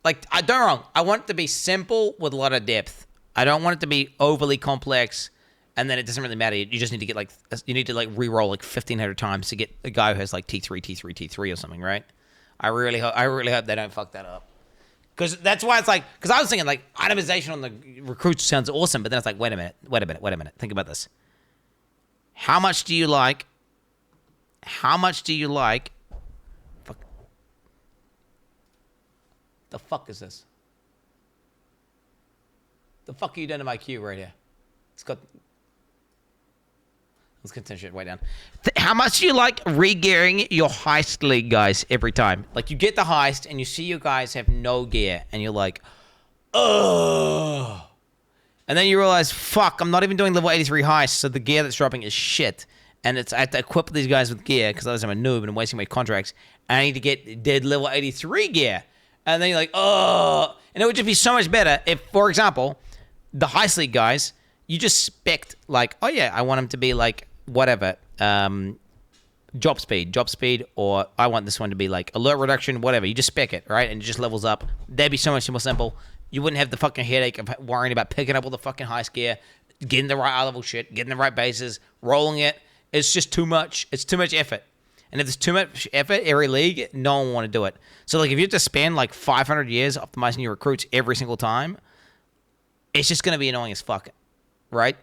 I don't wrong. I want it to be simple with a lot of depth. I don't want it to be overly complex, and then it doesn't really matter. You just need to get like re-roll like 1,500 times to get a guy who has like T3 or something, right? I really hope they don't fuck that up, because that's why it's like, because I was thinking like itemization on the recruits sounds awesome, but then it's like wait a minute, think about this. How much do you like? Fuck. The fuck is this? The fuck are you doing to my queue right here? Let's continue shit way down. How much do you like re-gearing your heist league guys every time? Like you get the heist and you see your guys have no gear and you're like, oh. And then you realize, fuck, I'm not even doing level 83 heist, so the gear that's dropping is shit. And I have to equip these guys with gear because otherwise I'm a noob and I'm wasting my contracts. And I need to get dead level 83 gear. And then you're like, oh. And it would just be so much better if, for example, the heist league guys, you just spec'd like, oh yeah, I want them to be like whatever, drop speed, or I want this one to be like alert reduction, whatever. You just spec it, right? And it just levels up. That'd be so much more simple. You wouldn't have the fucking headache of worrying about picking up all the fucking heist gear, getting the right level shit, getting the right bases, rolling it. It's just too much. It's too much effort. And if there's too much effort, every league, no one will want to do it. So like if you have to spend like 500 years optimizing your recruits every single time, it's just going to be annoying as fuck, right?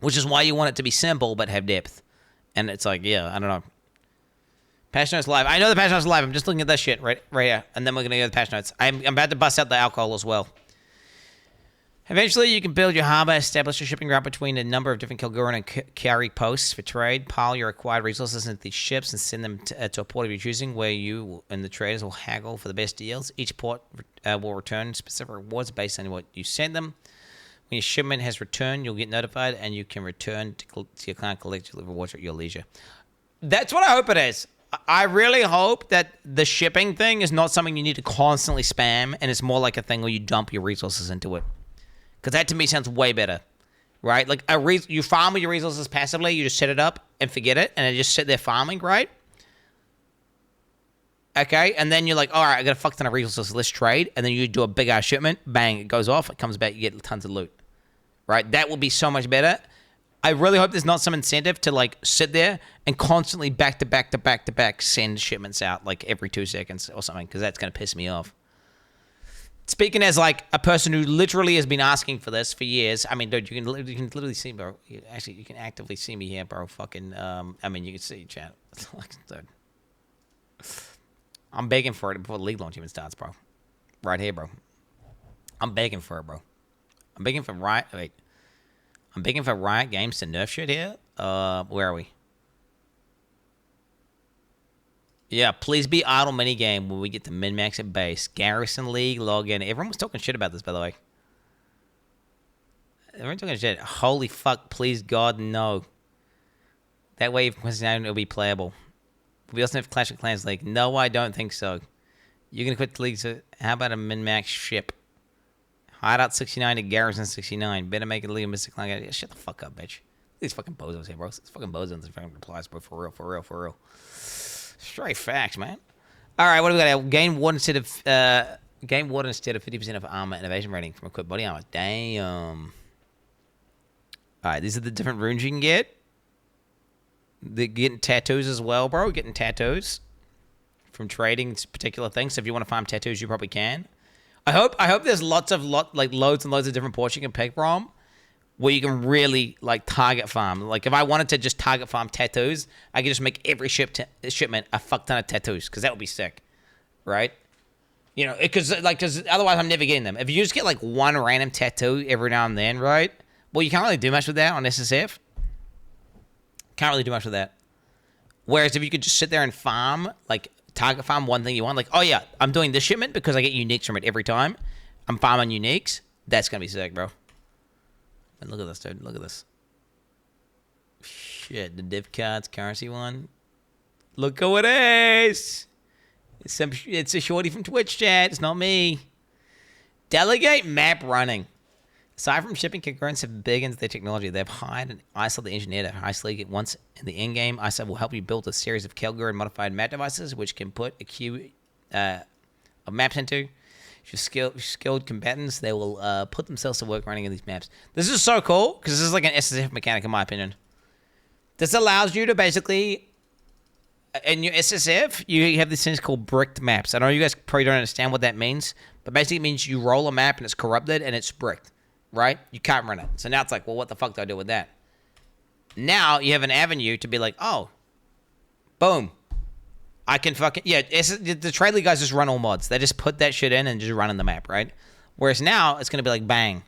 Which is why you want it to be simple but have depth. And it's like, yeah, I don't know. Patch notes live. I know the patch notes live. I'm just looking at this shit right here. And then we're going to go to the patch notes. I'm about to bust out the alcohol as well. Eventually, you can build your harbor, establish a shipping route between a number of different Kilgore and carry posts for trade, pile your acquired resources into these ships, and send them to a port of your choosing, where you and the traders will haggle for the best deals. Each port will return specific rewards based on what you send them. When your shipment has returned, you'll get notified, and you can return to your client, collect your rewards at your leisure. That's what I hope it is. I really hope that the shipping thing is not something you need to constantly spam, and it's more like a thing where you dump your resources into it. Because that to me sounds way better, right? Like you farm with your resources passively, you just set it up and forget it, and it just sit there farming, right? Okay, and then you're like, all right, I got a fuck ton of resources, let's trade, and then you do a big ass shipment, bang, it goes off, it comes back, you get tons of loot, right? That would be so much better. I really hope there's not some incentive to like sit there and constantly back to back send shipments out like every 2 seconds or something, because that's gonna piss me off. Speaking as like a person who literally has been asking for this for years, I mean, dude, you can literally see, bro. Actually, you can actively see me here, bro. Fucking, I mean, you can see chat. Dude, I'm begging for it before the league launch even starts, bro. Right here, bro. I'm begging for it, bro. I'm begging for Riot. Wait, I'm begging for Riot Games to nerf shit here. Where are we? Yeah, please be idle minigame when we get to min-max at base. Garrison League, login. Everyone was talking shit about this, by the way. Everyone talking shit. Holy fuck, please God, no. That way, if Quin69, it'll be playable. We also have Clash of Clans League. No, I don't think so. You're going to quit the league, so how about a min-max ship? Hideout 69 to Garrison 69. Better make it a league of Mystic Clan. Shut the fuck up, bitch. These fucking bozos here, bro. These fucking bozos and fucking replies, bro. For real. Straight facts, man. All right, what do we got? Gain water instead of 50% of armor and evasion rating from equipped body armor. Damn. All right, these are the different runes you can get. They're getting tattoos as well, bro. Getting tattoos from trading particular things. So if you want to farm tattoos, you probably can. I hope there's loads and loads of different ports you can pick from. where you can really like target farm. Like if I wanted to just target farm tattoos, I could just make every shipment a fuck ton of tattoos because that would be sick, right? You know, because otherwise I'm never getting them. If you just get like one random tattoo every now and then, right? Well, you can't really do much with that on SSF. Can't really do much with that. Whereas if you could just sit there and farm, like target farm one thing you want, like, oh yeah, I'm doing this shipment because I get uniques from it every time. I'm farming uniques. That's gonna be sick, bro. And look at this, dude. Look at this. Shit, the div cards currency one. Look who it is. It's a shorty from Twitch chat. It's not me. Delegate map running. Aside from shipping, concurrents have big into their technology. They've hired and isolated the engineer to isolate it once in the in-game. ISO will help you build a series of Kelgar and modified map devices, which can put a queue of maps into. If you're skilled combatants, they will put themselves to work running in these maps. This is so cool, because this is like an SSF mechanic, in my opinion. This allows you to basically, in your SSF, you have these things called bricked maps. I know you guys probably don't understand what that means, but basically it means you roll a map and it's corrupted and it's bricked. Right? You can't run it. So now it's like, well, what the fuck do I do with that? Now you have an avenue to be like, oh, boom. I can fucking, yeah, the Trade League guys just run all mods. They just put that shit in and just run in the map, right? Whereas now it's going to be like, bang.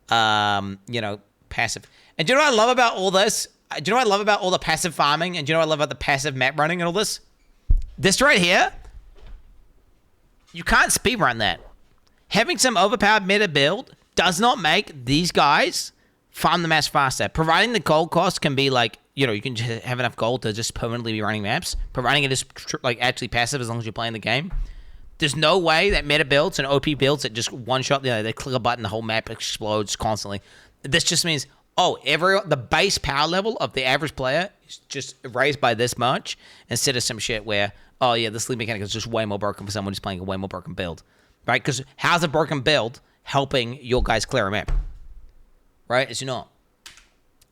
You know, passive. And do you know what I love about all this? Do you know what I love about all the passive farming? And do you know what I love about the passive map running and all this? This right here, you can't speedrun that. Having some overpowered meta build does not make these guys farm the maps faster. Providing the gold cost can be like, you know, you can just have enough gold to just permanently be running maps. Providing it is like actually passive as long as you're playing the game. There's no way that meta builds and OP builds that just one shot, you know, they click a button, the whole map explodes constantly. This just means, oh, the base power level of the average player is just raised by this much instead of some shit where, oh yeah, this league mechanic is just way more broken for someone who's playing a way more broken build. Right? Because how's a broken build helping your guys clear a map? Right? It's not.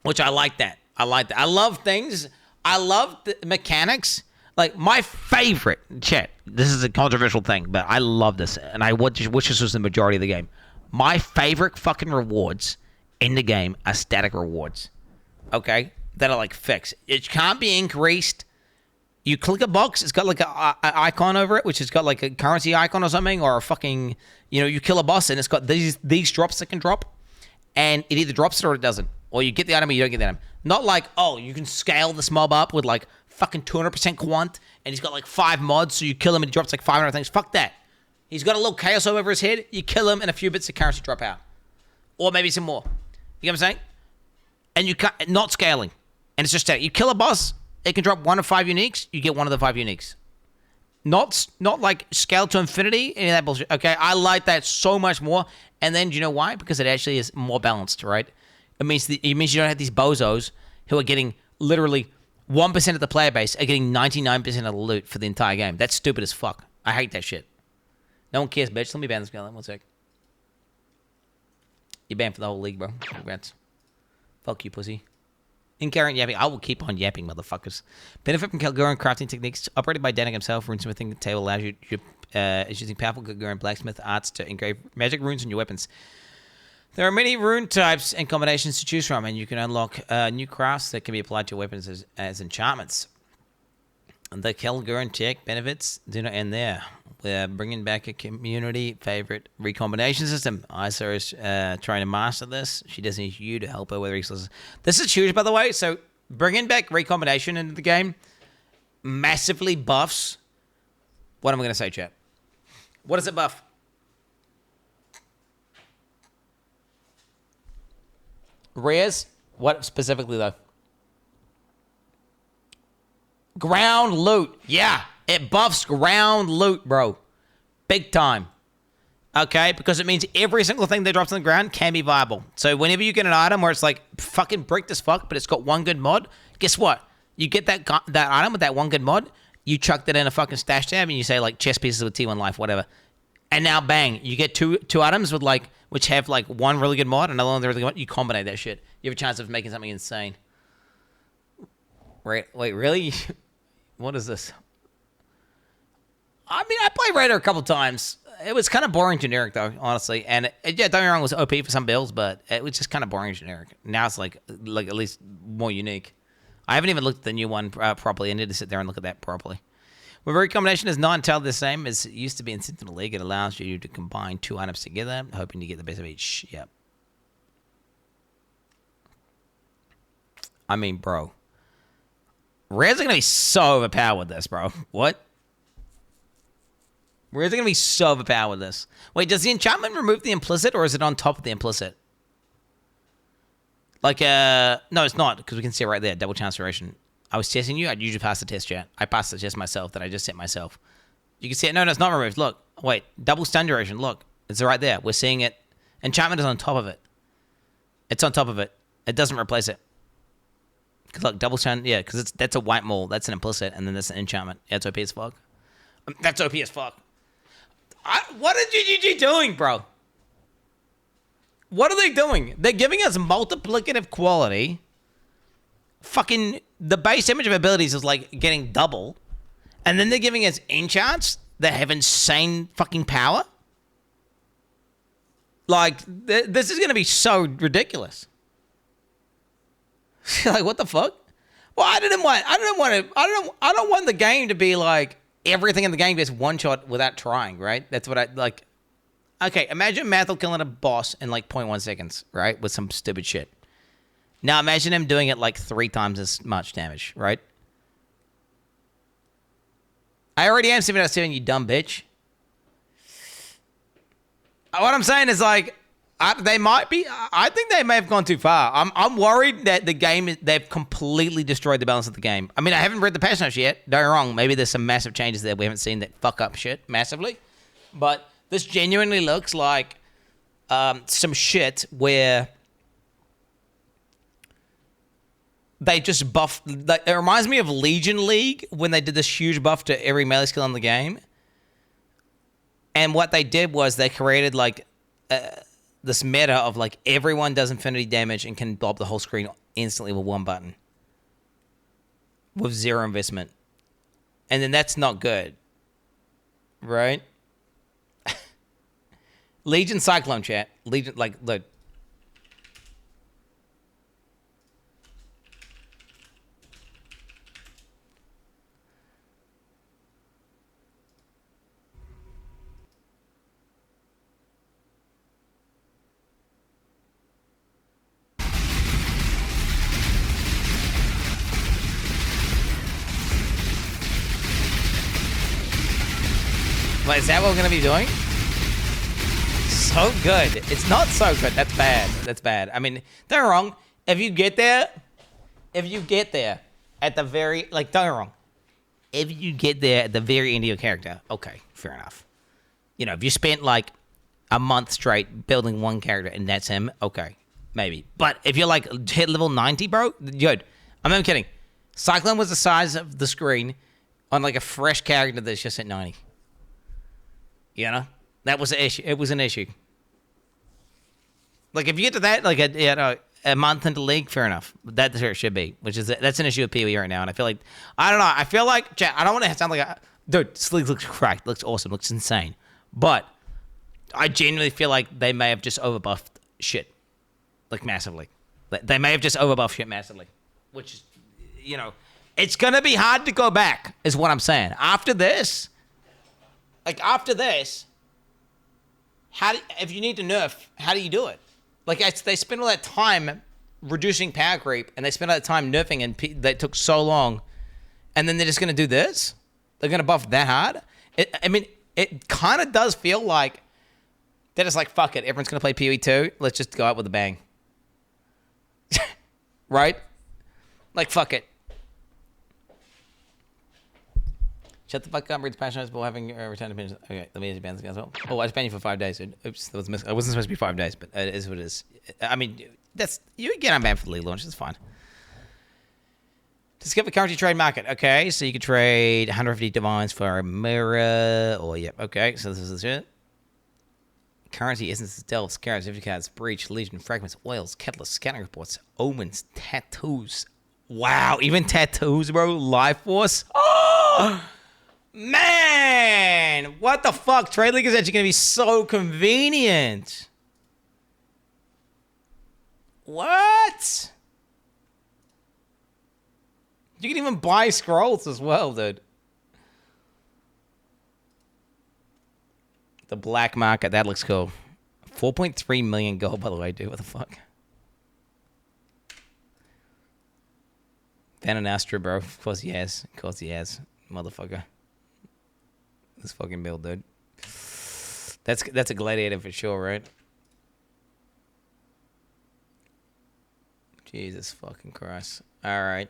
Which I like that. I like that. I love things. I love the mechanics. Like, my favorite, chat, this is a controversial thing, but I love this, and I wish this was the majority of the game. My favorite fucking rewards in the game are static rewards. Okay? That are, like, fixed. It can't be increased. You click a box, it's got like an icon over it, which has got like a currency icon or something, or a fucking, you know, you kill a boss and it's got these drops that can drop, and it either drops it or it doesn't. Or you get the item or you don't get the item. Not like, oh, you can scale this mob up with like fucking 200% quant, and he's got like 5 mods, so you kill him and he drops like 500 things. Fuck that. He's got a little chaos over his head, you kill him and a few bits of currency drop out. Or maybe some more. You know what I'm saying? And you can't, not scaling. And it's just that you kill a boss, it can drop 1 of 5 uniques, you get 1 of the 5 uniques. Not like scale to infinity, any of that bullshit. Okay, I like that so much more. And then, do you know why? Because it actually is more balanced, right? It means you don't have these bozos who are getting literally 1% of the player base are getting 99% of the loot for the entire game. That's stupid as fuck. I hate that shit. No one cares, bitch. Let me ban this guy. 1 sec. You're banned for the whole league, bro. Congrats. Fuck you, pussy. Incoherent yapping. I will keep on yapping, motherfuckers. Benefit from Kalguran crafting techniques operated by Danik himself. Runesmithing table allows you is using powerful Kalguran blacksmith arts to engrave magic runes on your weapons. There are many rune types and combinations to choose from, and you can unlock new crafts that can be applied to your weapons as enchantments. The Kalguran tech benefits do not end there. We're bringing back a community favorite recombination system. Isa is trying to master this. She does need you to help her with resources. This is huge, by the way. So bringing back recombination into the game massively buffs. What am I going to say, chat? What does it buff? Rares? What specifically, though? Ground loot. Yeah, it buffs ground loot, bro. Big time. Okay, because it means every single thing that drops on the ground can be viable. So whenever you get an item where it's like fucking bricked as fuck, but it's got 1 good mod, guess what? You get that item with that 1 good mod, you chuck that in a fucking stash tab, and you say like chest pieces with T1 life, whatever. And now bang, you get two items with like which have like 1 really good mod, another one really good mod. You combine that shit. You have a chance of making something insane. Right? Wait, really? What is this? I mean, I played Raider a couple times. It was kind of boring generic, though, honestly. And, yeah, don't get me wrong, it was OP for some builds, but it was just kind of boring generic. Now it's, like at least more unique. I haven't even looked at the new one properly. I need to sit there and look at that properly. Where every combination is not entirely the same as it used to be in Sentinel League, it allows you to combine 2 items together, hoping to get the best of each. Yep. I mean, bro. Rares are going to be so overpowered with this, bro. What? Rares are going to be so overpowered with this. Wait, does the enchantment remove the implicit, or is it on top of the implicit? Like, no, it's not, because we can see it right there. Double transformation. I was testing you. I'd usually pass the test, chat. I passed the test myself that I just sent myself. You can see it. No, it's not removed. Look. Wait. Double stun duration. Look. It's right there. We're seeing it. Enchantment is on top of it. It's on top of it. It doesn't replace it. Cause look, double stun. Yeah, because that's a white maul. That's an implicit. And then that's an enchantment. Yeah, it's OP as fuck. That's OP as fuck. What are GGG doing, bro? What are they doing? They're giving us multiplicative quality. Fucking the base image of abilities is like getting double, and then they're giving us enchants that have insane fucking power. Like this is gonna be so ridiculous. Like what the fuck? Well, I don't want the game to be like everything in the game gets one shot without trying, right? That's what I like. Okay, imagine Mathel killing a boss in like 0.1 seconds, right? With some stupid shit. Now imagine him doing it like 3 times as much damage, right? I already am 7 out of 7, you dumb bitch. What I'm saying is like, they might be. I think they may have gone too far. I'm worried that the game they've completely destroyed the balance of the game. I mean, I haven't read the patch notes yet. Don't get me wrong. Maybe there's some massive changes that we haven't seen that fuck up shit massively. But this genuinely looks like some shit where they just buffed. Like, it reminds me of Legion League when they did this huge buff to every melee skill in the game. And what they did was they created like this meta of like everyone does infinity damage and can blow up the whole screen instantly with one button. With 0 investment. And then that's not good. Right? Legion Cyclone, chat. Legion, like, look. Wait, is that what we're going to be doing? So good. It's not so good. That's bad. That's bad. I mean, don't get me wrong. If you get there at the very, like, don't get me wrong. If you get there at the very end of your character, okay, fair enough. You know, if you spent like a month straight building one character and that's him, okay, maybe. But if you're like hit level 90, bro, good. I'm not kidding. Cyclone was the size of the screen on like a fresh character that's just at 90. You know? That was an issue. It was an issue. Like, if you get to that, like, a month into league, fair enough. That's where it should be, that's an issue with PoE right now. And I feel like, I don't know. I feel like, chat, I don't want to sound like dude, this league looks cracked, looks awesome, looks insane. But I genuinely feel like they may have just overbuffed shit, like, massively. They may have just overbuffed shit massively, which is, you know, it's going to be hard to go back, is what I'm saying. After this, if you need to nerf, how do you do it? Like, they spend all that time reducing power creep, and they spend all that time nerfing, and that took so long, and then they're just going to do this? They're going to buff that hard? It kind of does feel like they're just like, fuck it, everyone's going to play PoE 2, let's just go out with a bang. Right? Like, fuck it. Shut the fuck up, read the patch notes, but having return to opinions. Okay, let me ban this guy as well. Oh, I just banned you for 5 days, dude. Oops, I wasn't supposed to be 5 days, but it is what it is. I mean, you get unbanned for the league launch, that's fine. Discover currency trade market. Okay, so you can trade 150 divines for a mirror, or yep, okay, so this is it. Currency, essences, delves, carrots, cards, breach, legion, fragments, oils, catalysts, scanning reports, omens, tattoos. Wow, even tattoos, bro. Life force. Oh! Man! man. What the fuck? Trade League is actually going to be so convenient. What? You can even buy scrolls as well, dude. The black market, that looks cool. 4.3 million gold, by the way, dude. What the fuck? Van and Astra, bro. Of course he has. Of course he has. Motherfucker. This fucking build, dude. That's a gladiator for sure, right? Jesus fucking Christ. Alright.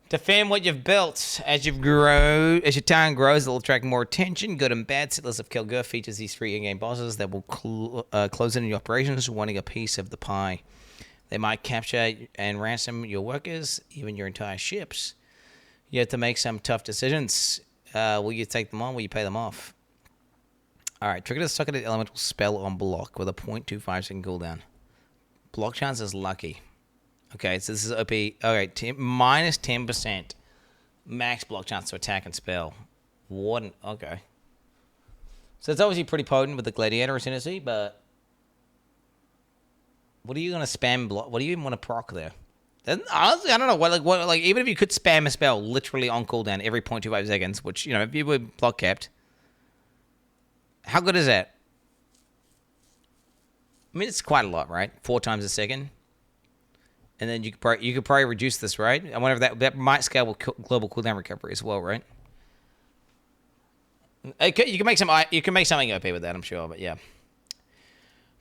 Defend what you've built. As your town grows, it'll attract more attention. Good and bad. Settlers of Kilgur features these 3 in-game bosses that will close in your operations, wanting a piece of the pie. They might capture and ransom your workers, even your entire ships. You have to make some tough decisions. Will you take them on? Will you pay them off? Alright, trigger the sucketed elemental spell on block with a 0.25 second cooldown. Block chance is lucky. Okay, so this is OP. Okay, minus 10% max block chance to attack and spell. Warden. Okay. So it's obviously pretty potent with the Gladiator Ascendancy, but what are you gonna spam block? What do you even want to proc there? Honestly, I don't know. Like even if you could spam a spell literally on cooldown every 0.25 seconds, which if you were block kept, how good is that? I mean, it's quite a lot, right? 4 times a second. And then you could probably reduce this, right? I wonder if that might scale with global cooldown recovery as well, right? Okay, you can make something OP with that, I'm sure, but yeah.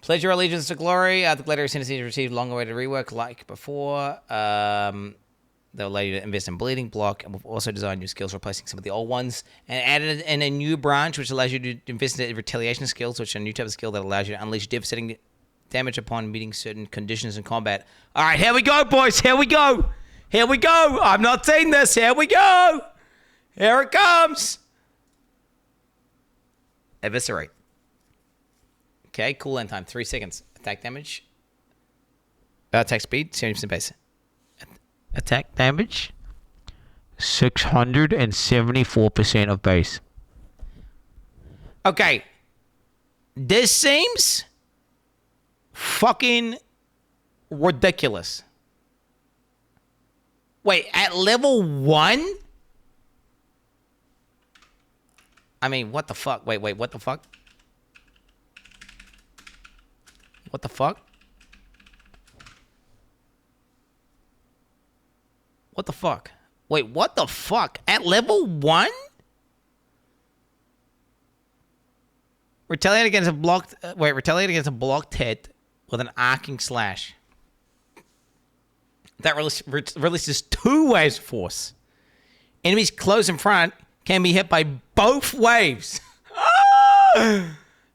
Pledge your allegiance to glory. The Gladiator Ascendancy received long-awaited rework like before. They'll allow you to invest in bleeding block, and we've also designed new skills replacing some of the old ones, and added in a new branch which allows you to invest in retaliation skills, which are a new type of skill that allows you to unleash devastating damage upon meeting certain conditions in combat. All right, here we go, boys. Here we go. Here we go. I've not seen this. Here we go. Here it comes. Eviscerate. Okay, cooldown time, 3 seconds. Attack damage. Attack speed, 70% base. Attack damage, 674% of base. Okay. This seems fucking ridiculous. Wait, at level 1? I mean, what the fuck? Wait, what the fuck? What the fuck? What the fuck? Wait, what the fuck? At level 1? Retaliate against a blocked hit with an arcing slash. That releases 2 waves of force. Enemies close in front can be hit by both waves.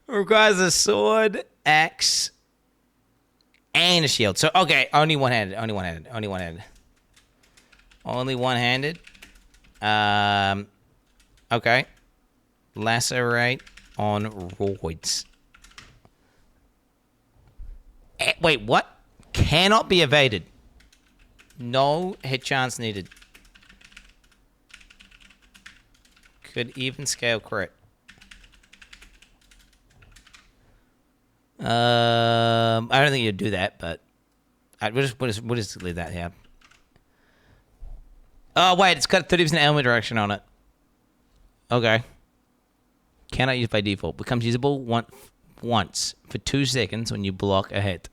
Requires a sword, axe, and a shield. So, okay, only one-handed. Okay. Lacerate on roids. Wait, what? Cannot be evaded. No hit chance needed. Could even scale crit. I don't think you'd do that, but we'll just leave that here. Oh, wait, it's got 30% element direction on it. Okay. Cannot use by default. Becomes usable once for 2 seconds when you block a hit.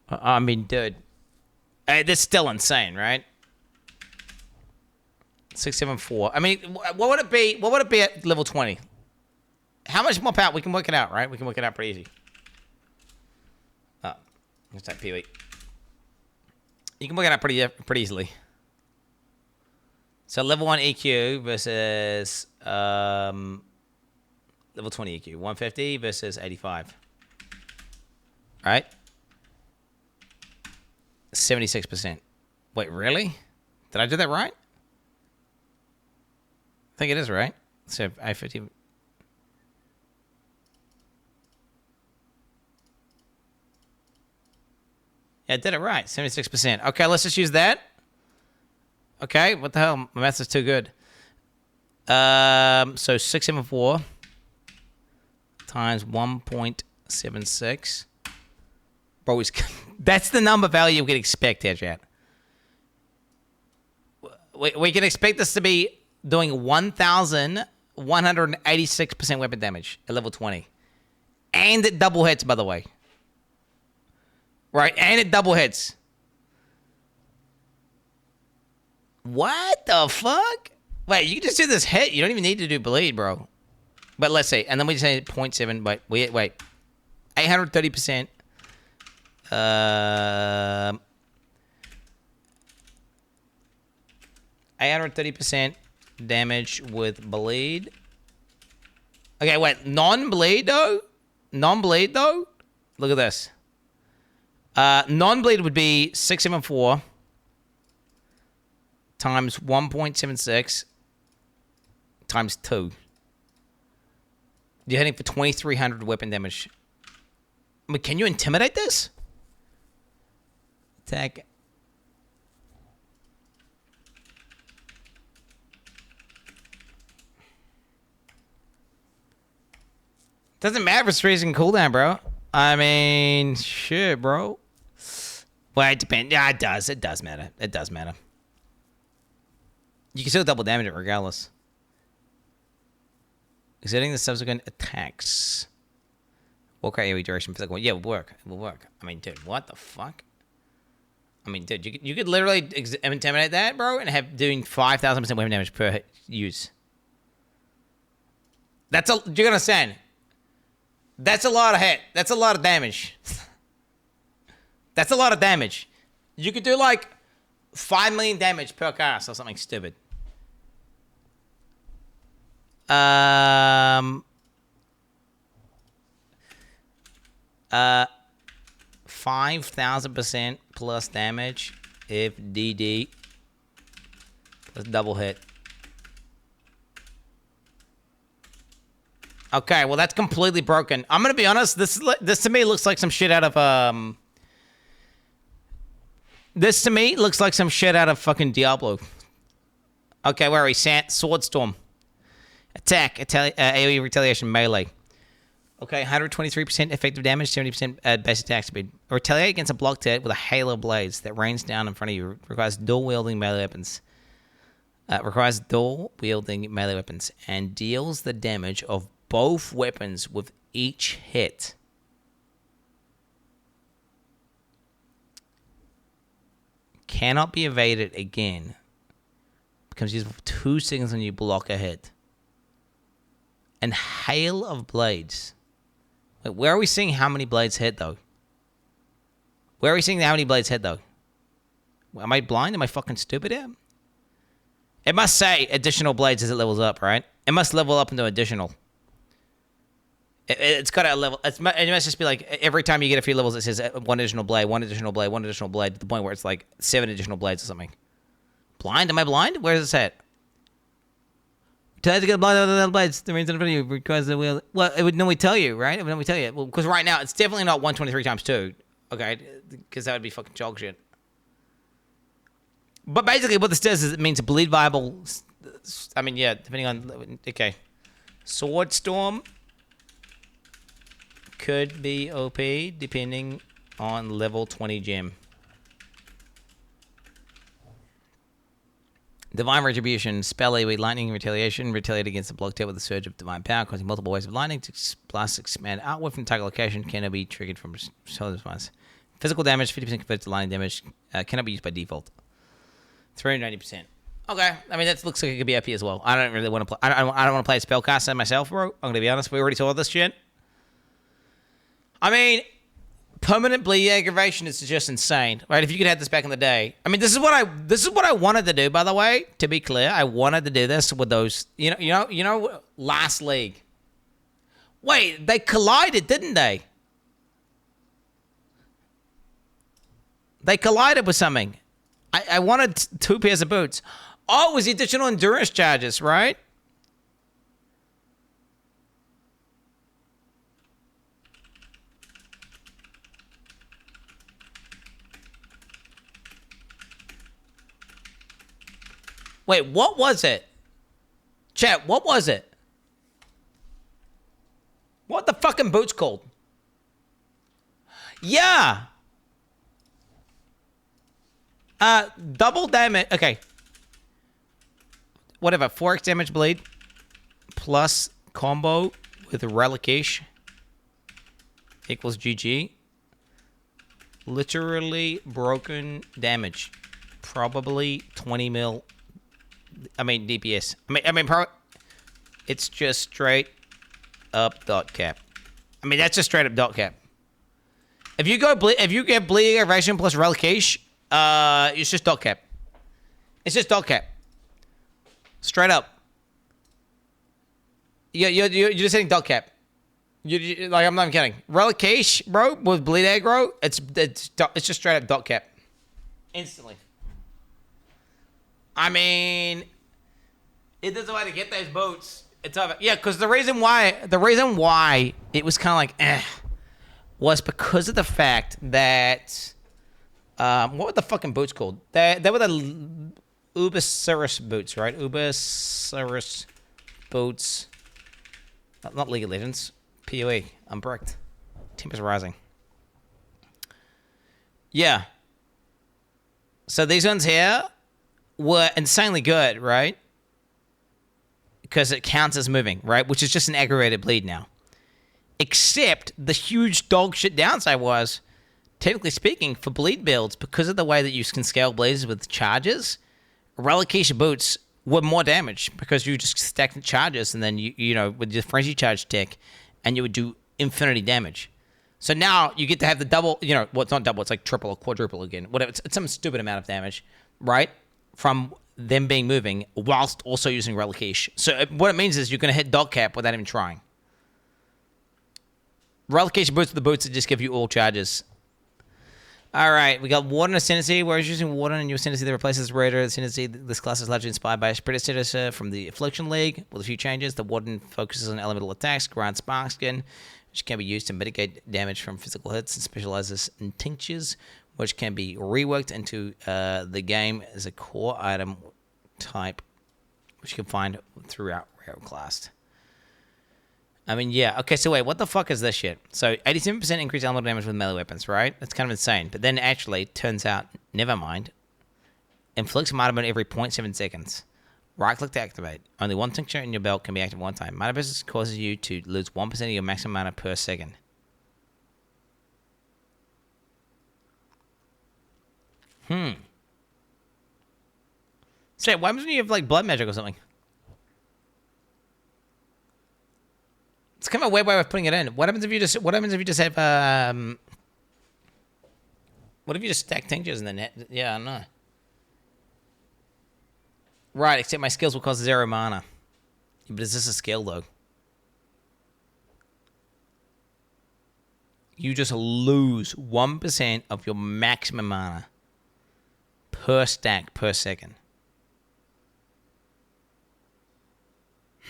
I mean, dude. That's still insane, right? 674. I mean, what would it be? What would it be at level 20? How much more power? We can work it out, right? We can work it out pretty easy. Oh, let's type PoE. You can work it out pretty easily. So level 1 EQ versus level 20 EQ. 150 versus 85. Right? 76%. Wait, really? Did I do that right? I think it is right. So 850. Yeah, I did it right. 76%. Okay, let's just use that. Okay, what the hell? My math is too good. So 674 times 1.76. Bro, that's the number value we can expect here, chat. We can expect this to be doing 1,186% weapon damage at level 20. And it double hits, by the way. Right, and it double hits. What the fuck? Wait, you can just do this hit. You don't even need to do bleed, bro. But let's see. And then we just say 0.7. Wait. 830%. 830% damage with bleed. Okay, wait. Non-bleed, though? Non-bleed, though? Look at this. Non-bleed would be 674 times 1.76 times 2. You're hitting for 2,300 weapon damage. I mean, can you intimidate this? Attack. Doesn't matter if it's freezing cooldown, bro. I mean, shit, bro. Well, it depends. Yeah, it does. It does matter. It does matter. You can still double damage it regardless. Exerting the subsequent attacks. Walk out AoE duration physical. Yeah, it will work. It will work. I mean, dude, what the fuck? I mean, dude, you could literally intimidate that, bro, and have doing 5,000% weapon damage per use. That's a. You're gonna understand. That's a lot of hit. That's a lot of damage. That's a lot of damage. You could do like 5 million damage per cast or something stupid. 5,000% plus damage if DD plus double hit. Okay, well that's completely broken. I'm gonna be honest. This to me looks like some shit out of This to me looks like some shit out of fucking Diablo. Okay, where are we? Swordstorm. Attack. AoE retaliation melee. Okay, 123% effective damage, 70% base attack speed. Retaliate against a blocked hit with a hail of blades that rains down in front of you. Requires dual wielding melee weapons. And deals the damage of both weapons with each hit. Cannot be evaded again. Becomes useful for 2 seconds when you block a hit. And hail of blades. Wait, where are we seeing how many blades hit, though? Where are we seeing how many blades hit, though? Am I blind? Am I fucking stupid here? It must say additional blades as it levels up, right? It must level up into additional. It's got a level. It must just be like every time you get a few levels, it says 1 additional blade, 1 additional blade, 1 additional blade, to the point where it's like 7 additional blades or something. Blind? Am I blind? Where is this at? Tell to get blind with the blades. The range in front of you requires the wheel. Well, it would normally tell you, right? It would normally tell you. Well, because right now it's definitely not 123 times 2. Okay, because that would be fucking dog shit. But basically, what this does is it means bleed viable. I mean, yeah, depending on. Okay, Swordstorm could be OP depending on level 20 gem. Divine Retribution, spell AoE lightning retaliation, retaliate against a blocked hit with a surge of divine power, causing multiple waves of lightning to blast expand outward from target location, cannot be triggered from solar response. Physical damage, 50% converted to lightning damage, cannot be used by default. 390%. Okay, I mean that looks like it could be OP as well. I don't really want to play. I don't want to play a spellcaster myself, bro. I'm gonna be honest. We already saw this shit. I mean, permanent bleed aggravation is just insane, right? If you could have this back in the day. I mean, this is what I wanted to do. By the way, to be clear, I wanted to do this with those. You know, last league. Wait, they collided, didn't they? They collided with something. I wanted 2 pairs of boots. Oh, it was the additional endurance charges, right? Wait, what was it? Chat, what was it? What the fucking boot's called? Yeah. Double damage. Okay. Whatever. 4x damage bleed plus combo with Relic-ish equals GG. Literally broken damage. Probably 20 mil. I mean DPS. It's just straight up dot cap. I mean that's just straight up dot cap. If you get bleeding evasion plus Relic-ish, it's just dot cap. It's just dot cap. Straight up. You're just hitting dot cap. Like I'm not even kidding. Relic-ish, bro, with bleed aggro, it's just straight up dot cap. Instantly. I mean, it doesn't way to get those boats. It's over. Yeah, because the reason why it was kind of like was because of the fact that what were the fucking boots called? They were the Ubersaurus boots, right? Ubersaurus boots. Not League of Legends. PoE. I'm bricked. Tempers rising. Yeah. So these ones here were insanely good, right? Because it counts as moving, right? Which is just an aggravated bleed now. Except the huge dog shit downside was, technically speaking, for bleed builds, because of the way that you can scale blazes with charges, Relic-ish boots were more damage because you just stacked the charges and then you know with your frenzy charge tick, and you would do infinity damage. So now you get to have the double, you know, well, it's not double, it's like triple or quadruple again. Whatever, it's some stupid amount of damage, right? From them being moving whilst also using Relic-ish. So what it means is you're going to hit dog cap without even trying. Relic-ish boots are the boots that just give you all charges. All right, we got Warden Ascendancy. Whereas using Warden and your Ascendancy that replaces Raider Ascendancy, this class is largely inspired by its predecessor from the Affliction League. With a few changes, the Warden focuses on elemental attacks, grants Spark Skin, which can be used to mitigate damage from physical hits, and specializes in tinctures, which can be reworked into the game as a core item type, which you can find throughout Rare Class. I mean, yeah. Okay, so wait, what the fuck is this shit? So 87% increased elemental damage with melee weapons, right? That's kind of insane. But then actually, turns out, never mind. Inflicts mana burn every 0.7 seconds. Right-click to activate. Only one tincture in your belt can be active one time. Mana burn causes you to lose 1% of your maximum mana per second. So what happens when you have like blood magic or something? It's kind of a weird way of putting it in. What happens if you just have what if you just stack tinctures in the net? Yeah, I don't know. Right, except my skills will cost 0 mana. But is this a skill though? You just lose 1% of your maximum mana per stack per second.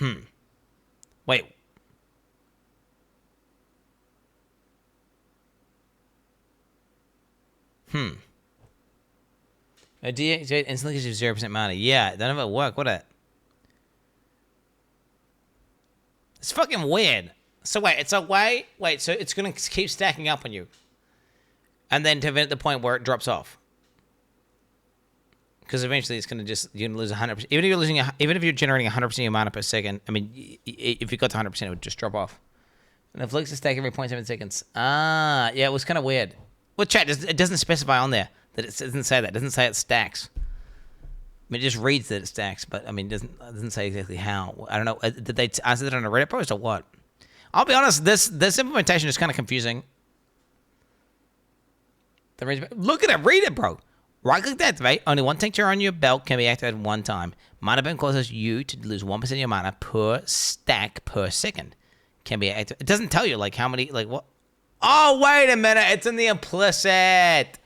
Wait. Idea instantly gives you 0% mana. Yeah, that never work, would it? It's fucking weird. So wait, it's a way. Wait, so it's gonna keep stacking up on you, and then to event the point where it drops off. Because eventually it's gonna you're gonna lose 100%. Even if you're generating 100% of your mana per second. I mean, if you got to 100%, it would just drop off. And it flicks the stack every 0.7 seconds. Ah, yeah, it was kind of weird. Well, chat, it doesn't specify on there that it doesn't say that. It doesn't say it stacks. I mean, it just reads that it stacks, but I mean, it doesn't say exactly how. I don't know. Did they answer that on a Reddit post or what? I'll be honest. This implementation is kind of confusing. Look at it. Read it, bro. Right-click to activate. Only one tincture on your belt can be activated one time. Mana burn causes you to lose 1% of your mana per stack per second. Can be activated. It doesn't tell you like how many like what. Oh, wait a minute. It's in the implicit.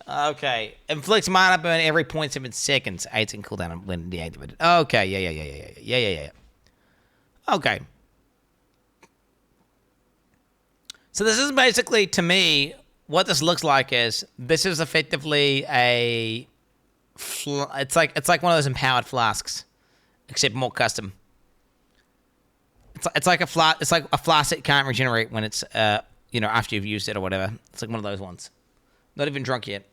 Okay. Inflicts mana burn every 0.7 seconds. 18 cooldown when deactivated. Okay. Yeah. Okay. So this is basically, to me, what this looks like is this is effectively a it's like one of those empowered flasks, except more custom. It's like a flask. It's like a flask that can't regenerate when it's after you've used it or whatever. It's like one of those ones. Not even drunk yet.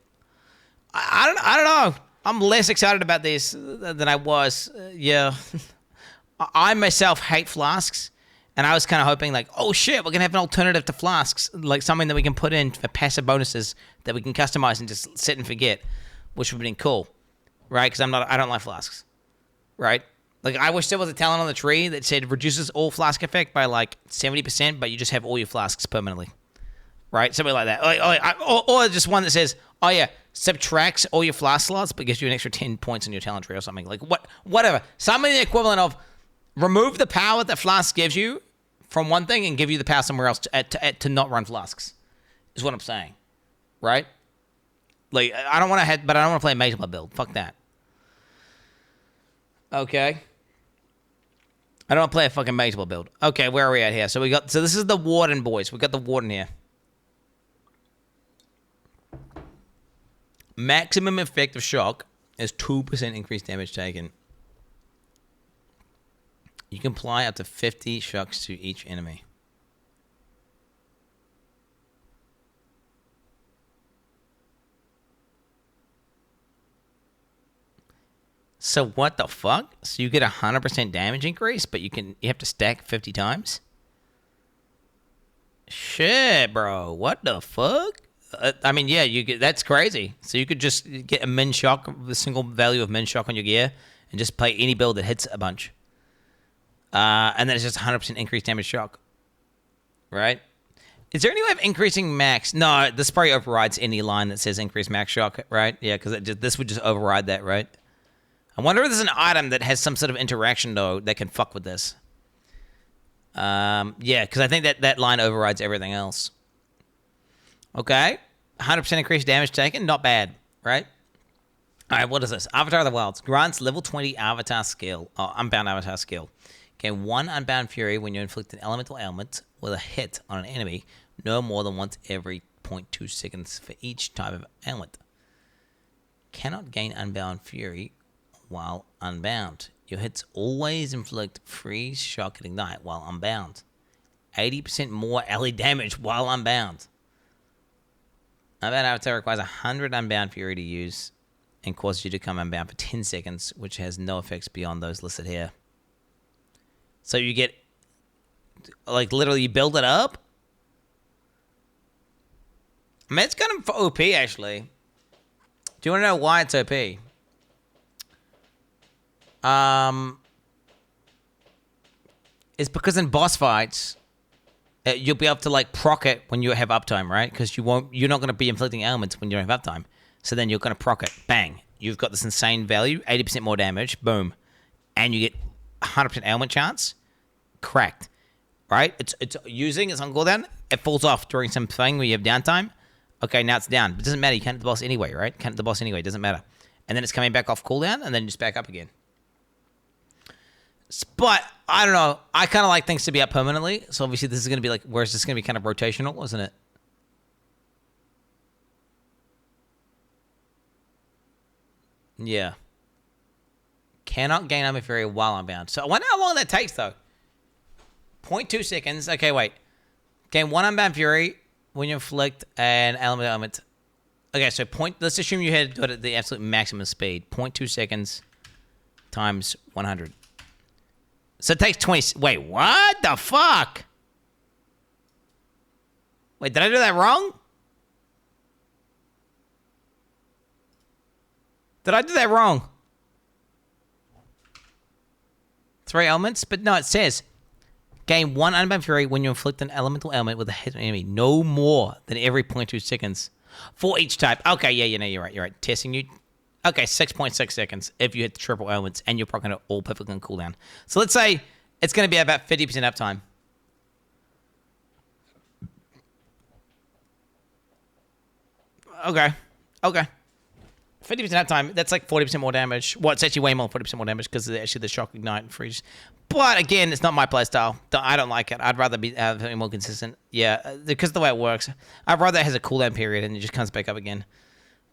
I don't know. I'm less excited about this than I was. Yeah. I myself hate flasks, and I was kind of hoping like, oh shit, we're gonna have an alternative to flasks, like something that we can put in for passive bonuses that we can customize and just set and forget, which would have been cool, right? Because I don't like flasks, right? Like I wish there was a talent on the tree that said reduces all flask effect by like 70%, but you just have all your flasks permanently, right? Something like that, or just one that says, oh yeah, subtracts all your flask slots but gives you an extra 10 points in your talent tree or something. Like whatever, something the equivalent of remove the power that flask gives you from one thing and give you the power somewhere else to not run flasks, is what I'm saying, right? Like I don't want to play a Mage Blood build. Fuck that. Okay. I don't want to play a fucking Mage Blood build. Okay, where are we at here? So this is the Warden, boys. We got the Warden here. Maximum effective shock is 2% increased damage taken. You can apply up to 50 shocks to each enemy. So what the fuck? So you get 100% damage increase, but you have to stack 50 times? Shit, bro. What the fuck? I mean, yeah, that's crazy. So you could just get a min shock, the single value of min shock on your gear, and just play any build that hits a bunch. And then it's just 100% increased damage shock. Right? Is there any way of increasing max? No, this probably overrides any line that says increase max shock, right? Yeah, because this would just override that, right? I wonder if there's an item that has some sort of interaction, though, that can fuck with this. Yeah, because I think that line overrides everything else. Okay. 100% increased damage taken. Not bad, right? All right, what is this? Avatar of the Wilds. Grants level 20 avatar skill. Oh, unbound avatar skill. Gain 1 unbound fury when you inflict an elemental ailment with a hit on an enemy, no more than once every 0.2 seconds for each type of ailment. Cannot gain unbound fury while unbound. Your hits always inflict freeze, shock, and ignite while unbound. 80% more ally damage while unbound. Unbound avatar requires 100 unbound fury to use and causes you to become unbound for 10 seconds, which has no effects beyond those listed here. So you get, like, literally you build it up. I mean, it's kind of OP, actually. Do you want to know why it's OP? It's because in boss fights, you'll be able to, like, proc it when you have uptime, right? Because you're not going to be inflicting ailments when you don't have uptime. So then you're going to proc it. Bang. You've got this insane value, 80% more damage. Boom. And you get 100% ailment chance. Cracked. Right? It's using its on cooldown. It falls off during some thing where you have downtime. Okay, now it's down. But it doesn't matter. You can't hit the boss anyway, right? Can't hit the boss anyway. It doesn't matter. And then it's coming back off cooldown, and then just back up again. But, I don't know. I kind of like things to be up permanently. So obviously this is going to be like, whereas this is going to be kind of rotational, isn't it? Yeah. Cannot gain armor fury while unbound. So I wonder how long that takes, though. 0.2 seconds. Okay, wait. Gain 1 unbound fury when you inflict an element. Okay, so let's assume you had got it at the absolute maximum speed. 0.2 seconds times 100. So it takes 20... Wait, what the fuck? Wait, did I do that wrong? Did I do that wrong? 3 elements? But no, it says... Gain 1 unbound fury when you inflict an elemental ailment with a hit enemy. No more than every 0.2 seconds. For each type. Okay, yeah, you're right. Testing you... Okay, 6.6 seconds if you hit the triple ailments and you're proccing it all perfectly on cooldown. So let's say it's going to be about 50% uptime. Okay. 50% uptime, that's like 40% more damage. Well, it's actually way more 40% more damage because actually the shock, ignite, and freeze. But again, it's not my playstyle. I don't like it. I'd rather have something more consistent. Yeah, because of the way it works. I'd rather it has a cooldown period and it just comes back up again.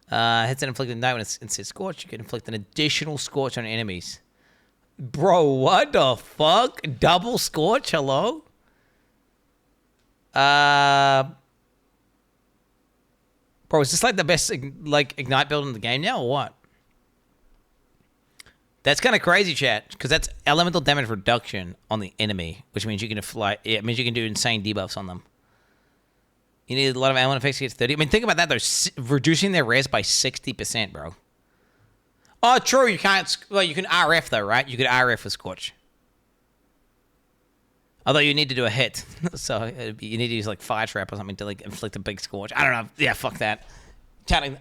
Hits an inflicted ignite when it's scorch. You can inflict an additional scorch on enemies. Bro, what the fuck? Double scorch? Hello? Bro, is this like the best ignite build in the game now or what? That's kind of crazy, chat, because that's elemental damage reduction on the enemy, which means you can it means you can do insane debuffs on them. You need a lot of element effects to get to 30. I mean, think about that, though. Reducing their res by 60%, bro. Oh, true. You can't... Well, you can RF, though, right? You could RF with Scorch. Although you need to do a hit. So you need to use, like, Fire Trap or something to, like, inflict a big Scorch. I don't know. Yeah, fuck that. Counting...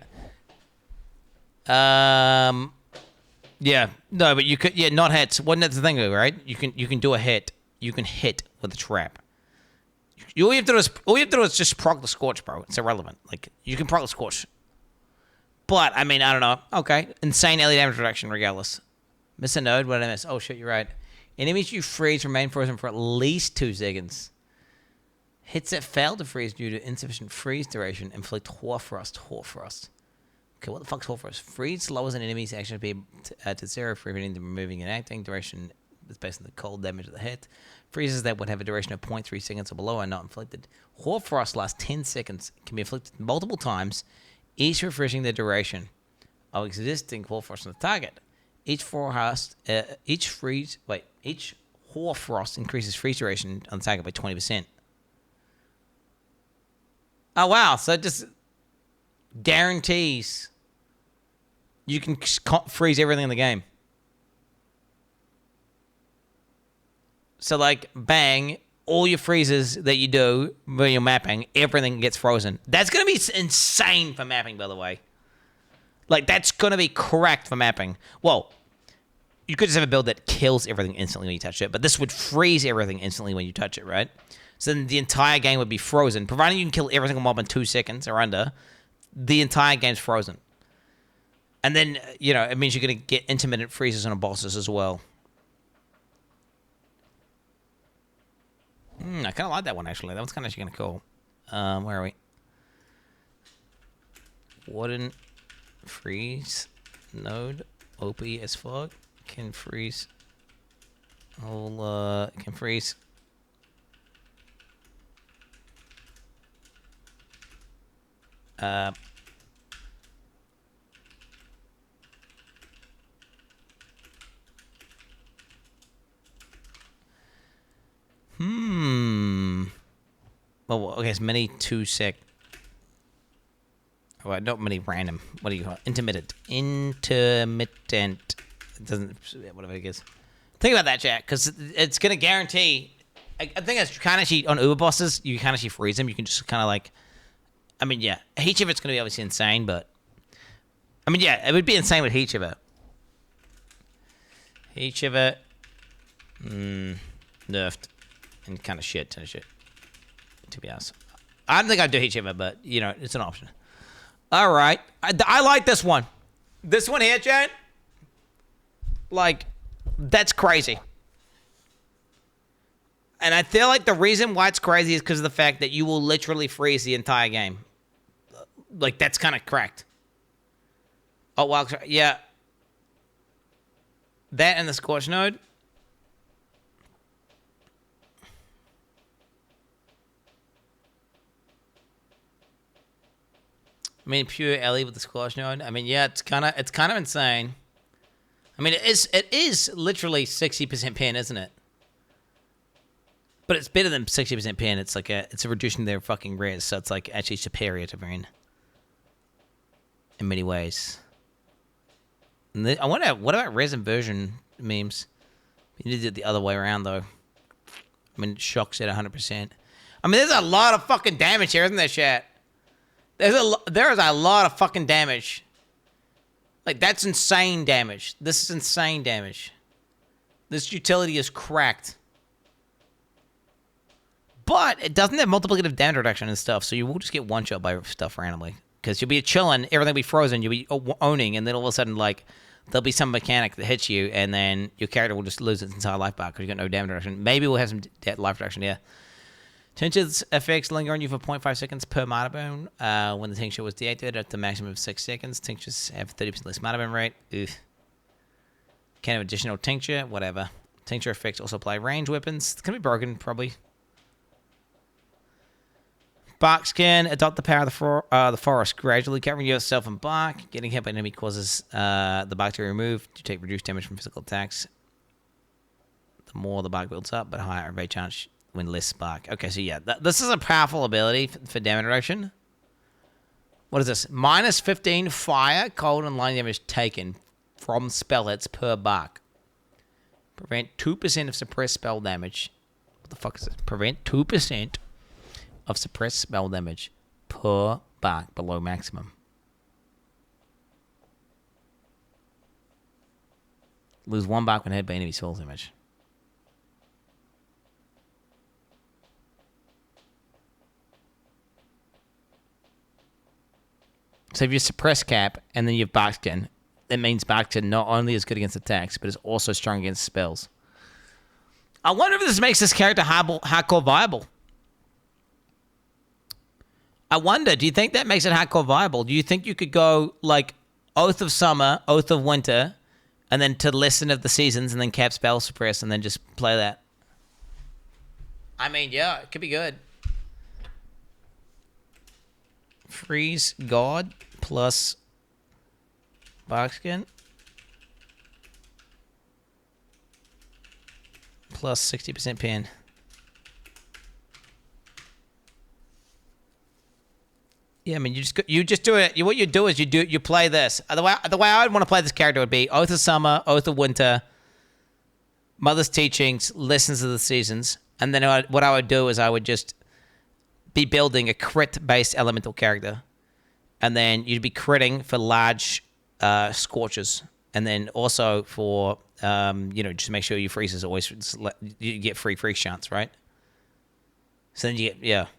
Yeah. No, but you could... Yeah, not hits. Wasn't that the thing, right? You can do a hit. You can hit with a trap. All you have to do is just proc the Scorch, bro. It's irrelevant. Like, you can proc the Scorch. But, I mean, I don't know. Okay. Insane LE damage reduction, regardless. Miss a node? What did I miss? Oh, shit, you're right. Enemies you freeze remain frozen for at least 2 seconds. Hits that fail to freeze due to insufficient freeze duration inflict Hoarfrost. Hoarfrost. Okay, what the fuck's Hoarfrost? Freeze lowers an enemy's action speed to 0, preventing them removing an acting duration is based on the cold damage of the hit. Freezes that would have a duration of 0.3 seconds or below are not inflicted. Hoarfrost lasts 10 seconds, can be inflicted multiple times, each refreshing the duration of existing Hoarfrost on the target. Each Hoarfrost increases freeze duration on the target by 20%. Oh wow! So it just guarantees you can freeze everything in the game. So, like, bang, all your freezes that you do when you're mapping, everything gets frozen. That's going to be insane for mapping, by the way. Like, that's going to be correct for mapping. Well, you could just have a build that kills everything instantly when you touch it, but this would freeze everything instantly when you touch it, right? So then the entire game would be frozen. Providing you can kill every single mob in 2 seconds or under, the entire game's frozen. And then, you know, it means you're going to get intermittent freezes on bosses as well. I kind of like that one, actually. That one's kind of actually kind of cool. Where are we? Wooden freeze node. OP as fuck. Can freeze. Can freeze. Well, okay, it's many 2 sec. Well, not many random. What do you call it? Intermittent. Intermittent. It doesn't, whatever it is. Think about that, chat, because it's going to guarantee. I think it's kind of actually on Uber bosses, you can actually freeze them. You can just kind of like, I mean, yeah, each of it's going to be obviously insane, but I mean, yeah, it would be insane with each of it. Each of it, nerfed and kind of shit, to be honest. I don't think I'd do each of it, but you know, it's an option. All right, I like this one. This one here, chat. Like, that's crazy. And I feel like the reason why it's crazy is because of the fact that you will literally freeze the entire game. Like, that's kind of cracked. Oh, wow. Yeah. That and the Scorch node. I mean, pure LE with the Scorch node. I mean, yeah, it's kind of insane. I mean, it is literally 60% pin, isn't it? But it's better than 60% pin. It's like it's a reduction of their fucking res, so it's like actually superior to Marine in many ways. And I wonder, what about res inversion memes? You need to do it the other way around, though. I mean, shocks at 100%. I mean, there's a lot of fucking damage here, isn't there, chat? There is a lot of fucking damage. Like, that's insane damage. This is insane damage. This utility is cracked. But it doesn't have multiplicative damage reduction and stuff, so you will just get one-shot by stuff randomly. Because you'll be chilling, everything will be frozen, you'll be owning, and then all of a sudden, like, there'll be some mechanic that hits you, and then your character will just lose its entire life bar because you got no damage reduction. Maybe we'll have some life reduction, yeah. Tincture's effects linger on you for 0.5 seconds per mana burn. When the tincture was deactivated up to a maximum of 6 seconds. Tinctures have 30% less mana burn rate. Oof. Can't have additional tincture. Whatever. Tincture effects also apply range weapons. It's going to be broken, probably. Bark skin. Adopt the power of the forest. Gradually covering yourself in bark. Getting hit by an enemy causes the bark to be removed. You take reduced damage from physical attacks. The more the bark builds up, but higher evade chance when less bark. Okay, so yeah. This is a powerful ability for damage reduction. What is this? Minus 15 fire, cold, and lightning damage taken from spell hits per bark. Prevent 2% of suppressed spell damage. What the fuck is this? Prevent 2% of suppressed spell damage per bark below maximum. Lose 1 bark when hit by enemy spell damage. So if you suppress cap and then you have bark skin, that means bark skin not only is good against attacks, but is also strong against spells. I wonder if this makes this character hardcore viable. I wonder, do you think that makes it hardcore viable? Do you think you could go like Oath of Summer, Oath of Winter, and then to Lesson of the Seasons, and then cap spell suppress, and then just play that? I mean, yeah, it could be good. Freeze God plus Barkskin plus 60% pin. Yeah, I mean, you just do it. What you do is you play this. The way I would want to play this character would be Oath of Summer, Oath of Winter, Mother's Teachings, Lessons of the Seasons, and then what I would do is I would just be building a crit-based elemental character, and then you'd be critting for large scorches, and then also for just make sure your freezes always you get free freeze chance, right? So then you get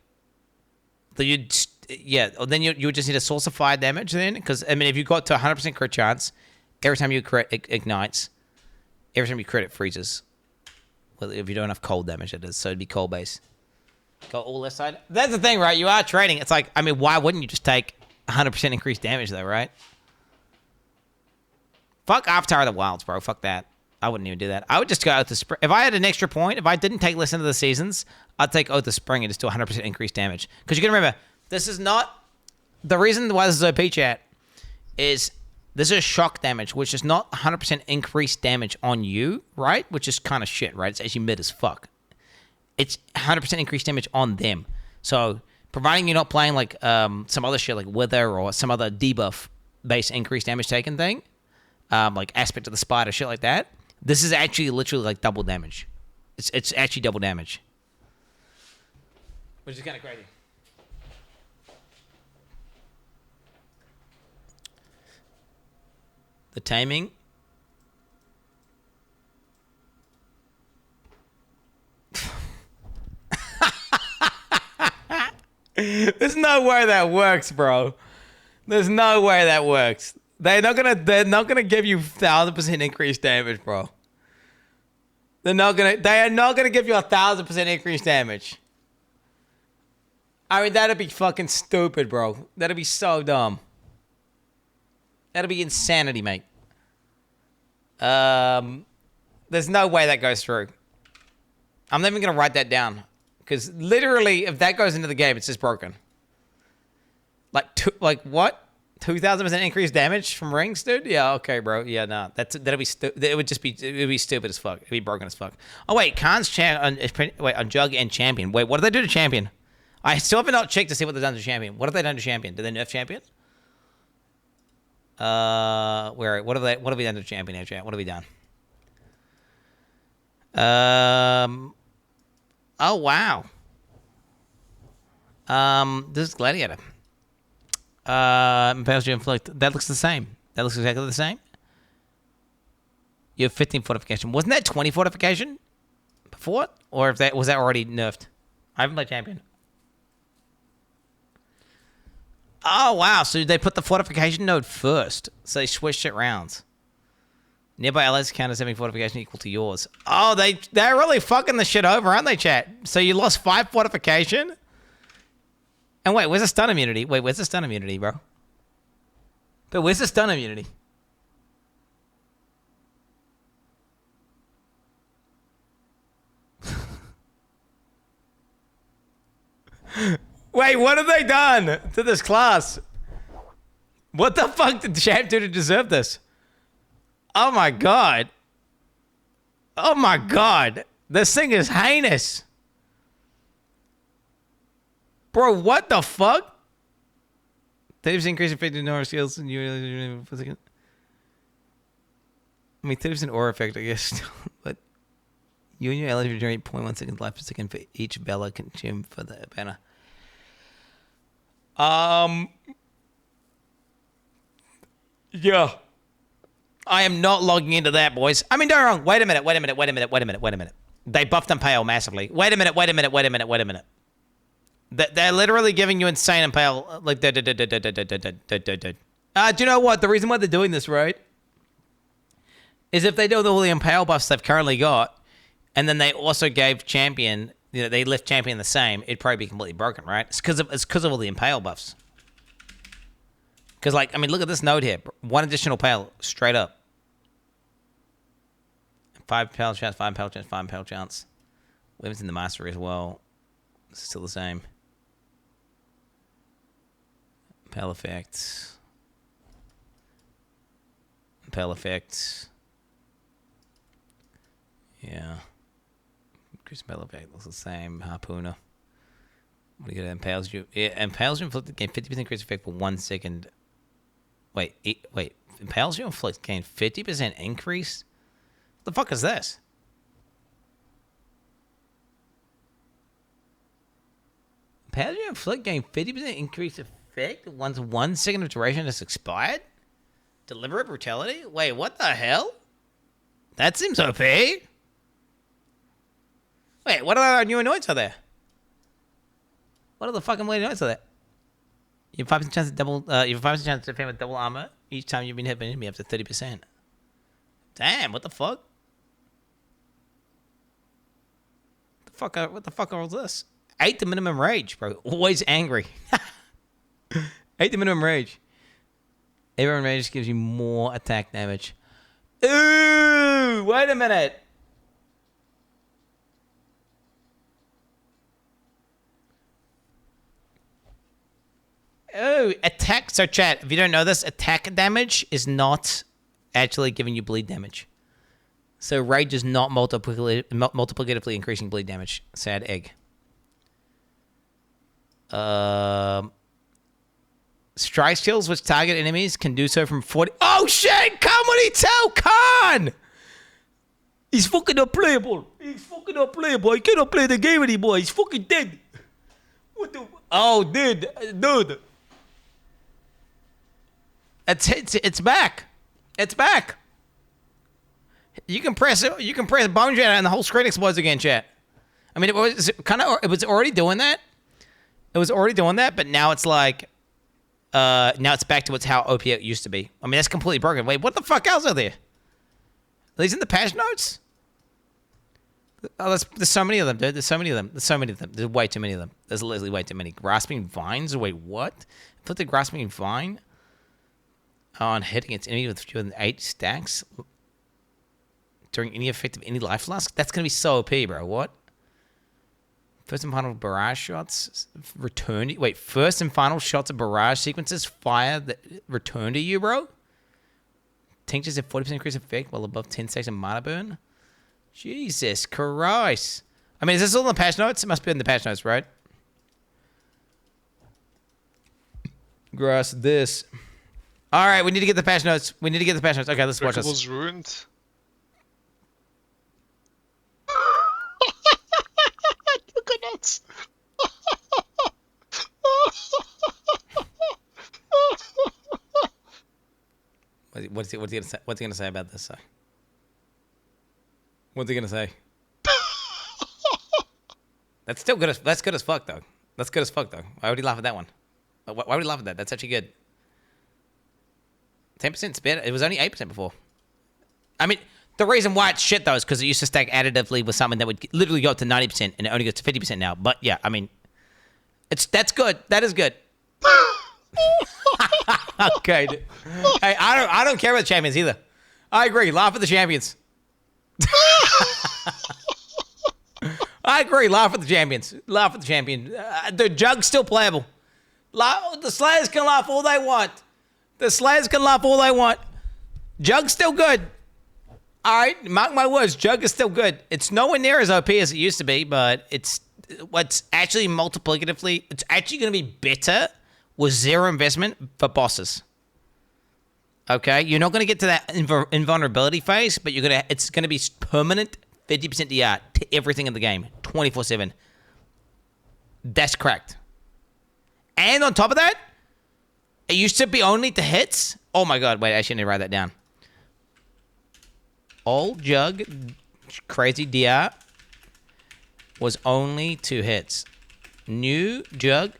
then you would just need a source of fire damage then, because I mean if you got to 100% crit chance, every time you crit it ignites, every time you crit it freezes. Well, if you don't have cold damage, it is, so it'd be cold base. Go all left side. That's the thing, right? You are trading. It's like, I mean, why wouldn't you just take 100% increased damage though, right? Fuck Avatar of the Wilds, bro. Fuck that. I wouldn't even do that. I would just go Oath of Spring. If I had an extra point, if I didn't take Listen to the Seasons, I'd take Oath of Spring and just do 100% increased damage. Because you can remember, this is not... The reason why this is OP, chat, is this is shock damage, which is not 100% increased damage on you, right? Which is kind of shit, right? It's actually mid as fuck. It's 100% increased damage on them. So, providing you're not playing like some other shit like Wither or some other debuff-based increased damage taken thing, like Aspect of the Spider, shit like that, this is actually literally like double damage. It's actually double damage. Which is kind of crazy. The taming. There's no way that works, bro. There's no way that works. They're not gonna give you 1,000% increased damage, bro. They are not gonna give you 1,000% increased damage. I mean, that'd be fucking stupid, bro. That'd be so dumb. That'd be insanity, mate. There's no way that goes through. I'm not even gonna write that down. Because literally, if that goes into the game, it's just broken. Like what? 2,000% increased damage from rings, dude? Yeah, okay, bro. Yeah, no, that'd be stupid. It would be stupid as fuck. It'd be broken as fuck. Oh wait, Khan's on Jug and Champion. Wait, what did they do to Champion? I still haven't not checked to see what they've done to Champion. What have they done to Champion? Did they nerf Champion? What have we done to Champion? What have we done? Oh wow. This is Gladiator. Impels you inflict. That looks the same. That looks exactly the same. You have 15 fortification. Wasn't that 20 fortification before? Or if that was that already nerfed? I haven't played Champion. Oh wow, so they put the fortification node first. So they switched it rounds. Nearby allies counter 7 fortification equal to yours. Oh, they're really fucking the shit over, aren't they, chat? So you lost 5 fortification? And wait, where's the stun immunity? Wait, where's the stun immunity, bro? But where's the stun immunity? Wait, what have they done to this class? What the fuck did Champ do to deserve this? Oh my god. Oh my god. This thing is heinous. Bro, what the fuck? 30% increase in effective aura skills and you. I mean, 30% aura effect, I guess. But you and your allies regenerate 0.1 seconds life per second for each Bella consumed for the banner. Yeah. I am not logging into that, boys. I mean, don't get me wrong. Wait a minute. They buffed Impale massively. Wait a minute. They're literally giving you insane Impale. Like, do you know what? The reason why they're doing this, right, is if they do all the Impale buffs they've currently got, and then they also gave Champion, you know, they left Champion the same, it'd probably be completely broken, right? It's because of all the Impale buffs. Because, like, I mean, look at this node here. 1 additional Impale, straight up. 5 Impale chance, 5 Impale chance, 5 Impale chance. Weapons in the Mastery as well. It's still the same. Impale effect. Impale effect. Yeah. Increase Impale effect looks the same. Harpooner. What do you get? Impales you. Yeah, impales you inflict gain 50% increase effect for 1 second. Wait. Impales you inflict gain 50% increase? What the fuck is this? Impales you inflict gain 50% increase effect once 1 second of duration has expired? Deliberate brutality? Wait, what the hell? That seems OP. Wait, what other new anoints are there? What are the fucking weird anoints are there? You have 5% chance to double. You have 5% chance to defend with double armor each time you've been hit by an enemy up to 30%. Damn, what the fuck? What the fuck are this? 8 to minimum rage, bro. Always angry. 8 to minimum rage. Everyone rage gives you more attack damage. Ooh, wait a minute. Oh, attack. So, chat, if you don't know this, attack damage is not actually giving you bleed damage. So, rage is not multiplicatively increasing bleed damage. Sad egg. Strike skills which target enemies can do so from 40. Oh, shit! Khan, what did he tell Khan? He's fucking unplayable. I cannot play the game anymore. He's fucking dead. What the... Oh, dude. It's back. It's back. You can press Bone Jet and the whole screen explodes again, chat. I mean, it was already doing that. It was already doing that, but now it's like, now it's back to how OP it used to be. I mean, that's completely broken. Wait, what the fuck else are there? Are these in the patch notes? Oh, there's so many of them, dude. There's so many of them. There's way too many of them. There's literally way too many. Grasping Vines? Wait, what? Put the Grasping Vine on hitting its enemy with fewer than 8 stacks during any effect of any life loss? That's going to be so OP, bro. What? First and final barrage shots return. Wait, first and final shots of barrage sequences fire that return to you, bro? Tinctures have 40% increase effect while above 10 stacks of mana burn? Jesus Christ. I mean, is this all in the patch notes? It must be in the patch notes, right? Grass this. All right, we need to get the patch notes. Okay, let's watch this. Was ruined. Coconuts. What's he gonna say? What's he gonna say about this? What's he gonna say? That's still good. That's good as fuck, though. Why would he laugh at that one? Why would he laugh at that? That's actually good. 10% better. It was only 8% before. I mean, the reason why it's shit though is because it used to stack additively with something that would literally go up to 90%, and it only goes to 50% now. But yeah, I mean, that's good. That is good. Okay. Hey, I don't care about the champions either. I agree. Laugh at the champions. I agree. Laugh at the champions. Laugh at the champion. The Jug's still playable. The Slayers can laugh all they want. The Slayers can laugh all they want. Jug's still good. All right, mark my words. Jug is still good. It's nowhere near as OP as it used to be, but it's what's actually multiplicatively. It's actually going to be better with zero investment for bosses. Okay, you're not going to get to that invulnerability phase, but it's going to be permanent 50% DR to everything in the game, 24/7. That's correct. And on top of that, it used to be only to hits. Oh my god, wait, I actually need to write that down. Old Jug, crazy DR, was only 2 hits. New Jug,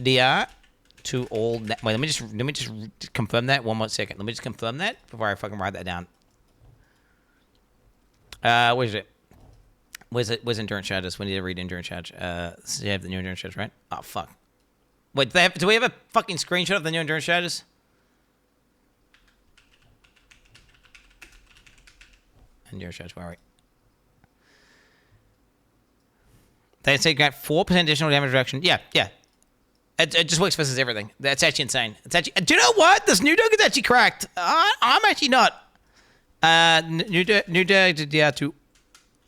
DR, to all that. Wait, let me just confirm that one more second. Let me just confirm that before I fucking write that down. Where's it? Where's endurance charges? We need to read endurance charge. So you have the new endurance charge, right? Oh fuck. Wait, do we have a fucking screenshot of the new endurance charges? Endurance charge, where are we? They say grant 4% additional damage reduction. Yeah. It just works versus everything. That's actually insane. It's actually. Do you know what? This new dog is actually cracked. I'm actually not. New dog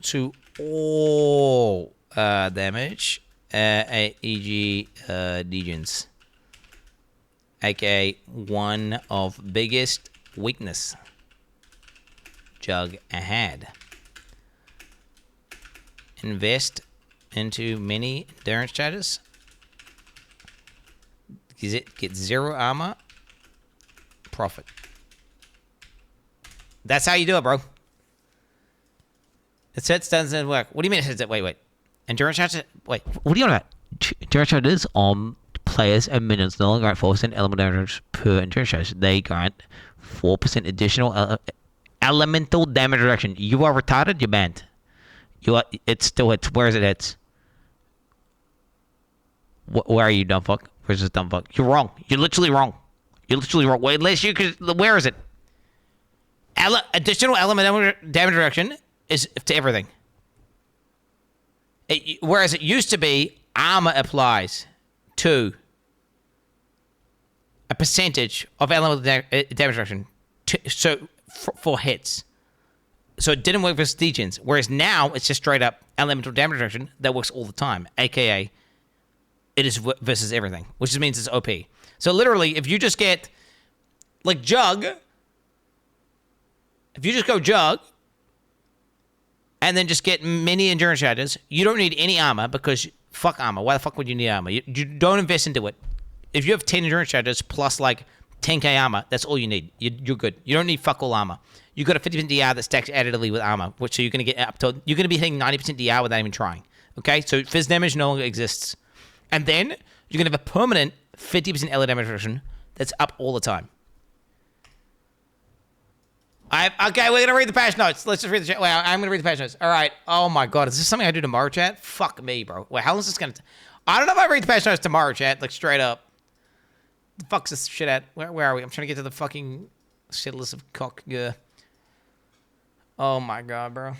to all damage. E.g. Degens. AKA one of biggest weakness Jug had. Invest into many endurance charges. Get 0 armor. Profit. That's how you do it, bro. It says doesn't work. What do you mean it says? Wait. Endurance charges? Wait. What are you on about? Endurance charges on players and minions no longer grant 4% elemental damage per endurance charge. They grant 4% additional elemental damage reduction. You are retarded, you're banned. It still hits. Where is it hits? Where are you, dumb fuck? Where's this dumb fuck? You're wrong. You're literally wrong. Wait, unless you could. Where is it? Additional elemental damage reduction is to everything. Whereas it used to be armor applies to a percentage of elemental damage reduction for hits. So it didn't work for Degens. Whereas now it's just straight up elemental damage reduction that works all the time. AKA it is versus everything, which just means it's OP. So literally, if you just get like Jug, if you just go Jug and then just get many endurance charges, you don't need any armor because fuck armor. Why the fuck would you need armor? You don't invest into it. If you have 10 endurance charges plus like 10k armor, that's all you need. You're good. You don't need fuck all armor. You got a 50% DR that stacks additively with armor, which so you're gonna get up to. You're gonna be hitting 90% DR without even trying. Okay, so fizz damage no longer exists. And then you're going to have a permanent 50% LA damage reduction that's up all the time. Okay, we're going to read the patch notes. Let's just read the chat. Well, I'm going to read the patch notes. All right. Oh, my God. Is this something I do tomorrow, chat? Fuck me, bro. Wait, how long is this going to... I don't know if I read the patch notes tomorrow, chat. Like, straight up. The fuck's this shit at? Where are we? I'm trying to get to the fucking shitless of cock. Yeah. Oh, my God, bro.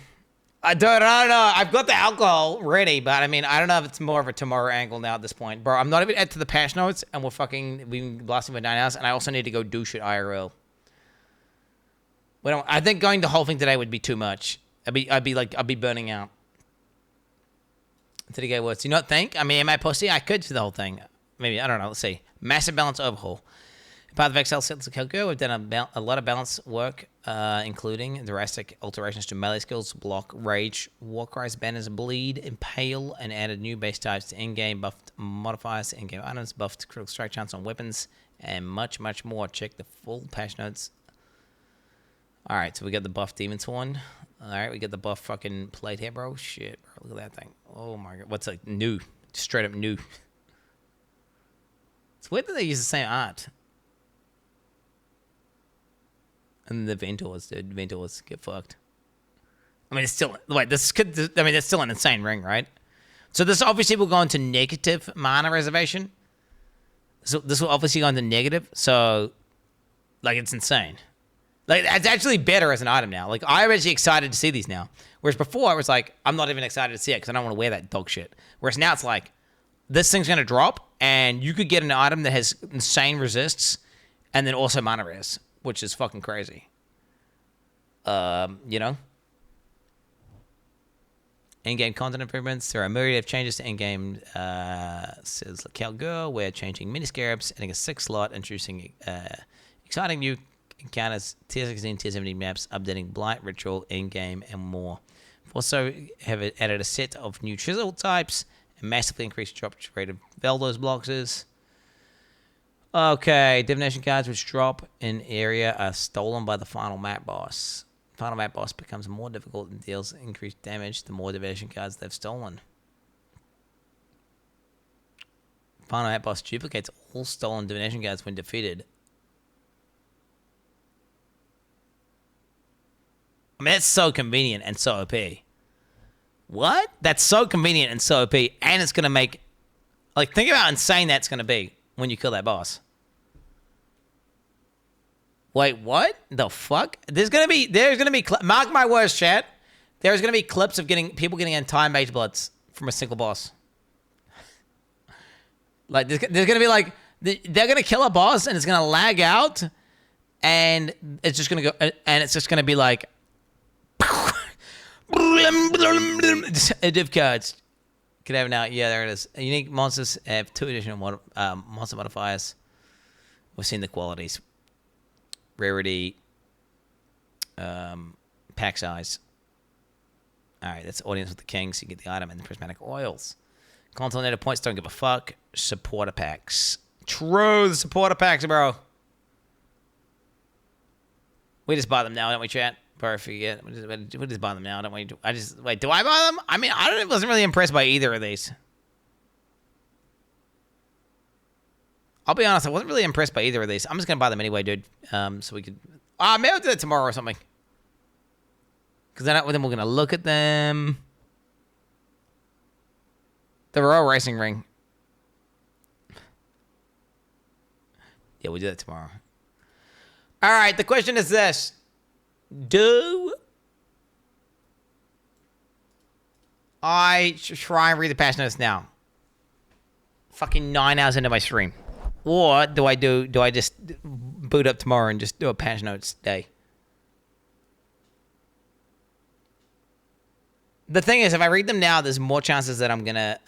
I don't know. I've got the alcohol ready, but I mean, I don't know if it's more of a tomorrow angle now at this point. Bro, I'm not even at to the patch notes, and we've been blasting for 9 hours, and I also need to go do shit IRL. I think going the whole thing today would be too much. I'd be burning out. Did it get worse? Do you not think? I mean, am I pussy? I could do the whole thing. Maybe, I don't know. Let's see. Massive balance overhaul. Part of Exile sets of Calco, we've done a lot of balance work, including drastic alterations to melee skills, block, rage, warcries, banners, bleed, impale, and added new base types to in-game buffed modifiers, in-game items, buffed critical strike chance on weapons, and much, much more. Check the full patch notes. Alright, so we got the buff Demon's Horn. Alright, we got the buff fucking plate here, bro. Shit, bro, look at that thing. Oh my god, what's like new? Straight up new. It's weird that they use the same art. And the Ventors, dude. Ventors get fucked. I mean, it's still... Wait, it's still an insane ring, right? So this obviously will go into negative mana reservation. So this will obviously go into negative. So, like, it's insane. Like, it's actually better as an item now. Like, I'm actually excited to see these now. Whereas before, I was like, I'm not even excited to see it because I don't want to wear that dog shit. Whereas now it's like, this thing's going to drop, and you could get an item that has insane resists, and then also mana res, which is fucking crazy. You know? In-game content improvements. There are a myriad of changes to in-game, says Calgur. We're changing mini-scarabs, adding a 6 slot, introducing exciting new encounters, tier 16, tier 17 maps, updating Blight, Ritual, in-game, and more. We've also have added a set of new chisel types and massively increased drop rate of Veldos blocks. Okay, divination cards which drop in area are stolen by the final map boss. Final map boss becomes more difficult and deals increased damage the more divination cards they've stolen. Final map boss duplicates all stolen divination cards when defeated. I mean, that's so convenient and so OP. What? That's so convenient and so OP, and it's gonna make... Like, think about how insane that's gonna be when you kill that boss. Wait, what the fuck? There's gonna be mark my words, chat. There's gonna be clips of people getting entire mage bloods from a single boss. Like there's gonna be like they're gonna kill a boss and it's gonna lag out, and it's just gonna go and it's just gonna be like div cards. Could have it now. Yeah, there it is. Unique monsters have 2 additional monster modifiers. We've seen the qualities. Rarity, pack size. Alright, that's audience with the king, so you get the item and the prismatic oils. Continental points, don't give a fuck. Supporter packs. True, the supporter packs, bro. We just buy them now, don't we, chat? Perfect. We just buy them now, don't we? Do I buy them? I mean, I wasn't really impressed by either of these. I'll be honest, I wasn't really impressed by either of these. I'm just going to buy them anyway, dude. So we could... maybe I'll do that tomorrow or something. Because then we're going to look at them. The Royal Racing Ring. Yeah, we'll do that tomorrow. All right, the question is this. Do I try and read the patch notes now? Fucking 9 hours into my stream. Or do I just boot up tomorrow and just do a patch notes day? The thing is, if I read them now, there's more chances that I'm gonna...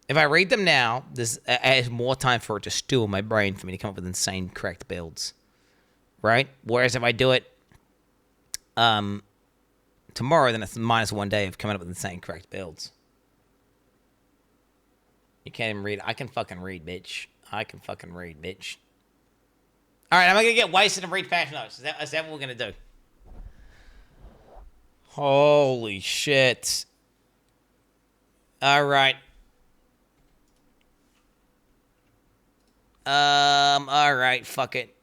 if I read them now, there's more time for it to stew in my brain for me to come up with insane correct builds. Right? Whereas if I do it tomorrow, then it's -1 day of coming up with insane correct builds. You can't even read. I can fucking read, bitch. I can fucking read, bitch. All right, am I going to get wasted and read patch notes? Is that what we're going to do? Holy shit. All right. All right, fuck it.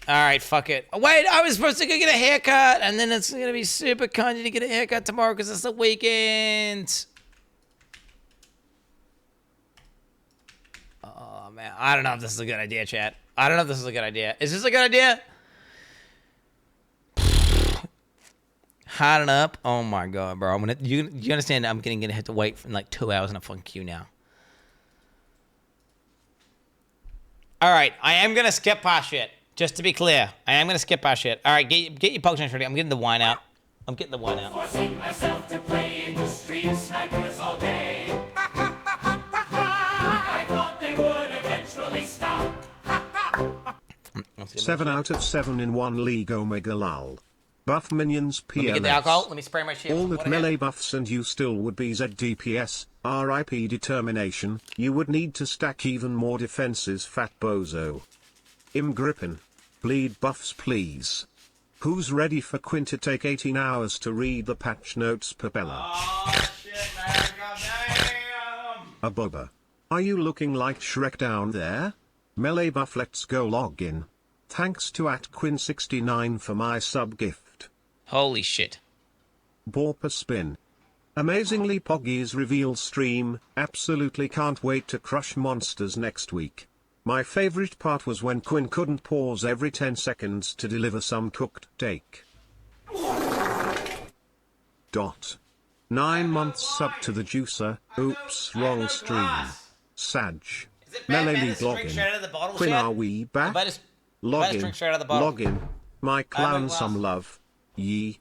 All right, fuck it. Wait, I was supposed to go get a haircut, and then it's going to be super cunty to get a haircut tomorrow because it's the weekend. Oh, man. I don't know if this is a good idea, chat. I don't know if this is a good idea. Is this a good idea? Hiding up. Oh, my God, bro. You understand I'm going to have to wait for like 2 hours in a fucking queue now. All right, I am going to skip past shit. Just to be clear, I am going to skip past shit. All right, get your Pokemon ready. I'm getting the wine out. Forcing myself to play in the street snipers all day. I thought they would eventually stop. 7 out of 7 in 1 league Omega lol. Buff minions PMS. Let me get the alcohol. Let me spray my shit. All that melee buffs and you still would be ZDPS. RIP determination. You would need to stack even more defenses, fat bozo. Grippin. Bleed buffs please. Who's ready for Quinn to take 18 hours to read the patch notes, Propeller? Oh, shit, man. Goddamn. A Boba. Are you looking like Shrek down there? Melee buff, let's go log in. Thanks to @Quin69 for my sub gift. Holy shit. Borpa spin. Amazingly Poggy's reveal stream, absolutely can't wait to crush monsters next week. My favorite part was when Quinn couldn't pause every 10 seconds to deliver some cooked steak. 9 months sub to the juicer, oops, wrong stream. Sag. Melee League login. Quinn, are we back? Login. My clown some love. Yee.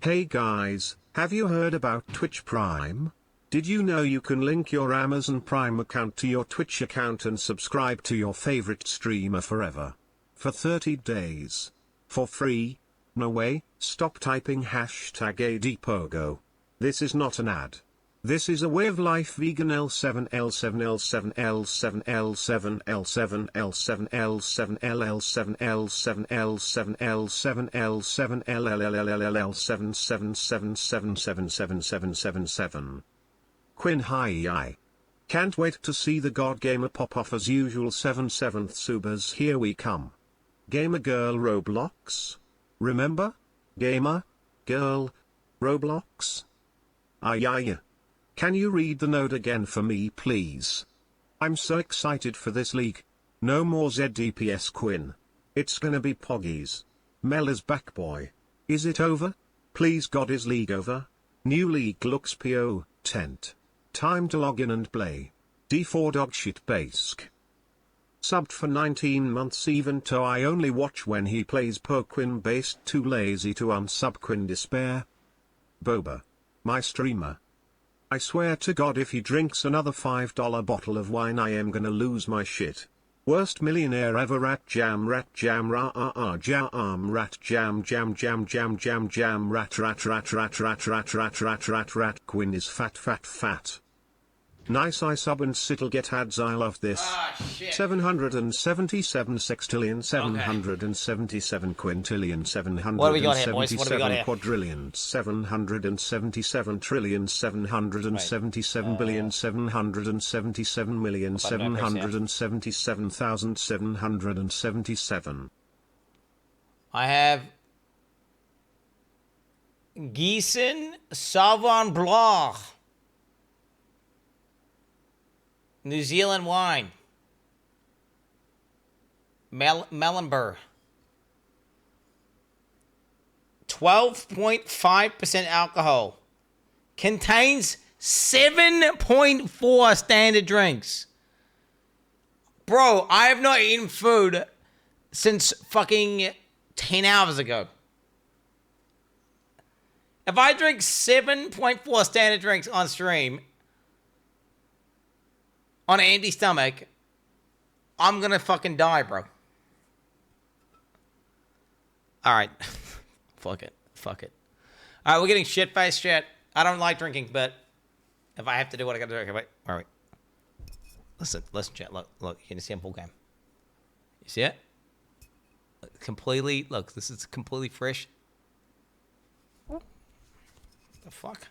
Hey guys, have you heard about Twitch Prime? Did you know you can link your Amazon Prime account to your Twitch account and subscribe to your favorite streamer forever? For 30 days. For free? No way, stop typing #ADPOGO. This is not an ad. This is a way of life. Vegan L7 L7 L7 L7 L7 L7 L7 L7 LL7 L7 L7 L7 L7 LLLLL7 777777777. Quinn, hi. Can't wait to see the God Gamer pop off as usual. 7/7 subers, here we come. Gamer Girl Roblox? Remember? Gamer Girl Roblox? Aye. Can you read the note again for me, please? I'm so excited for this league. No more ZDPS Quinn. It's gonna be Poggies. Mel is back, boy. Is it over? Please God, is league over? New league looks PO, tent. Time to log in and play. D4 dogshit bask. Subbed for 19 months even though I only watch when he plays per Quinn based. Too lazy to unsub Quinn despair. Boba. My streamer. I swear to God if he drinks another $5 bottle of wine I am gonna lose my shit. Worst millionaire ever. Rat jam ra jam rat jam rat. Quinn is fat. Nice, I sub and sit'll get ads. I love this. 777 sextillion 777 quintillion 777 quadrillion 777 trillion 777 billion 777 million 777,777. I have Gießen Sauvignon Blanc. New Zealand wine. Mellenburg. 12.5% alcohol. Contains 7.4 standard drinks. Bro, I have not eaten food since fucking 10 hours ago. If I drink 7.4 standard drinks on stream, on an empty stomach, I'm gonna fucking die, bro. Alright. Fuck it. Alright, we're getting shit-faced shit. I don't like drinking, but if I have to do what I gotta do, okay, wait. Listen, chat. Look, you can see I'm full game. You see it? This is completely fresh. The fuck?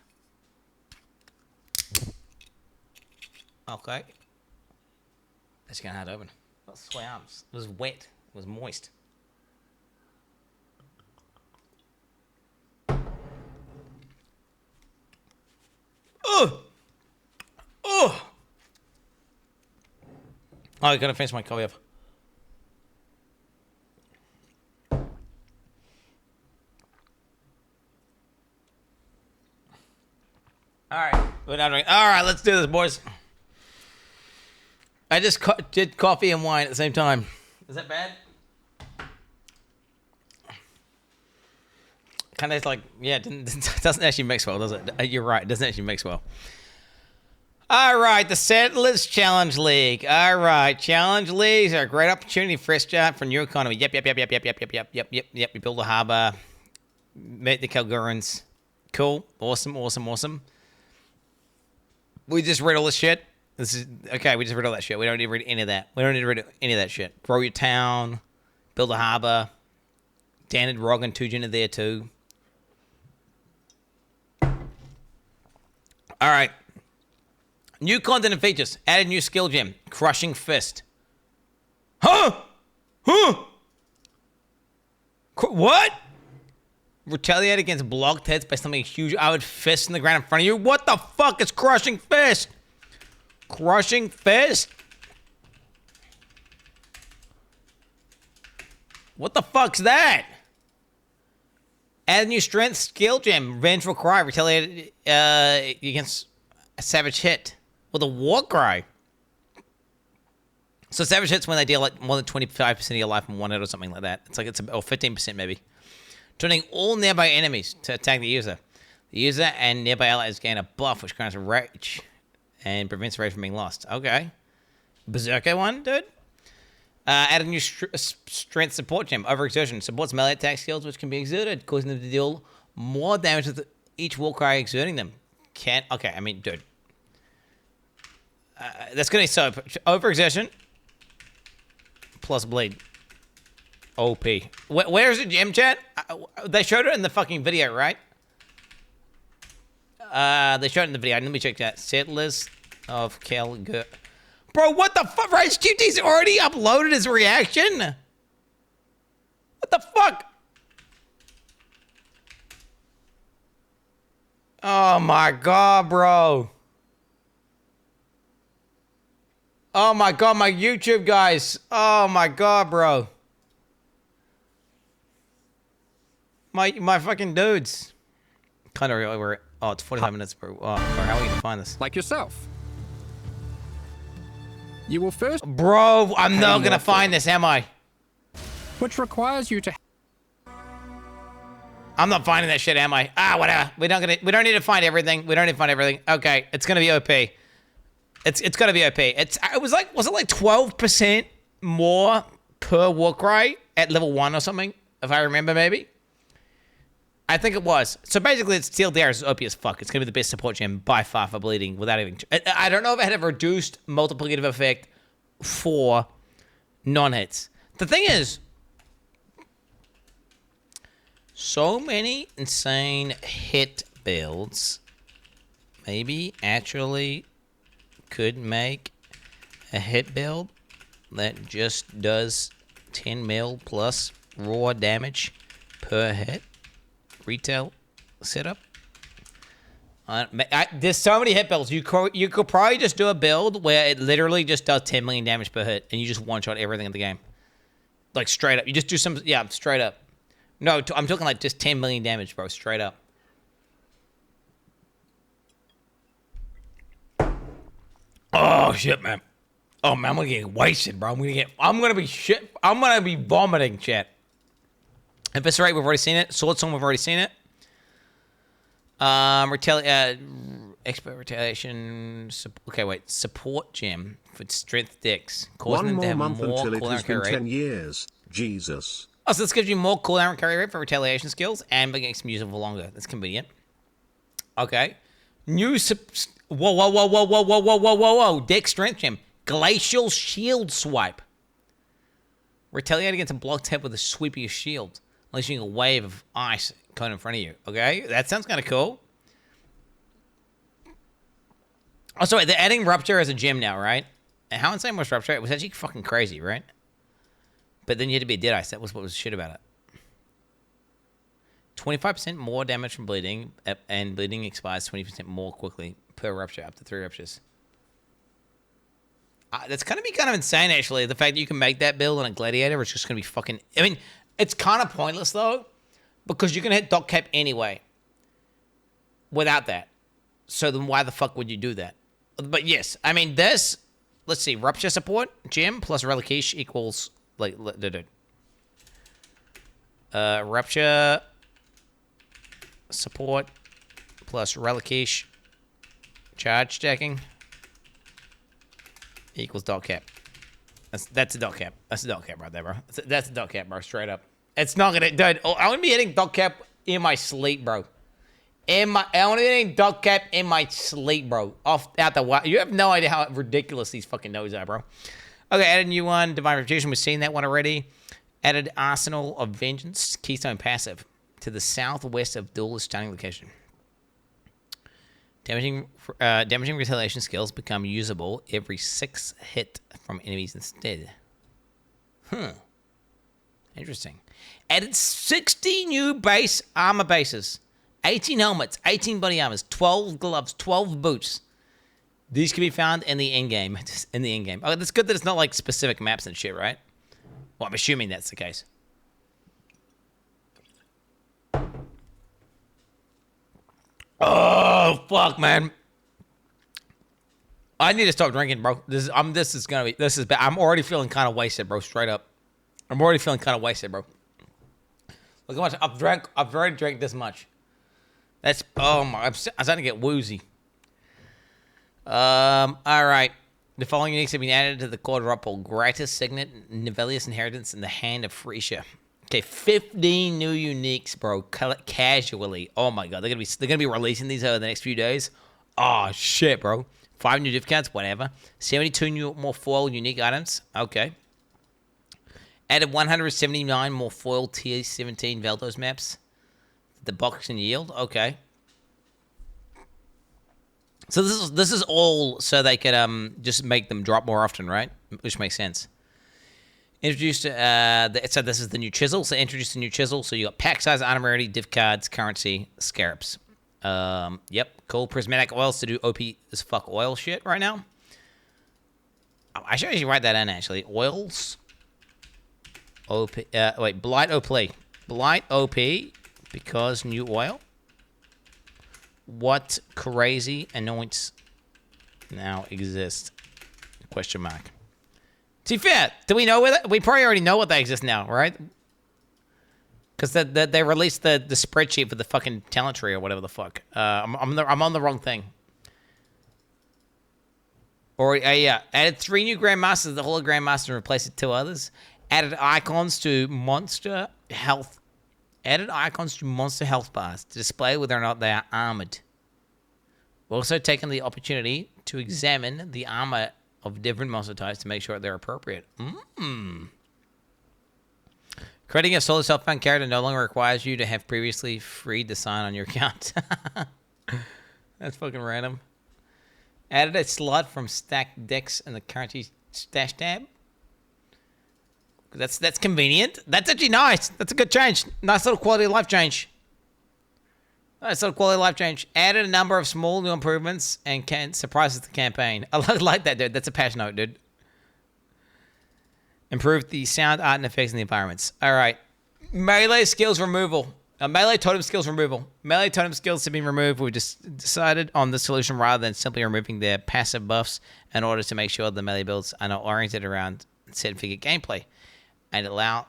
Okay. That's gonna have to open. That swams. It was wet. It was moist. Oh, I gotta finish my coffee up. Alright, we're not drinking. Alright, let's do this, boys. I just did coffee and wine at the same time. Is that bad? Kind of like, yeah, it doesn't actually mix well, does it? You're right, it doesn't actually mix well. All right, the Settlers Challenge League. All right, Challenge Leagues are a great opportunity for fresh start for new economy. Yep. You build a harbor, meet the Kalgurans. Cool, awesome. We just read all this shit. We just read all that shit. We don't need to read any of that. Grow your town, build a harbor, Standard Rog and 2 Gen are there too. All right. New content and features. Added new skill gem. Crushing Fist. Huh? What? Retaliate against blocked hits by something huge out fist in the ground in front of you. What the fuck is Crushing Fist? Crushing Fist? What the fuck's that? Add a new strength skill gem. Vengeful Cry. Retaliate against a savage hit with a war cry. So savage hits when they deal like more than 25% of your life in one hit or something like that. It's like or 15% maybe. Turning all nearby enemies to attack the user. The user and nearby allies gain a buff which grants rage and prevents rage from being lost. Okay. Berserker one, dude. Add a new strength support gem. Overexertion. Supports melee attack skills which can be exerted, causing them to deal more damage with each Warcry exerting them. Okay, I mean, dude. That's going to be so... Overexertion plus bleed. OP. Where's the gem, chat? They showed it in the fucking video, right? They showed it in the video. Let me check that. Settlers of Calgary. Bro, what the fuck? Rage QT's already uploaded his reaction? What the fuck? Oh my god, bro. Oh my god, my YouTube guys. Oh my god, bro. My fucking dudes. Kind of over. Oh, it's 45 minutes, bro. Oh, how are we gonna find this? Like yourself. You will first... Bro, I'm not gonna find this, am I? Which requires you to... I'm not finding that shit, am I? Ah, whatever. We don't need to find everything. We don't need to find everything. Okay, it's gonna be OP. It's gonna be OP. Was it like 12% more per Warcry at level 1 or something? If I remember, maybe. I think it was. So basically, it's Steel Dare is OP as fuck. It's gonna be the best support gem by far for bleeding without even... I don't know if it had a reduced multiplicative effect for non-hits. The thing is, so many insane hit builds maybe actually could make a hit build that just does 10 mil plus raw damage per hit. Retail setup. There's so many hit builds. You could probably just do a build where it literally just does 10 million damage per hit, and you just one-shot everything in the game. Like, straight up. You just do some... Yeah, straight up. No, I'm talking like just 10 million damage, bro. Straight up. Oh, shit, man. Oh, man, I'm gonna get wasted, bro. I'm gonna be shit. I'm gonna be vomiting, chat. Eviscerate, we've already seen it. Swordstorm, we've already seen it. Expert retaliation. Okay, wait. Support gem for strength decks. Causing them to have more until it has been 10 years. Jesus. Oh, so this gives you more cooldown and carry rate for retaliation skills and makes them usable longer. That's convenient. Okay. New whoa. Deck strength gem. Glacial shield swipe. Retaliate against a blocked head with a sweepier shield. Unleashing a wave of ice coming in front of you. Okay, that sounds kind of cool. Oh, sorry, they're adding Rupture as a gem now, right? And how insane was Rupture? It was actually fucking crazy, right? But then you had to be a Dead Ice. That was what was shit about it. 25% more damage from bleeding, and bleeding expires 20% more quickly per Rupture, up to 3 Ruptures. That's going to be kind of insane, actually. The fact that you can make that build on a Gladiator is just going to be fucking... I mean... It's kind of pointless, though, because you can hit Doc Cap anyway without that. So then why the fuck would you do that? But yes, I mean, this, let's see, Rupture support, gem plus Reliquish equals, like, Rupture support plus Reliquish charge stacking equals Doc Cap. That's a dot cap. That's a dot cap right there, bro. That's a dot cap, bro. Straight up. It's not gonna, dude. I'm gonna be hitting dot cap in my sleep, bro. I'm gonna be hitting dot cap in my sleep, bro. Out the what? You have no idea how ridiculous these fucking nodes are, bro. Okay, add a new one. Divine Reputation. We've seen that one already. Added Arsenal of Vengeance, Keystone passive, to the southwest of Duelist starting location. Damaging retaliation skills become usable every 6 hit from enemies instead. Interesting. Added 60 new base armor bases. 18 helmets, 18 body armors, 12 gloves, 12 boots. These can be found in the in-game. Oh, that's good that it's not like specific maps and shit, right? Well, I'm assuming that's the case. Oh, fuck, man. I need to stop drinking, bro. This is bad. I'm already feeling kind of wasted, bro. Straight up. I'm already feeling kind of wasted, bro. Look how much I've already drank this much. That's, oh my, I'm starting to get woozy. All right. The following uniques have been added to the quadruple. Gratis Signet, Nivelius Inheritance, and the Hand of Frisia. Okay, 15 new uniques, bro. Casually. Oh my god, they're gonna be releasing these over the next few days. Oh shit, bro. 5 new div cards, whatever. 72 new more foil unique items. Okay. Added 179 more foil tier 17 Veldos maps. The box and yield. Okay. So this is all so they could just make them drop more often, right? Which makes sense. Introduced, so this is the new chisel. So introduce the new chisel. So you got pack size, item rarity, div cards, currency, scarabs. Yep, cool. Prismatic oils to do OP as fuck oil shit right now. I should actually write that in actually. Oils. OP. Wait, Blight OP. Blight OP because new oil. What crazy anoints now exist? Question mark. To be fair, do we know where we probably already know what they exist now, right? Because they released the spreadsheet for the fucking talent tree or whatever the fuck. I'm on the wrong thing. Or yeah, added 3 new Grandmasters, the Holo Grandmaster, and replaced 2 others. Added icons to monster health. Added icons to monster health bars to display whether or not they are armored. We've also taken the opportunity to examine the armor of different monster types to make sure they're appropriate. Creating a solo self-found character no longer requires you to have previously freed the sign on your account. That's fucking random. Added a slot from stacked decks in the currency stash tab. That's convenient. That's actually nice. That's a good change. Nice little quality of life change. Nice little quality of life change. Added a number of small new improvements and surprises the campaign. I like that, dude. That's a patch note, dude. Improved the sound, art, and effects in the environments. All right. Melee skills removal. Melee totem skills removal. Melee totem skills have been removed. We just decided on the solution rather than simply removing their passive buffs in order to make sure the melee builds are not oriented around set figure gameplay. And allow...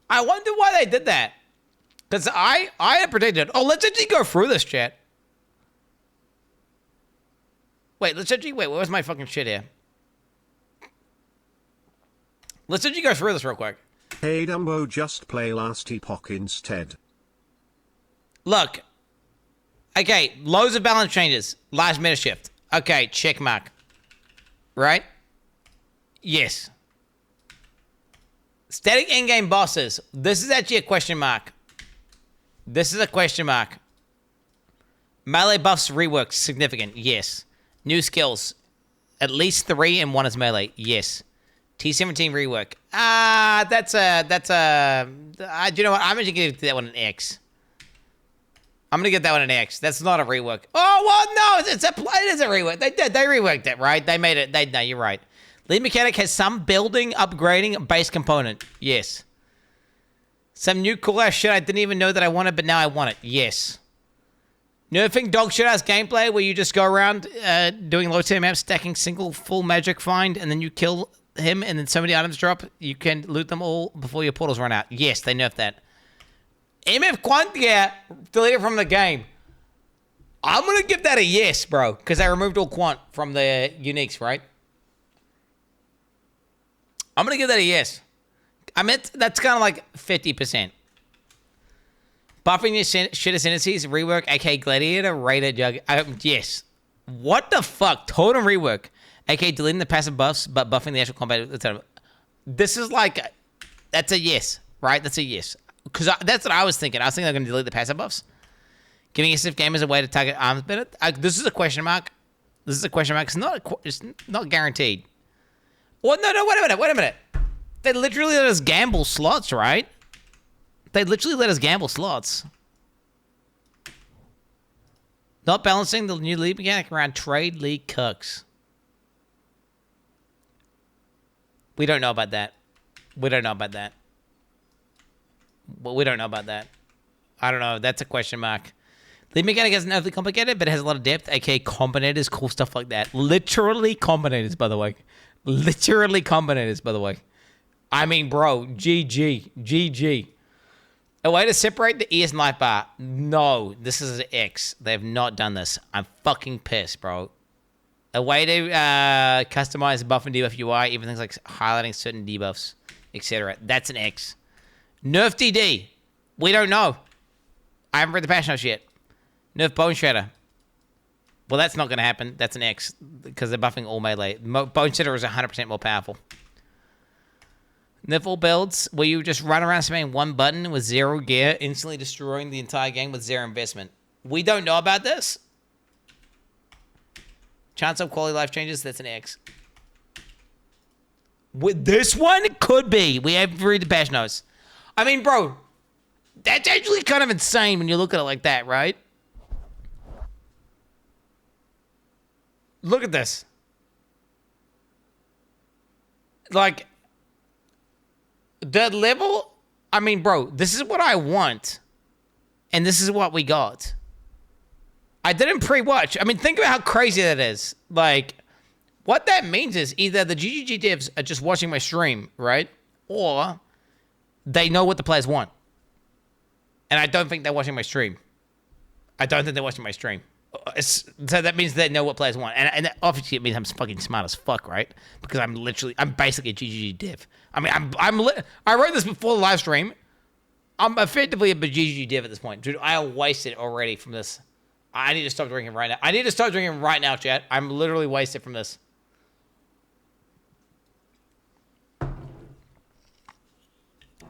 I wonder why they did that. Because I had predicted... Oh, let's actually go through this, chat. Wait, where's my fucking shit here? Let's actually go through this real quick. Hey Dumbo, just play Last Epoch instead. Look. Okay, loads of balance changes. Large meta shift. Okay, check mark. Right? Yes. Static in-game bosses. This is actually a question mark. This is a question mark. Melee buffs reworked. Significant. Yes. New skills. At least 3 and 1 is melee. Yes. T17 rework. Do you know what? I'm going to give that one an X. I'm going to give that one an X. That's not a rework. Oh, well, no. It is a rework. They reworked it, right? They made it. No, you're right. Lead mechanic has some building, upgrading, base component. Yes. Some new cool ass shit I didn't even know that I wanted, but now I want it. Yes. Nerfing dog shit ass gameplay where you just go around doing low tier maps, stacking single full magic find, and then you kill him, and then so many items drop, you can loot them all before your portals run out. Yes, they nerfed that. MF Quant, yeah, deleted from the game. I'm going to give that a yes, bro, because they removed all Quant from the uniques, right? I'm going to give that a yes. I meant that's kind of like 50%. Buffing your shit ascendancies, rework, aka Gladiator, Raider, Jug. Yes. What the fuck? Totem rework, aka deleting the passive buffs, but buffing the actual combat. This is like, that's a yes. right? That's a yes. Because that's what I was thinking. I was thinking they're going to delete the passive buffs. Giving SF gamers a way to target arms better. This is a question mark. This is a question mark. It's not guaranteed. Well, no, wait a minute. They literally let us gamble slots, right? They literally let us gamble slots. Not balancing the new league mechanic around trade league cooks. We don't know about that. We don't know about that. I don't know. That's a question mark. League mechanic isn't overly complicated, but it has a lot of depth, aka combinators, cool stuff like that. Literally combinators, by the way. I mean, bro, GG. A way to separate the ears and light bar. No, this is an X. They have not done this. I'm fucking pissed, bro. A way to customize buff and debuff UI, even things like highlighting certain debuffs, etc. That's an X. Nerf DD. We don't know. I haven't read the patch notes yet. Nerf Bone Shredder. Well, that's not going to happen. That's an X because they're buffing all melee. Bone Shredder is 100% more powerful. Nerf all builds where you just run around spamming one button with zero gear, instantly destroying the entire game with zero investment. We don't know about this. Chance of quality life changes. That's an X. With this one, it could be. We have to read the patch notes. I mean, bro, that's actually kind of insane when you look at it like that, right? Look at this. Like, the level, I mean, bro, this is what I want. And this is what we got. I didn't pre-watch. I mean, think about how crazy that is. Like, what that means is either the GGG devs are just watching my stream, right? Or they know what the players want. And I don't think they're watching my stream. So that means they know what players want. And obviously it means I'm fucking smart as fuck, right? Because I'm basically a GGG dev. I mean, I wrote this before the live stream. I'm effectively a GGG dev at this point. Dude, I wasted already from this. I need to stop drinking right now. Chat. I'm literally wasted from this.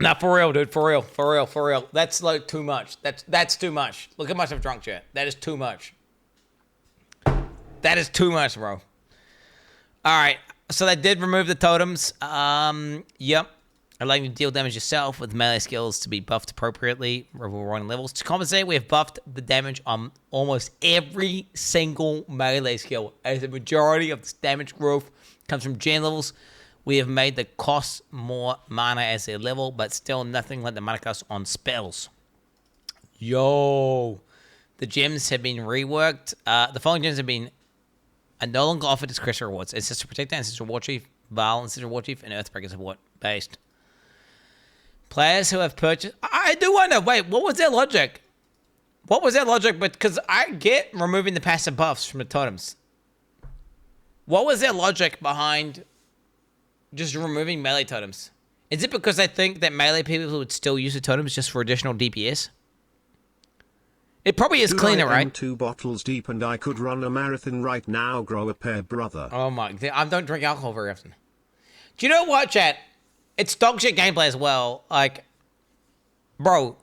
Nah, for real, dude. For real. That's like too much. That's too much. Look how much I've drunk, chat. That is too much. That is too much, bro. All right. So they did remove the totems. Yep. Allowing you to deal damage yourself with melee skills to be buffed appropriately, rolling levels. To compensate, we have buffed the damage on almost every single melee skill, as the majority of this damage growth comes from gen levels. We have made the cost more mana as a level, but still nothing like the mana cost on spells. Yo. The gems have been reworked. The following gems have been no longer offered as Crystal rewards. Ancestor Protector, Ancestor War Chief, Val, Ancestor War Chief, and Earthbreaker support based. Players who have purchased... I do wonder, wait, what was their logic? But because I get removing the passive buffs from the totems. What was their logic behind just removing melee totems? Is it because they think that melee people would still use the totems just for additional DPS? It probably is cleaner, right? I'm 2 bottles deep and I could run a marathon right now. Grow a pair, brother. Oh my... I don't drink alcohol very often. Do you know what, chat? It's dog shit gameplay as well. Like, bro,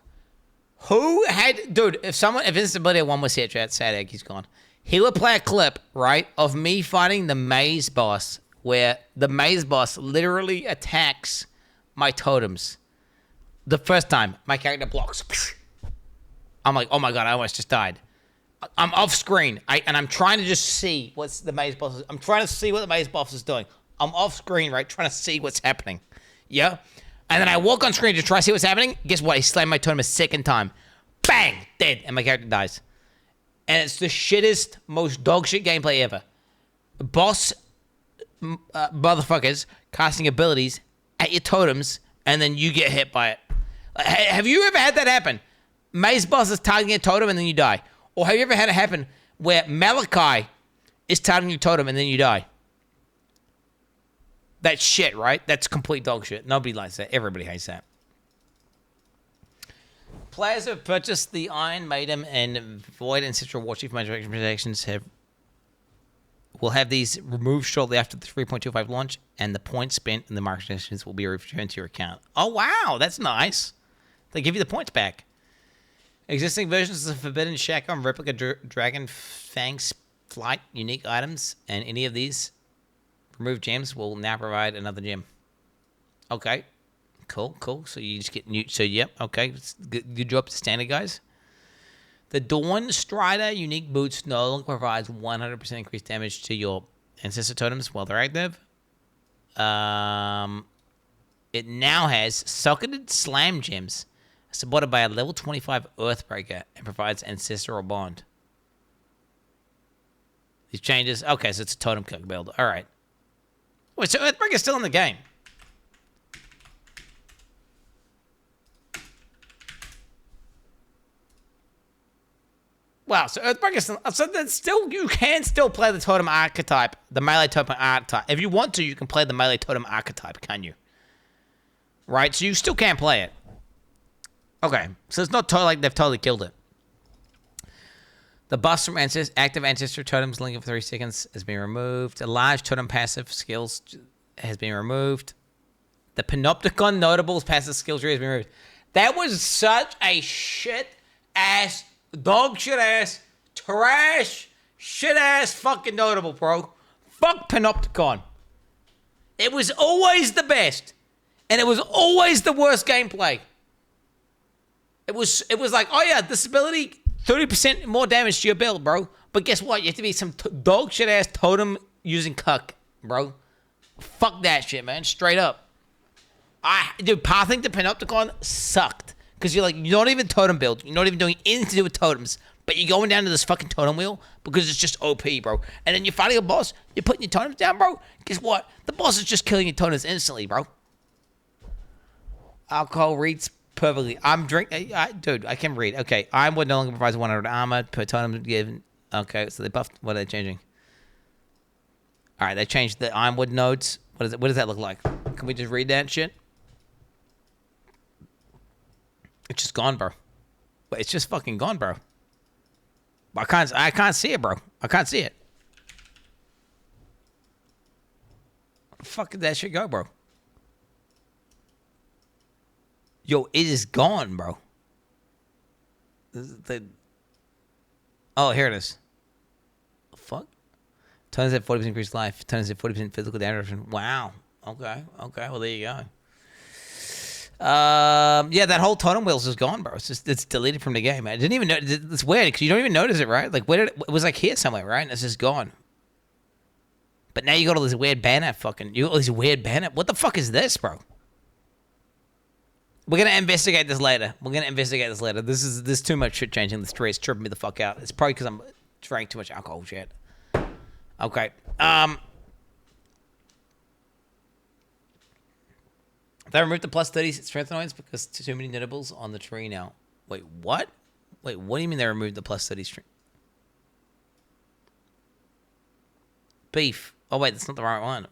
who had... Dude, if Instability 1 was here, chat, sad egg, he's gone. He would play a clip, right, of me fighting the maze boss, where the maze boss literally attacks my totems. The first time, my character blocks. I'm like, oh my god, I almost just died. I'm off screen, and I'm trying to just see what's the maze boss. I'm trying to see what the maze boss is doing. I'm off screen, right, trying to see what's happening. Yeah? And then I walk on screen to try to see what's happening. Guess what? He slammed my totem a second time. Bang! Dead. And my character dies. And it's the shittest, most dog shit gameplay ever. Boss motherfuckers casting abilities at your totems, and then you get hit by it. Have you ever had that happen? Maze boss is targeting a totem, and then you die. Or have you ever had it happen where Malachi is targeting your totem, and then you die? That's shit, right? That's complete dog shit. Nobody likes that. Everybody hates that. Players who have purchased the Iron Maiden and Void Ancestral War Chief Magic protections have We'll have these removed shortly after the 3.25 launch, and the points spent in the market conditions will be returned to your account. Oh, wow. That's nice. They give you the points back. Existing versions of Forbidden Shackle and Replica Dragon Fang Flight unique items, and any of these removed gems will now provide another gem. Okay. Cool. So you just get new. So, yep. Okay. Good job, standard, guys. The Dawn Strider unique boots no longer provides 100% increased damage to your ancestor totems while they're active. It now has socketed slam gems supported by a level 25 Earthbreaker and provides ancestral bond. These changes. Okay, so it's a totem cook build. All right. Wait, so Earthbreaker's still in the game. Wow, so Earthbreaker still, so that's still, you can still play the totem archetype, the melee totem archetype. If you want to, you can play the melee totem archetype, can you? Right, so you still can play it. Okay, so it's not totally like they've totally killed it. The buffs from active ancestor totems linking for 3 seconds has been removed. A large totem passive skills has been removed. The Panopticon notables passive skill tree has been removed. That was such a shit-ass dog shit ass, trash, shit ass fucking notable, bro. Fuck Panopticon. It was always the best. And it was always the worst gameplay. It was like, oh yeah, this ability, 30% more damage to your build, bro. But guess what? You have to be some dog shit ass totem using cuck, bro. Fuck that shit, man. Straight up. Dude, pathing to Panopticon sucked. Because you're not even totem build. You're not even doing anything to do with totems. But you're going down to this fucking totem wheel because it's just OP, bro. And then you're fighting a boss. You're putting your totems down, bro. Guess what? The boss is just killing your totems instantly, bro. Alcohol reads perfectly. Dude, I can read. Okay. Ironwood no longer provides 100 armor per totem given. Okay, so they buffed. What are they changing? All right, they changed the Ironwood nodes. What does that look like? Can we just read that shit? It's just gone, bro. But it's just fucking gone, bro. I can't see it, bro. I can't see it. Where the fuck did that shit go, bro? Yo, it is gone, bro. Oh, here it is. Fuck. Tons at 40% increased life. Tons at 40% physical damage. Wow. Okay. Well, there you go. Yeah, that whole totem wheels is gone, bro. It's deleted from the game. I didn't even know. It's weird because you don't even notice it, right? Like, it was like here somewhere, right? And it's just gone. But now you got all this weird banner What the fuck is this, bro? We're gonna investigate this later. This is too much shit changing the tree. It's tripping me the fuck out. It's probably because I'm drank too much alcohol shit. Okay. They removed the plus 30 strength annoyance because too many notables on the tree now. Wait, what? What do you mean they removed the plus 30 strength? Beef. Oh, wait, that's not the right one.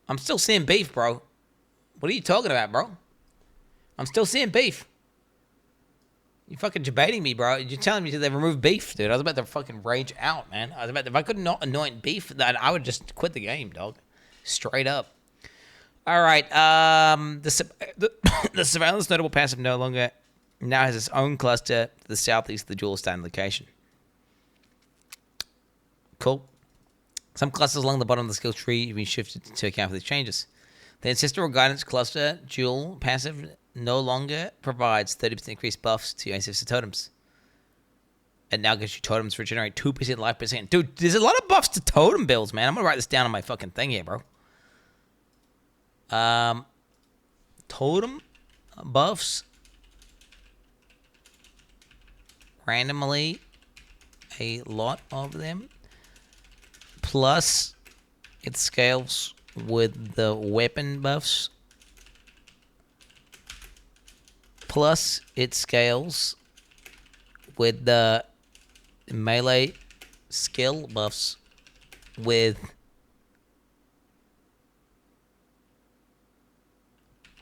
I'm still seeing beef, bro. What are you talking about, bro? I'm still seeing beef. You fucking debating me, bro. You're telling me they removed beef, dude. I was about to fucking rage out, man. If I could not anoint beef, then I would just quit the game, dog. Straight up. All right. The surveillance notable passive now has its own cluster to the southeast of the dual stand location. Cool. Some clusters along the bottom of the skill tree have been shifted to account for these changes. The Ancestral Guidance Cluster dual passive no longer provides 30% increased buffs to your ancestor totems. It now gives you totems regenerate 2% life per second. Dude, there's a lot of buffs to totem builds, man. I'm going to write this down on my fucking thing here, bro. Totem buffs. Randomly, a lot of them. Plus, it scales with the weapon buffs. Plus, it scales with the melee skill buffs with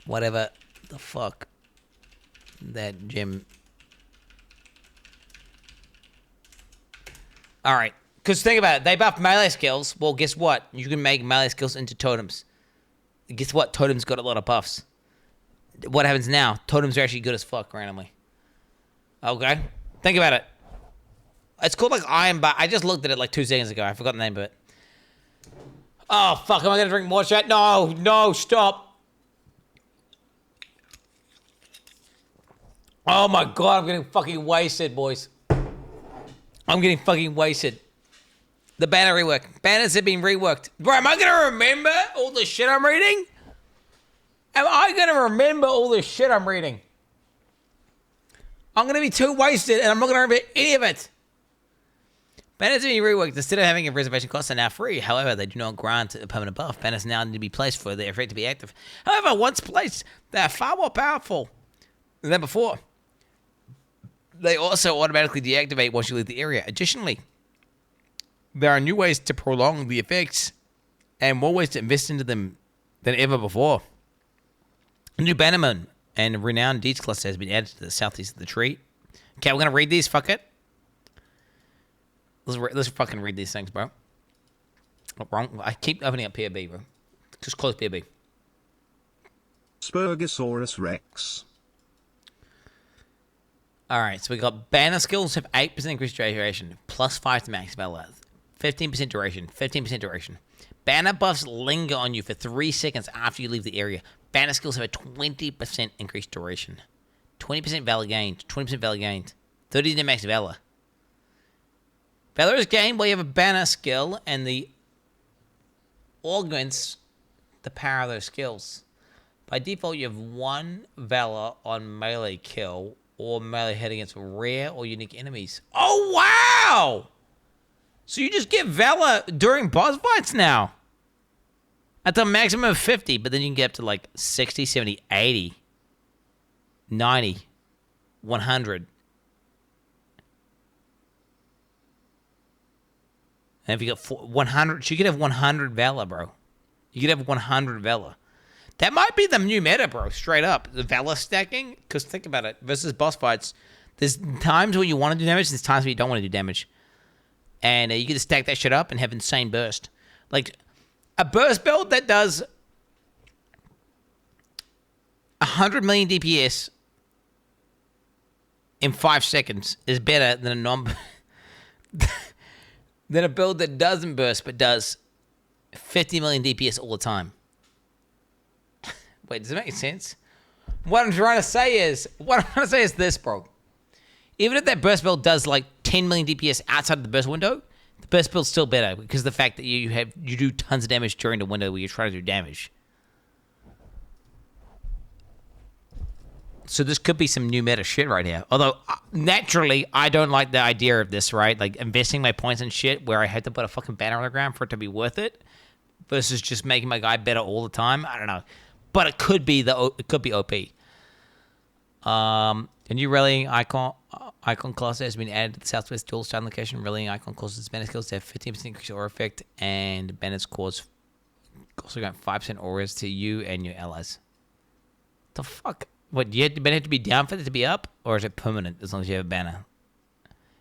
whatever the fuck that gem. All right. Because think about it. They buff melee skills. Well, guess what? You can make melee skills into totems. Guess what? Totems got a lot of buffs. What happens now? Totems are actually good as fuck randomly. Okay? Think about it. It's called like Iron Bar. I just looked at it like 2 seconds ago. I forgot the name of it. Oh, fuck. Am I going to drink more shit? No. No, stop. Oh, my God. I'm getting fucking wasted, boys. I'm getting fucking wasted. The banner rework. Banners have been reworked. Bro, am I going to remember all the shit I'm reading? Am I going to remember all the shit I'm reading? I'm going to be too wasted, and I'm not going to remember any of it. Banners have been reworked. Instead of having a reservation cost, are now free. However, they do not grant a permanent buff. Banners now need to be placed for their effect to be active. However, once placed, they are far more powerful than before. They also automatically deactivate once you leave the area. Additionally, there are new ways to prolong the effects and more ways to invest into them than ever before. A new Bannerman and Renowned Deeds cluster has been added to the southeast of the tree. Okay, we're going to read these. Fuck it. Let's fucking read these things, bro. Wrong. I keep opening up POB, bro. Just close POB. Spurgosaurus Rex. Alright, so we got banner skills have 8% increased duration, plus 5 to max valor, 15% duration, 15% duration. Banner buffs linger on you for 3 seconds after you leave the area. Banner skills have a 20% increased duration. 20% valor gained, 20% valor gained, 30 to max valor. Valor is gained while you have a banner skill, and the augments the power of those skills. By default, you have 1 valor on melee kill, or melee hit against rare or unique enemies. Oh, wow! So you just get Valor during boss fights now. At the maximum of 50, but then you can get up to like 60, 70, 80, 90, 100. And if you got 100, so you could have 100 Valor, bro. You could have 100 Valor. That might be the new meta, bro, straight up. The Valor stacking, because think about it, versus boss fights, there's times where you want to do damage, there's times where you don't want to do damage. And you can just stack that shit up and have insane burst. Like, a burst build that does 100 million DPS in 5 seconds is better than a than a build that doesn't burst but does 50 million DPS all the time. Wait, does it make sense? What I'm trying to say is this, bro. Even if that burst build does like 10 million DPS outside of the burst window, the burst build's still better because of the fact that you do tons of damage during the window where you're trying to do damage. So this could be some new meta shit right here. Although, naturally, I don't like the idea of this, right? Like, investing my points in shit where I had to put a fucking banner on the ground for it to be worth it versus just making my guy better all the time. I don't know. But it could be OP. A new rallying icon cluster has been added to the southwest dual style location. Rallying icon clusters banner skills to have 15% increase aura effect, and banners cause also got 5% auras to you and your allies. The fuck? What, do you have to be down for it to be up, or is it permanent as long as you have a banner?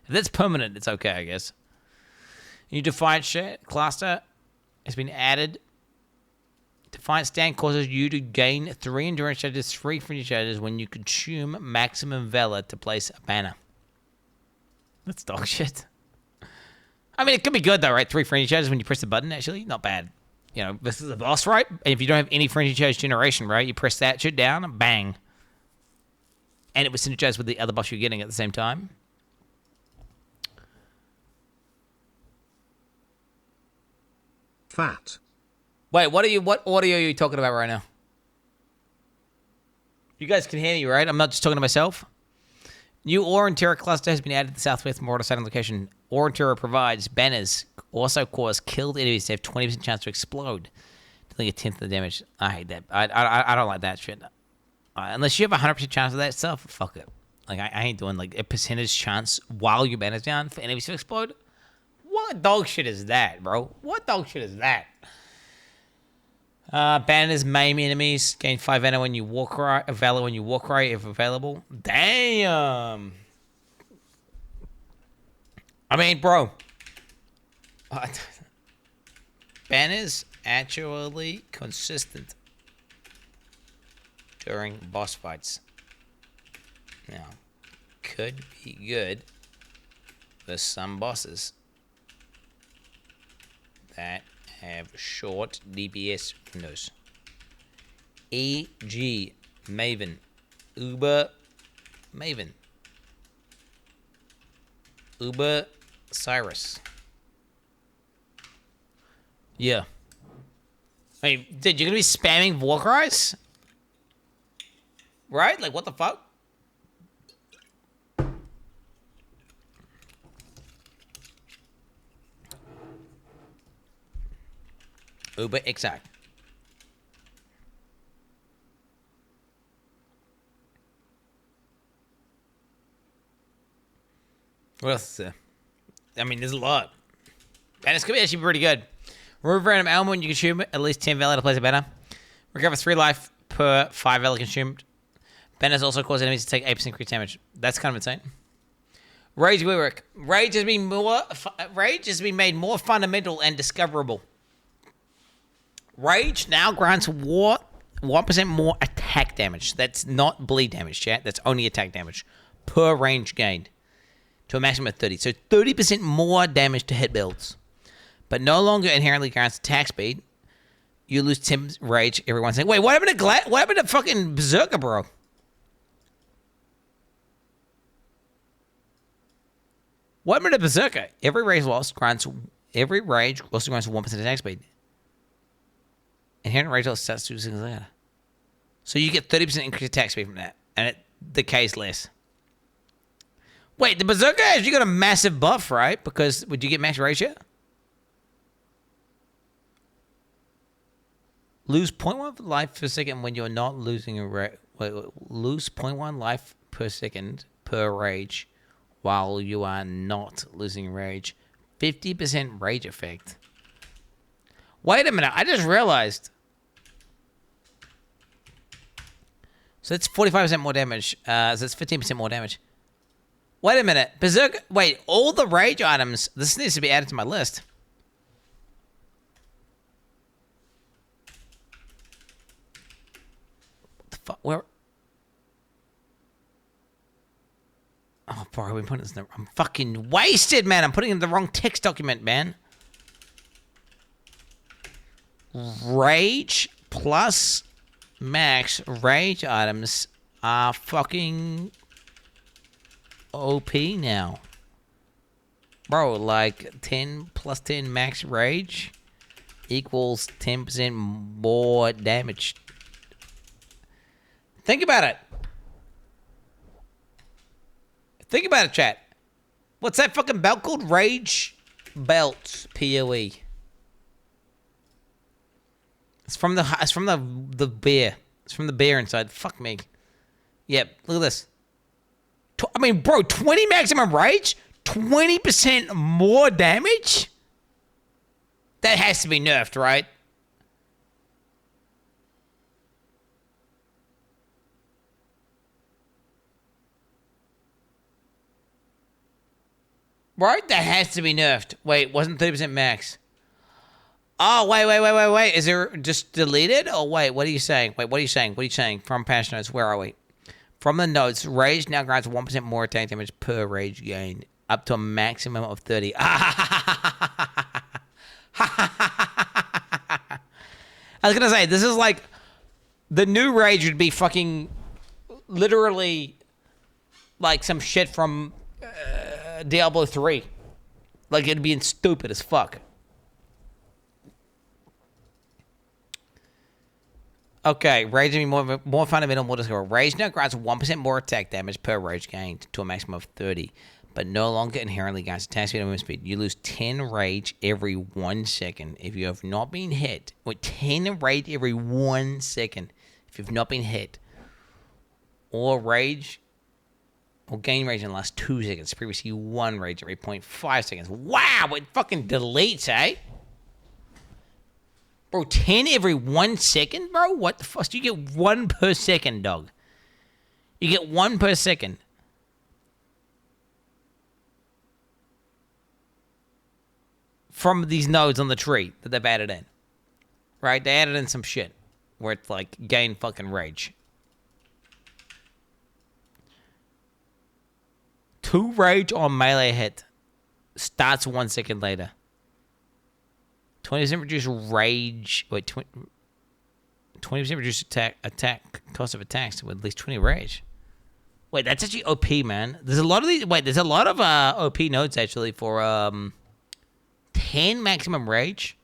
If that's permanent, it's okay, I guess. New Defiant shit cluster has been added. Defiant stand causes you to gain 3 endurance charges, 3 fringe charges when you consume maximum valor to place a banner. That's dog shit. I mean, it could be good though, right? 3 fringe charges when you press the button, actually. Not bad. You know, this is a boss, right? And if you don't have any fringe charge generation, right? You press that shit down, and bang. And it was synergized with the other boss you're getting at the same time. Fat. Wait, what audio are you talking about right now? You guys can hear me, right? I'm not just talking to myself. New Ore and Terror cluster has been added to the southwest Mortar Sighting location. Ore and Terror provides banners, also cause killed enemies to have 20% chance to explode, dealing a 10th of the damage. I hate that. I don't like that shit. Unless you have a 100% chance of that stuff, fuck it. Like, I ain't doing, like, a percentage chance while your banner's down for enemies to explode. What dog shit is that, bro? What dog shit is that? Banners maim enemies. Gain 5 valor when you walk right. Valor when you walk right, if available. Damn. I mean, bro. Banners actually consistent during boss fights. Now, could be good for some bosses that have short DPS windows. E.g. Maven. Uber Maven. Uber Cyrus. Yeah. Hey, dude, you're gonna be spamming war cries? Right? Like, what the fuck? Uber Exile. What else is there? I mean, there's a lot. And it's gonna be actually pretty good. Remove random ammo when you consume at least 10 valor to place it better. Recover 3 life per 5 valor consumed. Banners also cause enemies to take 8% increased damage. That's kind of insane. Rage Lyric. Rage has been made more fundamental and discoverable. Rage now grants 1% more attack damage. That's not bleed damage, chat. That's only attack damage per range gained to a maximum of 30. So 30% more damage to hit builds. But no longer inherently grants attack speed. You lose 10 rage every 1 second. Wait, what happened to what happened to fucking Berserker, bro? What happened to Berserker? Every rage also grants 1% attack speed. Inherent rage loss stats 2 seconds later. So you get 30% increased attack speed from that, and it decays less. Wait, the Berserker actually got a massive buff, right? Because would you get max rage here? Lose 0.1 life per second when you're not losing a rage. Lose 0.1 life per second per rage while you are not losing rage. 50% rage effect. Wait a minute, I just realized. So that's 45% more damage. So that's 15% more damage. Wait a minute. Berserk. Wait, all the rage items. This needs to be added to my list. What the fuck? Where? Oh, bro, I've been putting this in the... I'm fucking wasted, man. I'm putting it in the wrong text document, man. Rage plus max rage items are fucking OP now. Bro, like 10 plus 10 max rage equals 10% more damage. Think about it. Think about it, chat. What's that fucking belt called? Rage Belt PoE. It's from the bear. It's from the bear inside. Fuck me. Yep, look at this. I mean, bro, 20 maximum rage? 20% more damage? That has to be nerfed, right? Right? That has to be nerfed. Wait, wasn't 30% max? Oh, wait. Is it just deleted? Oh, wait, what are you saying? Wait, what are you saying? What are you saying? From patch notes, where are we? From the notes, rage now grants 1% more attack damage per rage gain, up to a maximum of 30. I was going to say, this is like, the new rage would be fucking, literally, like some shit from Diablo 3. Like, it'd be stupid as fuck. Okay, rage is more fundamental, more discoverable. Rage now grants 1% more attack damage per rage gained to a maximum of 30, but no longer inherently grants attack speed and movement speed. You lose 10 rage every 1 second if you have not been hit. Wait, 10 rage every 1 second if you've not been hit. Or gain rage in the last 2 seconds. Previously 1 rage every 0.5 seconds. Wow, it fucking deletes, eh? Bro, 10 every 1 second, bro? What the fuck? You get 1 per second, dog. You get 1 per second. from these nodes on the tree that they've added in. Right? They added in some shit where it's like gain fucking rage. 2 rage on melee hit. Starts 1 second later. 20% reduce rage. Wait, 20% reduce attack cost of attacks with at least 20 rage. Wait, that's actually OP, man. There's a lot of these. Wait, there's a lot of OP nodes actually for 10 maximum rage.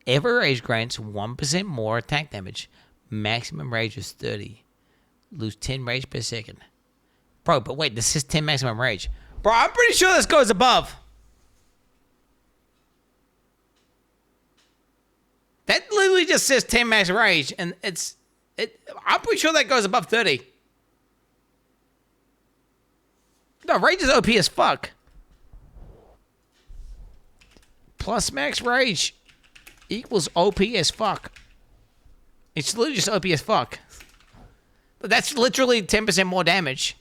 Every rage grants 1% more attack damage. Maximum rage is 30. Lose 10 rage per second. Bro, but wait, this is 10 maximum rage. Bro, I'm pretty sure this goes above. That literally just says 10 max rage, and I'm pretty sure that goes above 30. No, rage is OP as fuck. Plus max rage equals OP as fuck. It's literally just OP as fuck. But that's literally 10% more damage.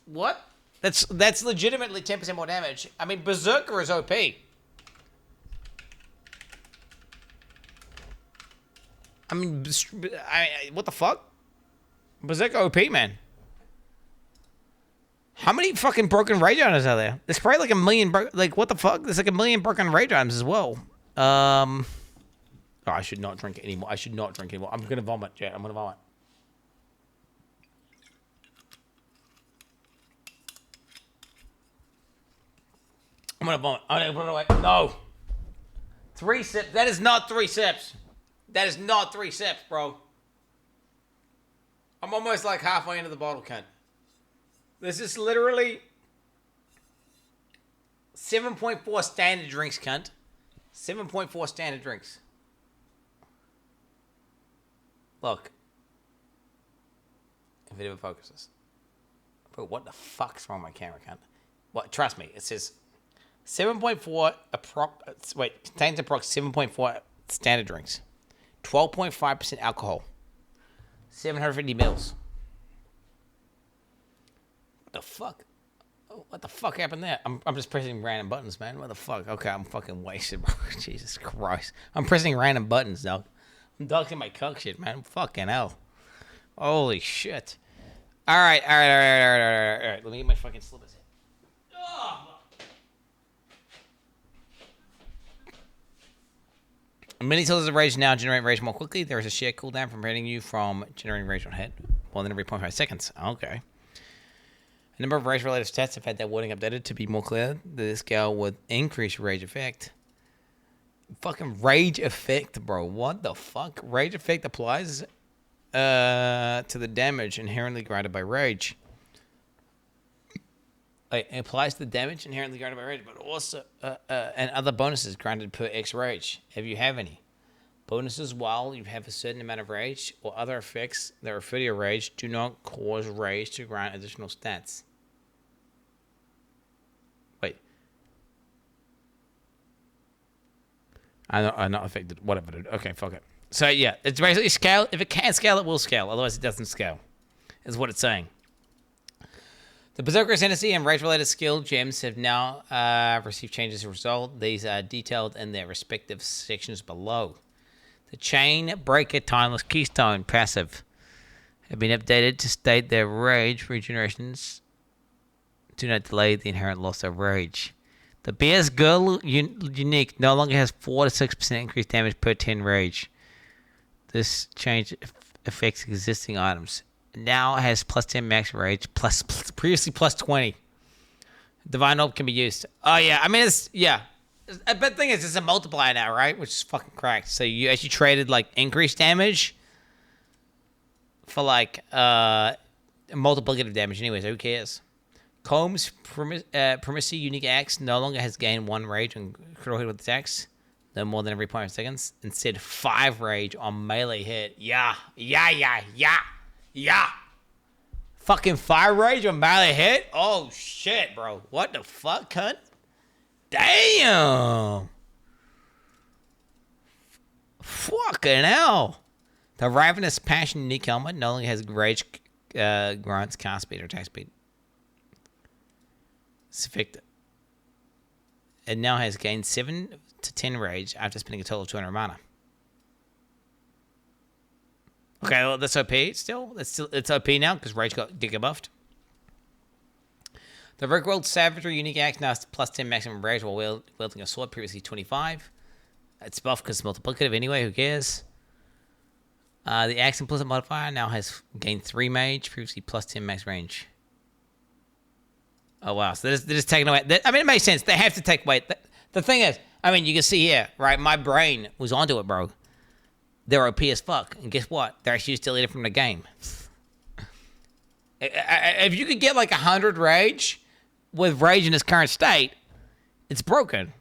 What? That's legitimately 10% more damage. I mean, Berserker is OP. I mean, what the fuck? Berserker OP, man. How many fucking broken rage items are there? There's probably like a million, like, what the fuck? There's like a million broken rage items as well. Oh, I should not drink anymore. I should not drink anymore. I'm gonna vomit, yeah, I'm gonna vomit. I'm gonna vomit. I'm gonna put it away. No. 3 sips. That is not 3 sips. That is not 3 sips, bro. I'm almost like halfway into the bottle, cunt. This is literally 7.4 standard drinks, cunt. 7.4 standard drinks. Look. If it ever focuses. Bro, what the fuck's wrong with my camera, cunt? What? Trust me, it says 7.4 contains approx 7.4 standard drinks. 12.5% alcohol. 750 mils. What the fuck? What the fuck happened there? I'm just pressing random buttons, man. What the fuck? Okay, I'm fucking wasted, bro. Jesus Christ. I'm pressing random buttons, dog. I'm doxing my cuck shit, man. Fucking hell. Holy shit. All right. Let me get my fucking slippers in. Oh. Many tools of rage now generate rage more quickly. There is a sheer cooldown from preventing you from generating rage on hit. More than every 0.5 seconds. Okay. A number of rage-related stats have had their wording updated to be more clear. The scale with increased rage effect. Fucking rage effect, bro. What the fuck? Rage effect applies to the damage inherently granted by rage. It applies to the damage inherently granted by rage, but also and other bonuses granted per X rage, if you have any. Bonuses while you have a certain amount of rage or other effects that refer to your rage do not cause rage to grant additional stats. Wait. I'm not affected. Whatever, dude. Okay, fuck it. So, yeah, it's basically scale. If it can scale, it will scale. Otherwise, it doesn't scale, is what it's saying. The Berserker Ascendancy and rage-related skill gems have now received changes as a result. These are detailed in their respective sections below. The Chain Breaker Timeless Keystone passive have been updated to state their rage regenerations do not delay the inherent loss of rage. The Bear's Girl unique no longer has 4 to 6% increased damage per 10 rage. This change affects existing items. Now has plus 10 max rage, previously plus 20. Divine Orb can be used. Oh, yeah. I mean, but the thing is, it's a multiplier now, right? Which is fucking cracked. So you actually traded, like, increased damage for, like, multiplicative damage anyways. Who cares? Comb's Primacy Unique Axe no longer has gained 1 rage on critical hit with attacks. No more than every 0.5 seconds. Instead, 5 rage on melee hit. Yeah. Fucking 5 rage on melee hit? Oh, shit, bro. What the fuck, cunt? Damn. Fucking hell. The Ravenous Passion unique helmet no longer has rage grants, cast speed, or attack speed. It's effective. It now has gained 7 to 10 rage after spending a total of 200 mana. Okay, well, that's OP still. It's OP now because rage did get buffed. The Rickrolled Savagery unique axe now has plus 10 maximum rage while wielding a sword, previously 25. It's buffed because it's multiplicative anyway, who cares? The axe implicit modifier now has gained 3 mage, previously plus 10 max range. Oh, wow. So they're just taking away. I mean, it makes sense. They have to take away. The thing is, I mean, you can see here, right? My brain was onto it, bro. They're OP as fuck. And guess what? They're actually just deleted from the game. If you could get like 100 rage with rage in its current state, it's broken.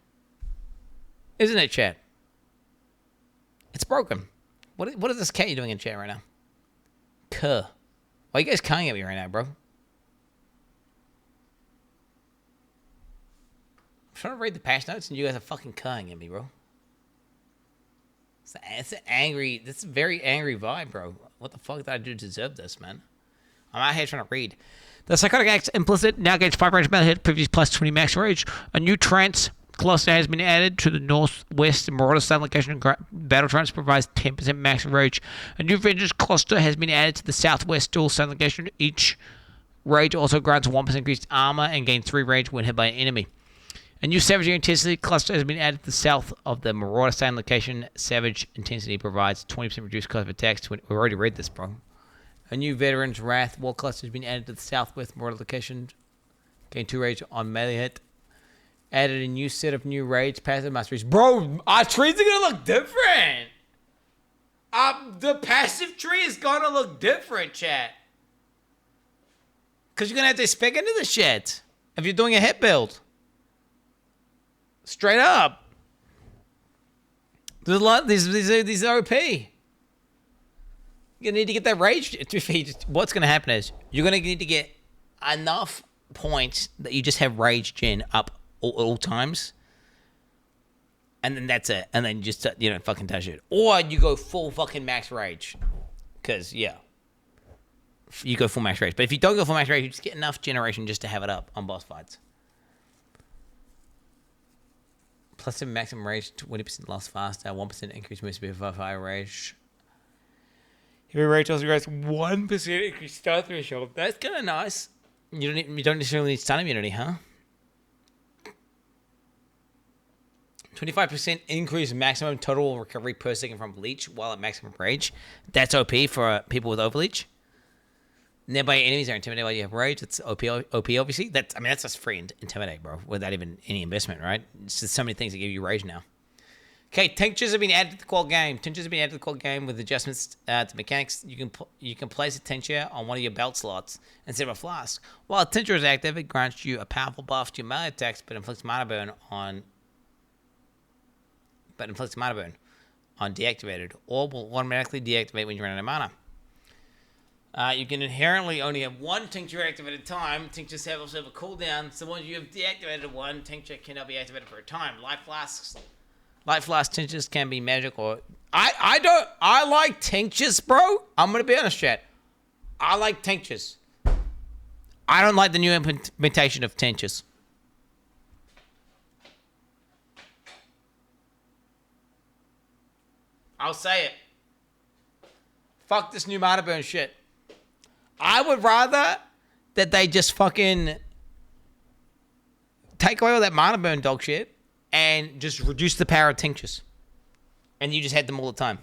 Isn't it, chat? It's broken. What is this K doing in chat right now? Why are you guys cunning at me right now, bro? I'm trying to read the patch notes and you guys are fucking cunning at me, bro. It's an angry, that's a very angry vibe, bro. What the fuck did I do to deserve this, man? I'm out here trying to read. The Psychotic Axe implicit now gains 5 range metal hit, previous plus 20 max rage. A new trance cluster has been added to the northwest Marauder style location. Battle trance provides 10% max rage. A new Vengeance cluster has been added to the southwest dual style location. Each rage also grants 1% increased armor and gains 3 rage when hit by an enemy. A new Savage Intensity cluster has been added to the south of the Marauder stand location. Savage Intensity provides 20% reduced cost of attacks. We already read this, bro. A new Veteran's Wrath War cluster has been added to the southwest Marauder location. Gain 2 rage on melee hit. Added a new set of new rage passive masteries. Bro, our trees are gonna look different. The passive tree is gonna look different, chat. Because you're gonna have to spec into the shit if you're doing a hit build. Straight up. There's a lot. These are OP. You're gonna need to get that rage. What's gonna happen is you're gonna need to get enough points that you just have rage gen up all times, and then that's it. And then just fucking touch it, or you go full fucking max rage. Because you go full max rage. But if you don't go full max rage, you just get enough generation just to have it up on boss fights. Plus 7 maximum rage, 20% loss faster, 1% increase move speed for fire rage. Heavy rage also grants 1% increase stun threshold. That's kind of nice. You don't necessarily need stun immunity, huh? 25% increase maximum total recovery per second from leech while at maximum rage. That's OP for people with overleech. Nearby enemies are intimidated while you have rage. It's OP obviously. That's just free intimidate, bro, without even any investment, right? It's just so many things that give you rage now. Okay, tinctures have been added to the core game. Tinctures have been added to the core game with adjustments to mechanics. You can place a tincture on one of your belt slots instead of a flask. While a tincture is active, it grants you a powerful buff to your melee attacks, but inflicts mana burn on deactivated, or will automatically deactivate when you run out of mana. You can inherently only have one tincture active at a time. Tinctures also have a cooldown, so once you have deactivated one, tincture cannot be activated for a time. Light flask tinctures can be magic or... I like tinctures, bro. I'm going to be honest, chat. I like tinctures. I don't like the new implementation of tinctures. I'll say it. Fuck this new mana burn shit. I would rather that they just fucking take away all that mana burn dog shit and just reduce the power of tinctures. And you just had them all the time.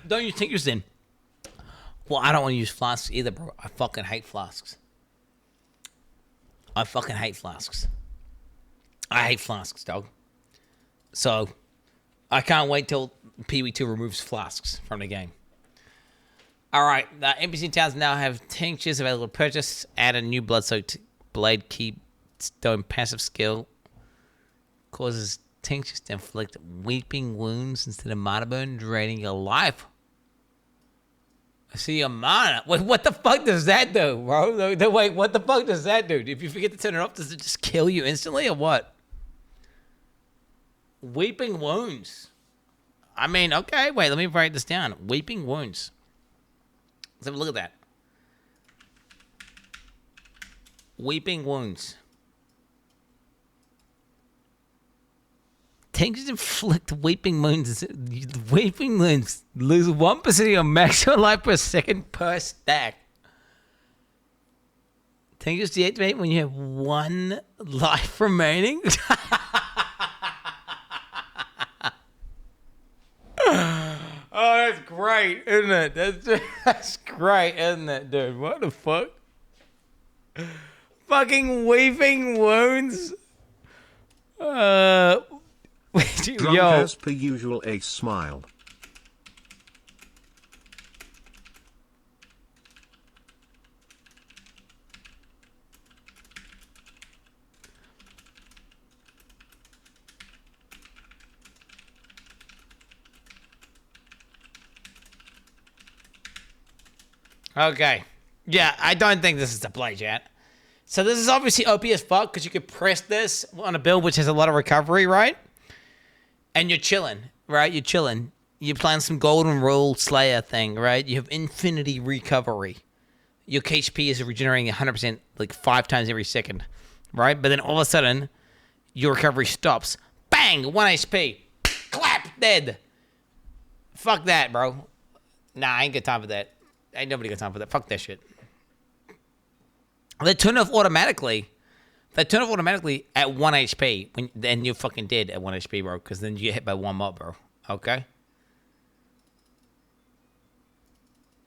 Don't use tinctures then. Well, I don't want to use flasks either, bro. I fucking hate flasks. I hate flasks, dog. So, I can't wait till PV2 removes flasks from the game. Alright, the NPC towns now have tinctures available to purchase. Add a new blood-soaked blade keystone passive skill. Causes tinctures to inflict weeping wounds instead of mana burn, draining your life. See your mana. Wait, what the fuck does that do, bro? Wait, what the fuck does that do? If you forget to turn it off, does it just kill you instantly or what? Weeping Wounds. I mean, okay, wait, let me write this down. Weeping Wounds. Let's have a look at that. Weeping Wounds. Tinctures inflict weeping wounds. Weeping wounds lose 1% of your maximum life per second per stack. Tinctures deactivate when you have 1 life remaining. Oh, that's great, isn't it? That's great, isn't it, dude? What the fuck? Fucking weeping wounds. Drunk as per usual, a smile. Okay. Yeah, I don't think this is the play, chat. So this is obviously OP as fuck because you could press this on a build which has a lot of recovery, right? And you're chilling, right? You're chilling. You're playing some Golden Rule Slayer thing, right? You have infinity recovery. Your HP is regenerating 100% like 5 times every second, right? But then all of a sudden, your recovery stops. Bang! 1 HP. Clap! Dead. Fuck that, bro. Nah, I ain't got time for that. Ain't nobody got time for that. Fuck that shit. They turn off automatically. They turn off automatically at 1 HP. Then you're fucking dead at 1 HP, bro. Because then you get hit by 1 mob, bro. Okay?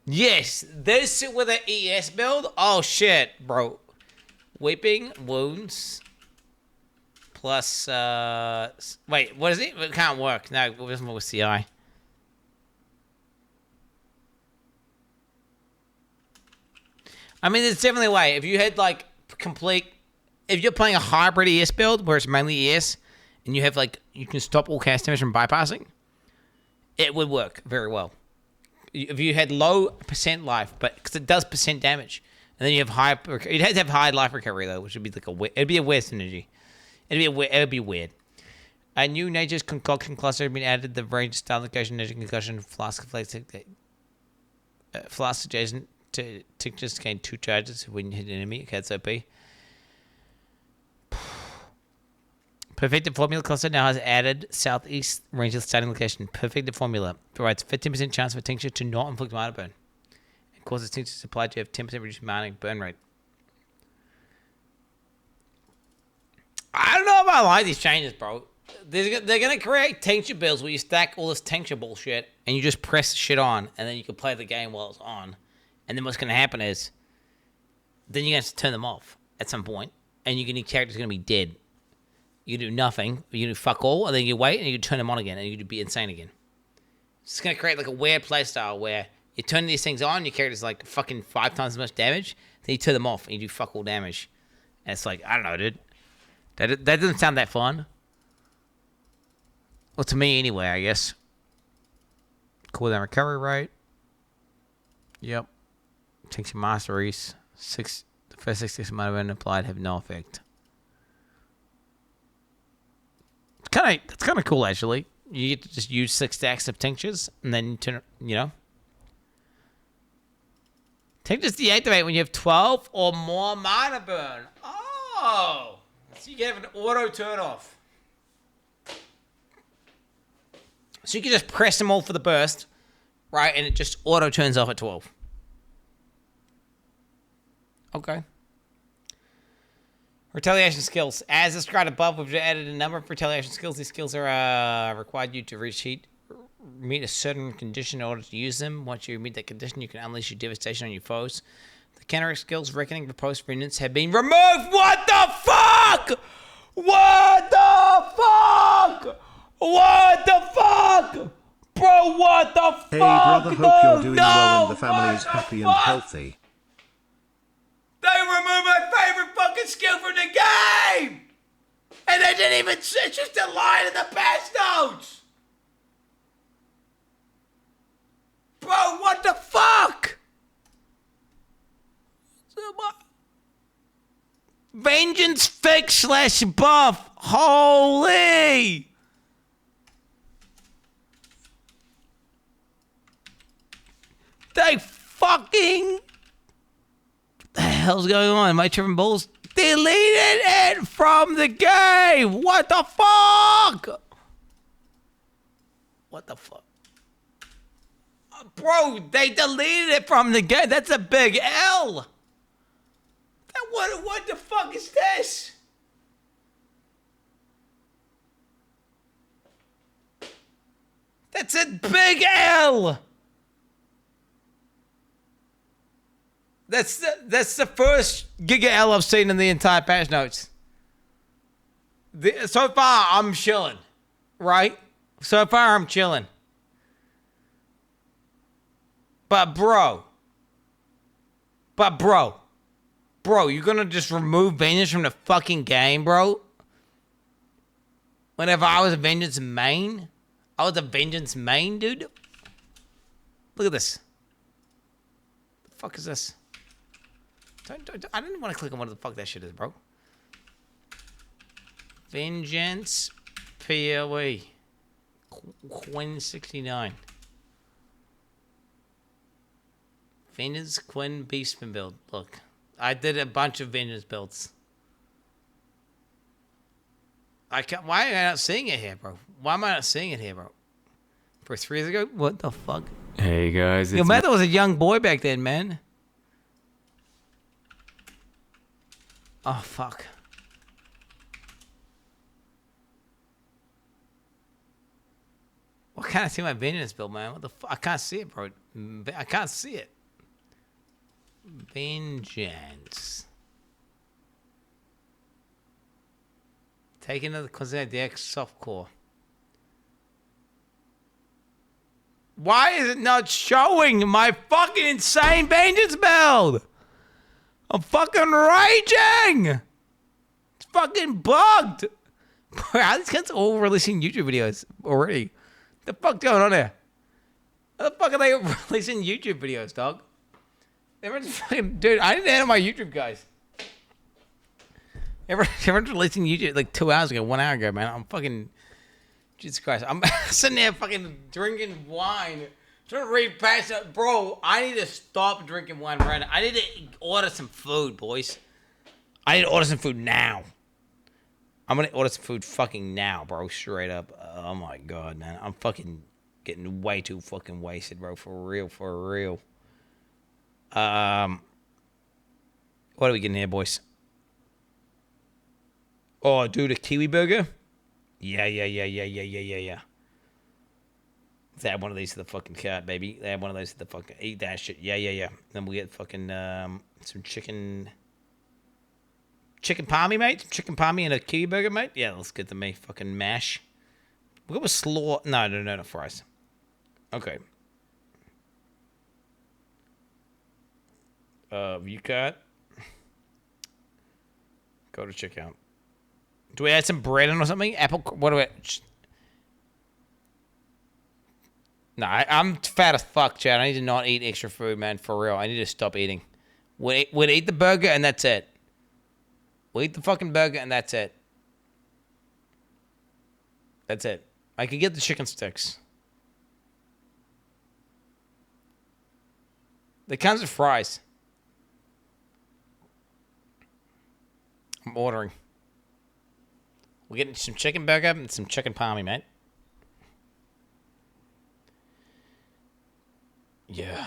Yes. This with an ES build? Oh, shit, bro. Weeping Wounds. Plus, wait, what is it? It can't work. No, it doesn't work with CI. I mean, there's definitely a way. If you had, like, if you're playing a hybrid ES build where it's mainly ES and you have, like, you can stop all cast damage from bypassing, it would work very well. If you had low percent life, but because it does percent damage, and then you have high, you'd have to have high life recovery though, which would be like it'd be a weird synergy. It'd be weird. A new Nature's Concoction cluster has been added. The range style location, Nature Concussion, Flask adjacent to tinctures gain 2 charges when you hit an enemy. Okay, that's OP. Perfected Formula cluster now has added southeast range of starting location. Perfected Formula provides 15% chance for tincture to not inflict mana burn. It causes tincture supply to have 10% reduced mana burn rate. I don't know if I like these changes, bro. They're going to create tincture builds where you stack all this tincture bullshit and you just press shit on and then you can play the game while it's on. And then what's going to happen is then you're going to have to turn them off at some point and your character's going to be dead. You do nothing, you do fuck all, and then you wait and you turn them on again and you be insane again. It's going to create like a weird playstyle where you turn these things on, your character's like fucking 5 times as much damage, then you turn them off and you do fuck all damage. And it's like, I don't know, dude. That doesn't sound that fun. Well, to me anyway, I guess. Cooldown recovery rate. Yep. Takes your masteries. The first 6 might have been applied, have no effect. It's kind of cool, actually. You get to just use 6 stacks of tinctures, and then turn, Tinctures deactivate when you have 12 or more mana burn. Oh! So you can have an auto turn off. So you can just press them all for the burst, right? And it just auto turns off at 12. Okay. Retaliation skills. As described above, we've added a number of retaliation skills. These skills are required you to meet a certain condition in order to use them. Once you meet that condition, you can unleash your devastation on your foes. The counter skills, Reckoning, proposed remnants have been removed. What the fuck? What the fuck? What the fuck? Bro, what the fuck? Hey brother, hope you're doing well and the family is happy and healthy. They removed my favorite fucking skill from the game! And they didn't even, it's just a line in the patch notes! Bro, what the fuck? Vengeance fix / buff. Holy. They fucking. What the hell's going on? Am I tripping balls? Deleted it from the game. What the fuck? What the fuck? Bro, they deleted it from the game. That's a big L. What the fuck is this? That's a big L. That's the first Giga L I've seen in the entire patch notes. So far, I'm chilling, right? So far, I'm chilling. But bro, you're gonna just remove Vengeance from the fucking game, bro? Whenever I was a Vengeance main, dude. Look at this. The fuck is this? I didn't want to click on what the fuck that shit is, bro. Vengeance PoE. Quin69. Vengeance Quin Beastman build. Look, I did a bunch of Vengeance builds. Why am I not seeing it here, bro? Why am I not seeing it here, bro? For 3 years ago? What the fuck? Hey guys, Yo, Meta was a young boy back then, man. Oh fuck. What can't I see my Vengeance build, man? What the fuck? I can't see it, bro. I can't see it. Vengeance. Taking another Quin69 DX softcore. Why is it not showing my fucking insane Vengeance build? I'm fucking raging. It's fucking bugged. How these guys all releasing YouTube videos already? The fuck going on here? How the fuck are they releasing YouTube videos, dog? Everyone's fucking, dude, I didn't enter my YouTube, guys. Everyone's releasing YouTube like 2 hours ago, 1 hour ago, man. I'm fucking, Jesus Christ. I'm sitting there fucking drinking wine, trying to read past it. Bro, I need to stop drinking wine right now. I need to order some food, boys. I need to order some food now. I'm gonna order some food fucking now, bro. Straight up. Oh my God, man. I'm fucking getting way too fucking wasted, bro. For real, for real. What are we getting here, boys? Oh, dude, a Kiwi burger? Yeah. Let's add one of these to the fucking cart, baby. Add one of those to the fucking... Eat that shit. Yeah. Then we'll get fucking some chicken... Chicken palmy, mate? Chicken palmy and a Kiwi burger, mate? Yeah, let's get the me fucking mash. We'll go with slaw... No, not fries. Okay. View card. Go to checkout. Do we add some bread in or something? Apple... What do we... No, I'm fat as fuck, Chad. I need to not eat extra food, man. For real. I need to stop eating. We'll eat the burger and that's it. We'll eat the fucking burger and that's it. That's it. I can get the chicken sticks. They comes with fries. I'm ordering. We're getting some chicken burger and some chicken palmy, mate. Yeah.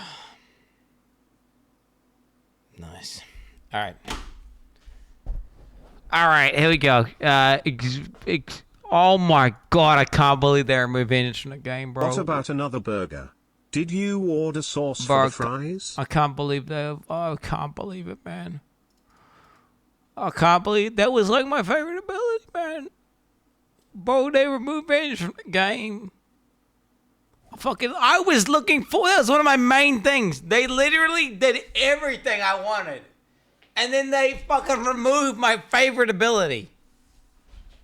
Nice. All right. All right, here we go. Oh my God, I can't believe they're removing it from the game, bro. What about another burger? Did you order sauce for the fries? I can't believe that. Oh, I can't believe it, man. I can't believe that was like my favorite ability, man. Bro, they removed Vengeance from the game. I was looking for, that was one of my main things. They literally did everything I wanted. And then they fucking removed my favorite ability.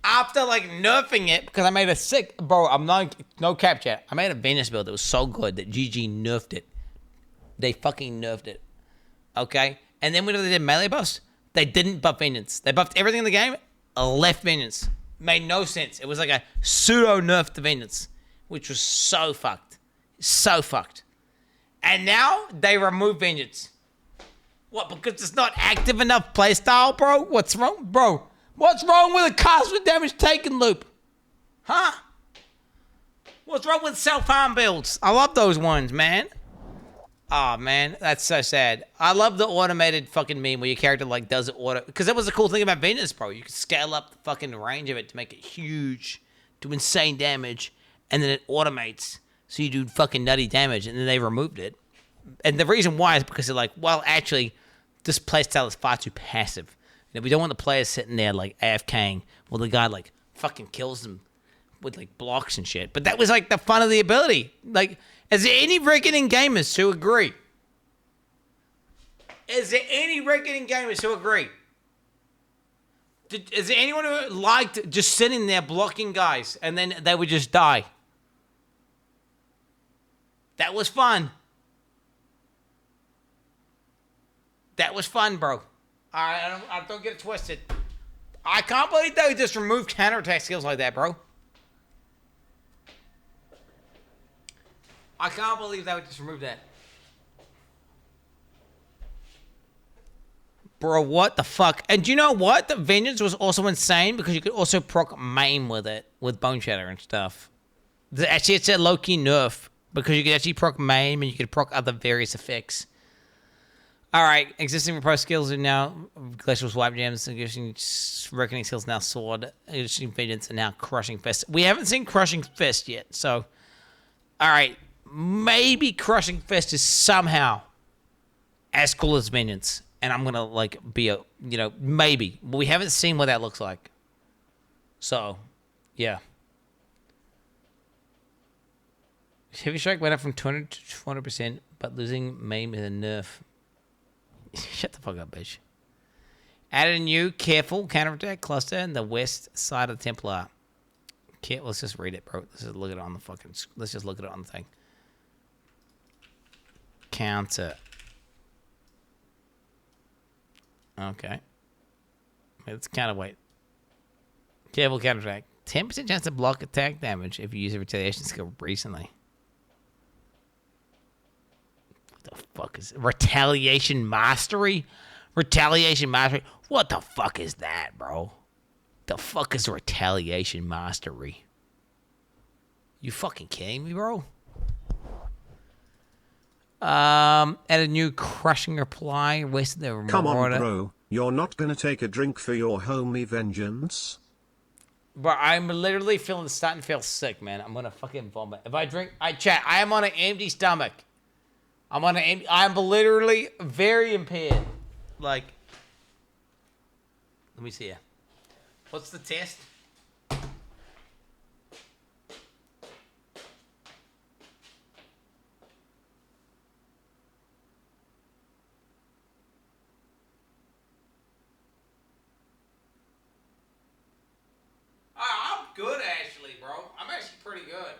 After like nerfing it, because I made a sick, bro, I'm not, no cap chat. I made a Vengeance build that was so good that GG nerfed it. They fucking nerfed it. Okay? And then when they did melee buffs, they didn't buff Vengeance. They buffed everything in the game, left Vengeance. Made no sense. It was like a pseudo nerf to Vengeance, which was so fucked. So fucked. And now they remove Vengeance. What, because it's not active enough playstyle, bro? What's wrong? Bro, what's wrong with a cosmic damage taken loop? Huh? What's wrong with self-harm builds? I love those ones, man. Oh, man, that's so sad. I love the automated fucking meme where your character, like, does it auto... Because that was the cool thing about Vengeance, bro. You can scale up the fucking range of it to make it huge, do insane damage, and then it automates, so you do fucking nutty damage, and then they removed it. And the reason why is because they're like, well, actually, this playstyle is far too passive. You know, we don't want the players sitting there, like, AFKing, while the guy, like, fucking kills them with, like, blocks and shit. But that was, like, the fun of the ability. Like... Is there any reckoning gamers who agree? Is there any reckoning gamers who agree? Is there anyone who liked just sitting there blocking guys and then they would just die? That was fun. That was fun, bro. I don't get it twisted. I can't believe they just removed counterattack skills like that, bro. I can't believe they would just remove that. Bro, what the fuck? And do you know what? The Vengeance was also insane because you could also proc maim with it, with Bone Shatter and stuff. Actually, it's a low-key nerf because you could actually proc maim and you could proc other various effects. Alright, existing repose skills are now Glacial Swipe Gems, existing Reckoning skills now Sword, existing Vengeance, and now Crushing Fist. We haven't seen Crushing Fist yet, so... Alright. Maybe Crushing Fist is somehow as cool as Vengeance. And I'm going to, like, be a, you know, maybe. But we haven't seen what that looks like. So, yeah. Heavy Strike went up from 200 to 200%, but losing maim is a nerf. Shut the fuck up, bitch. Added a new careful counterattack cluster in the west side of the Templar. Okay, let's just read it, bro. Let's just look at it on the fucking... Let's just look at it on the thing. Counter. Okay. Let's counterweight. Careful counterattack. 10% chance to block attack damage if you use a retaliation skill recently. What the fuck is it? Retaliation Mastery? Retaliation Mastery? What the fuck is that, bro? The fuck is Retaliation Mastery? You fucking kidding me, bro? Add a new Crushing Reply. Wasted the Come on, bro. You're not gonna take a drink for your homie Vengeance? Bro, I'm literally starting to feel sick, man. I'm gonna fucking vomit. If I drink, chat, I am on an empty stomach. I'm literally very impaired. Like, let me see here. What's the test? I'm good, actually, bro. I'm actually pretty good.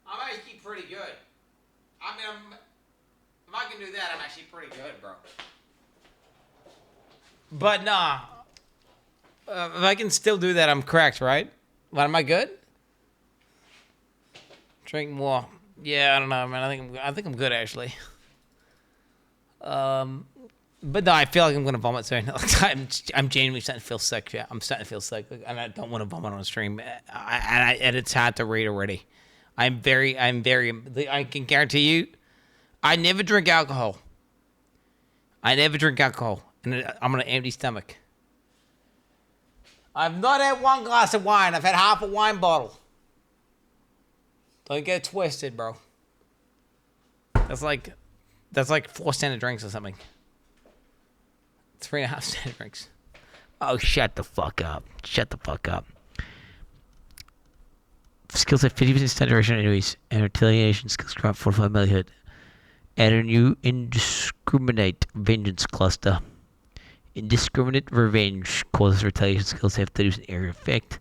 I'm actually pretty good. I mean, if I can do that, I'm actually pretty good, bro. But nah. If I can still do that, I'm correct, right? But am I good? Drink more. Yeah, I don't know, man. I think I'm good, actually. But no, I feel like I'm gonna vomit soon. I'm genuinely starting to feel sick. Yeah, I'm starting to feel sick, and I don't want to vomit on stream. And it's hard to read already. I can guarantee you, I never drink alcohol. And I'm on an empty stomach. I've not had one glass of wine. I've had half a wine bottle. Don't get it twisted, bro. That's like 4 standard drinks or something. 3.5 standard drinks. Oh, shut the fuck up. Shut the fuck up. Skills have 50% stun duration on enemies, and retaliation skills drop 45 melee. Add a new indiscriminate vengeance cluster. Indiscriminate revenge causes retaliation skills to have 30% area effect,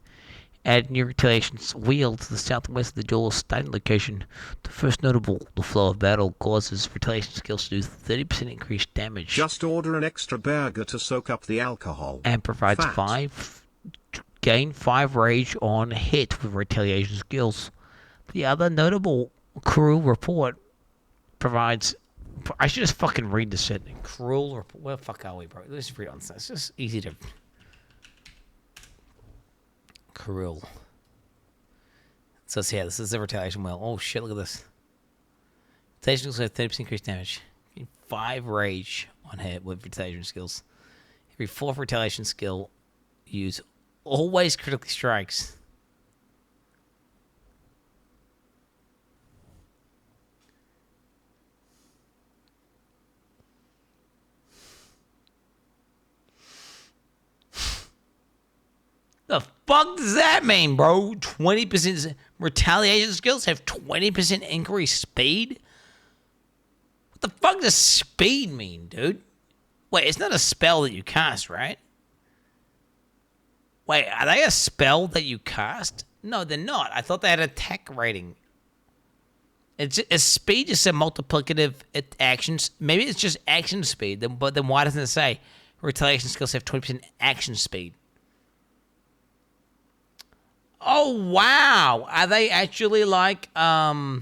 Add new retaliation's wheel to the southwest of the duelist starting location. The first notable, the flow of battle causes retaliation skills to do 30% increased damage. Just order an extra burger to soak up the alcohol. And provides gain 5 rage on hit with retaliation skills. The other notable cruel report provides... I should just fucking read this shit. Cruel report. Where the fuck are we, bro? Let's read on this. It's just easy to... Cruel. So yeah, this is the retaliation wheel. Oh shit, look at this. Retaliation skills have 30% increased damage. 5 rage on hit with retaliation skills. Every 4th retaliation skill use always critically strikes. The fuck does that mean, bro? 20% retaliation skills have 20% increased speed? What the fuck does speed mean, dude? Wait, it's not a spell that you cast, right? Wait, are they a spell that you cast? No, they're not. I thought they had attack rating. It's speed just a multiplicative actions. Maybe it's just action speed, but then why doesn't it say retaliation skills have 20% action speed? Oh, wow. Are they actually like, there's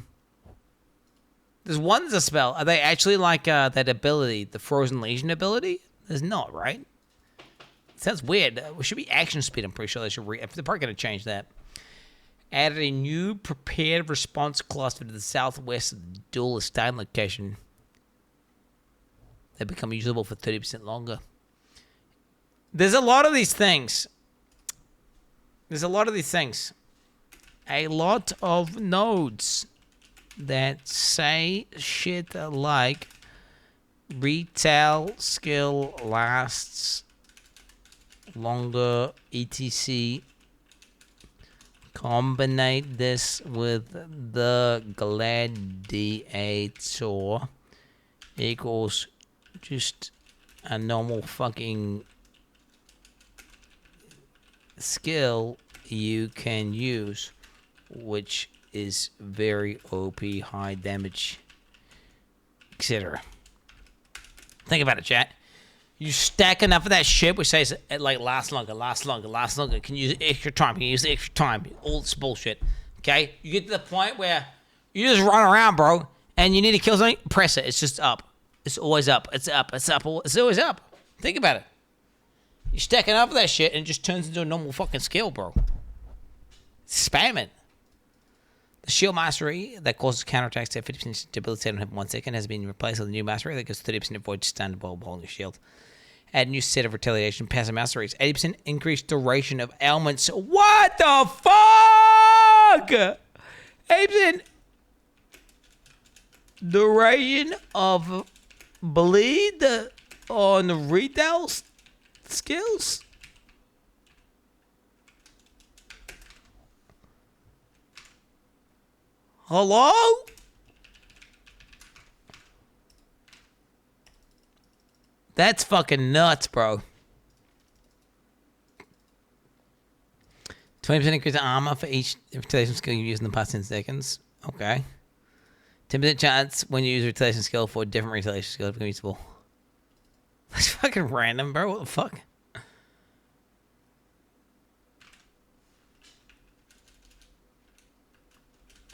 one that's a spell. Are they actually like that ability, the Frozen Legion ability? There's not, right? Sounds weird. It should be action speed. I'm pretty sure they should they're probably going to change that. Added a new prepared response cluster to the southwest of the duelist starting location. They become usable for 30% longer. There's a lot of these things. A lot of nodes that say shit like retail skill lasts longer, etc. Combine this with the gladiator equals just a normal fucking skill you can use, which is very OP, high damage, etc. Think about it, chat. You stack enough of that shit which says it like lasts longer, can use extra time, all this bullshit. Okay? You get to the point where you just run around, bro, and you need to kill something, press it. It's just up. It's always up. It's always up. Think about it. You stack enough of that shit and it just turns into a normal fucking skill, bro. Spam it. The shield mastery that causes counterattacks to have 50% debilitated in 1 second has been replaced with a new mastery that gives 30% avoid standard while holding a shield. Add a new set of retaliation passive masteries. 80% increased duration of ailments. What the fuck? 80% duration of bleed on the retail skills? Hello? That's fucking nuts, bro. 20% increase in armor for each retaliation skill you use in the past 10 seconds. Okay. 10% chance when you use a retaliation skill for a different retaliation skill to become usable. That's fucking random, bro. What the fuck?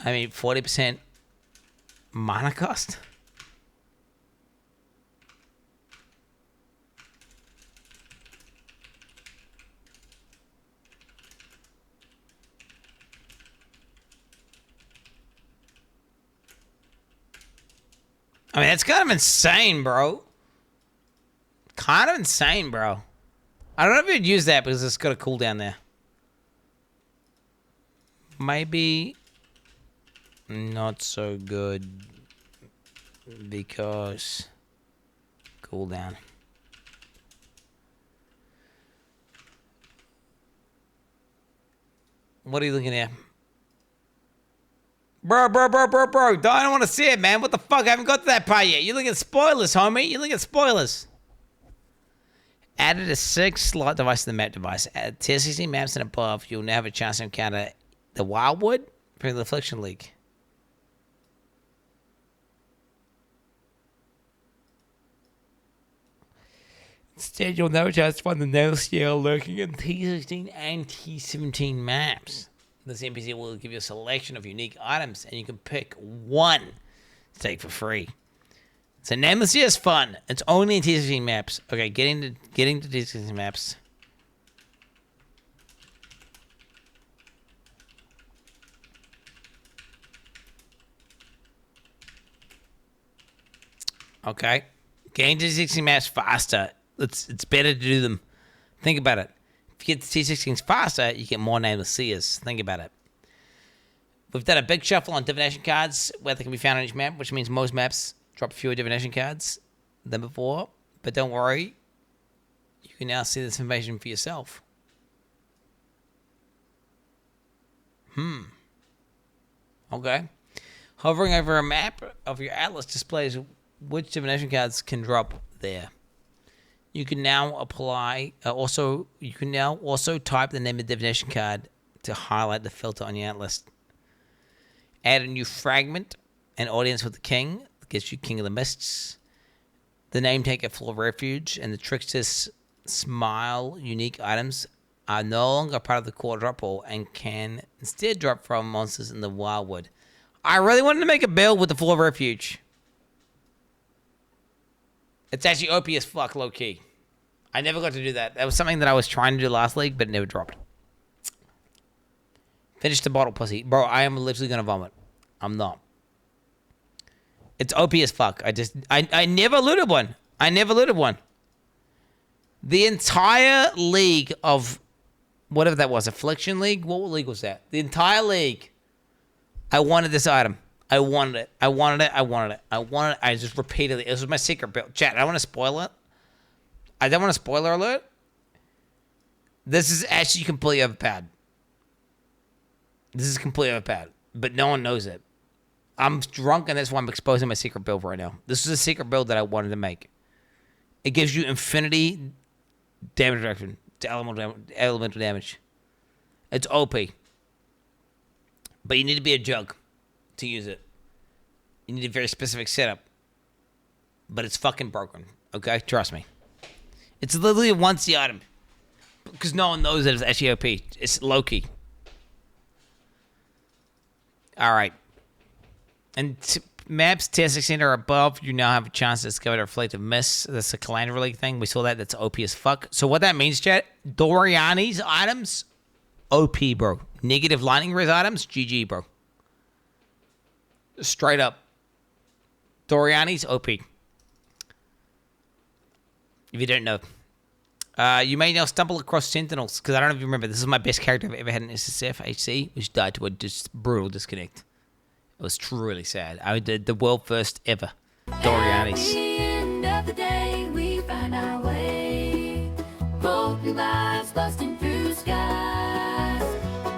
I mean, 40% mana cost? I mean, that's kind of insane, bro. I don't know if you'd use that because it's got a cooldown there. Maybe not so good because cooldown. What are you looking at? Bro. I don't want to see it, man. What the fuck? I haven't got to that part yet. You're looking at spoilers, homie. You're looking at spoilers. Added a 6-slot device to the map device. At tier 16 maps and above, you'll now have a chance to encounter the Wildwood from the Affliction League. Instead, you'll never chance to find the Nailsteel lurking in T16 and T17 maps. This NPC will give you a selection of unique items, and you can pick one to take for free. So Nameless is fun. It's only in T16 maps. Okay, getting to T16 maps. Okay, getting to T16 maps faster. It's better to do them. Think about it. If you get the T16s faster, you get more Nameless Seers. Think about it. We've done a big shuffle on divination cards where they can be found on each map, which means most maps drop fewer divination cards than before. But don't worry. You can now see this information for yourself. Okay. Hovering over a map of your atlas displays which divination cards can drop there. You can now apply. You can now also type the name of the divination card to highlight the filter on your atlas. Add a new fragment and audience with the king. Gives you King of the Mists. The name taker Floor of Refuge and the Trickster's Smile unique items are no longer part of the core drop pool and can instead drop from monsters in the Wildwood. I really wanted to make a build with the Floor of Refuge. It's actually OP as fuck, low key. I never got to do that. That was something that I was trying to do last league, but it never dropped. Finish the bottle, pussy. Bro, I am literally gonna vomit. I'm not. It's OP as fuck. I never looted one. I never looted one. The entire league of whatever that was, Affliction League? What league was that? The entire league. I wanted this item. I wanted it. I wanted it. I wanted it. I wanted it. I just repeatedly. This was my secret build. Chat, I don't want to spoil it. I don't want a spoiler alert. This is actually completely overpowered. This is completely overpowered. But no one knows it. I'm drunk, and that's why I'm exposing my secret build right now. This is a secret build that I wanted to make. It gives you infinity damage reduction to elemental damage. It's OP. But you need to be a jug to use it. You need a very specific setup. But it's fucking broken. Okay? Trust me. It's literally a once-the item. Because no one knows that it's actually OP. It's low-key. Alright. And maps tier 16 or above, you now have a chance to discover the Reflective Mist. That's a Calandra League thing. We saw that. That's OP as fuck. So what that means, chat, Doriani's items, OP, bro. Negative Lightning Res items, GG, bro. Straight up. Doriani's OP. If you don't know. You may now stumble across Sentinels, because I don't know if you remember, this is my best character I've ever had in SSF HC, which died to a brutal disconnect. It was truly sad. I did the world first ever. Doriani's. At the end of the day, we find our way. Broken lives busting through skies.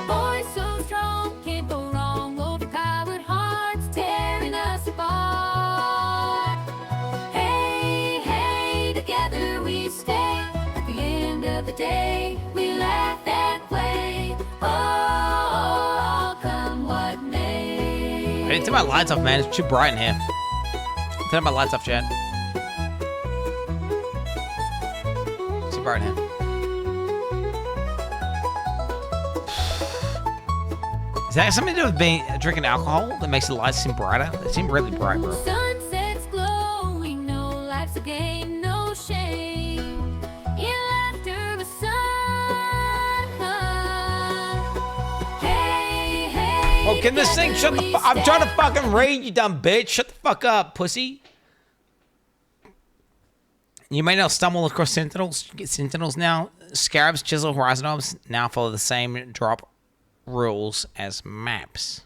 Voice so strong, can't go wrong. Overpowered hearts tearing us apart. Hey, hey, together we stay. At the end of the day, we laugh and play. Oh, come what may. I didn't turn my lights off, man. It's too bright in here. Turn my lights off, chat. It's too bright in here. Is that something to do with drinking alcohol that makes the lights seem brighter? They seem really bright, bro. Sunsets glowing, no life's a game, no shame. In laughter, a sun. Hey, hey. Oh, can this thing shut the fuck? I'm trying to fucking read, you dumb bitch. Shut the fuck up, pussy. You may now stumble across Sentinels. You get Sentinels now. Scarabs, Chisel, Horizon Orbs now follow the same drop rules as maps,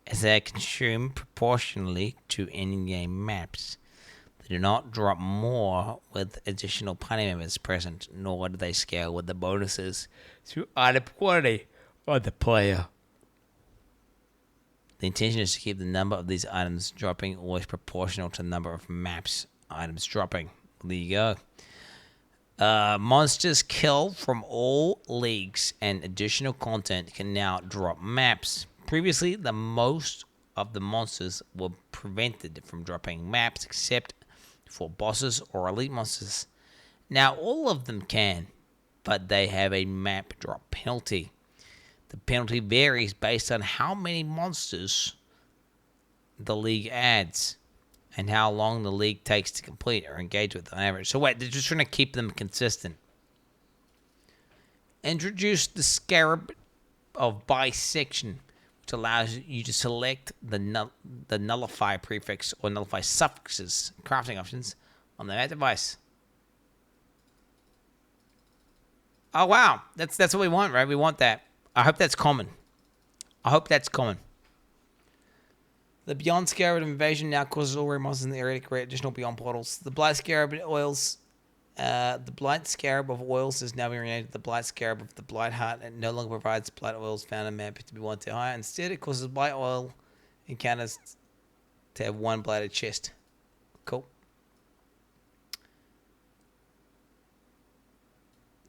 as they are consumed proportionally to in-game maps. They do not drop more with additional party members present, nor do they scale with the bonuses through item quantity of the player. The intention is to keep the number of these items dropping always proportional to the number of maps items dropping. There you go. Monsters killed from all leagues and additional content can now drop maps. Previously, the most of the monsters were prevented from dropping maps except for bosses or elite monsters. Now all of them can, but they have a map drop penalty. The penalty varies based on how many monsters the league adds and how long the league takes to complete or engage with on average. So wait, they're just trying to keep them consistent. Introduce the Scarab of Bisection, which allows you to select the nullify prefix or nullify suffixes crafting options on the device. Oh wow, that's what we want, right? We want that. I hope that's common. The Beyond Scarab invasion now causes all rare monsters in the area to create additional Beyond portals. The Blight Scarab oils. The Blight Scarab of Oils is now being renamed the Blight Scarab of the Blight Heart and no longer provides Blight Oils found in map to be 1 tier higher. Instead, it causes Blight Oil encounters to have 1 blighted chest. Cool.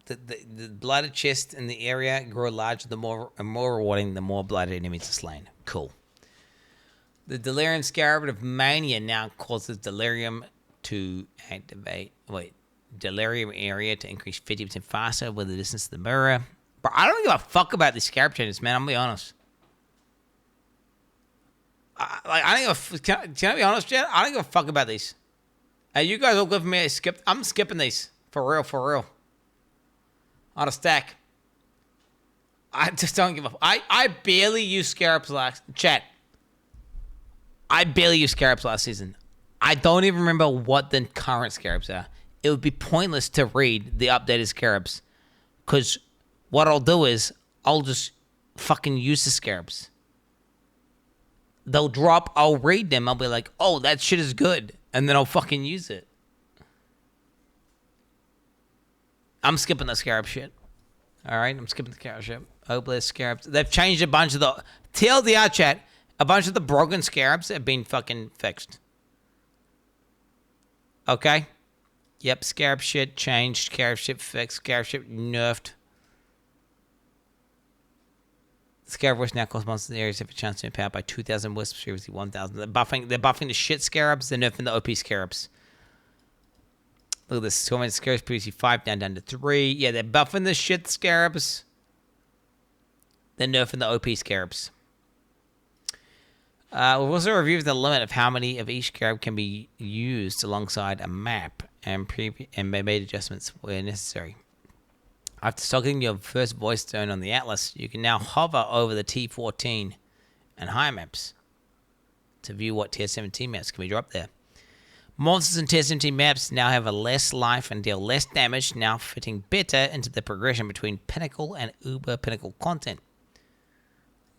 The blighted chests in the area grow larger the more rewarding the more blighted enemies are slain. Cool. The Delirium Scarab of Mania now causes Delirium to activate. Delirium area to increase 50% faster with the distance to the mirror. Bro, I don't give a fuck about these Scarab changes, man. I'm gonna be honest. I don't give a. Can I be honest, Jed? I don't give a fuck about these. Hey, you guys all give me a skip. I'm skipping these for real. On a stack. I just don't give a. I barely use Scarabs last chat. I barely used Scarabs last season. I don't even remember what the current Scarabs are. It would be pointless to read the updated Scarabs. Because what I'll do is, I'll just fucking use the Scarabs. They'll drop, I'll read them, I'll be like, oh, that shit is good. And then I'll fucking use it. I'm skipping the Scarab shit. Alright, I'm skipping the Scarab shit. Obelisk Scarabs. They've changed a bunch of the... TLDR chat, a bunch of the broken Scarabs have been fucking fixed. Okay? Yep, Scarab shit changed, Scarab shit fixed, Scarab shit nerfed. Scarab Wisp now costs monsters in the areas have a chance to empower by 2,000 Wisps, previously 1,000. They're buffing the shit Scarabs, they're nerfing the OP Scarabs. Look at this, so many Scarabs previously 5 down to 3. Yeah, they're buffing the shit Scarabs. They're nerfing the OP Scarabs. We've also reviewed the limit of how many of each Scarab can be used alongside a map and made adjustments where necessary. After stocking your first voice stone on the Atlas, you can now hover over the T14 and higher maps to view what tier 17 maps can be dropped there. Monsters in tier 17 maps now have a less life and deal less damage, now fitting better into the progression between Pinnacle and Uber Pinnacle content.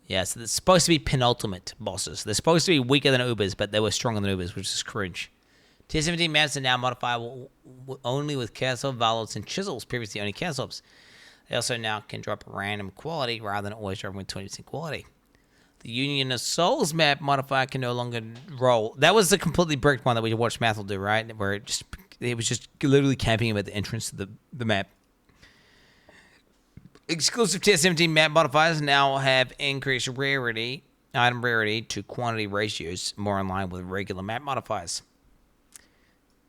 Yeah, so they're supposed to be penultimate bosses. They're supposed to be weaker than Ubers, but they were stronger than Ubers, which is cringe. Tier 17 maps are now modifiable only with Chaos Valets and Chisels, previously only Chaos Orbs. They also now can drop random quality rather than always dropping with 20% quality. The Union of Souls map modifier can no longer roll. That was the completely bricked one that we watched Mathel do, right? Where it was just literally camping him at the entrance to the map. Exclusive tier 17 map modifiers now have increased rarity, item rarity to quantity ratios, more in line with regular map modifiers.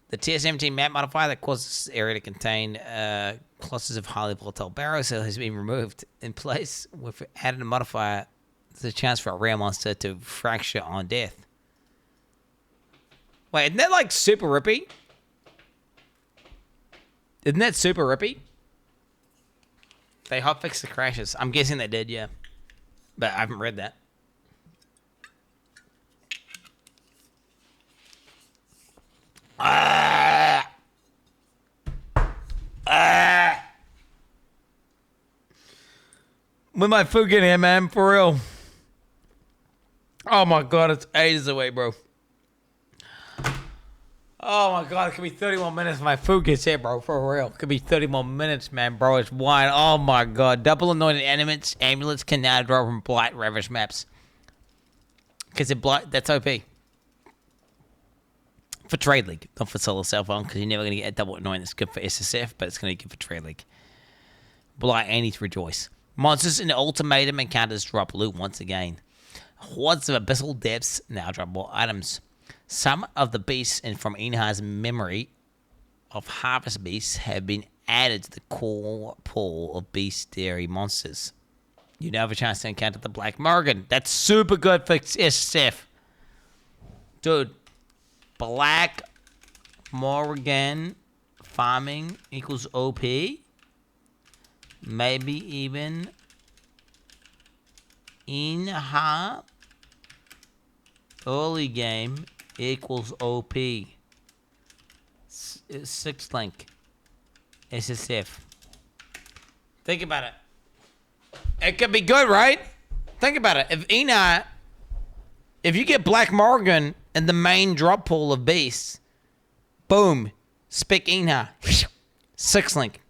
The tier 17 map modifier that causes this area to contain clusters of highly volatile barrows has been removed. In place, with added a modifier, there's a chance for a rare monster to fracture on death. Wait, isn't that like super rippy? Isn't that super rippy? They hotfixed the crashes. I'm guessing they did, yeah. But I haven't read that. When my food getting here, man, for real. Oh my god, it's ages away, bro. Oh my god, it could be 30 more minutes if my food gets here, bro, for real. It could be 30 more minutes, man, bro. It's wine. Oh my god. Double anointed amulets can now draw from Blight Ravish maps. Because it Blight, that's OP. For Trade League, not for solo cell phone, because you're never going to get a double annoying that's good for SSF, but it's going to be good for Trade League. Blight Annie to rejoice. Monsters in the Ultimatum encounters drop loot once again. Hordes of abyssal depths now drop more items. Some of the beasts from Inhar's memory of Harvest Beasts have been added to the core pool of bestiary monsters. You now have a chance to encounter the Black Morgan. That's super good for SSF. Dude, Black Morgan farming equals OP. Maybe even Inha early game equals OP. 6 link. SSF. Think about it. It could be good, right? Think about it. If you get Black Morgan in the main drop pool of beasts, boom, Spick Inha, 6 link.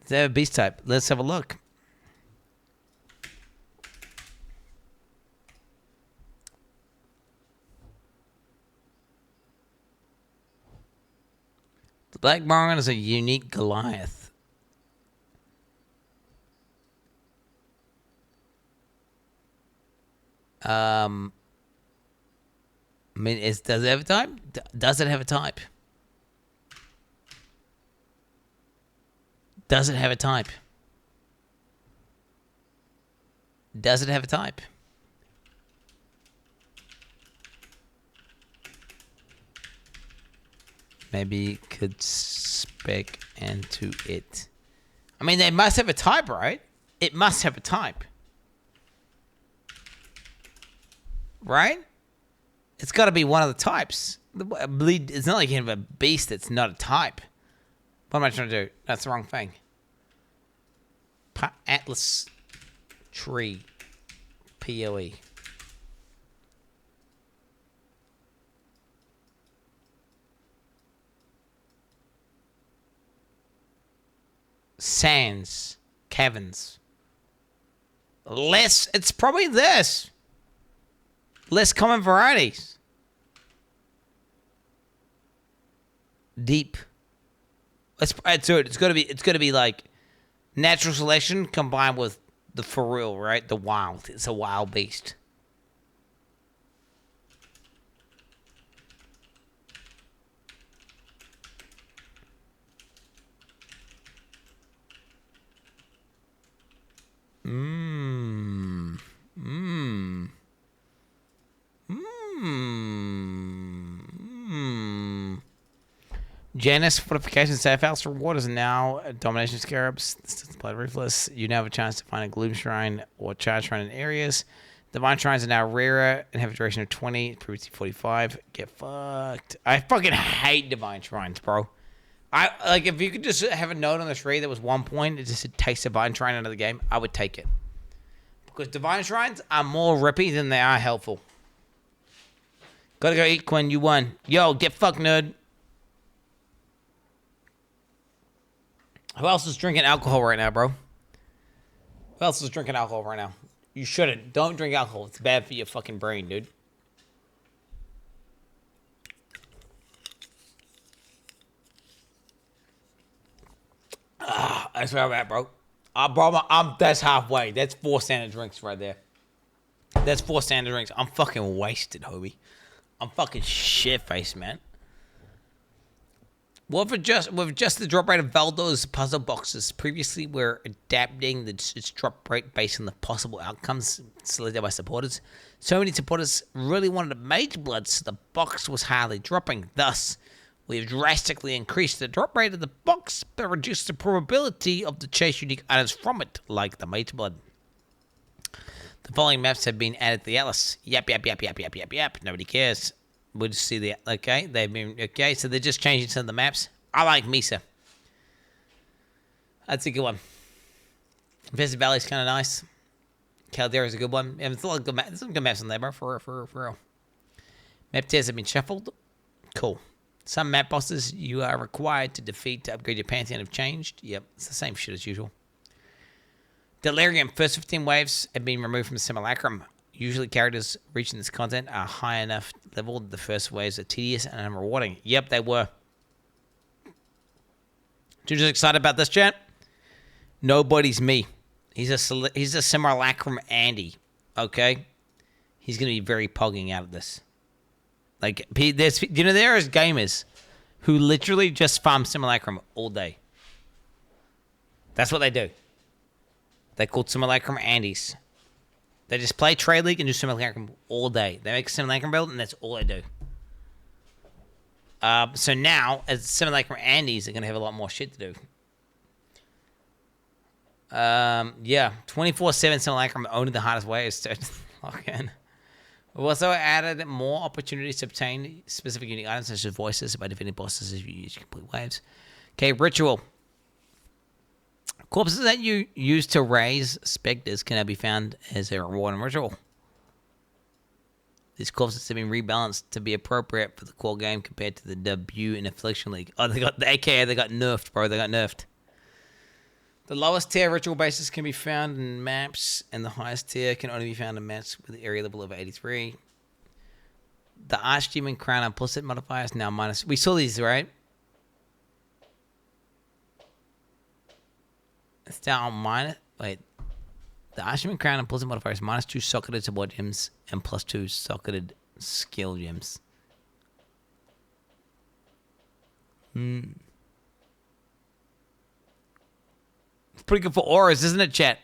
Is that a beast type? Let's have a look. The Black Morgan is a unique Goliath. I mean, does it have a type? Does it have a type? Does it have a type? Does it have a type? Maybe could spec into it. I mean, they must have a type, right? It must have a type. Right? It's got to be one of the types. It's not like you have a beast that's not a type. What am I trying to do? That's the wrong thing. Atlas tree. POE. Sands. Caverns. Less. It's probably this. Less common varieties. Deep. Let's do it. It's gonna be like natural selection combined with the for real, right? The wild. It's a wild beast. Janus Fortification Safe House reward is now Domination Scarabs. This is Blood Ruthless. You now have a chance to find a Gloom Shrine or Charge Shrine in areas. Divine Shrines are now rarer and have a duration of 20, previously 45. Get fucked. I fucking hate Divine Shrines, bro. Like, if you could just have a note on the tree that was 1 point, it just takes Divine Shrine out of the game, I would take it. Because Divine Shrines are more rippy than they are helpful. Gotta go eat, Quinn. You won. Yo, get fucked, nerd. Who else is drinking alcohol right now, bro? Who else is drinking alcohol right now? You shouldn't. Don't drink alcohol. It's bad for your fucking brain, dude. That's where I'm at, bro. That's halfway. That's 4 standard drinks right there. That's 4 standard drinks. I'm fucking wasted, homie. I'm fucking shit-faced, man. Well, with just the drop rate of Valdo's puzzle boxes, previously we're adapting its drop rate based on the possible outcomes selected by supporters. So many supporters really wanted a Mage Blood, so the box was hardly dropping. Thus, we have drastically increased the drop rate of the box, but reduced the probability of the chase unique items from it, like the Mage Blood. The following maps have been added to the Atlas. Yep. Nobody cares. We'll just see the... Okay, they've been... Okay, so they're just changing some of the maps. I like Mesa. That's a good one. Infested Valley's kind of nice. Caldera's a good one. And it's a lot of good maps. There's some good maps on there, bro. For real. Map tiers have been shuffled. Cool. Some map bosses you are required to defeat to upgrade your Pantheon have changed. Yep, it's the same shit as usual. Delirium. First 15 waves have been removed from Simulacrum. Usually characters reaching this content are high enough level that the first waves are tedious and unrewarding. Yep, they were. Just excited about this, chat? Nobody's me. He's a simulacrum Andy, okay? He's going to be very pogging out of this. Like, there's, you know, there is gamers who literally just farm simulacrum all day. That's what they do. They're called simulacrum Andies. They just play Trade League and do simulacrum all day. They make a simulacrum build, and that's all they do. So now, as simulacrum Andies, they're going to have a lot more shit to do. Yeah, 24/7 simulacrum only the hardest way is to lock in. We've also added more opportunities to obtain specific unique items such as voices by defeating bosses if you use complete waves. Okay, ritual. Corpses that you use to raise specters can now be found as a reward and ritual. These corpses have been rebalanced to be appropriate for the core game compared to the debut in Affliction League. Oh, they got the AKA, they got nerfed, bro. They got nerfed. The lowest tier ritual bases can be found in maps, and the highest tier can only be found in maps with the area level of 83. The Archdemon Crown implicit modifier is now minus. We saw these, right? It's down minus. Wait. The Archdemon Crown implicit modifier is -2 socketed support gems and +2 socketed skill gems. It's pretty good for auras, isn't it, chat?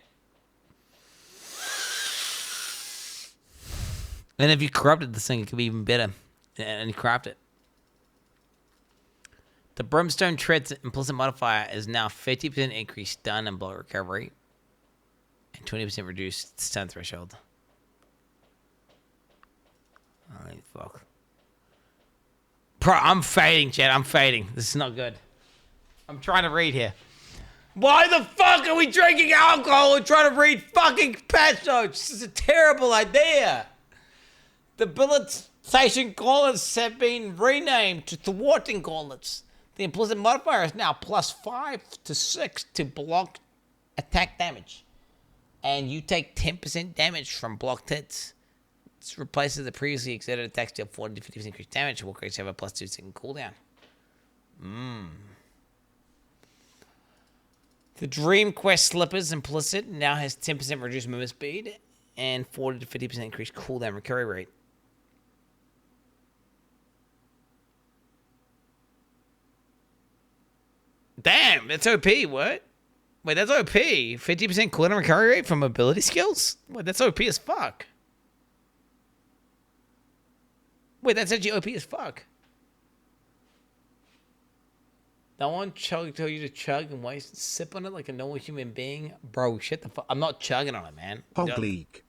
And if you corrupted this thing, it could be even better. And you craft it. The Brimstone Tread's implicit modifier is now 50% increased stun and block recovery. And 20% reduced stun threshold. Holy fuck. Bro, I'm fading, chat. I'm fading. This is not good. I'm trying to read here. Why the fuck are we drinking alcohol and trying to read fucking patch notes? This is a terrible idea. The Habilitation Gauntlets have been renamed to Thwarting Gauntlets. The implicit modifier is now +5 to 6 to block attack damage. And you take 10% damage from blocked hits. This replaces the previously exerted attacks deal 40 to 50% increased damage. Will create have a +2 second cooldown. The Dream Quest Slippers implicit now has 10% reduced movement speed and 40 to 50% increased cooldown recovery rate. Damn, that's OP, what? Wait, that's OP. 50% cooldown recovery rate from ability skills? Wait, that's OP as fuck. Wait, that's actually OP as fuck. No one tell you to chug and waste and sip on it like a normal human being? Bro, shit the fuck. I'm not chugging on it, man. Pog League.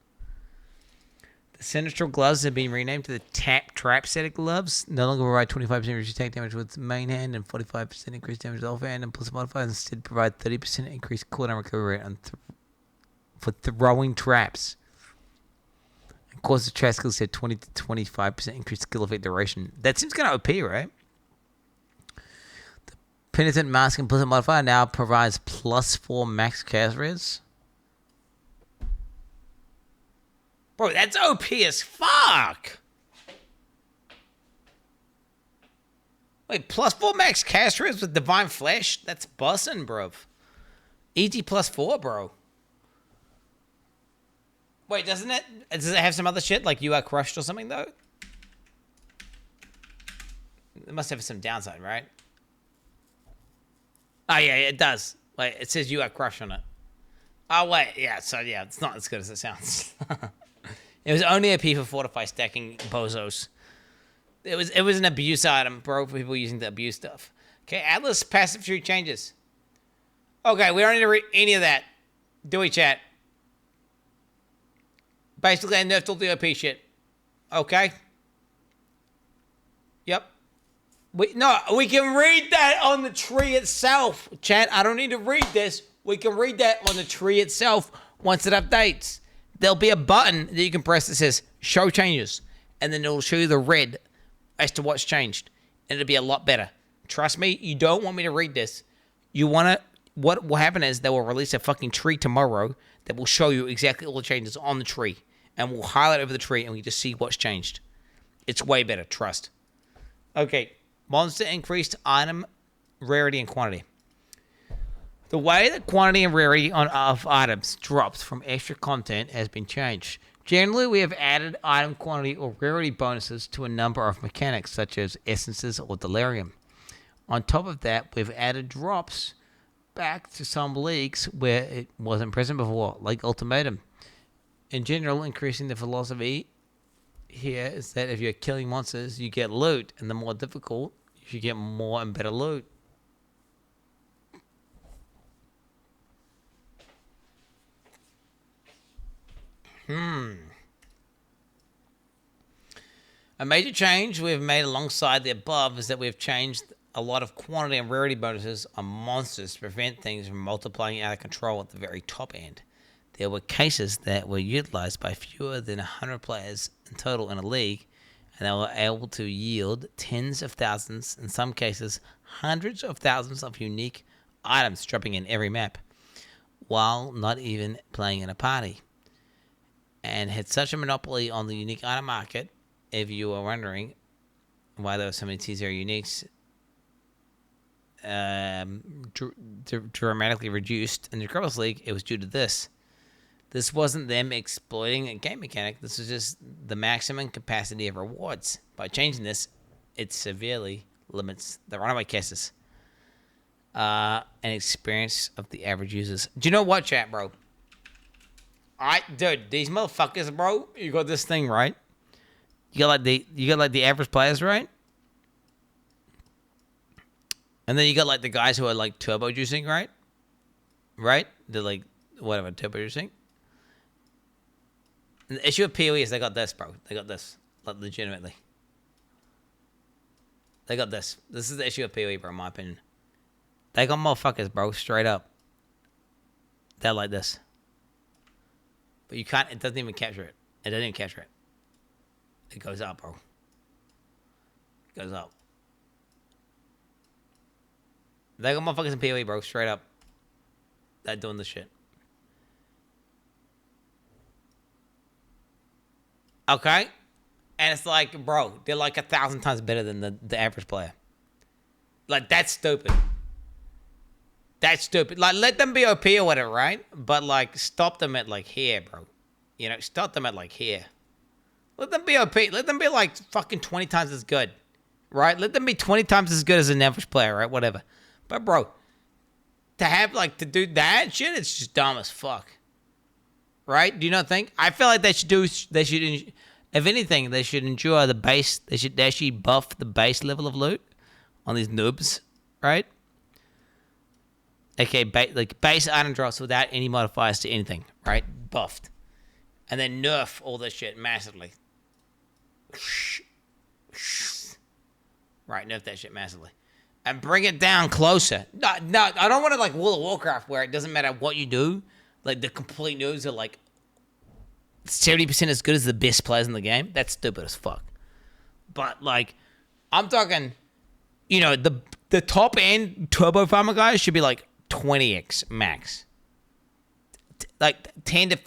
The Sinistral Gloves have been renamed to the Trap Set gloves. No longer provide 25% reduced attack damage with main hand and 45% increased damage with offhand, and plus modifiers instead provide 30% increased cooldown recovery rate on for throwing traps. Of course, the trap skills had 20 to 25% increased skill effect duration. That seems kind of OP, right? The Penitent Mask implicit modifier now provides +4 max cast res. Bro, that's OP as fuck. Wait, +4 max cast res with Divine Flesh? That's bussin', bro. EG +4, bro. Wait, does it have some other shit like you are crushed or something though? It must have some downside, right? Oh yeah, it does. Wait, it says you are crushed on it. Oh wait, yeah, so yeah, it's not as good as it sounds. It was only OP for fortify stacking bozos. It was an abuse item, bro, for people using the abuse stuff. Okay, Atlas passive tree changes. Okay, we don't need to read any of that. Do we, chat? Basically, I nerfed all the OP shit. Okay? Yep. We can read that on the tree itself, chat. I don't need to read this. We can read that on the tree itself once it updates. There'll be a button that you can press that says show changes, and then it'll show you the red as to what's changed, and it'll be a lot better. Trust me, you don't want me to read this. You want to, what will happen is they will release a fucking tree tomorrow that will show you exactly all the changes on the tree, and we'll highlight over the tree, and we just see what's changed. It's way better, trust. Okay, monster increased item rarity and quantity. The way that quantity and rarity of items drops from extra content has been changed. Generally, we have added item quantity or rarity bonuses to a number of mechanics, such as essences or delirium. On top of that, we've added drops back to some leagues where it wasn't present before, like Ultimatum. In general, increasing the philosophy here is that if you're killing monsters, you get loot, and the more difficult, you get more and better loot. A major change we've made alongside the above is that we've changed a lot of quantity and rarity bonuses on monsters to prevent things from multiplying out of control at the very top end. There were cases that were utilized by fewer than 100 players in total in a league, and they were able to yield tens of thousands, in some cases hundreds of thousands of unique items dropping in every map, while not even playing in a party. And had such a monopoly on the unique item market, if you were wondering why there were so many T0 uniques, dramatically reduced in the Cripples League, it was due to this. This wasn't them exploiting a game mechanic. This was just the maximum capacity of rewards. By changing this, it severely limits the runaway cases and experience of the average users. Do you know what, chat, bro? Dude, these motherfuckers, bro. You got this thing right. You got like the average players, right? And then you got like the guys who are like turbo juicing, right? Right? They're like whatever turbo juicing. And the issue of PoE is they got this, bro. They got this, like legitimately. They got this. This is the issue of PoE, bro. In my opinion, they got motherfuckers, bro. Straight up. They're like this. But you can't, it doesn't even capture it. It doesn't even capture it. It goes up, bro. It goes up. They got motherfuckers in PoE, bro. Straight up. They're doing this shit. Okay? And it's like, bro, they're like 1,000 times better than the average player. Like, that's stupid. That's stupid. Like, let them be OP or whatever, right? But, like, stop them at, like, here, bro. You know, stop them at, like, here. Let them be OP. Let them be, like, fucking 20 times as good, right? Let them be 20 times as good as an average player, right? Whatever. But, bro, to have, like, to do that shit, it's just dumb as fuck. Right? Do you not think? I feel like they should, if anything, they should enjoy the base. They should actually buff the base level of loot on these noobs, right? Okay, like base item drops without any modifiers to anything, right? Buffed. And then nerf all this shit massively. Right, nerf that shit massively. And bring it down closer. No, I don't want to like World of Warcraft where it doesn't matter what you do. Like the complete noobs are like 70% as good as the best players in the game. That's stupid as fuck. But like, I'm talking, you know, the top end turbo farmer guys should be like 20x max. Like 10 to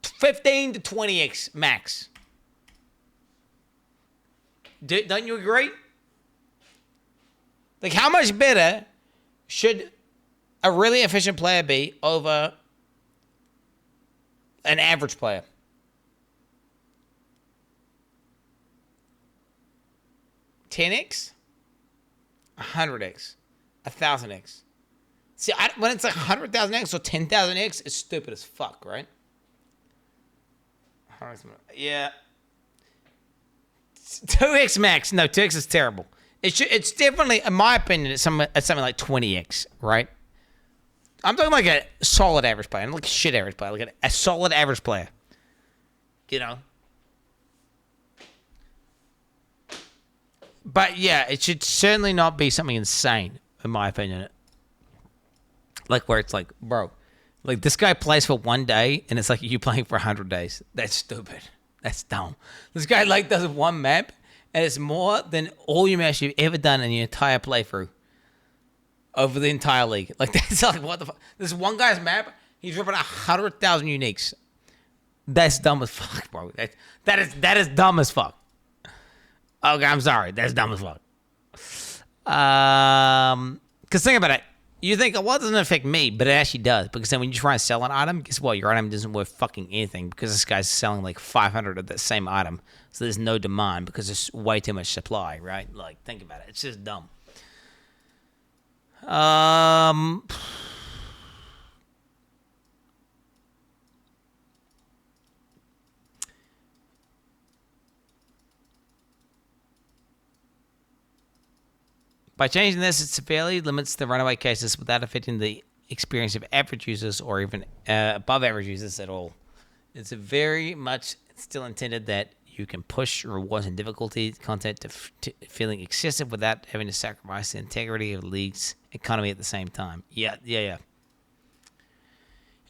15 to 20x max. Don't you agree? Like, how much better should a really efficient player be over an average player? $10x, 100x, 1,000x. See, when it's like 100,000x or 10,000x, it's stupid as fuck, right? Yeah. 2x max. No, 2x is terrible. It's definitely, in my opinion, it's something like 20x, right? I'm talking like a solid average player, not like a shit average player, like a solid average player. You know? But yeah, it should certainly not be something insane, in my opinion. Like where it's like, bro, like this guy plays for 1 day and it's like you playing for 100 days. That's stupid. That's dumb. This guy like does one map and it's more than all your maps you've ever done in your entire playthrough over the entire league. Like that's like what the fuck? This one guy's map, he's ripping 100,000 uniques. That's dumb as fuck, bro. That is dumb as fuck. Okay, I'm sorry. That's dumb as fuck. Because think about it. You think, well, it doesn't affect me, but it actually does. Because then when you try and sell an item, guess what? Your item isn't worth fucking anything because this guy's selling like 500 of that same item. So there's no demand because there's way too much supply, right? Like, think about it. It's just dumb. By changing this, it severely limits the runaway cases without affecting the experience of average users or even above average users at all. It's very much still intended that you can push rewards and difficulty content to feeling excessive without having to sacrifice the integrity of the league's economy at the same time. Yeah.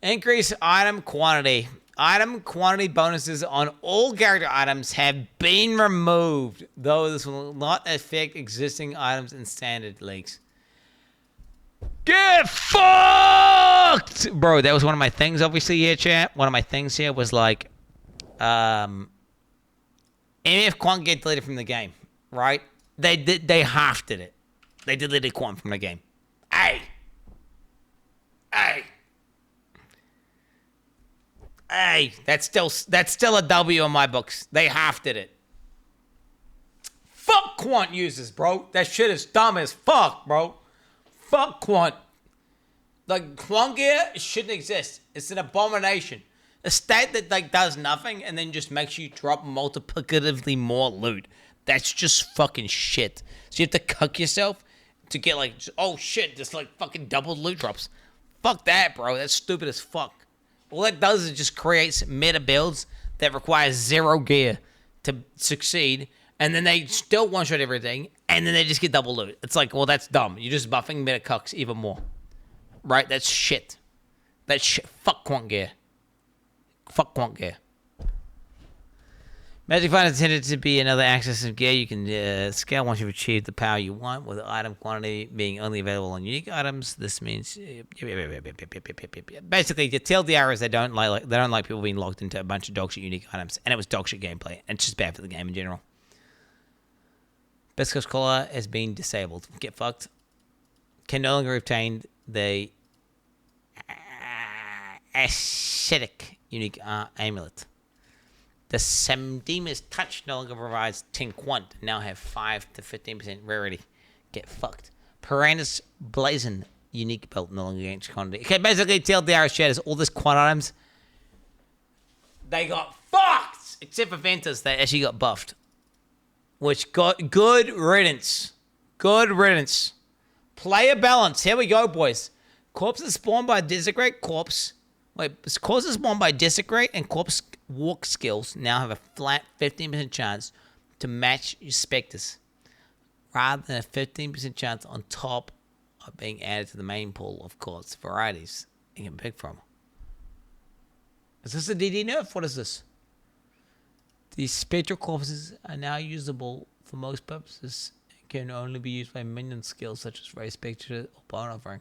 Increase item quantity. Item quantity bonuses on all character items have been removed, though this will not affect existing items in standard leagues. Get fucked! Bro, that was one of my things, obviously, here, chat. One of my things here was like, MF Quant get deleted from the game, right? They half did it. They deleted Quant from the game. Hey! Hey, that's still a W in my books. They half did it. Fuck Quant users, bro. That shit is dumb as fuck, bro. Fuck Quant. Like, Quant gear shouldn't exist. It's an abomination. A stat that like does nothing and then just makes you drop multiplicatively more loot. That's just fucking shit. So you have to cuck yourself to get like, oh shit, just like fucking double loot drops. Fuck that, bro. That's stupid as fuck. All that does is just creates meta builds that require 0 gear to succeed, and then they still one-shot everything, and then they just get double loot. It's like, well, that's dumb. You're just buffing meta cucks even more. Right? That's shit. That's shit. Fuck Quant gear. Fuck Quant gear. Magic Find is intended to be another access of gear you can scale once you've achieved the power you want, with item quantity being only available on unique items. This means basically the TLDR is they don't like people being locked into a bunch of dogshit unique items, and it was dogshit gameplay, and it's just bad for the game in general. Best Coast Collar has been disabled. Get fucked. Can no longer obtain the aesthetic unique amulet. The Semdemus Touch no longer provides 10 quant. Now have 5 to 15% rarity. Get fucked. Piranha's Blazon unique belt no longer gains quantity. Okay, basically TLDR chat is all this quant items. They got fucked! Except for Ventus, they actually got buffed. Which got good riddance. Good riddance. Player balance. Here we go, boys. Corpses spawned by Desecrate corpses spawned by Desecrate and corpse walk skills now have a flat 15% chance to match your Spectres, rather than a 15% chance on top of being added to the main pool of corpse varieties you can pick from. Is this a DD nerf? What is this? These spectral corpses are now usable for most purposes and can only be used by minion skills such as Raise Spectre or Bone Offering.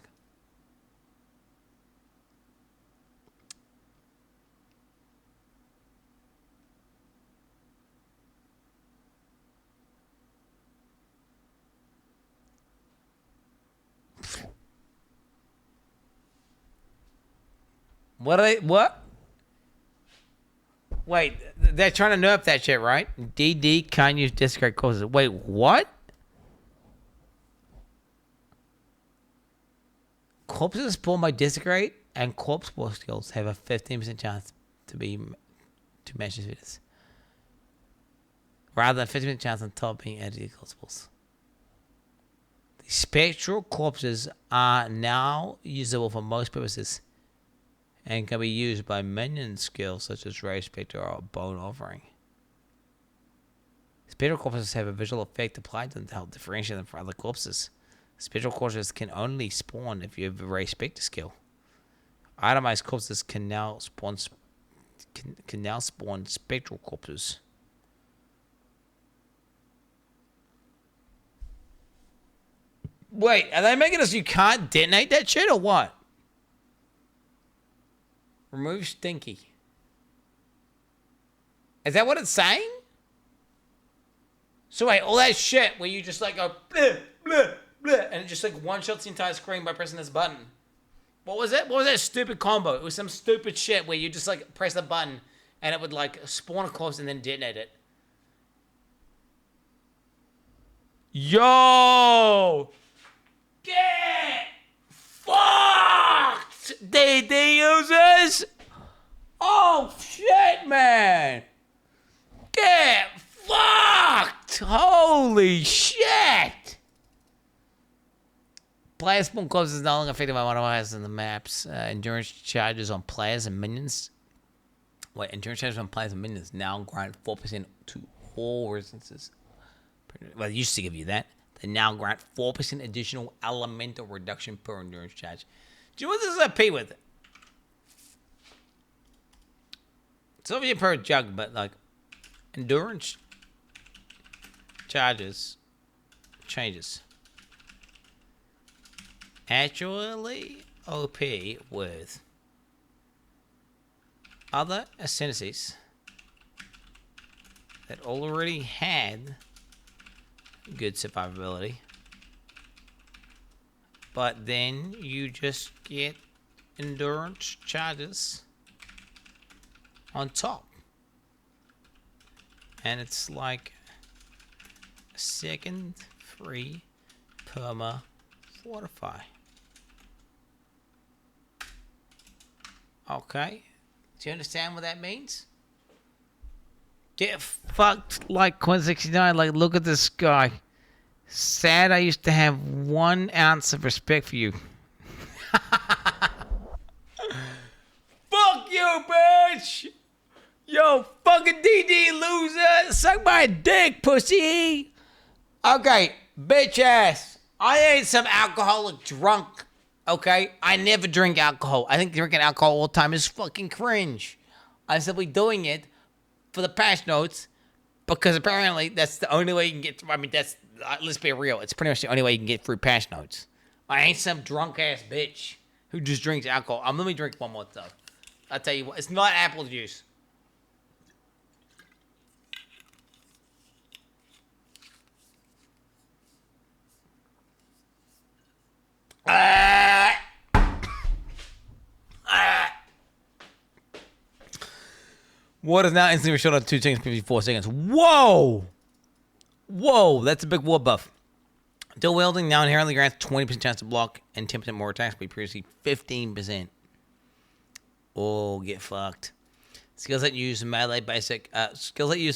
What? Wait, they're trying to nerf that shit, right? DD can't use Desecrate corpses. Wait, what? Corpses spawned by Desecrate and corpse walk skills have a 15% chance to match this, rather than 50% chance on top being added to your corpses. The spectral corpses are now usable for most purposes and can be used by minion skills such as Raise Spectre or Bone Offering. Spectral corpses have a visual effect applied to them to help differentiate them from other corpses. Spectral corpses can only spawn if you have a Raise Spectre skill. Itemized corpses can now spawn spectral corpses. Wait, are they making us you can't detonate that shit or what? Remove Stinky. Is that what it's saying? So wait, all that shit where you just like go bleh, bleh, bleh, and it just like one-shots the entire screen by pressing this button. What was it? What was that stupid combo? It was some stupid shit where you just like press the button and it would like spawn a corpse and then detonate it. Yo! Get fucked! DD users! Oh shit, man! Get fucked! Holy shit! Player spawn corpses is no longer affected by modifiers in the maps. Endurance charges on players and minions. Wait, endurance charges on players and minions now grant 4% to all resistances. Well, they used to give you that. They now grant 4% additional elemental reduction per endurance charge. Do you know what this is OP with? It's obviously per jug, but like endurance charges changes. Actually OP with other ascendancies that already had good survivability, but then you just get endurance charges on top, and it's like a second free perma fortify. Okay, do you understand what that means? Get fucked like Quin69. Like, look at this guy. Sad I used to have 1 ounce of respect for you. Fuck you, bitch! Yo, fucking DD loser! Suck my dick, pussy! Okay, bitch ass. I ain't some alcoholic drunk, okay? I never drink alcohol. I think drinking alcohol all the time is fucking cringe. I'm simply doing it for the patch notes, because apparently that's the only way you can get through. I mean, that's, let's be real, it's pretty much the only way you can get through patch notes. I ain't some drunk ass bitch who just drinks alcohol. Let me drink one more though. I'll tell you what, it's not apple juice. Water is now instantly restored on 2 seconds, 54 seconds. Whoa! Whoa, that's a big war buff. Dual wielding now inherently grants 20% chance to block and 10% more attack speed, previously 15%. Oh, get fucked. Skills that use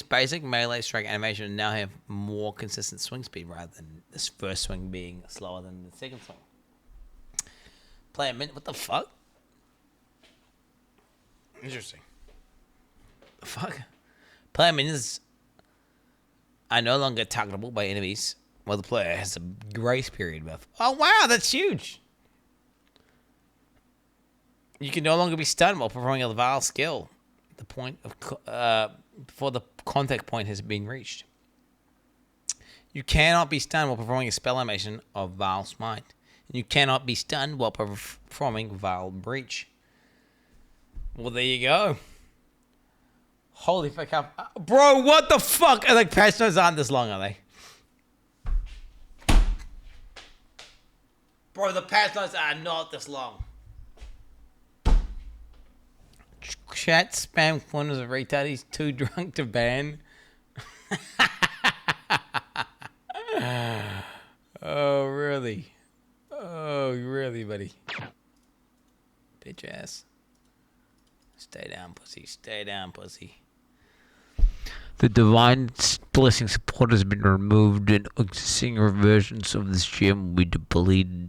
basic melee strike animation now have more consistent swing speed rather than this first swing being slower than the second swing. Play a minute. What the fuck? Interesting. The fuck? Player minions are no longer targetable by enemies, while the player has a grace period buff. Oh wow, that's huge! You can no longer be stunned while performing a vile skill. The point of before the contact point has been reached. You cannot be stunned while performing a spell animation of Vile Smite. You cannot be stunned while performing Vile Breach. Well, there you go. Holy fuck. Bro, what the fuck? Like, patch notes aren't this long, are they? Bro, the patch notes are not this long. Chat spam corners of retard. He's too drunk to ban. Oh, really? Oh, really, buddy? Bitch ass. Stay down, pussy. Stay down, pussy. The Divine Blessing support has been removed, and existing versions of this gem will be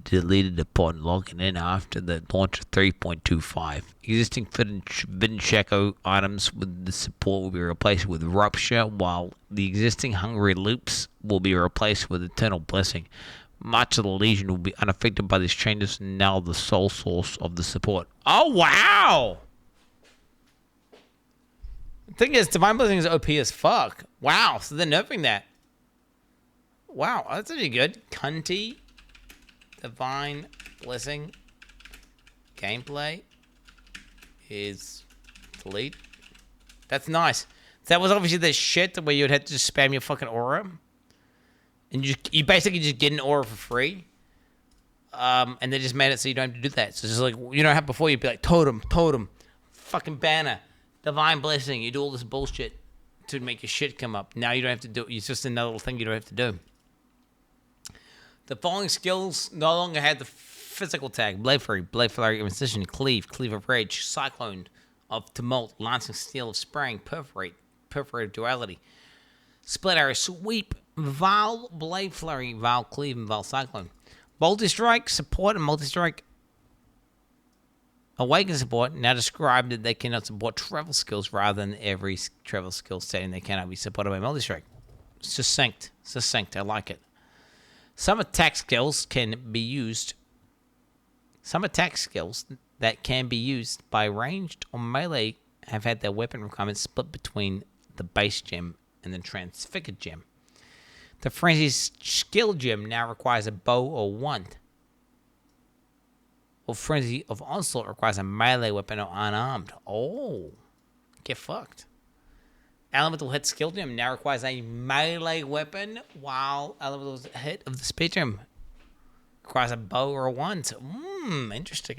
deleted upon logging in after the launch of 3.25. Existing Forbidden Shadow items with the support will be replaced with Rupture, while the existing Hungry Loops will be replaced with Eternal Blessing. Much of the Legion will be unaffected by these changes, and now the sole source of the support. Oh, wow! The thing is, Divine Blessing is OP as fuck. Wow, so they're nerfing that. Wow, that's pretty good. Cunty, Divine Blessing, gameplay is delete. That's nice. That was obviously the shit where you'd have to just spam your fucking aura. And you basically just get an aura for free. And they just made it so you don't have to do that. So it's just like, you know how before you'd be like, totem, fucking banner, divine blessing. You do all this bullshit to make your shit come up. Now you don't have to do it. It's just another little thing you don't have to do. The following skills no longer had the physical tag: Blade Flurry of Incision, Cleave of Rage, Cyclone of Tumult, Lancing Steel of Spraying, Perforate Duality, Split Arrow, Sweep, Val, Blade Flurry, Val Cleave, and Val Cyclone. Multi-Strike, Support, and Multi-Strike Awaken support now described that they cannot support travel skills rather than every travel skill stating they cannot be supported by multi-strike. Succinct. I like it. Some attack skills can be used. Some attack skills that can be used by ranged or melee have had their weapon requirements split between the base gem and the transfigured gem. The Frenzy's skill gem now requires a bow or wand. Or Frenzy of Onslaught requires a melee weapon or unarmed. Oh, get fucked. Elemental Hit skill gem now requires a melee weapon, while Elemental Hit of the speed gem requires a bow or a wand. Interesting.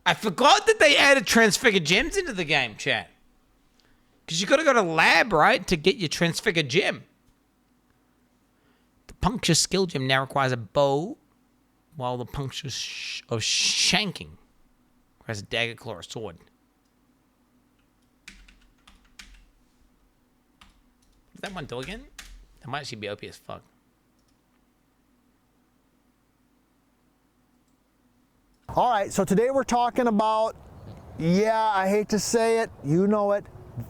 I forgot that they added transfigured gems into the game, chat. Because you got to go to lab, right, to get your transfigured gem. The Puncture skill gem now requires a bow, while the Puncture of Shanking requires a dagger, claw, or sword. What's that one do again? That might actually be OP as fuck. All right, so today we're talking about, I hate to say it, you know it,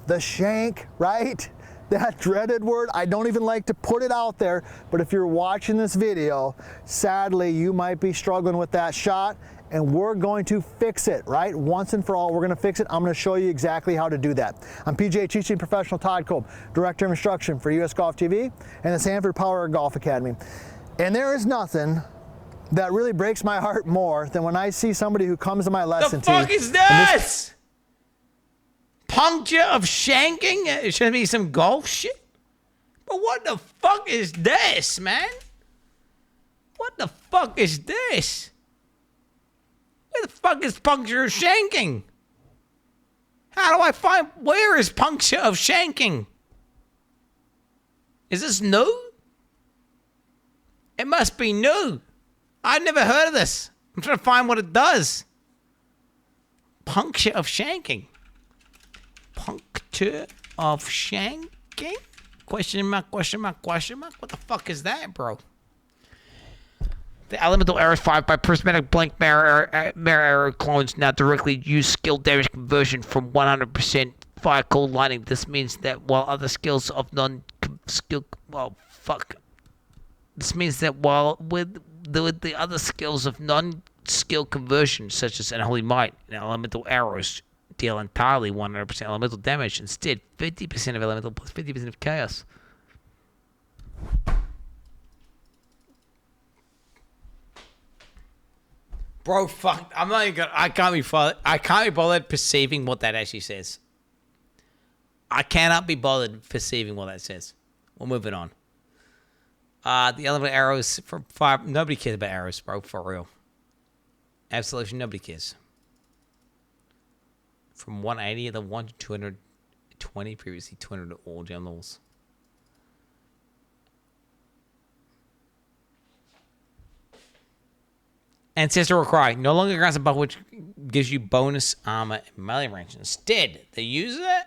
the shank, right? That dreaded word. I don't even like to put it out there, but if you're watching this video, sadly, you might be struggling with that shot, and we're going to fix it, right? Once and for all, we're gonna fix it. I'm gonna show you exactly how to do that. I'm PGA teaching professional Todd Cope, Director of Instruction for US Golf TV and the Sanford Power Golf Academy. And there is nothing that really breaks my heart more than when I see somebody who comes to my lesson team. The fuck is this? Puncture of Shanking? It should be some golf shit. But what the fuck is this, man? What the fuck is this? Where the fuck is Puncture of Shanking? How do I find... Where is Puncture of Shanking? Is this new? It must be new. I've never heard of this. I'm trying to find what it does. Puncture of Shanking. Puncture of Shanking? Question mark. What the fuck is that, bro? The elemental arrows fired by prismatic blank mirror arrow clones now directly use skill damage conversion from 100% fire cold lightning. This means that while other skills of non-skill... Well, fuck. This means that while with the other skills of non-skill conversion, such as Unholy Might and elemental arrows, deal entirely 100% elemental damage. Instead, 50% of elemental plus 50% of chaos. Bro, fuck. I'm not even gonna... I can't be bothered perceiving what that actually says. I cannot be bothered perceiving what that says. We're moving on. The elemental arrows from 5... Nobody cares about arrows, bro, for real. Absolution, nobody cares. From 180 of the 1 to 220, previously 200 to all gem levels. Ancestral Cry no longer grants a buff which gives you bonus armor and melee range. Instead, the user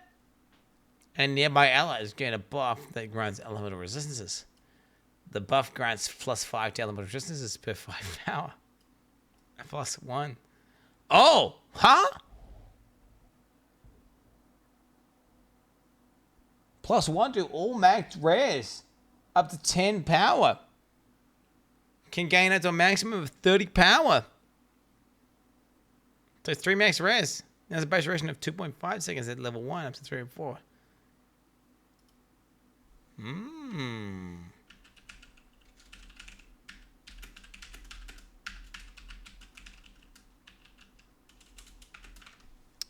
and nearby allies gain a buff that grants elemental resistances. The buff grants +5 to elemental resistances per 5 power. +1. Oh, huh? +1 to all max rares. Up to 10 power. Can gain up to a maximum of 30 power. So 3 max rares. There's a base duration of 2.5 seconds at level 1 up to 3 and 4.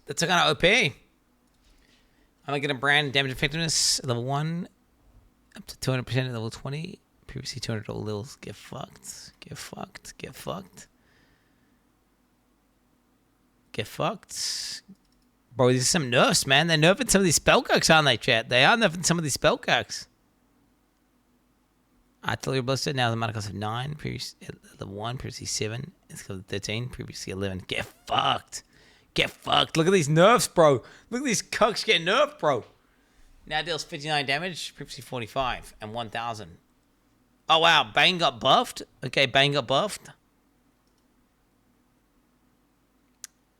That's kind of OP. I'm going to brand damage effectiveness level 1 up to 200% at level 20. Previously 200 all levels. Get fucked. Get fucked. Get fucked. Get fucked. Bro, these are some nerfs, man. They're nerfing some of these spellcooks, aren't they, chat? They are nerfing some of these spellcooks. Artillery Blister, now the mana cost of 9. Previously level 1, previously 7. It's got 13, previously 11. Get fucked. Get fucked. Look at these nerfs, bro. Look at these cucks get nerfed, bro. Now deals 59 damage, previously 45, and 1,000. Oh, wow. Bane got buffed. Okay, Bane got buffed.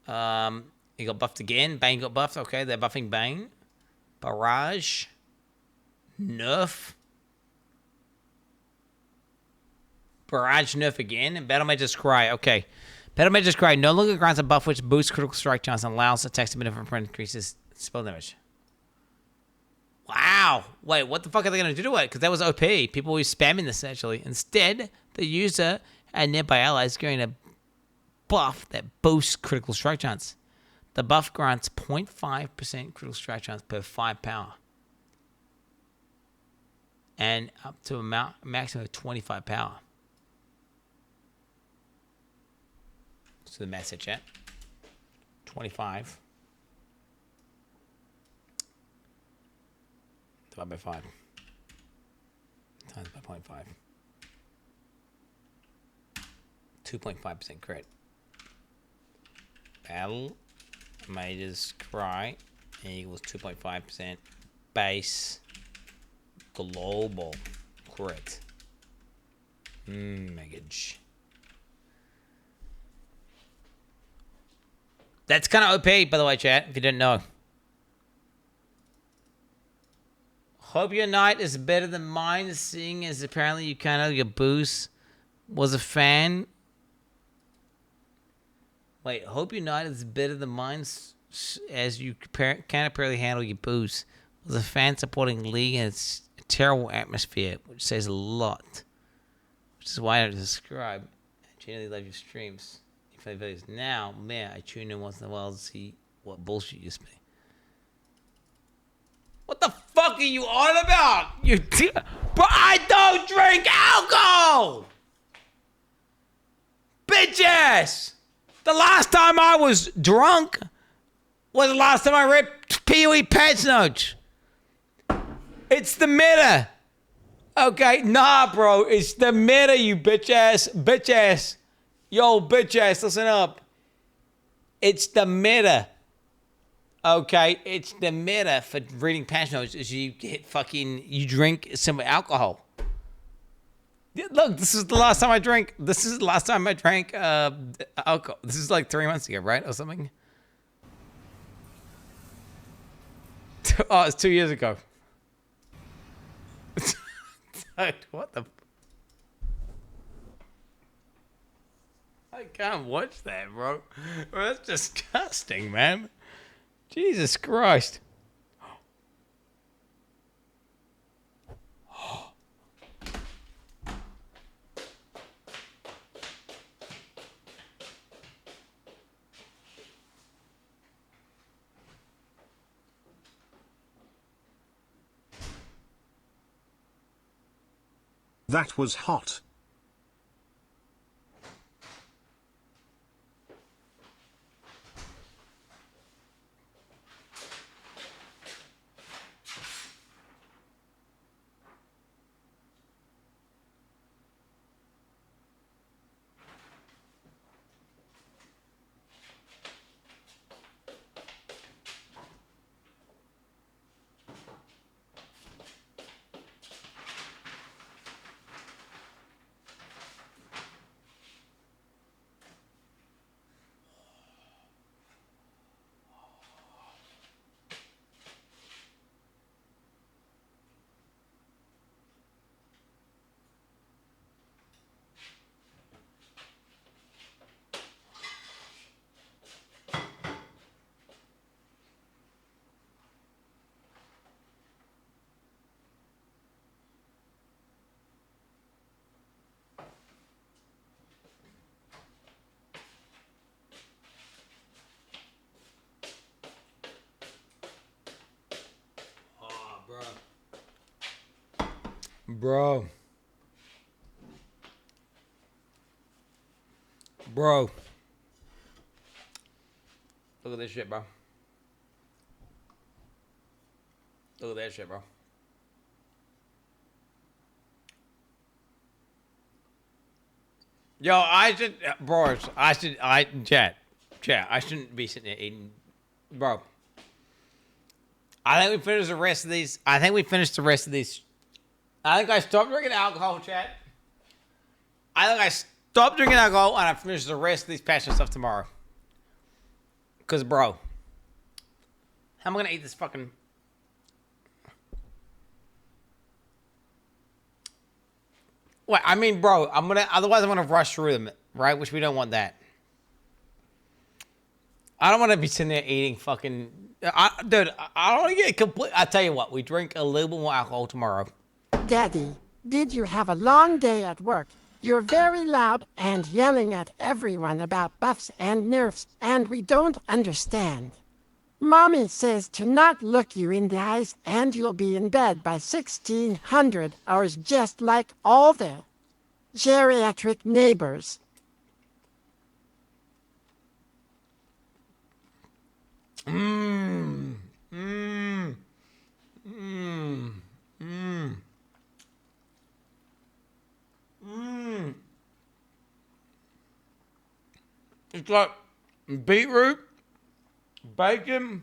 He got buffed again. Bane got buffed. Okay, they're buffing Bane. Barrage. Nerf. Barrage nerf again. And Battle Mage's Cry. Okay. Battle Mage's Cry no longer grants a buff which boosts critical strike chance and allows attacks to benefit from increases spell damage. Wow. Wait, what the fuck are they going to do to it? Because that was OP. People were spamming this, actually. Instead, the user and nearby allies are going to buff that boosts critical strike chance. The buff grants 0.5% critical strike chance per 5 power. And up to a maximum of 25 power. So the message, chat. 25. Divided by 5. Times by 0.5. 2.5% crit. Battle Mage's Cry equals 2.5% base global crit. Megage. That's kind of OP, by the way, chat, if you didn't know. Hope your night is better than mine, seeing as apparently you kind of, your boost was a fan. Wait, hope your night is better than mine, as you can't apparently handle your boost. Was a fan supporting League and its terrible atmosphere, which says a lot. Which is why I don't subscribe. I genuinely love your streams. If I videos now, man, I tune in once in a while to see what bullshit you spit. What the fuck are you on about? Bro, I don't drink alcohol! Bitch ass! The last time I was drunk was the last time I read PoE patch notes. It's the meta. Okay, nah, bro. It's the meta, you bitch ass. Bitch ass. Yo, bitch ass, listen up. It's the meta. Okay, it's the meta for reading patch notes is you drink some alcohol. Look, this is the last time I drank. This is the last time I drank alcohol. This is like 3 months ago, right? Or something. Oh, it's 2 years ago. Dude, what the... I can't watch that, bro. That's disgusting, man. Jesus Christ. That was hot. Bro. Bro. Look at this shit, bro. Look at that shit, bro. Yo, I shouldn't be sitting there eating, bro. I think we finished the rest of these. I think I stopped drinking alcohol, chat. I think I stopped drinking alcohol and I finished the rest of these passion stuff tomorrow. Cause, bro, how am I gonna eat this fucking? Wait, I mean, bro, otherwise I'm gonna rush through them, right? Which we don't want that. I don't want to be sitting there eating fucking. Dude, I don't want to get complete. I tell you what, we drink a little bit more alcohol tomorrow. Daddy, did you have a long day at work? You're very loud and yelling at everyone about buffs and nerfs, and we don't understand. Mommy says to not look you in the eyes, and you'll be in bed by 1600 hours, just like all the geriatric neighbors. It's like beetroot, bacon,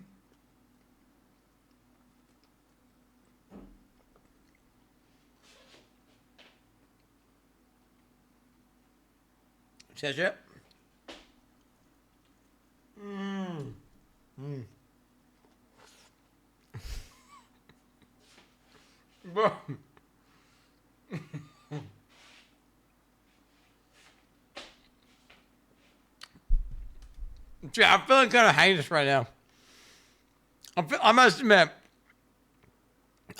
says it. Bro. I'm feeling kind of heinous right now. I must admit,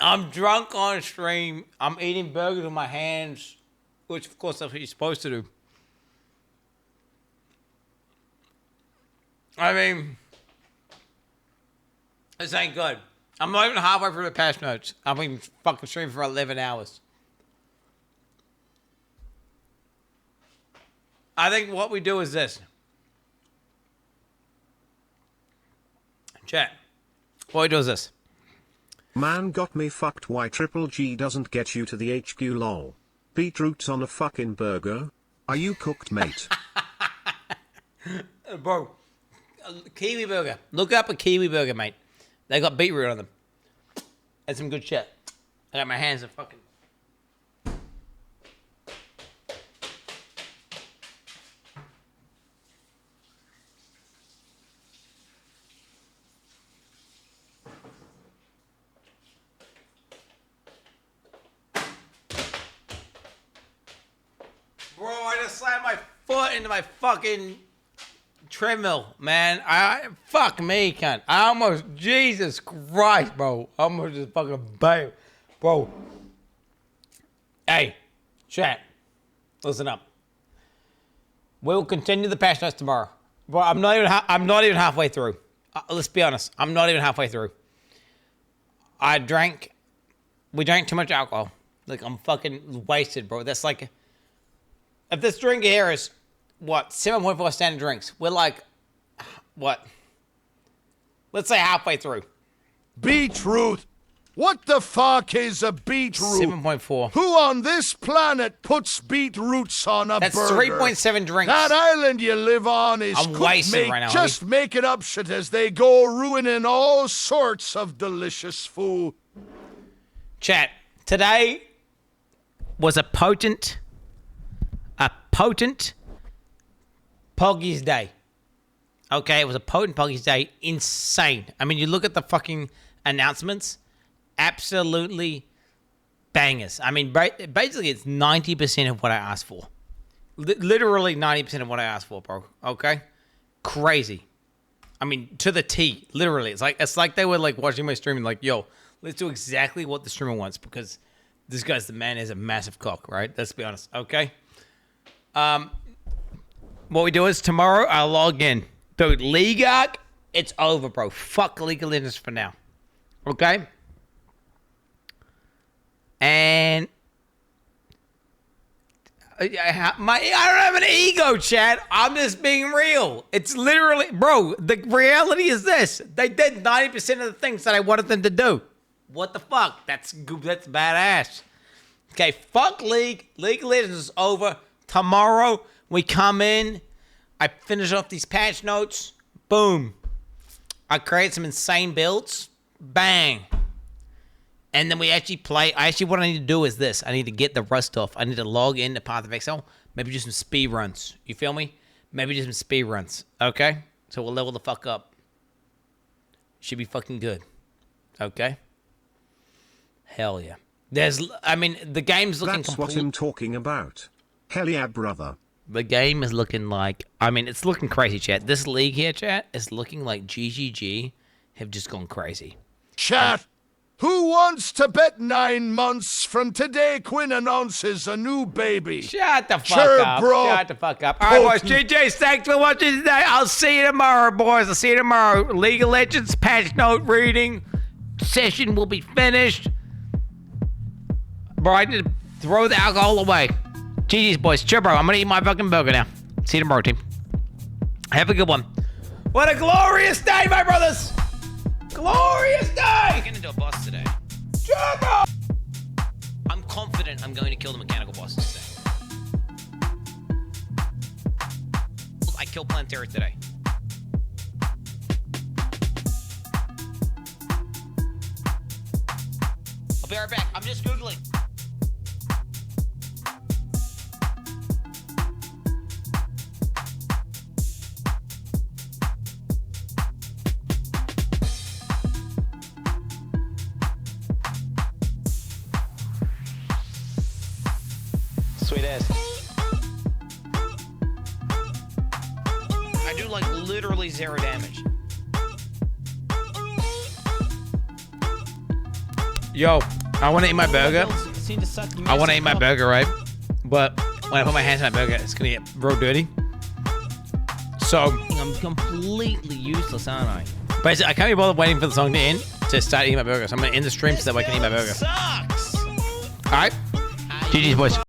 I'm drunk on stream. I'm eating burgers with my hands, which of course that's what you're supposed to do. I mean, this ain't good. I'm not even halfway through the patch notes. I've been fucking streaming for 11 hours. I think what we do is this. Chat. What we do is this. Man got me fucked. Why Triple G doesn't get you to the HQ lol. Beetroots on a fucking burger? Are you cooked, mate? Bro, Kiwi burger. Look up a Kiwi burger, mate. They got beetroot on them. That's some good shit. I got my hands are fucking. Bro, I just slammed my foot into my fucking treadmill, man. Fuck me, cunt. I almost, Jesus Christ, bro. I almost just fucking bam. Bro. Hey, chat. Listen up. We'll continue the patch notes tomorrow. Bro, I'm not even halfway through. Let's be honest. I'm not even halfway through. We drank too much alcohol. Like, I'm fucking wasted, bro. That's like, if this drink here is, what, 7.4 standard drinks, we're like, what? Let's say halfway through. Beetroot? What the fuck is a beetroot? 7.4. Who on this planet puts beetroots on a That's burger? 3.7 drinks. That island you live on is I'm wasted right now, just making up shit as they go, ruining all sorts of delicious food. Chat, today was a potent Poggy's day. Okay, it was a potent Poggy's day. Insane. I mean, you look at the fucking announcements, absolutely bangers. I mean, basically, it's 90% of what I asked for. Literally 90% of what I asked for, bro. Okay? Crazy. I mean, to the T. Literally. It's like they were like watching my stream and like, yo, let's do exactly what the streamer wants because this guy's the man is a massive cock, right? Let's be honest. Okay? What we do is tomorrow I'll log in. Dude, League Arc, it's over, bro. Fuck League of Legends for now. Okay? And I don't have an ego, Chad. I'm just being real. It's literally, bro, the reality is this. They did 90% of the things that I wanted them to do. What the fuck? That's badass. Okay, fuck League. League of Legends is over. Tomorrow, we come in. I finish off these patch notes. Boom. I create some insane builds. Bang. And then we actually play. What I need to do is this. I need to get the rust off. I need to log into Path of Exile. Maybe do some speed runs. You feel me? Maybe do some speed runs. Okay? So we'll level the fuck up. Should be fucking good. Okay? Hell yeah. The game's looking That's what I'm talking about. Hell yeah, brother. The game is looking like, it's looking crazy, chat. This league here, chat, is looking like GGG have just gone crazy. Chat, who wants to bet 9 months from today Quinn announces a new baby? Shut the fuck up. Bro. Shut the fuck up. All right, boys. GG's, thanks for watching today. I'll see you tomorrow, boys. I'll see you tomorrow. League of Legends patch note reading session will be finished. Bro, I need to throw the alcohol away. GG's, boys. Chill, bro. I'm going to eat my fucking burger now. See you tomorrow, team. Have a good one. What a glorious day, my brothers. Glorious day. I'm getting into a boss today. Chill, bro. I'm confident I'm going to kill the mechanical bosses today. I killed Plantera today. I'll be right back. I'm just Googling. Sweet ass. I do like literally 0 damage. Yo, I want to eat my burger. I want to eat my burger, right? But when I put my hands on my burger, it's gonna get real dirty. So I'm completely useless, aren't I? Basically, I can't be bothered waiting for the song to end to start eating my burger. So I'm gonna end the stream so that I can eat my burger. All right, GG's, boys.